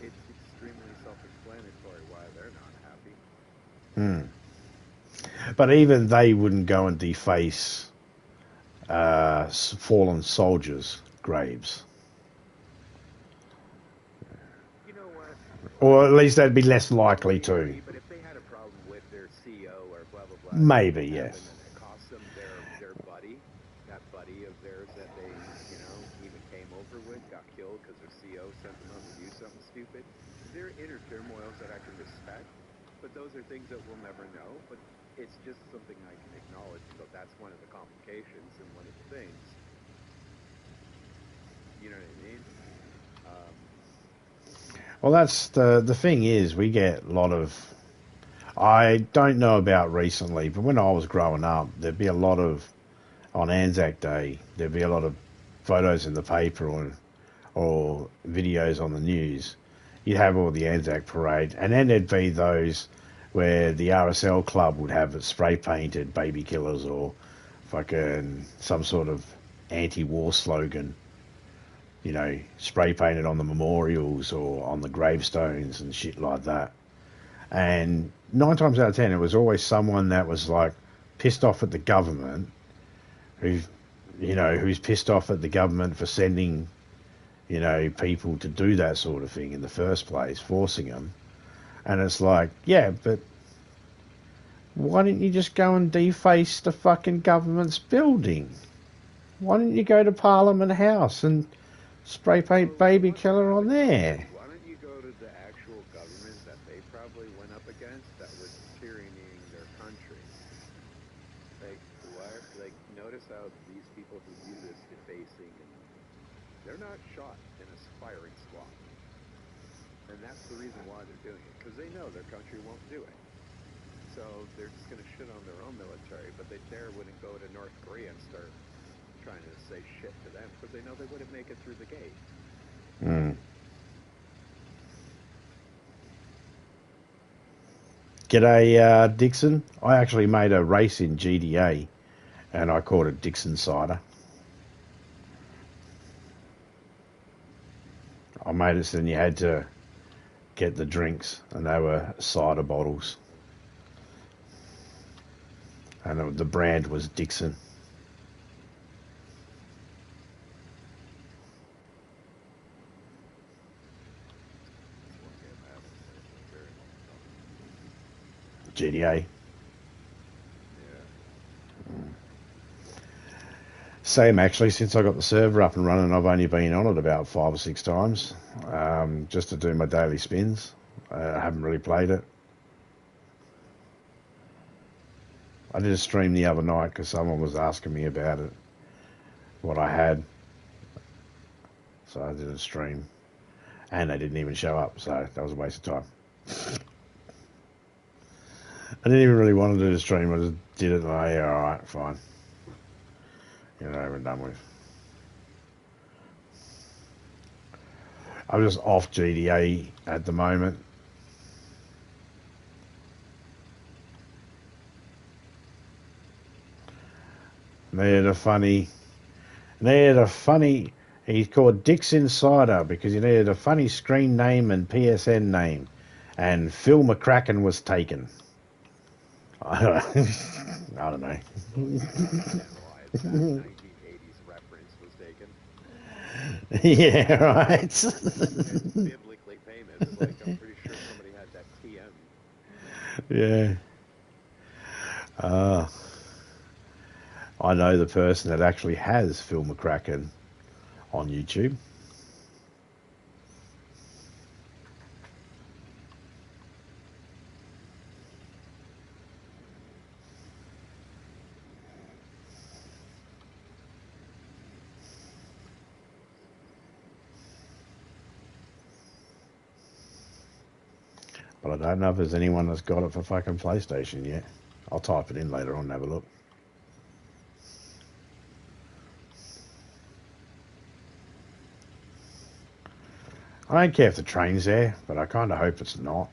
it's extremely self-explanatory why they're not happy. But even they wouldn't go and deface fallen soldiers' graves. You know what? Or at least they'd be less likely to. But if they had a problem with their CO or blah blah blah, Maybe, yes. And it cost them their buddy, that buddy of theirs that they, you know, even came over with, got killed because their CO sent them out to do something stupid. There are inner turmoils that I can respect, but those are things that we'll never know. But it's just something I can acknowledge. So that's one of the complications and one of the things. You know what I mean? Well, that's the thing is, we get a lot of. I don't know about recently, but when I was growing up, there'd be a lot of on Anzac Day. There'd be a lot of photos in the paper or videos on the news. You'd have all the Anzac parade, and then there'd be those where the RSL club would have it spray painted baby killers or fucking some sort of anti-war slogan, you know, spray painted on the memorials or on the gravestones and shit like that. And 9 times out of 10, it was always someone that was like pissed off at the government, who's pissed off at the government for sending, you know, people to do that sort of thing in the first place, forcing them. And it's like, yeah, but why didn't you just go and deface the fucking government's building? Why didn't you go to Parliament House and spray paint baby killer on there? Why don't you go to the actual government that they probably went up against that was tyrannying their country? Notice how these people who do this defacing, and they're not shot in a firing squad. And that's the reason why they're doing it, because they know their country won't do it. So they're just going to shit on their own military, but they wouldn't go to North Korea and start trying to say shit to them, because they know they wouldn't make it through the gate. G'day, Dixon. I actually made a race in GDA, and I called it Dixon Cider. I made it so then you had to get the drinks, and they were cider bottles. And the brand was Dixon. GDA. Same actually, since I got the server up and running, I've only been on it about 5 or 6 times, just to do my daily spins. I haven't really played it. I did a stream the other night because someone was asking me about it, what I had. So I did a stream, and they didn't even show up, so that was a waste of time. I didn't even really want to do the stream, I just did it, and yeah, alright, fine. You know, over and done with. I'm just off GDA at the moment. They're the funny. He's called Dixon Cider because he needed a funny screen name and PSN name, and Phil McCracken was taken. I don't know. 1980s reference was taken. Yeah, right. It's biblically famous. Like, I'm pretty sure somebody had that TM. Yeah. I know the person that actually has Phil McCracken on YouTube. But I don't know if there's anyone that's got it for fucking PlayStation yet. I'll type it in later on and have a look. I don't care if the train's there, but I kind of hope it's not.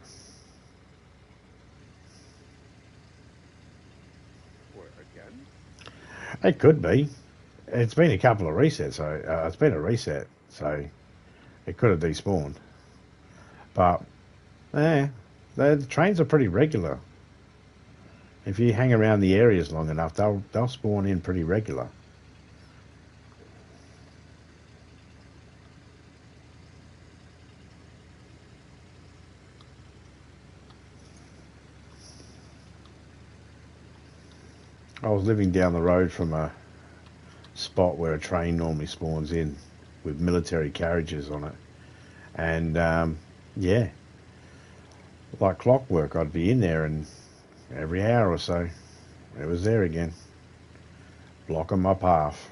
What, again? It could be. It's been a couple of resets, so it's been a reset, so it could have despawned. But, the trains are pretty regular. If you hang around the areas long enough, they'll spawn in pretty regular. I was living down the road from a spot where a train normally spawns in with military carriages on it. And, yeah, like clockwork, I'd be in there and every hour or so, it was there again, blocking my path.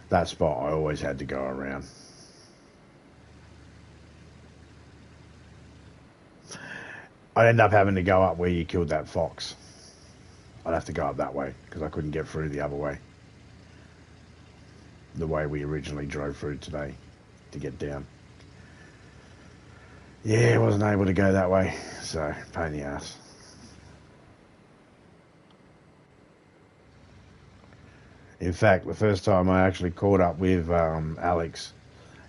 That spot I always had to go around. I'd end up having to go up where you killed that fox. I'd have to go up that way because I couldn't get through the other way. The way we originally drove through today to get down. Yeah, I wasn't able to go that way, so pain in the ass. In fact, the first time I actually caught up with Alex,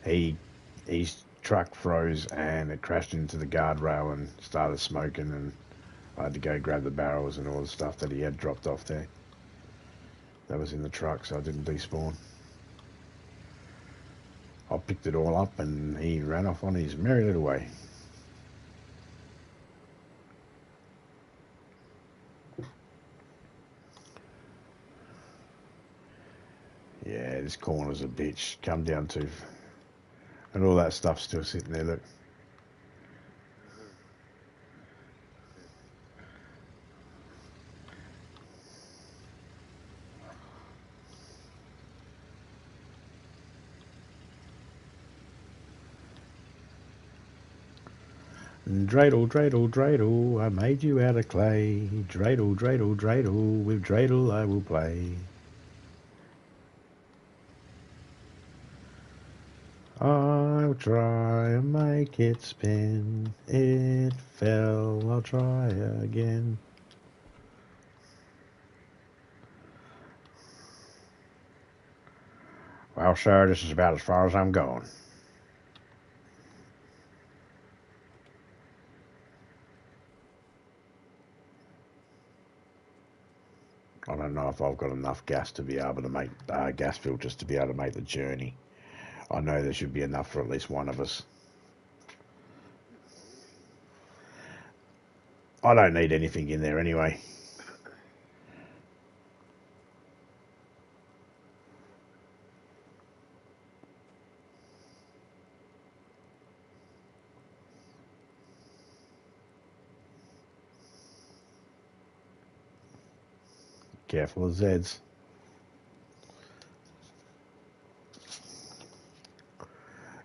his truck froze and it crashed into the guardrail and started smoking, and I had to go grab the barrels and all the stuff that he had dropped off there. That was in the truck, so I didn't despawn. I picked it all up and he ran off on his merry little way. Yeah, this corner's a bitch. Come down to... And all that stuff's still sitting there, look. Dreidel, dreidel, dreidel, I made you out of clay. Dreidel, dreidel, dreidel, with dreidel I will play. I'll try and make it spin. It fell, I'll try again. Well, sir, this is about as far as I'm going. I don't know if I've got enough gas to be able to make gas filters to be able to make the journey. I know there should be enough for at least one of us. I don't need anything in there anyway. Careful of Zeds.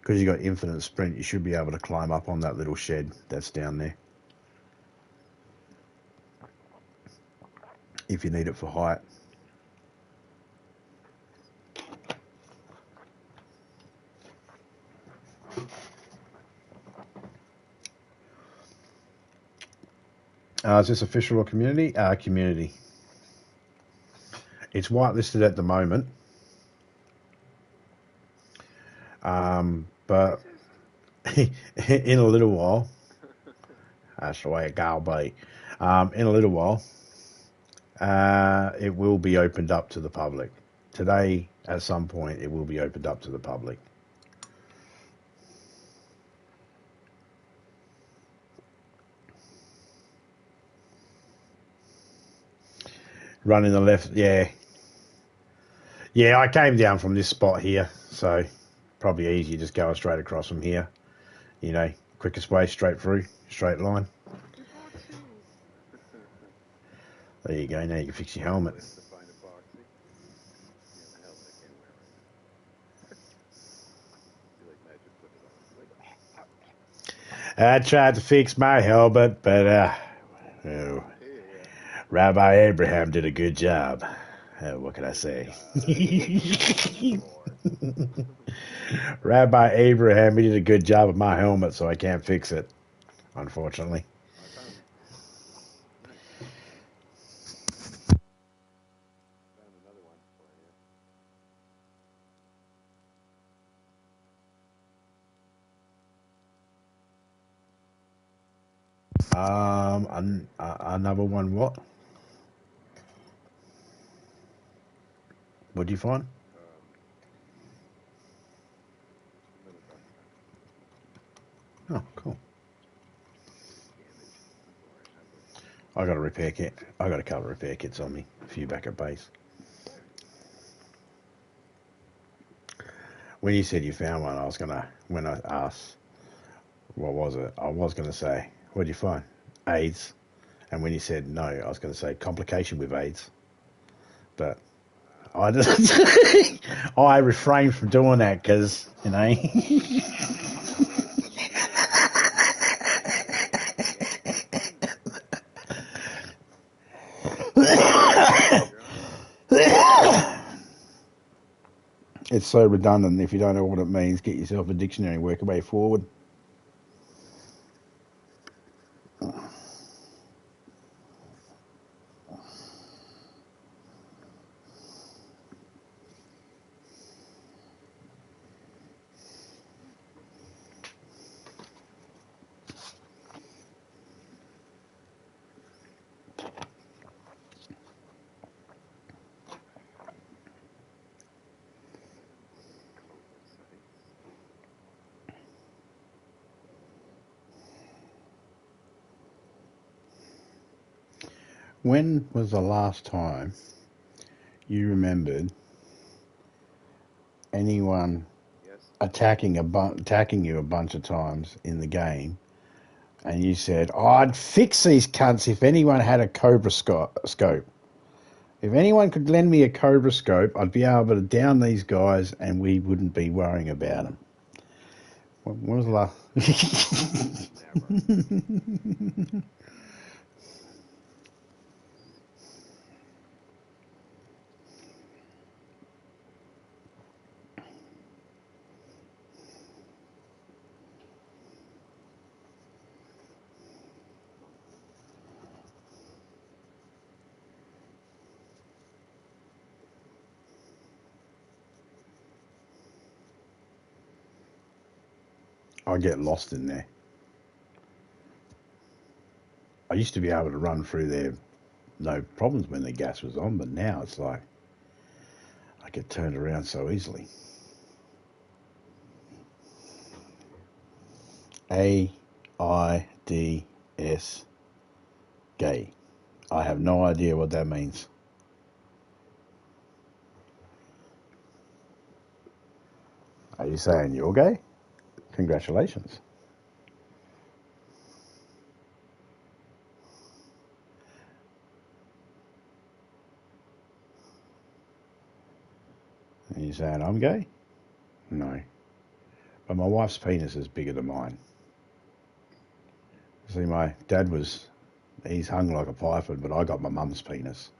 Because you got infinite sprint, you should be able to climb up on that little shed that's down there. If you need it for height. Is this official or community? Community. It's whitelisted at the moment. But in a little while, that's the way it goes, buddy. In a little while, it will be opened up to the public. Today, at some point, it will be opened up to the public. Running the left, yeah. Yeah, I came down from this spot here, so probably easier just going straight across from here. You know, quickest way, straight through, straight line. There you go, now you can fix your helmet. I tried to fix my helmet, but oh, Rabbi Abraham did a good job. What can I say? Rabbi Abraham, he did a good job of my helmet, so I can't fix it, unfortunately. I found another one for you. Another one. What? What'd you find? Another backpack. Oh, cool. Damage before I have it. I got a repair kit. I got a couple of repair kits on me. A few back at base. When you said you found one, I was gonna. When I asked, what was it? I was gonna say, what'd you find? AIDS. And when you said no, I was gonna say complication with AIDS. But I just, I refrained from doing that because you know. It's so redundant. If you don't know what it means, get yourself a dictionary and work your way forward. When was the last time you remembered anyone Yes. attacking you a bunch of times in the game, and you said, oh, "I'd fix these cunts if anyone had a Cobra scope. If anyone could lend me a Cobra scope, I'd be able to down these guys, and we wouldn't be worrying about them." When was the last? Never. I get lost in there. I used to be able to run through there no problems when the gas was on, but now it's like I get turned around so easily. AIDS, gay. I have no idea what that means. Are you saying you're gay? Congratulations. Are you saying I'm gay? No. But my wife's penis is bigger than mine. See, my dad he's hung like a python, but I got my mum's penis.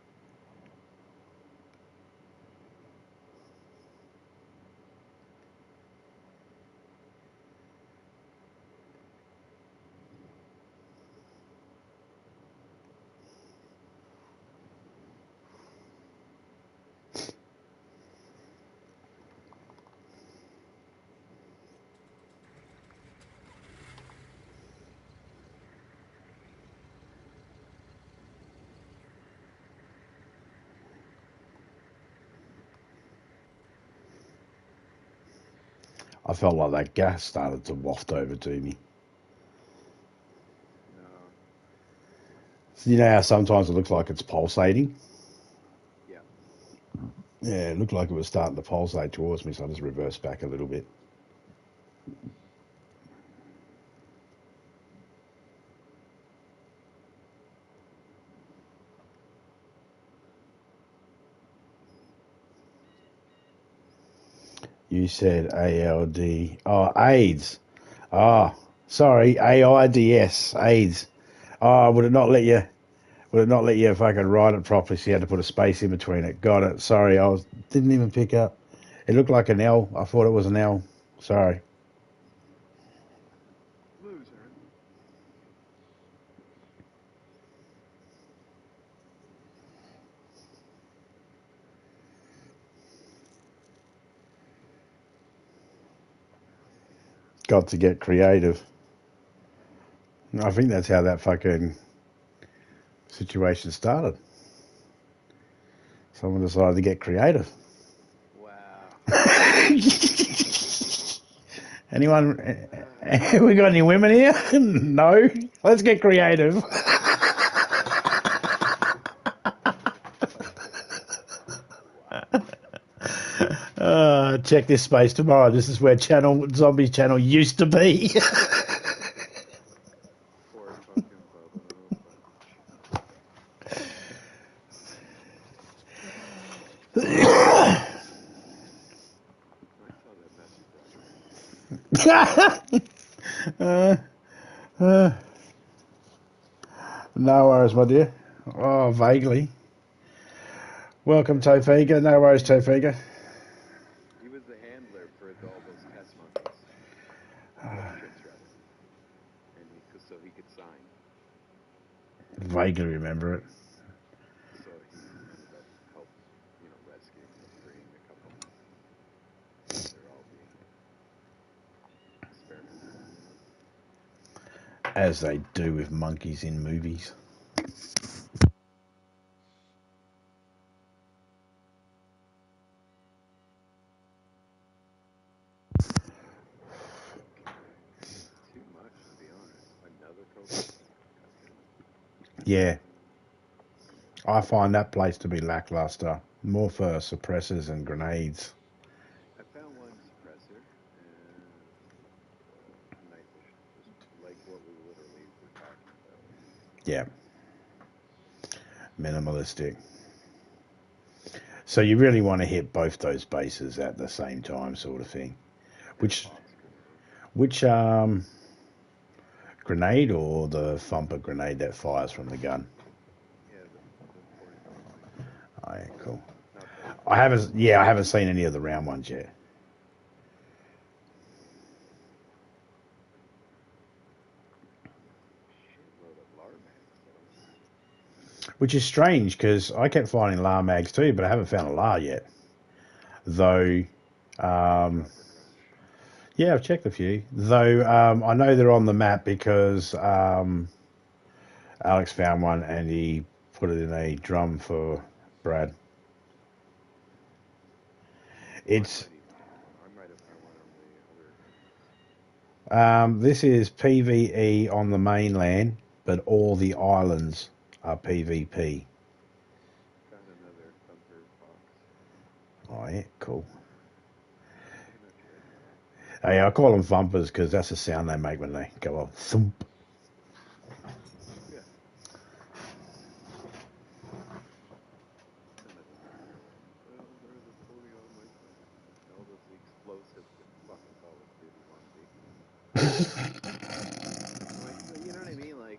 I felt like that gas started to waft over to me. No. So you know how sometimes it looks like it's pulsating? Yeah. Yeah, it looked like it was starting to pulsate towards me, so I just reversed back a little bit. You said ALD. Oh, AIDS. Oh, Sorry, AIDS. AIDS. Oh, would it not let you? Would it not let you fucking write it properly? So you had to put a space in between it. Got it. Sorry, didn't even pick up. It looked like an L. I thought it was an L. Sorry. Loser. Got to get creative. I think that's how that fucking situation started. Someone decided to get creative. Wow. Anyone? We got any women here? No. Let's get creative. Check this space tomorrow. This is where Zombie Channel used to be. Poor fucking Bubba. I saw that message, Roger. No worries, my dear. Oh, vaguely. Welcome, Tofiga. No worries, Tofiga. He was the handler for all those test monkeys. Test chicks, rather. And so he could sign. Vaguely remember it. So he ended up rescuing or freeing a couple of them. They're all being experimented on, As they do with monkeys in movies. Too much, to be honest. Another COVID. Yeah. I find that place to be lackluster. More for suppressors and grenades. I found one suppressor and night vision, just like what we literally were talking about. Yeah. Minimalistic. So you really want to hit both those bases at the same time, sort of thing. Which grenade or the thumper grenade that fires from the gun? Yeah, the 45 point. Oh, yeah, cool. Not the I haven't seen any of the round ones yet. shitload of Larmax, though. Which is strange because I kept finding LAR mags too, but I haven't found a LAR yet. Though, Chopper Crush. yeah, I've checked a few. Though I know they're on the map because Alex found one and he put it in a drum for Brad. It's I might have found one on the other. this is PVE on the mainland, but all the islands are PvP. Found another Thumper box. Oh yeah, cool. I'm gonna trade that off. Hey, I call them thumpers because that's the sound they make when they go off thump. Yeah. Some of them are. Well, they're the totally on my phone. No, those are the explosives that fucking Call of Duty want to be. Like, you know what I mean? Like,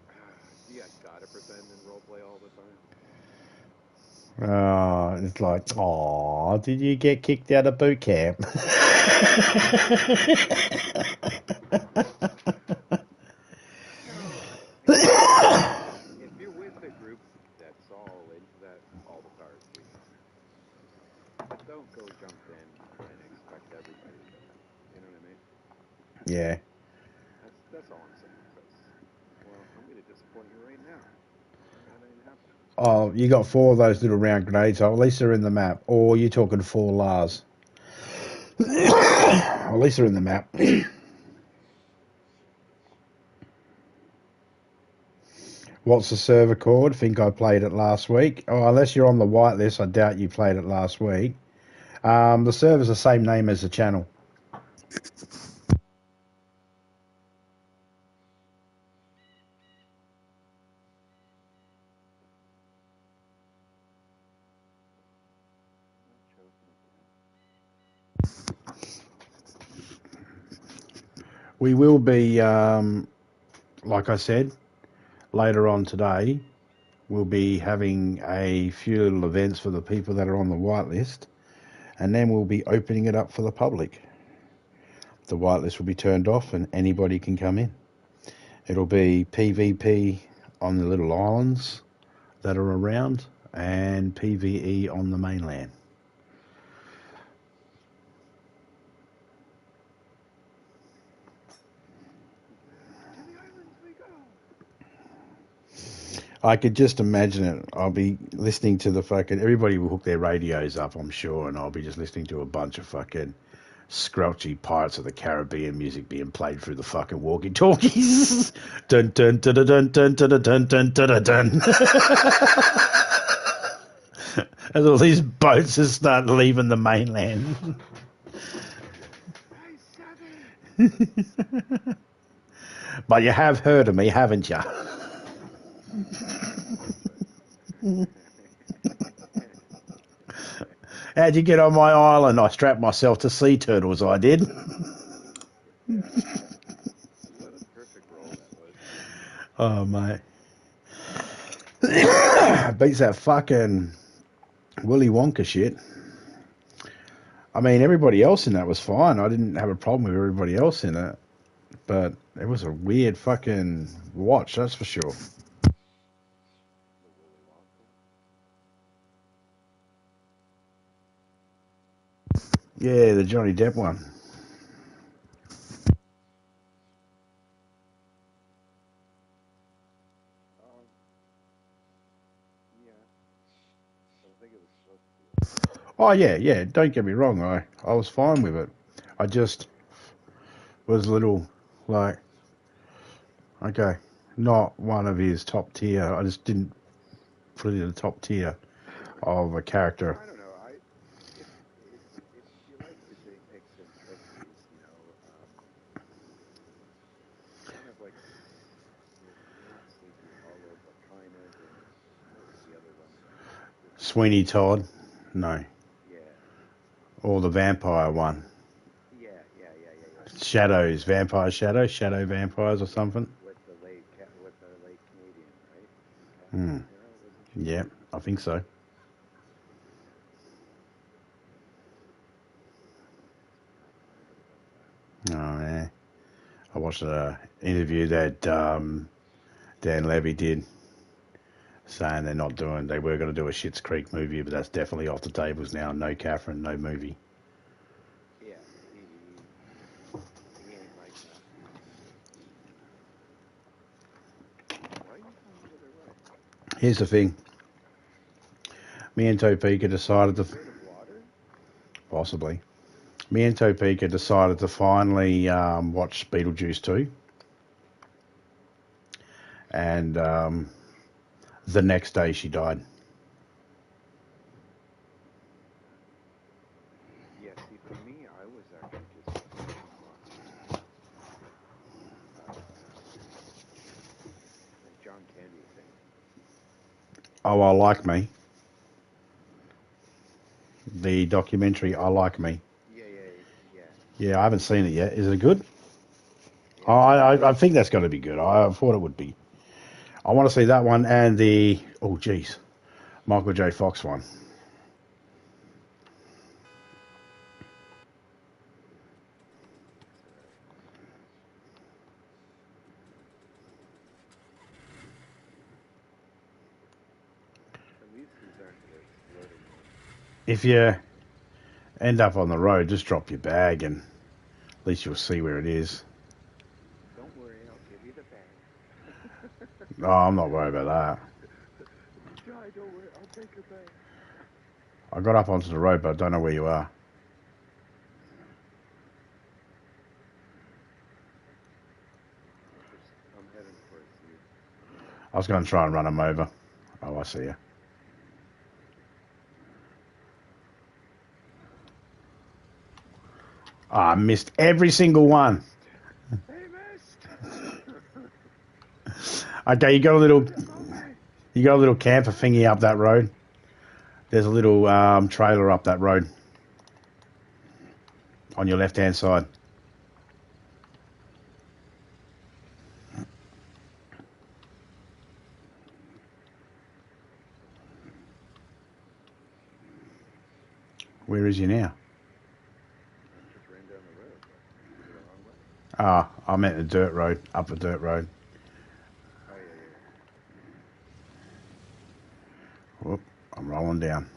you guys gotta pretend and roleplay all the time. It's like, oh, did you get kicked out of boot camp? Hey, if you're with a group that's all into that, all the power to you. But don't go jump in and expect everybody to. You know what I mean? Yeah. That's all I'm saying. Because, well, I'm gonna disappoint you right now. That ain't happening. Oh, you got four of those little round grenades. Oh, at least they're in the map. Or you're talking four Lars. At least they're in the map. What's the server called? Think I played it last week. Oh, unless you're on the whitelist, I doubt you played it last week. The server's the same name as the channel. Not choking again. We will be, like I said, later on today, we'll be having a few little events for the people that are on the whitelist, and then we'll be opening it up for the public. The whitelist will be turned off and anybody can come in. It'll be PvP on the little islands that are around and PvE on the mainland. I could just imagine it. I'll be listening to the fucking... Everybody will hook their radios up, I'm sure, and I'll be just listening to a bunch of fucking squelchy Pirates of the Caribbean music being played through the fucking walkie-talkies. Dun dun dun dun dun dun dun dun dun dun. As all these boats just start leaving the mainland. But you have heard of me, haven't you? How'd you get on my island? I strapped myself to sea turtles, I did. What a perfect role that was. Oh, mate. Beats that fucking Willy Wonka shit. I mean, everybody else in that was fine. I didn't have a problem with everybody else in it. But it was a weird fucking watch, that's for sure. Yeah, the Johnny Depp one. Yeah. I think it was supposed to be. Oh, yeah, don't get me wrong. I was fine with it. I just was a little like, okay, not one of his top tier. I just didn't put it in the top tier of a character. I don't know. If you like the eccentricities, you know, kind of like not Sleepy Hollow, but kind of. And what was the other one? Sweeney Todd, no, Yeah. or the vampire one. Yeah. Shadows, Vampire Shadow, Shadow Vampires or something. With the late Canadian, right? Yeah, I think so. Oh, yeah. I watched an interview that Dan Levy did, saying they were going to do a Schitt's Creek movie, but that's definitely off the tables now. No Catherine, no movie. Yeah, he ain't like that. Why are you coming the other way? Here's the thing. Me and Topeka decided to... Water? Possibly. Me and Topeka decided to finally watch Beetlejuice 2. And the next day she died. Yeah, see, for me, I was actually just the John Candy thing. Oh, I Like Me. The documentary, I Like Me. Yeah, I haven't seen it yet. Is it good? Yeah. I think that's going to be good. I thought it would be. I want to see that one and the... Oh, geez. Michael J. Fox one. At least these aren't exploding. If you end up on the road, just drop your bag and at least you'll see where it is. Don't worry, I'll give you the bag. Oh, I'm not worried about that. Jai, don't worry, I'll take your bag. I got up onto the road, but I don't know where you are. I'm heading for you. I was going to try and run him over. Oh, I see you. Oh, I missed every single one. Hey, missed! Okay, you got a little camper thingy up that road. There's a little trailer up that road on your left-hand side. Where is he now? Just ran down the road. Is it the wrong way? I meant the dirt road, up a dirt road. Oh, yeah. Whoop, I'm rolling down.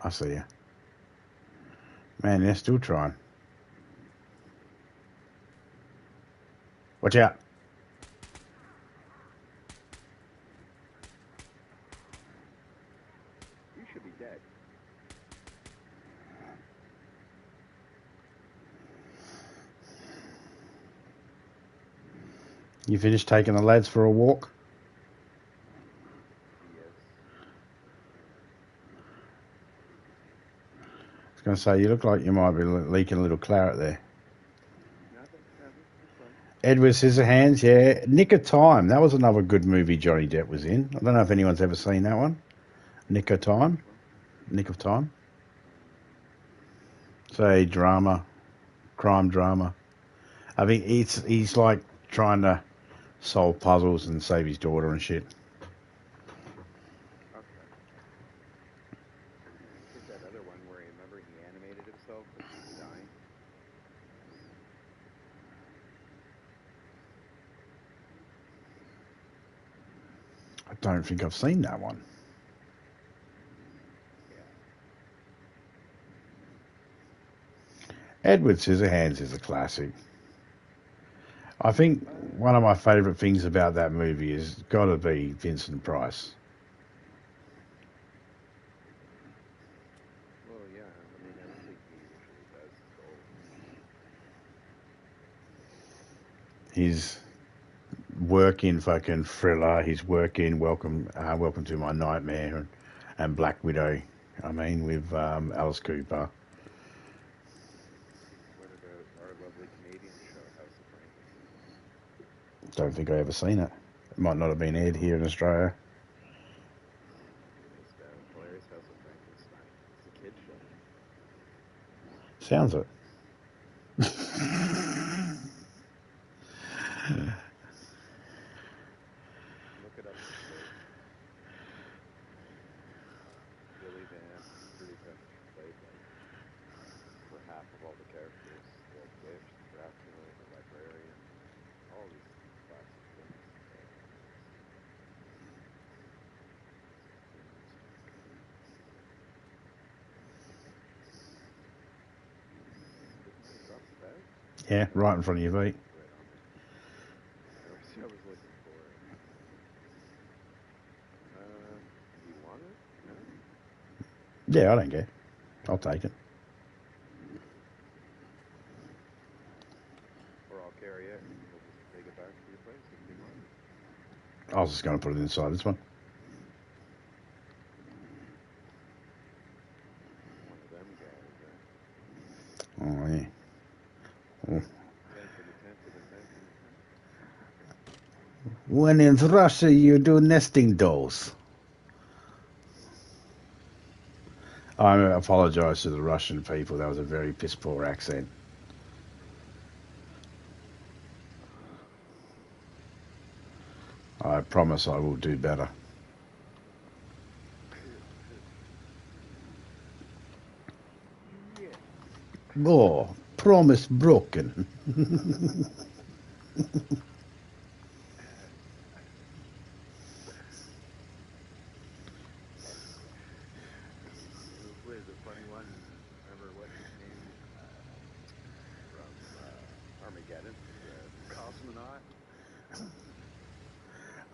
I see you. Man, they're still trying. Watch out. You should be dead. You finished taking the lads for a walk? Yes. I was going to say, you look like you might be leaking a little claret there. Nothing. It's fine. Edward Scissorhands, yeah. Nick of Time. That was another good movie Johnny Depp was in. I don't know if anyone's ever seen that one. Nick of Time. Nick of Time. It's a drama, crime drama. I think he's like trying to solve puzzles and save his daughter and shit. Okay. There's that other one where he animated himself, but he's dying. I don't think I've seen that one. Edward Scissorhands is a classic. I think one of my favourite things about that movie has got to be Vincent Price. Well, yeah. I mean, everything he usually does is gold. His work in fucking Thriller, his work in Welcome to My Nightmare and Black Widow. I mean, with Alice Cooper. What about our lovely Canadian show, House of Frankenstein? Don't think I ever seen it. It might not have been aired here in Australia. It's hilarious House of Frankenstein. It's a kid show. Sounds it. Look it up. Billy Vance, pretty much played like for half of all the characters. The Witch, Dracula, the Librarian, all these classic things. Drops the bag? Yeah, right in front of your feet. Right on there. I was looking for it. Do you want it? No? Yeah, I don't care. I'll take it. Or I'll carry it and we'll just take it back to your place if you want. I was just going to put it inside this one. One of them guys, Oh, yeah. Oh. 10 for the 10 for the 10 for the 10. When in Russia, you do nesting dolls. I apologise to the Russian people. That was a very piss poor accent. I promise I will do better. Oh, promise broken. What is a funny one? Remember what's his name from Armageddon? The cosmonaut?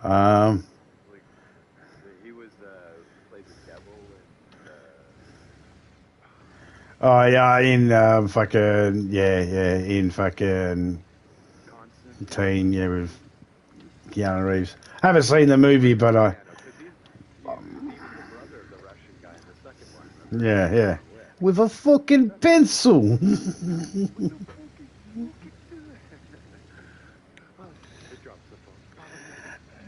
Like, he was played the devil and Oh yeah, in fucking in fucking Constantine. yeah, with Keanu Reeves. I haven't seen the movie, but I Yeah, no, 'cause he was the brother of the Russian guy in the second one. Remember? yeah with a fucking pencil. It drops the phone.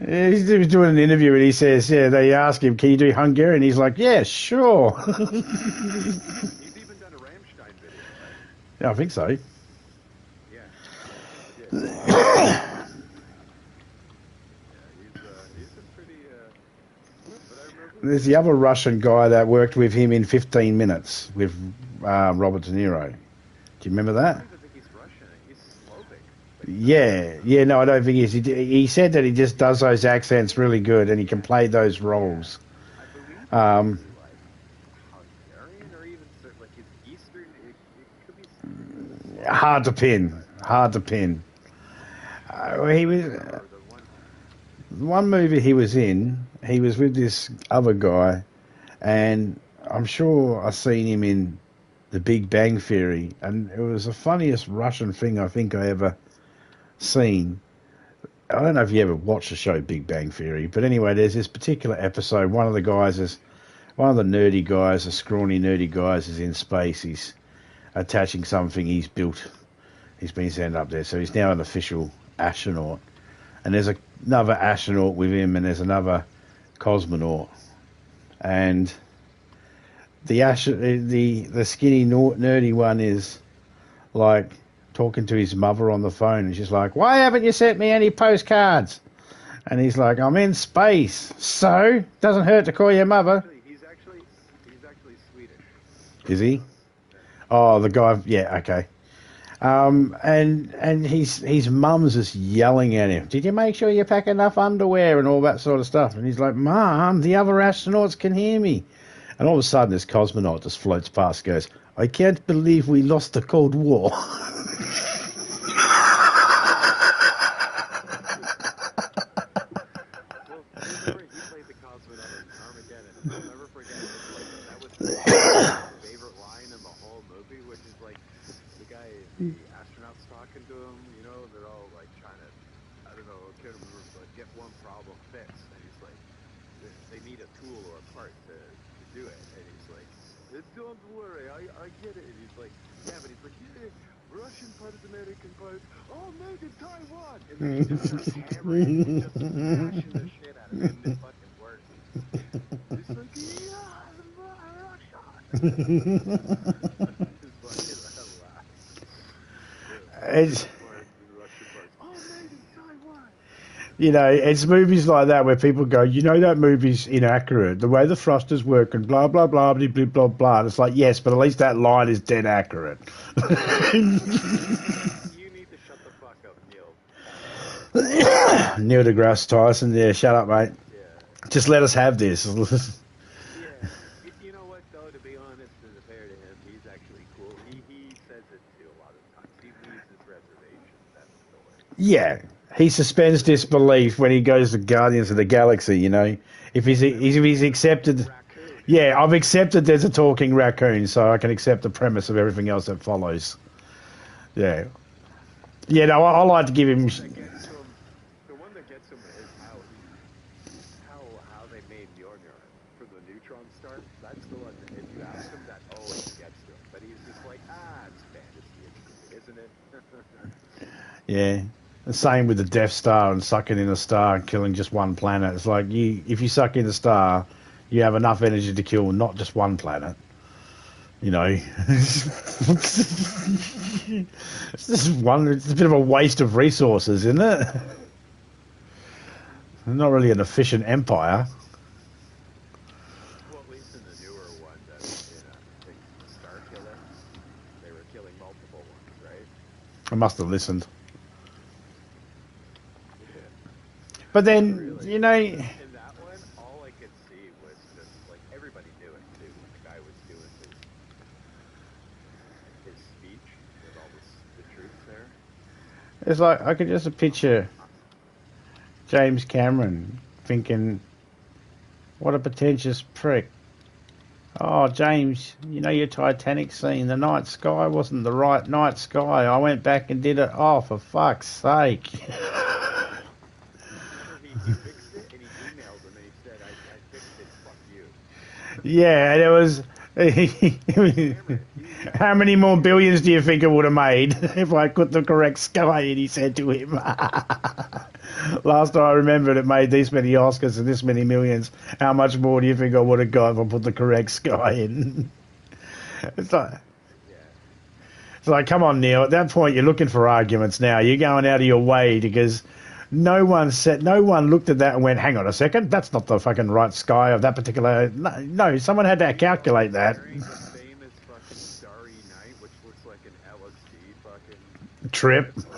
Yeah, he's doing an interview and he says, they ask him, can you do Hungarian? He's like, yeah, sure. He's even done a Rammstein video. Yeah, I think so. Yeah. Yeah, he's a pretty. But I remember There's the other Russian guy that worked with him in 15 Minutes with Robert De Niro. Do you remember I that? don't even think he's Russian. He's Slovak. Yeah. No, I don't think he is. He said that he just does those accents really good and he can play those roles. I believe he's Um, like Hungarian or even like his Eastern. It could be Slovak. hard to pin. Hard to pin. He was Or the one. one movie he was in. He was with this other guy, and I'm sure I seen him in The Big Bang Theory, and it was the funniest Russian thing I think I ever seen. I don't know if you ever watched the show Big Bang Theory, but anyway, there's this particular episode. One of the nerdy guys, the scrawny nerdy guys, is in space. He's attaching something he's built. He's been sent up there, so he's now an official astronaut. And there's another astronaut with him, and there's another cosmonaut. And the skinny nerdy one is like talking to his mother on the phone, and she's like, "Why haven't you sent me any postcards?" And he's like, "I'm in space, so doesn't hurt to call your mother." He's actually Swedish. Is he? Oh, the guy. Yeah, okay. And his mum's just yelling at him. "Did you make sure you pack enough underwear and all that sort of stuff?" And he's like, "Mum, the other astronauts can hear me." And all of a sudden, this cosmonaut just floats past, and goes, "I can't believe we lost the Cold War." Well, remember he played the cosmonaut in Armageddon. I'll never forget it. That was my favorite line in the whole movie, which is like the astronaut's talking to him. You know, they're all like trying to, I don't know, can't remember, but get one problem fixed. And he's like, they need a tool or a part to do it. And he's like, "Don't worry, I get it." And he's like, "Yeah," but he's like, "Yeah, Russian part is American part. Oh, made in Taiwan." And then he just starts hammering, just smashing the shit out of it, and it fucking works. He's like, "Yeah, It's, it's movies like that where people go, that movie's inaccurate. The way the thrusters work and blah, blah, blah, blah, blah, blah, blah. And it's like, yes, but at least that line is dead accurate. You need to shut the fuck up, Neil. Neil deGrasse Tyson, yeah, shut up, mate. Yeah. Just let us have this. Yeah. You know what, though, to be honest and fair to him, he's actually cool. He says it too a lot of times. He leaves his reservations. That's the way. Yeah. He suspends disbelief when he goes to Guardians of the Galaxy, If he's accepted... Yeah, I've accepted there's a talking raccoon, so I can accept the premise of everything else that follows. Yeah. Yeah, no, I like to give him... The one that gets him is how they made Mjolnir for the neutron star. That's the one that if you ask him, that always gets to him. But he's just like, it's fantasy, isn't it? Yeah. The same with the Death Star and sucking in a star and killing just one planet. It's like, if you suck in a star, you have enough energy to kill not just one planet. It's just it's a bit of a waste of resources, isn't it? Not really an efficient empire. Well, at least in the newer one, that the Star Killer, they were killing multiple ones, right? I must have listened. Yeah. But then, Really? In that one, all I could see was just like everybody knew it too. When the guy was doing his speech with all the troops there. it's like I could just picture James Cameron thinking, what a pretentious prick. "Oh, James, your Titanic scene, the night sky wasn't the right night sky. I went back and did it. Oh, for fuck's sake." He fixed it and he emailed him and he said, I fixed it, fuck you. Yeah, and it was... How many more billions do you think it would have made if I put the correct sky in, he said to him. Last time I remembered, it made this many Oscars and this many millions. How much more do you think I would have got if I put the correct sky in? It's like... It's like, come on, Neil. At that point, you're looking for arguments now. You're going out of your way because no one looked at that and went, hang on a second, that's not the fucking right sky of that particular... No, someone had to calculate that. During the famous fucking Starry Night, which looks like an LSD fucking Trip. You know,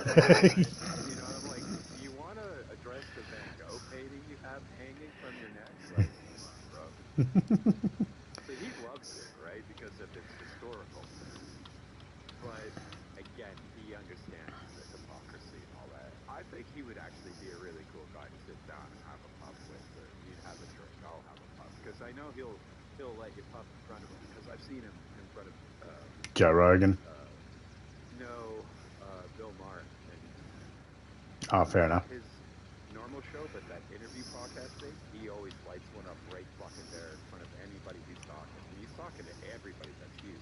I'm like, do you want to address the Van Gogh painting you have hanging from your neck? Like, come on, bro. So he loves it, right? Because of its historical. But again, he understands the hypocrisy and all that. I think he would actually be a really cool guy to sit down and have a puff with. Or you'd have a drink, I'll have a puff. Because I know he'll let you puff in front of him. Because I've seen him in front of Joe Rogan. Bill Maher. And Oh, fair enough. his normal show, but that interview podcast thing, he always lights one up right fucking there in front of anybody he's talking. And he's talking to everybody that's huge,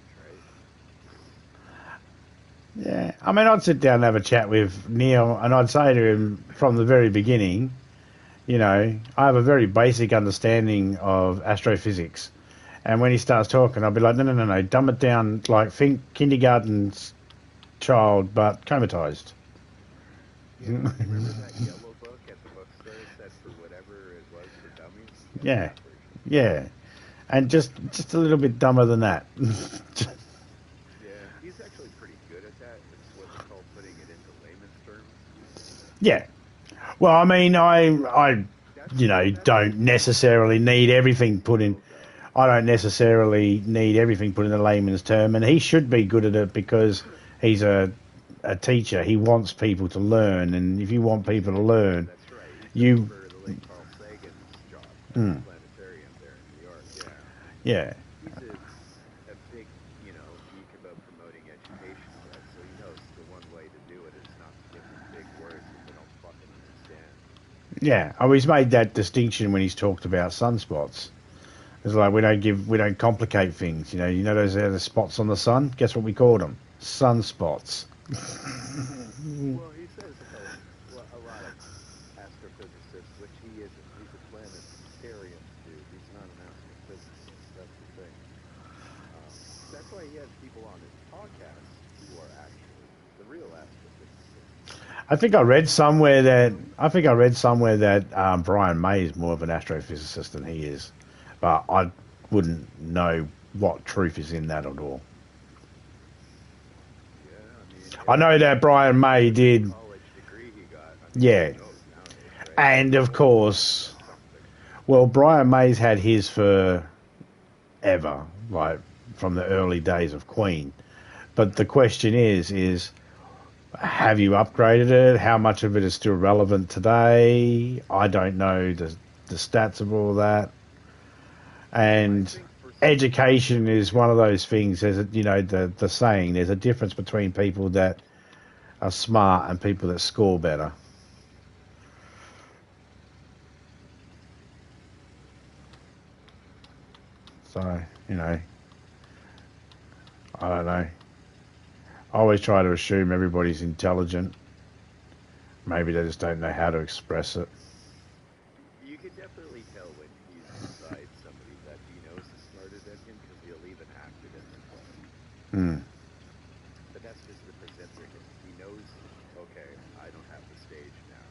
right? Yeah. I mean, I'd sit down and have a chat with Neil, and I'd say to him from the very beginning, you know, I have a very basic understanding of astrophysics. And when he starts talking, I'll be like, no, dumb it down, like think kindergarten child, but comatized. Yeah, remember that yellow book at the bookstore said for whatever it was for dummies? Yeah. Yeah. And just a little bit dumber than that. Yeah, he's actually pretty good at that. It's what they call putting it into layman's terms. Yeah. Well, I mean, I don't necessarily need everything put in. I don't necessarily need everything put in a layman's term, and he should be good at it because he's a teacher. He wants people to learn, and if you want people to learn, That's right. you. For the late Carl Sagan's job at the planetarium there in New York. Yeah. He's a big, geek about promoting education, right? So he knows the one way to do it is not to give them big words that they don't fucking understand. Yeah. Oh, he's made that distinction when he's talked about sunspots. It's like we don't complicate things. You know those other spots on the sun. Guess what we call them? Sunspots. Well, he says a lot of astrophysicists, which he isn't. He's a planetarian dude. He's not an astrophysicist. That's the thing. That's why he has people on his podcast who are actually the real astrophysicists. I think I read somewhere that Brian May is more of an astrophysicist than he is, but I wouldn't know what truth is in that at all. I know that Brian May did. College degree he got. Yeah. And of course, well, Brian May's had his for ever, like from the early days of Queen. But the question is have you upgraded it? How much of it is still relevant today? I don't know the stats of all that. And education is one of those things. There's the saying. There's a difference between people that are smart and people that score better. So I don't know. I always try to assume everybody's intelligent. Maybe they just don't know how to express it. You can definitely tell when he's beside somebody that he knows is smarter than him because he'll even act it in their play. But that's just the presenter. He knows, okay, I don't have the stage now.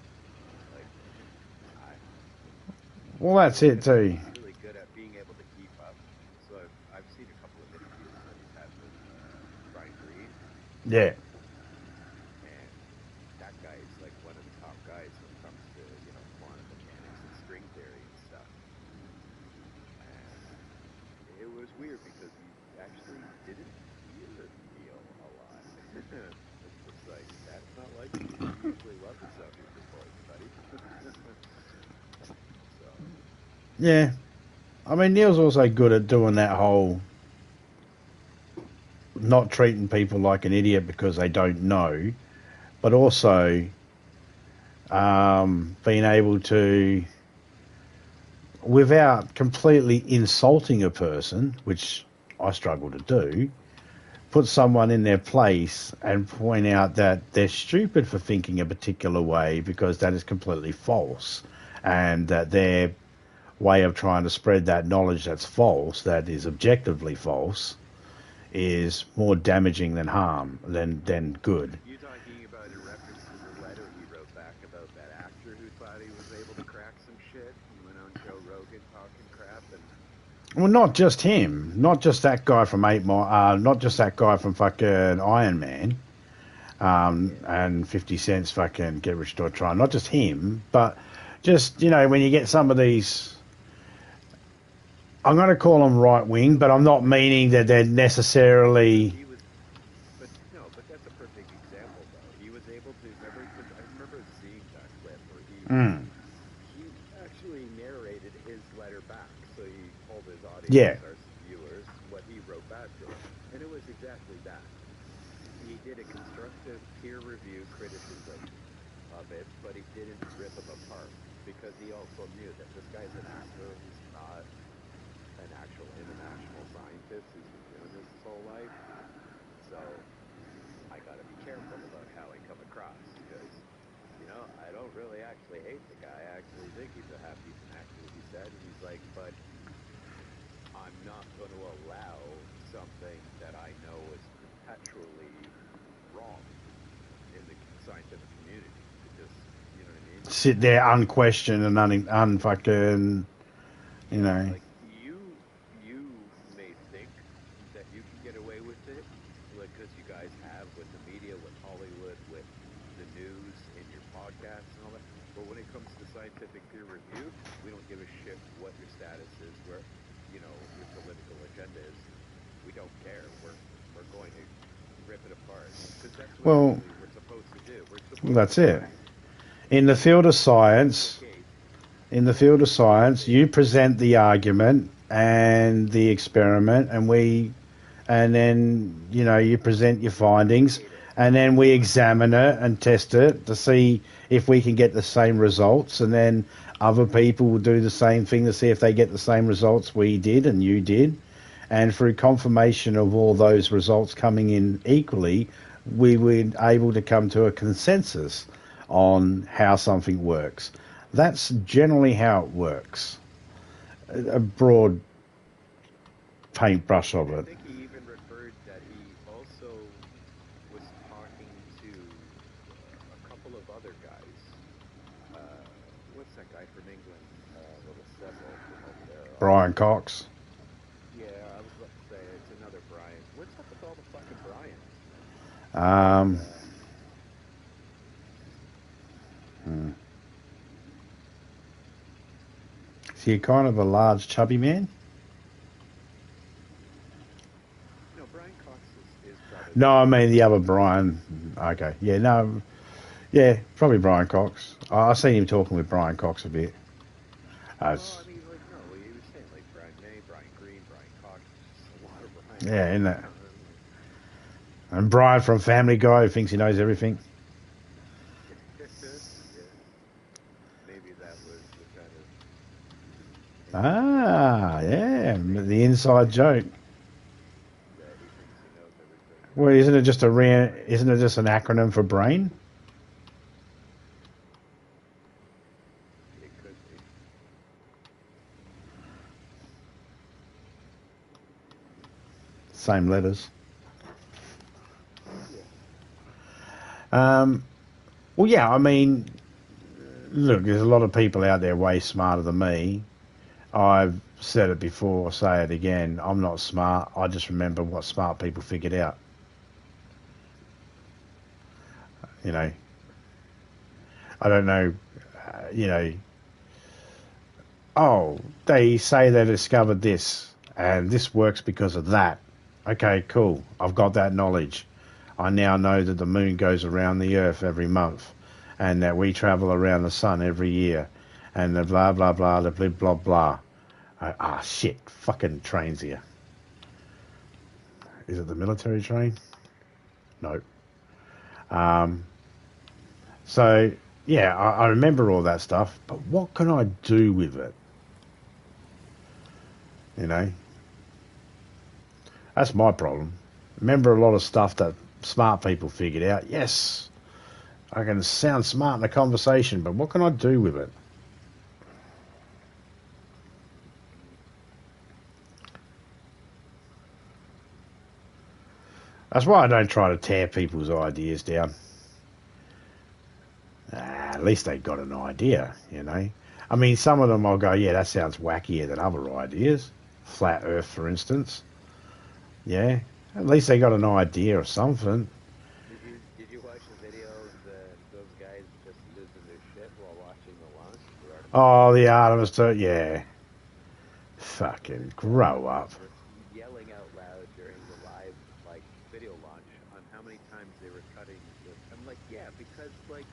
Well, that's it too. He's really good at being able to keep up. So I've seen a couple of interviews that he's had with Brian Green. Yeah. And that guy is like one of the top guys when it comes to, quantum mechanics and string theory and stuff. And it was weird because he actually didn't hear Neil a lot. It's just like, that's not like you. You usually love the stuff you report, buddy. So. Yeah. I mean, Neil's also good at doing that whole not treating people like an idiot because they don't know, but also being able to, without completely insulting a person, which I struggle to do, put someone in their place and point out that they're stupid for thinking a particular way because that is completely false, and that their way of trying to spread that knowledge that's false, that is objectively false, is more damaging than than good. You talking about in reference to the letter he wrote back about that actor who thought he was able to crack some shit and went on Joe Rogan talking crap and Well, not just him, not just that guy from 8 Mile, not just that guy from fucking Iron Man, and 50 Cent's fucking Get Rich or Try. Not just him, but just, when you get some of these, I'm going to call them right wing, but I'm not meaning that they're necessarily. he was, but no, but that's a perfect example though. He was able to remember because I remember seeing that clip where he actually narrated his letter back. So he told his audience, Yeah. our viewers, what he wrote back to him, and it was exactly that. He did a constructive peer review criticism of it, but he didn't rip him apart because he also knew that this guy's an actor. He's not an actual international scientist who's been doing this his whole life. So I gotta be careful about how I come across because, I don't really actually hate the guy. I actually think he's a half decent actor, he said. And he's like, but I'm not going to allow something that I know is perpetually wrong in the scientific community to just, you know what I mean? Sit there unquestioned and unfucking, Like you may think that you can get away with it, like because you guys have with the media, with Hollywood, with the news, in your podcasts and all that. But when it comes to scientific peer review, we don't give a shit what your status is, where your political agenda is. We don't care. We're going to rip it apart because that's what we're supposed to do. We're supposed that's to it. In the field of science. In the field of science, you present the argument and the experiment, and then you present your findings, and then we examine it and test it to see if we can get the same results, and then other people will do the same thing to see if they get the same results we did and you did, and through confirmation of all those results coming in equally, we were able to come to a consensus on how something works. That's generally how it works. A broad paintbrush of I it. think he even referred that he also was talking to a couple of other guys. What's that guy from England? Little Seville from over there. Brian Cox. Yeah, I was about to say it's another Brian. What's up with all the fucking Brians? Is he kind of a large, chubby man? No, Brian Cox is probably. No, I mean the other Brian. Okay, yeah, no, yeah, probably Brian Cox. I've seen him talking with Brian Cox a bit. Well, I mean, like, no, he was saying like Brian May, Brian Green, Brian Cox, just a lot of Brian. Yeah, isn't it? And Brian from Family Guy who thinks he knows everything. Yeah. Maybe that was the kind of. Ah, yeah, the inside joke. That he thinks he knows everything. Well, isn't it just an acronym for brain? It could be. Same letters. Well, yeah, I mean, look, there's a lot of people out there way smarter than me. I've said it before, I'll say it again. I'm not smart. I just remember what smart people figured out. I don't know, oh, they say they discovered this, and this works because of that. Okay, cool. I've got that knowledge. I now know that the moon goes around the earth every month, and that we travel around the sun every year, and the blah, blah, blah, the blah, blah, blah. Shit, fucking trains here. Is it the military train? No. So, yeah, I remember all that stuff, but what can I do with it? That's my problem. Remember a lot of stuff that smart people figured out. Yes, I can sound smart in a conversation, but what can I do with it? That's why I don't try to tear people's ideas down. At least they got an idea, you know. I mean, some of them I'll go, yeah, that sounds wackier than other ideas. Flat Earth, for instance. Yeah, at least they got an idea of something. Did you watch the video of those guys just losing their shit while watching the launch? The Artemis Oh, the Artemis 2, yeah. Fucking grow up. were yelling out loud during the live like video launch on how many times they were cutting the. I'm like, yeah, because like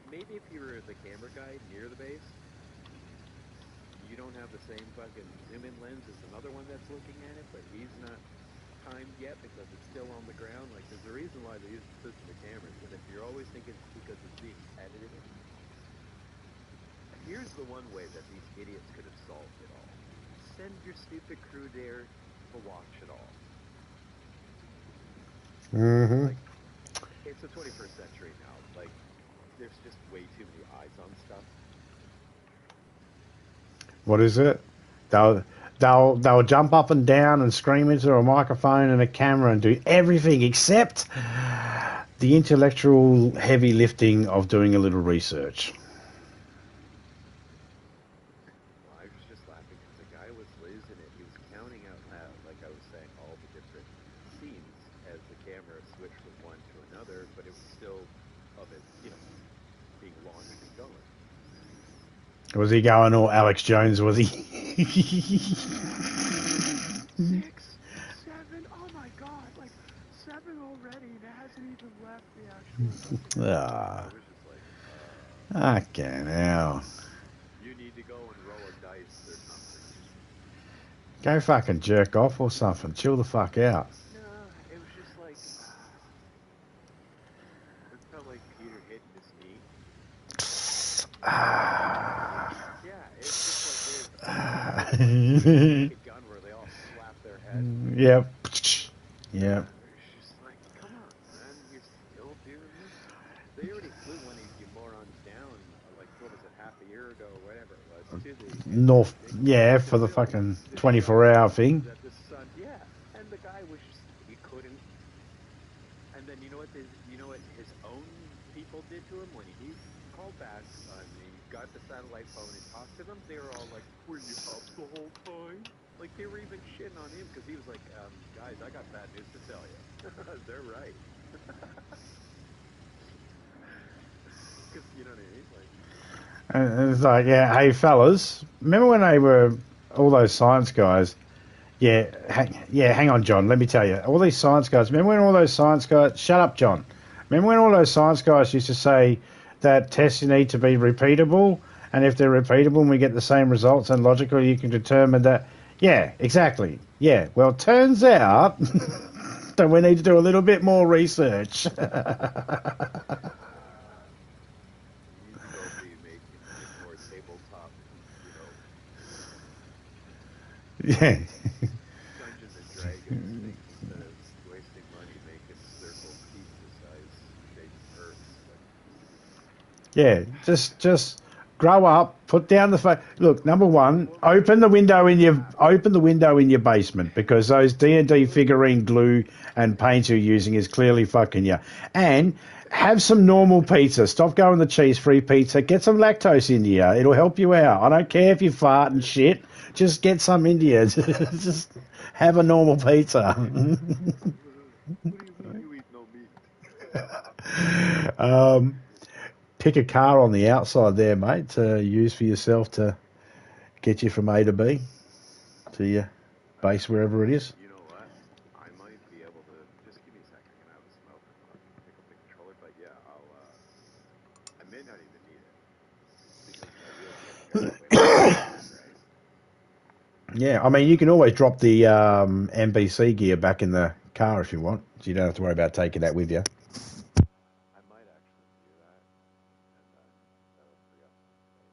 maybe if you were the camera guy near the base, you don't have the same fucking zoom in lens as another one that's looking at it, but he's not timed yet because it's still on the ground. Like, there's a reason why they use the system of cameras, and if you're always thinking it's because it's being edited, here's the one way that these idiots could have solved it all. Send your stupid crew there to watch it all. Mm-hmm. Like, it's the 21st century now. Like, there's just way too many eyes on stuff. What is it? They'll jump up and down and scream into a microphone and a camera and do everything except the intellectual heavy lifting of doing a little research. Well, I was just laughing because the guy was losing it. He was counting out loud, like I was saying, all the different scenes as the camera switched from one to another, but it was still of it, being launched and going. Was he going all Alex Jones, was he? 6, 7, oh my god, like 7 already, and it hasn't even left the actual. Ah, I was just like, fucking hell. you need to go and roll a dice or something. Go fucking jerk off or something. Chill the fuck out. No, it was just like, it felt like Peter hitting his knee. Yeah, it's just like there's a gun where they all slap their head. Yep. Yep. It's just like, come on, man, you're still doing this? They already flew one of you morons down, like, what was it, half a year ago or whatever it was, to the North, yeah, for the fucking 24-hour thing. That the sun, yeah, and the guy was just, he couldn't. And then you know what his own people did to him when he called back and he got the satellite phone and talked to them? They were all like, "Were you up the whole time?" Like they were even shitting on him because he was like, "Guys, I got bad news to tell you." They're right. Because you know what I mean? Like, And it's like, yeah, hey fellas, remember when they were all those science guys? Yeah, hang on, John. Let me tell you, all these science guys. Remember when all those science guys? Shut up, John. Remember when all those science guys used to say that tests need to be repeatable, and if they're repeatable and we get the same results and logically you can determine that. Yeah, exactly. Yeah. Well, it turns out that we need to do a little bit more research. you go be making more tabletop, Yeah. Dungeons and Dragons things instead of wasting money making circle pizza-sized shaped Earths. Yeah, just grow up, put down the phone. Look, number one, open the window in your basement because those D&D figurine glue and paint you're using is clearly fucking you. And have some normal pizza. Stop going the cheese-free pizza. Get some lactose into you. It'll help you out. I don't care if you fart and shit. Just get some into you. Just have a normal pizza. What do you mean you eat no meat? Pick a car on the outside there, mate, to use for yourself to get you from A to B to your base, wherever it is. You know what? I might be able to. Just give me a second. I'm gonna have a smoke and I'll pick up the controller. But yeah, I may not even need it because my wheels get carried away. Right? Yeah, I mean, you can always drop the NBC gear back in the car if you want, so you don't have to worry about taking that with you. I might actually do that, and then that'll free up some space.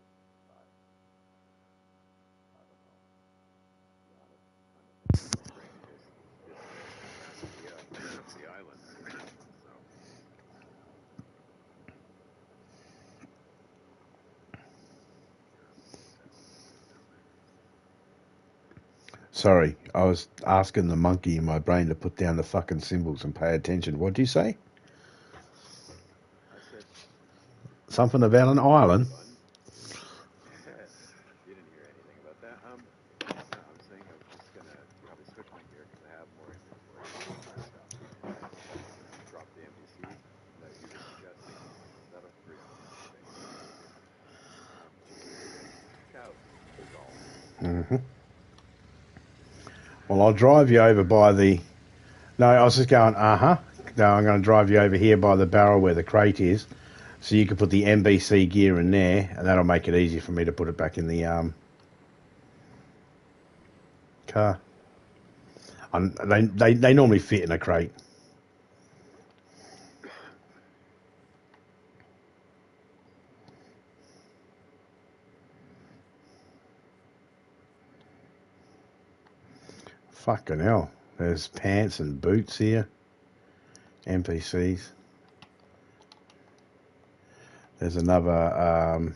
But I don't know. To be honest, I'm gonna bring the island. So. Sorry, I was asking the monkey in my brain to put down the fucking symbols and pay attention. What'd you say? I said Something about an island? fun. You didn't hear anything about that. No, I was saying I was just gonna probably switch my gear because I have more inventory for stuff, and drop the NPC that you were suggesting. That'll free up more space. Just check out is all. Mm-hmm. Well, I'll drive you over by the... No, I was just going, uh-huh. No, I'm going to drive you over here by the barrel where the crate is, so you can put the NBC gear in there, and that'll make it easy for me to put it back in the car. They normally fit in a crate. Fucking hell. There's pants and boots here. NPCs. There's another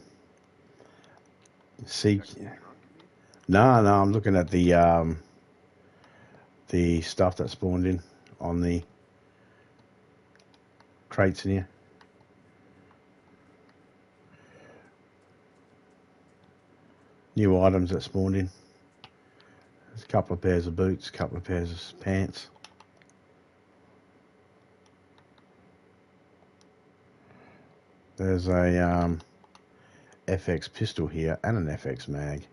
sea. Checking the trunk, you mean? No, I'm looking at the stuff that spawned in on the crates in here. New items that spawned in. There's a couple of pairs of boots, a couple of pairs of pants. There's a FX pistol here and an FX mag.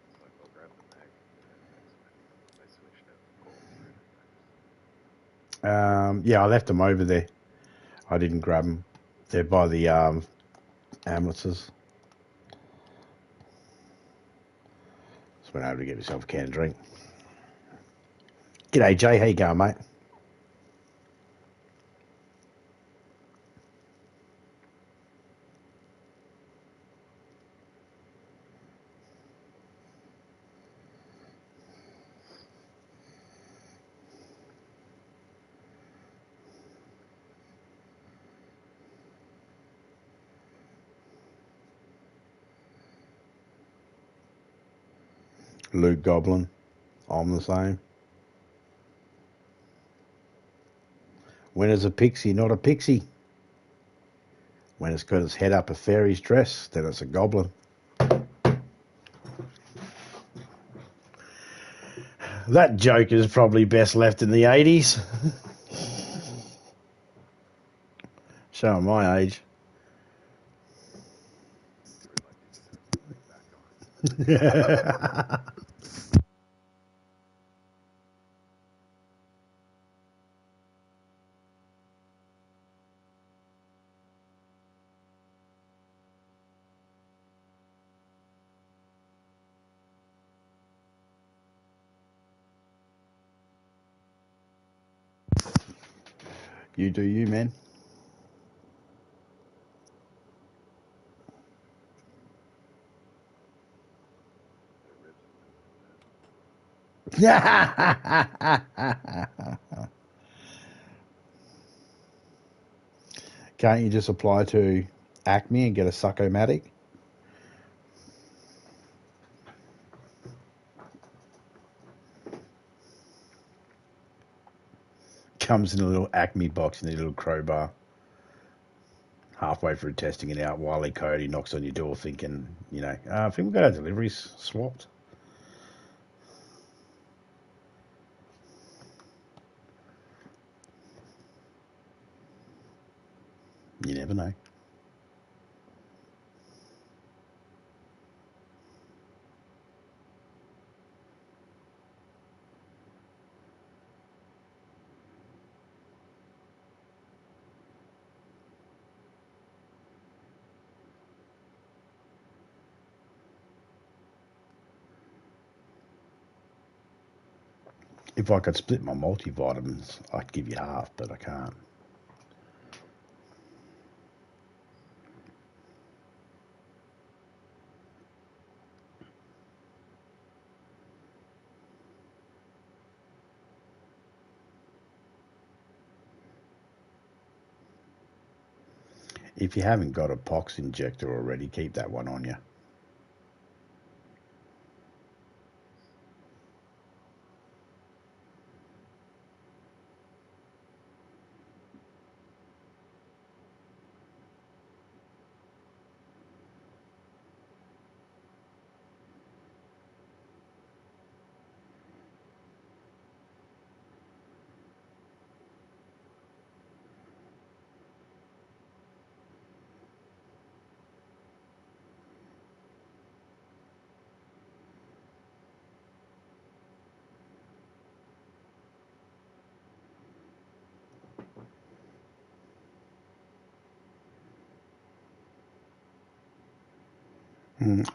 So I'll go grab the mag for the FX mag. I switched out the Colt for an FX. Yeah, I left them over there. I didn't grab them. They're by the ambulances. Just went over to get myself a can of drink. G'day, Jay. How you going, mate? Luke Goblin. I'm the same. When is a pixie not a pixie? When it's got its head up a fairy's dress, then it's a goblin. That joke is probably best left in the 80s. Showing my age. We're lucky to have the mic back on. You do you, man. The ribs are Can't you just apply to Acme and get a Succomatic? Comes in a little Acme box and a little crowbar. Halfway through testing it out, Wile E. Coyote knocks on your door thinking, I think we've got our deliveries swapped. You never know. If I could split my multivitamins, I'd give you half, but I can't. If you haven't got a pox injector already, keep that one on you.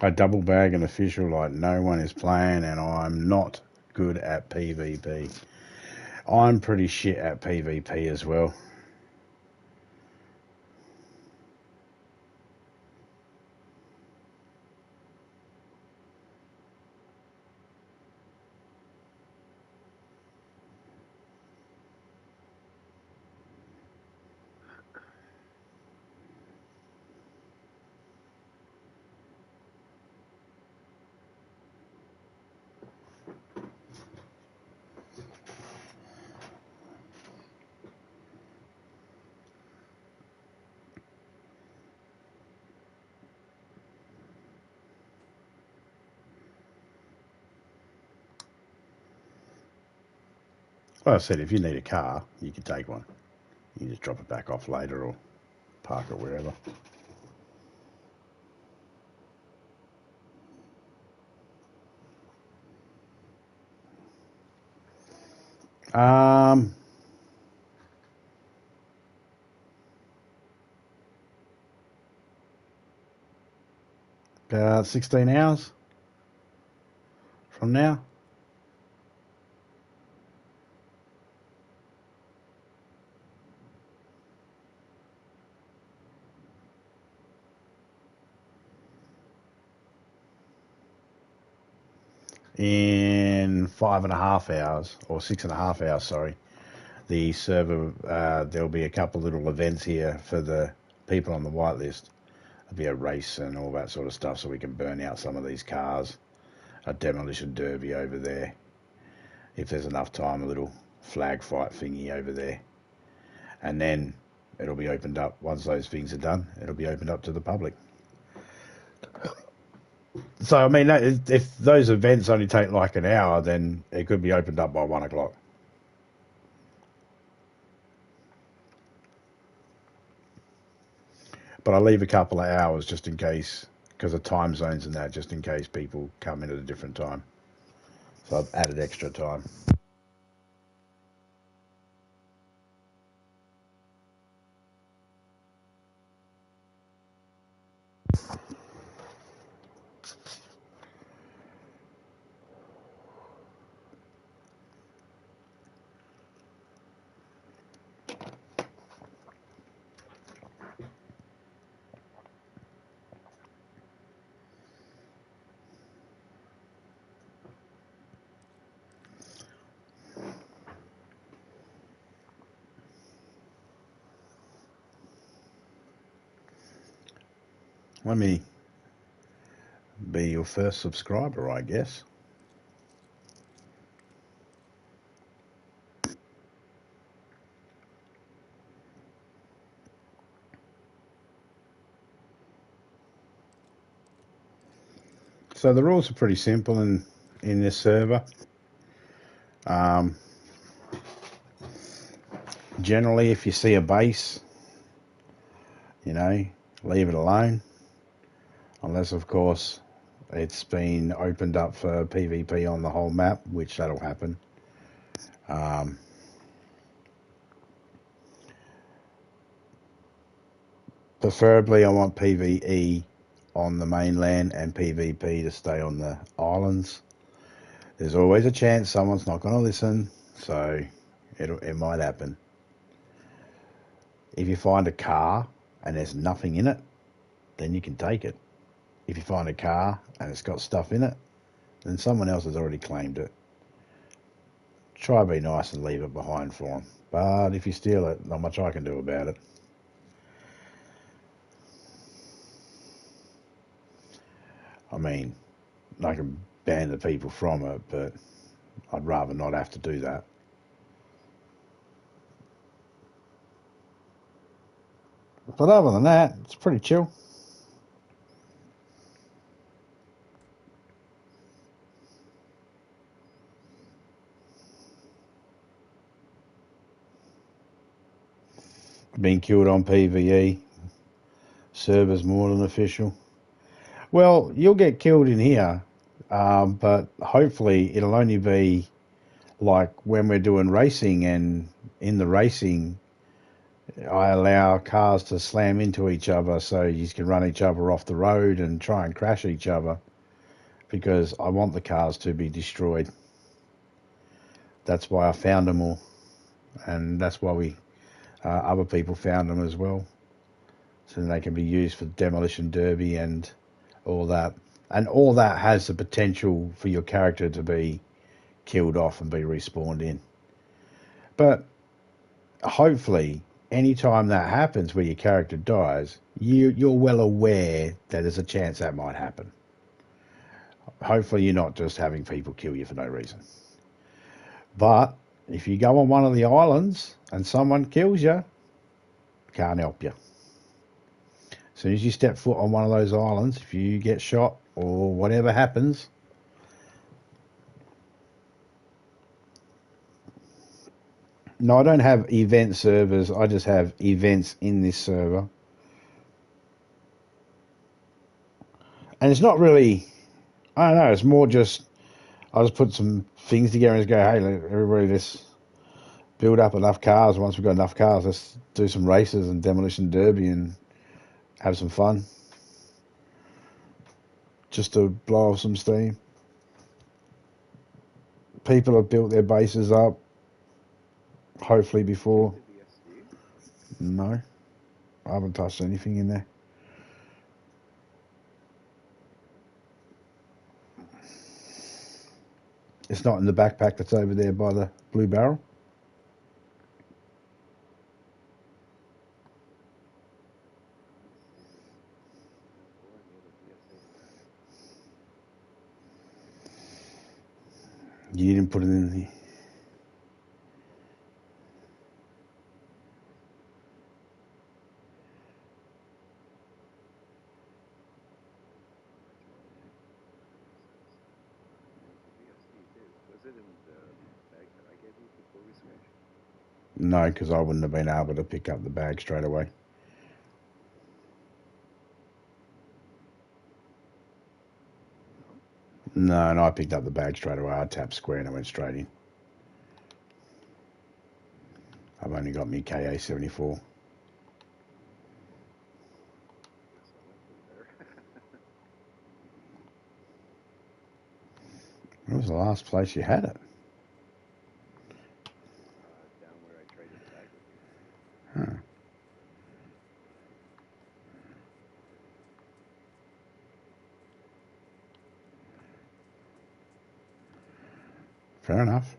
I double bag an official like no one is playing, and I'm not good at PvP. I'm pretty shit at PvP as well. Well, I said if you need a car, you can take one. You can just drop it back off later or park it wherever. About 16 hours from now. In 5.5 hours, or 6.5 hours, sorry, the server, there'll be a couple little events here for the people on the whitelist. There'll be a race and all that sort of stuff so we can burn out some of these cars. A demolition derby over there. If there's enough time, a little flag fight thingy over there. And then it'll be opened up. Once those things are done, it'll be opened up to the public. So, I mean, if those events only take like an hour, then it could be opened up by 1 o'clock. But I leave a couple of hours just in case, because of time zones and that, just in case people come in at a different time. So I've added extra time. Let me be your first subscriber, I guess. So the rules are pretty simple in this server. Generally, if you see a base, leave it alone. Unless, of course, it's been opened up for PvP on the whole map, which that'll happen. Preferably, I want PvE on the mainland and PvP to stay on the islands. There's always a chance someone's not going to listen, so it might happen. If you find a car and there's nothing in it, then you can take it. If you find a car and it's got stuff in it, then someone else has already claimed it. Try to be nice and leave it behind for them. But if you steal it, not much I can do about it. I mean, I can ban the people from it, but I'd rather not have to do that. But other than that, it's pretty chill. Being killed on PvE. Server's more than official. Well, you'll get killed in here, but hopefully it'll only be like when we're doing racing, and in the racing, I allow cars to slam into each other so you can run each other off the road and try and crash each other, because I want the cars to be destroyed. That's why I found them all, and that's why other people found them as well, so they can be used for demolition derby and all that. And all that has the potential for your character to be killed off and be respawned in. But hopefully, anytime that happens where your character dies, you're well aware that there's a chance that might happen. Hopefully you're not just having people kill you for no reason. But if you go on one of the islands and someone kills you, can't help you. As soon as you step foot on one of those islands, if you get shot or whatever happens, no, I don't have event servers. I just have events in this server. And it's not really, I don't know, it's more just, I just put some things together and just go, hey, everybody, let's build up enough cars. Once we've got enough cars, let's do some races and demolition derby and have some fun. Just to blow off some steam. People have built their bases up, hopefully before. No, I haven't touched anything in there. It's not in the backpack that's over there by the blue barrel. You didn't put it in the... Was it in the bag that I gave you before we switched? No, because I wouldn't have been able to pick up the bag straight away. No, and I picked up the bag straight away. I tapped square and I went straight in. I've only got me KA-74. When was the last place you had it? Down where I traded the bag with you. Huh. Fair enough.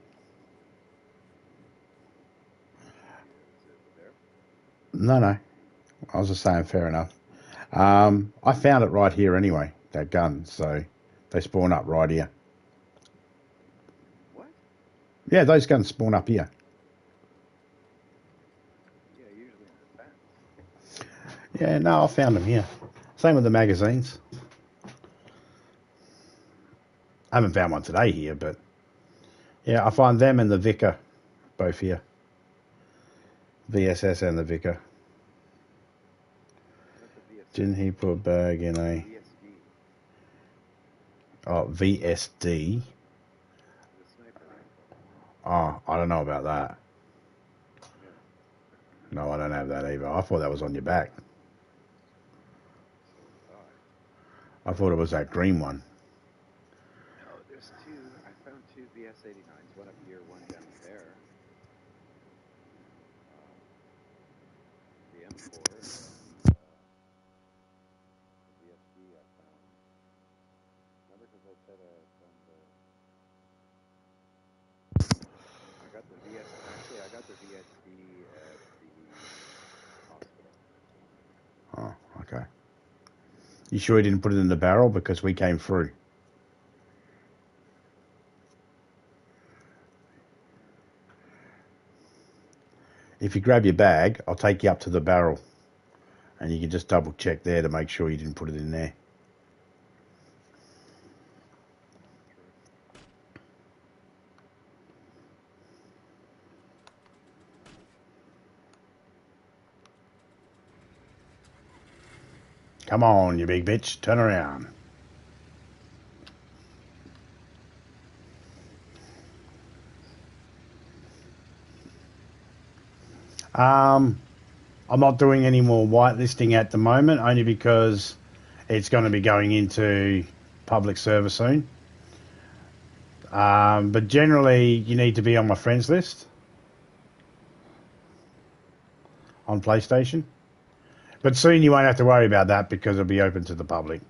No. I was just saying fair enough. I found it right here anyway, that gun. So they spawn up right here. What? Yeah, those guns spawn up here. Yeah, usually in the fence. Yeah, no, I found them here. Same with the magazines. I haven't found one today here, but yeah, I find them and the Vicar both here. VSS and the Vicar. Didn't he put a bag in a... Oh, VSD. Oh, I don't know about that. No, I don't have that either. I thought that was on your back. I thought it was that green one. No, there's two. I found two VS-89s. One up here, one down there. The M4 and the VSD I found. Remember, because I said I got the VS. Actually, I got the VSD at the hospital. Oh, okay. You sure you didn't put it in the barrel? Because we came through. If you grab your bag, I'll take you up to the barrel. And you can just double check there to make sure you didn't put it in there. Come on, you big bitch. Turn around. I'm not doing any more whitelisting at the moment, only because it's going to be going into public service soon. But generally, you need to be on my friends list on PlayStation. But soon you won't have to worry about that because it'll be open to the public.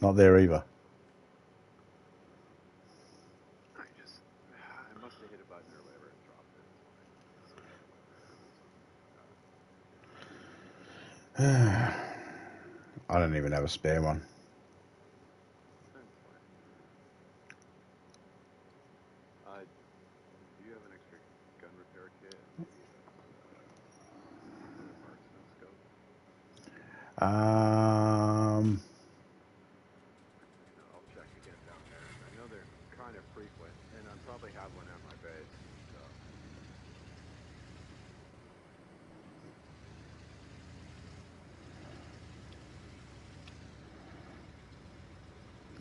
Not there either. I must have hit a button or whatever and dropped it. I don't even have a spare one. That's fine. Do you have an extra gun repair kit and maybe a marksman scope? I'll check again down there. I know they're kind of frequent, and I probably have one at my base. So.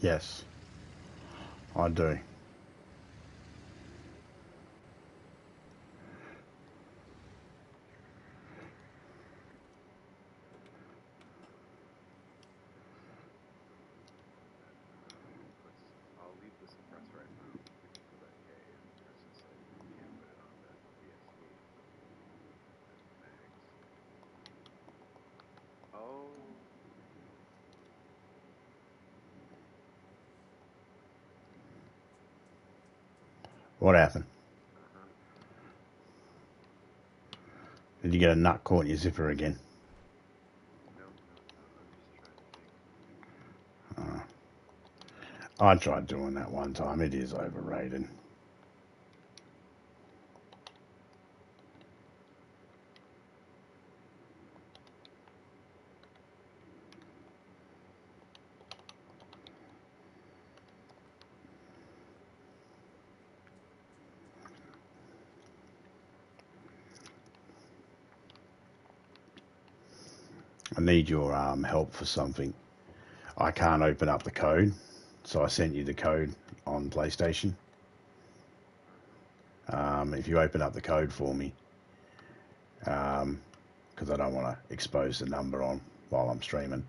Yes, I do. I'll leave the suppressor I found for that cave. There's just like, you can't put it on the VSD. There's the mags. Oh. What happened? Uh-huh. Did you get a nut caught in your zipper again? No. I'm just trying to think. I tried doing that one time. It is overrated. I need your help for something. I can't open up the code, so I sent you the code on PlayStation. If you open up the code for me, because I don't want to expose the number on while I'm streaming,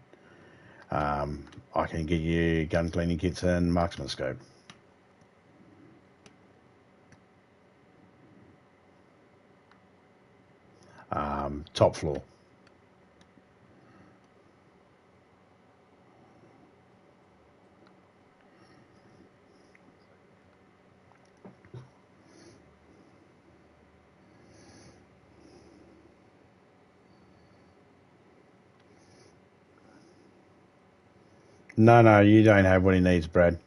I can get you gun cleaning kits and marksman scope. Top floor. No, you don't have what he needs, Brad.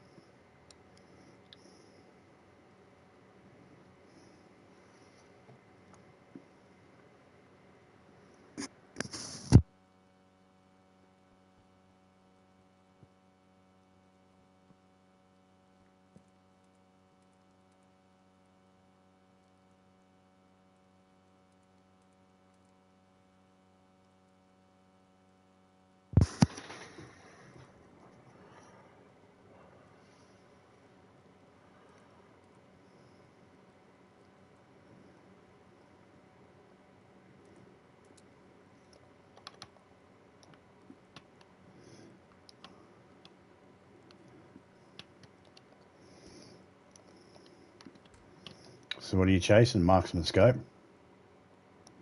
So what are you chasing? Marksman scope?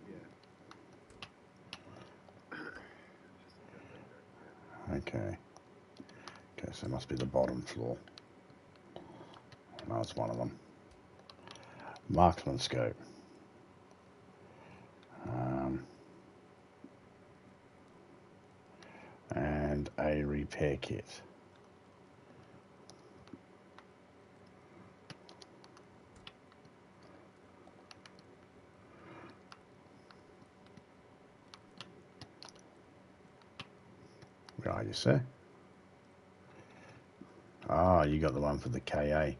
Yeah. Just like up right there. Okay. Okay, so it must be the bottom floor. No, it's one of them. Marksman scope. And a repair kit. Where are you, sir? Ah, you got the one for the KA.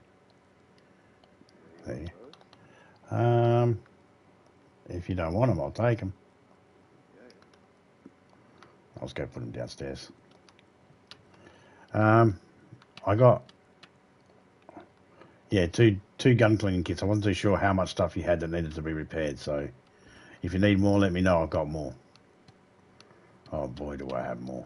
There. If you don't want them, I'll take them. Yeah. I'll just go put them downstairs. I got two gun cleaning kits. I wasn't too sure how much stuff you had that needed to be repaired. So if you need more, let me know. I've got more. Oh boy, do I have more.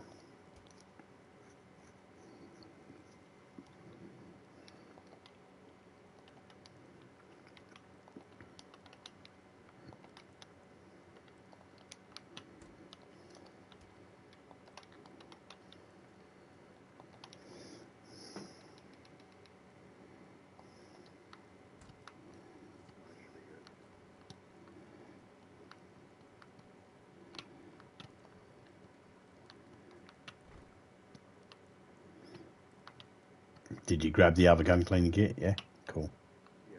Did you grab the other gun cleaning kit? Yeah, cool. Yeah.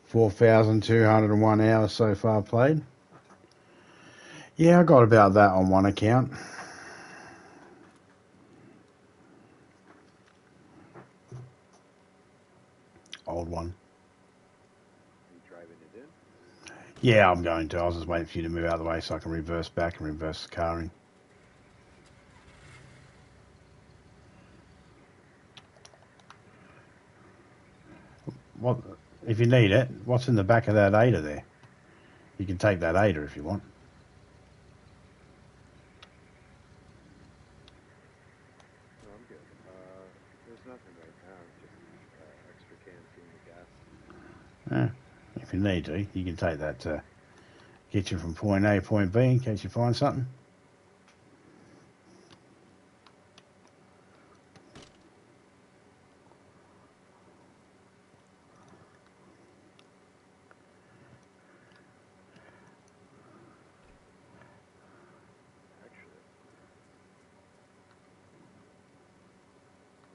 4,201 hours so far played. Yeah, I got about that on one account. Old one. Are you driving it in? Yeah, I'm going to. I was just waiting for you to move out of the way so I can reverse back and reverse the car in. What if you need it? What's in the back of that 8er there? You can take that 8er if you want. No, I'm good. There's nothing right now. Just extra cans in the gas. If you need to, you can take that to get you from point A to point B in case you find something. Actually,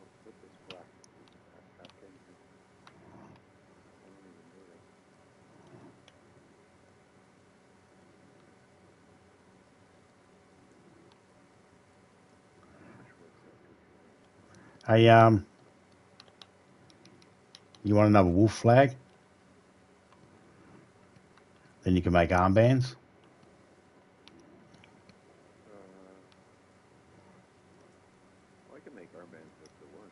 I'll put this black half can in. I don't even notice. Which works out good for me. Hey, you want another wolf flag? Then you can make armbands. Well, I can make armbands with the one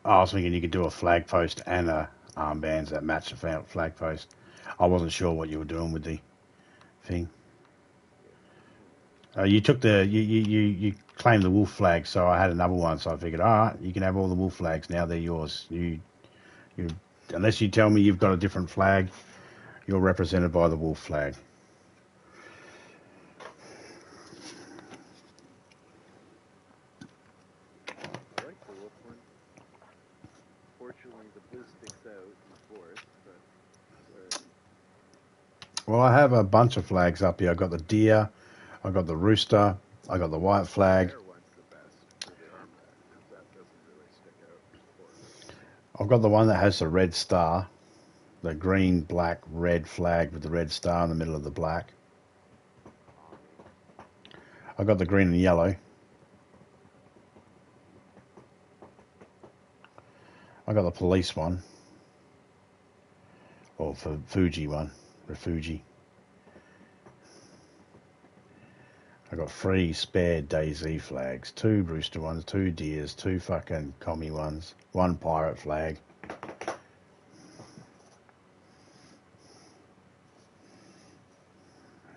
I have. I was thinking you could do a flag post and a armbands that match the flag post. I wasn't sure what you were doing with the thing. You took you claimed the wolf flag, so I had another one. So I figured, all right, you can have all the wolf flags now. They're yours. You unless you tell me you've got a different flag, you're represented by the wolf flag. I like the wolf one. Fortunately, the blue sticks out in the forest, but Well, I have a bunch of flags up here. I got the deer, I got the rooster, I got the white flag. the bear one's the best for the armband because that doesn't really stick out in the forest. I've got the one that has the red star, the green, black, red flag with the red star in the middle of the black. I got the green and yellow. I got the police one, or for Fuji one. Refugi. I got 3 spare DayZ flags, 2 rooster ones, 2 deers, 2 fucking commie ones, 1 pirate flag.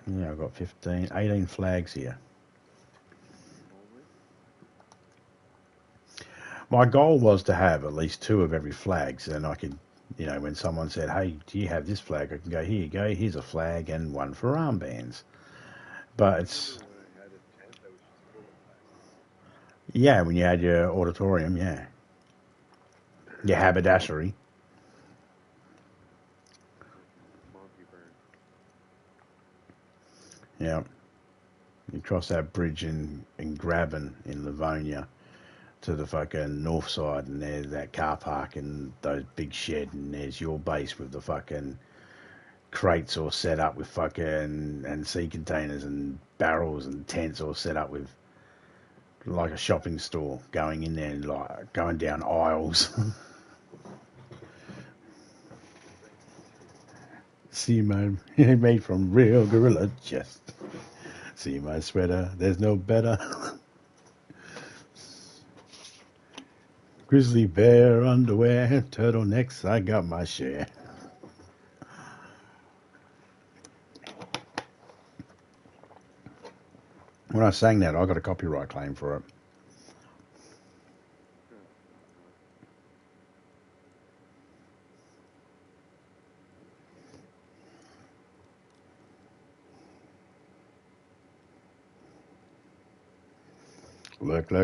Yeah, I've got 18 flags here. My goal was to have at least 2 of every flag, so then I could, you know, when someone said, hey, do you have this flag? I can go, here you go, here's a flag and 1 for armbands. But it's, When I had a tent, I was just full of flags. yeah, when you had your auditorium, yeah. Your haberdashery. Monty burn. Yeah. You cross that bridge in Graben in Livonia to the fucking north side, and there's that car park and those big shed, and there's your base with the fucking crates all set up with fucking and sea containers and barrels and tents all set up with like a shopping store going in there and like going down aisles. See my made from real gorilla chest. See my sweater, there's no better. Grizzly bear underwear, turtlenecks, I got my share. When I sang that, I got a copyright claim for it. Look. Still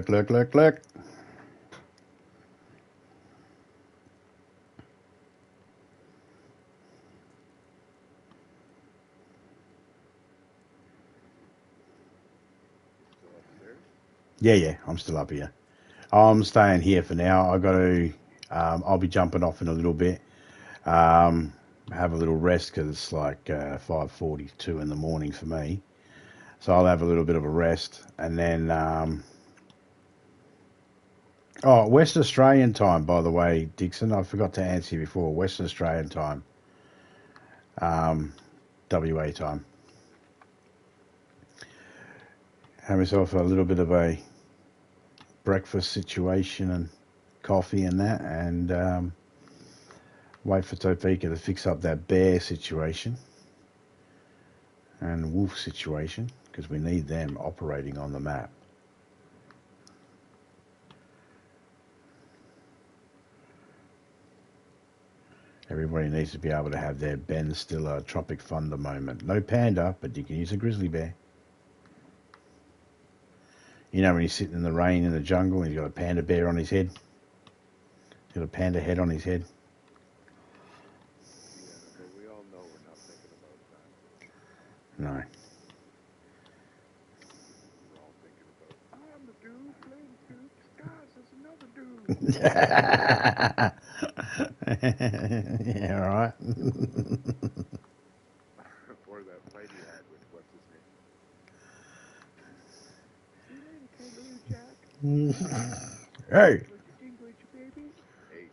upstairs? Yeah, I'm still up here. I'm staying here for now. I got to. I'll be jumping off in a little bit. Have a little rest because it's like 5:42 in the morning for me. So I'll have a little bit of a rest, and then. Oh, Western Australian time, by the way, Dixon. I forgot to answer you before. Western Australian time. WA time. Have myself a little bit of a breakfast situation and coffee and that, and wait for Topeka to fix up that bear situation and wolf situation because we need them operating on the map. Everybody needs to be able to have their Ben Stiller Tropic Thunder moment. No panda, but you can use a grizzly bear. You know when he's sitting in the rain in the jungle and he's got a panda bear on his head? He's got a panda head on his head. Yeah, but we all know we're not thinking about that. No. We're all thinking about, I'm the dude playing dude disguised as another dude. Yeah, right. Or that fight he had with, what's his name? See you later, Kangaroo Jack. Hey, Like the English, baby. Hey.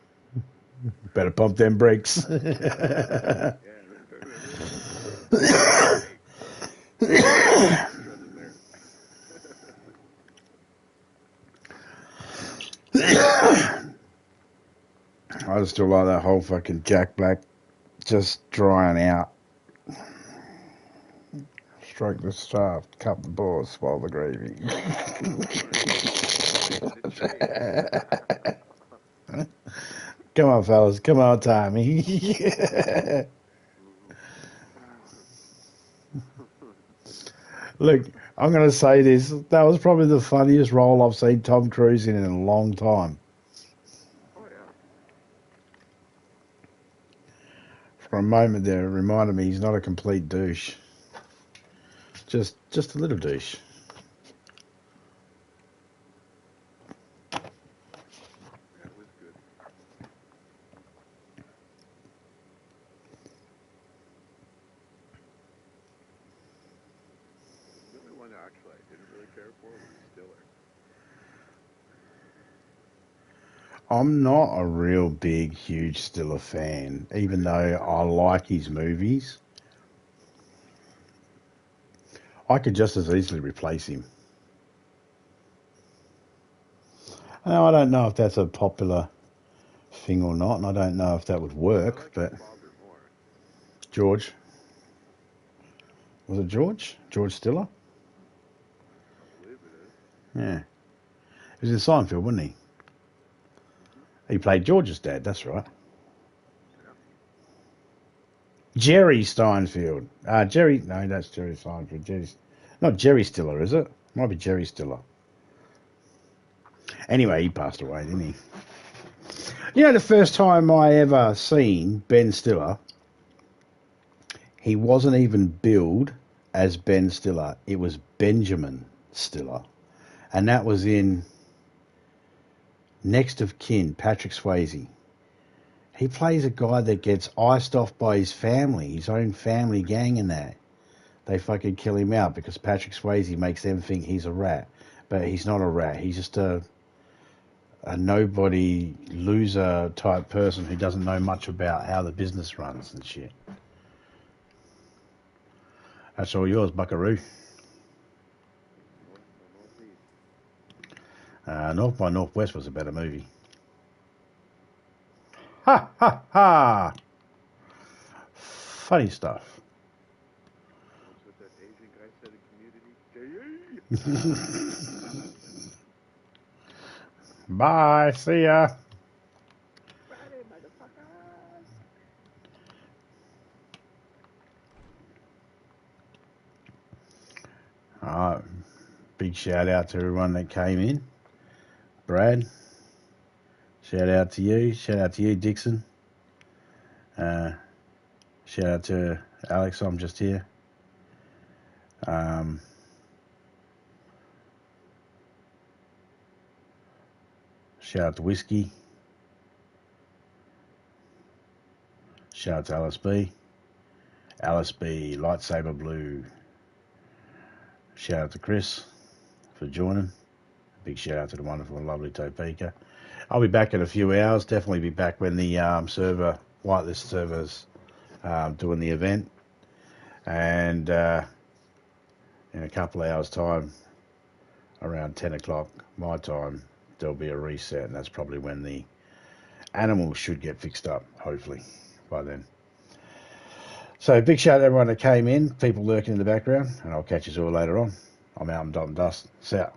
better pump them brakes. Yeah. I still like that whole fucking Jack Black just drying out. Stroke the shaft, cut the balls, swallow the gravy. Come on, fellas. Come on, Tommy. Look, I'm going to say this. That was probably the funniest role I've seen Tom Cruise in a long time. Oh, yeah. For a moment there, it reminded me he's not a complete douche. Just a little douche. Yeah, it was good. The only one actually I didn't really care for was Stiller. I'm not a real big, huge Stiller fan, even though I like his movies. I could just as easily replace him. Now, I don't know if that's a popular thing or not, and I don't know if that would I work, like but his father more. George. Was it George? George Stiller? I believe it is. Yeah. He was in Seinfeld, wasn't he? He played George's dad, that's right. Yeah. Jerry Steinfeld. Jerry, no, that's Jerry Seinfeld. Jerry's, not Jerry Stiller, is it? Might be Jerry Stiller. Anyway, he passed away, didn't he? You know, the first time I ever seen Ben Stiller, he wasn't even billed as Ben Stiller. It was Benjamin Stiller. And that was in Next of Kin, Patrick Swayze. He plays a guy that gets iced off by his family, his own family gang and that. They fucking kill him out because Patrick Swayze makes them think he's a rat. But he's not a rat. He's just a nobody loser type person who doesn't know much about how the business runs and shit. That's all yours, buckaroo. North by Northwest was a better movie. Ha ha ha! Funny stuff. What's what that Asian guy said in Community? Bye. See ya. Friday, motherfuckers! Big shout out to everyone that came in. Brad, shout out to you. Shout out to you, Dixon. Shout out to Alex, I'm just here. Shout out to Whiskey. Shout out to Alice B. Alice B, Lightsaber Blue. Shout out to Chris for joining. Big shout out to the wonderful and lovely Topeka. I'll be back in a few hours. Definitely be back when the whitelist server's doing the event. And in a couple of hours' time, around 10 o'clock my time, there'll be a reset. And that's probably when the animals should get fixed up, hopefully, by then. So big shout out to everyone that came in, people lurking in the background, and I'll catch you all later on. I'm out and done dust. See ya.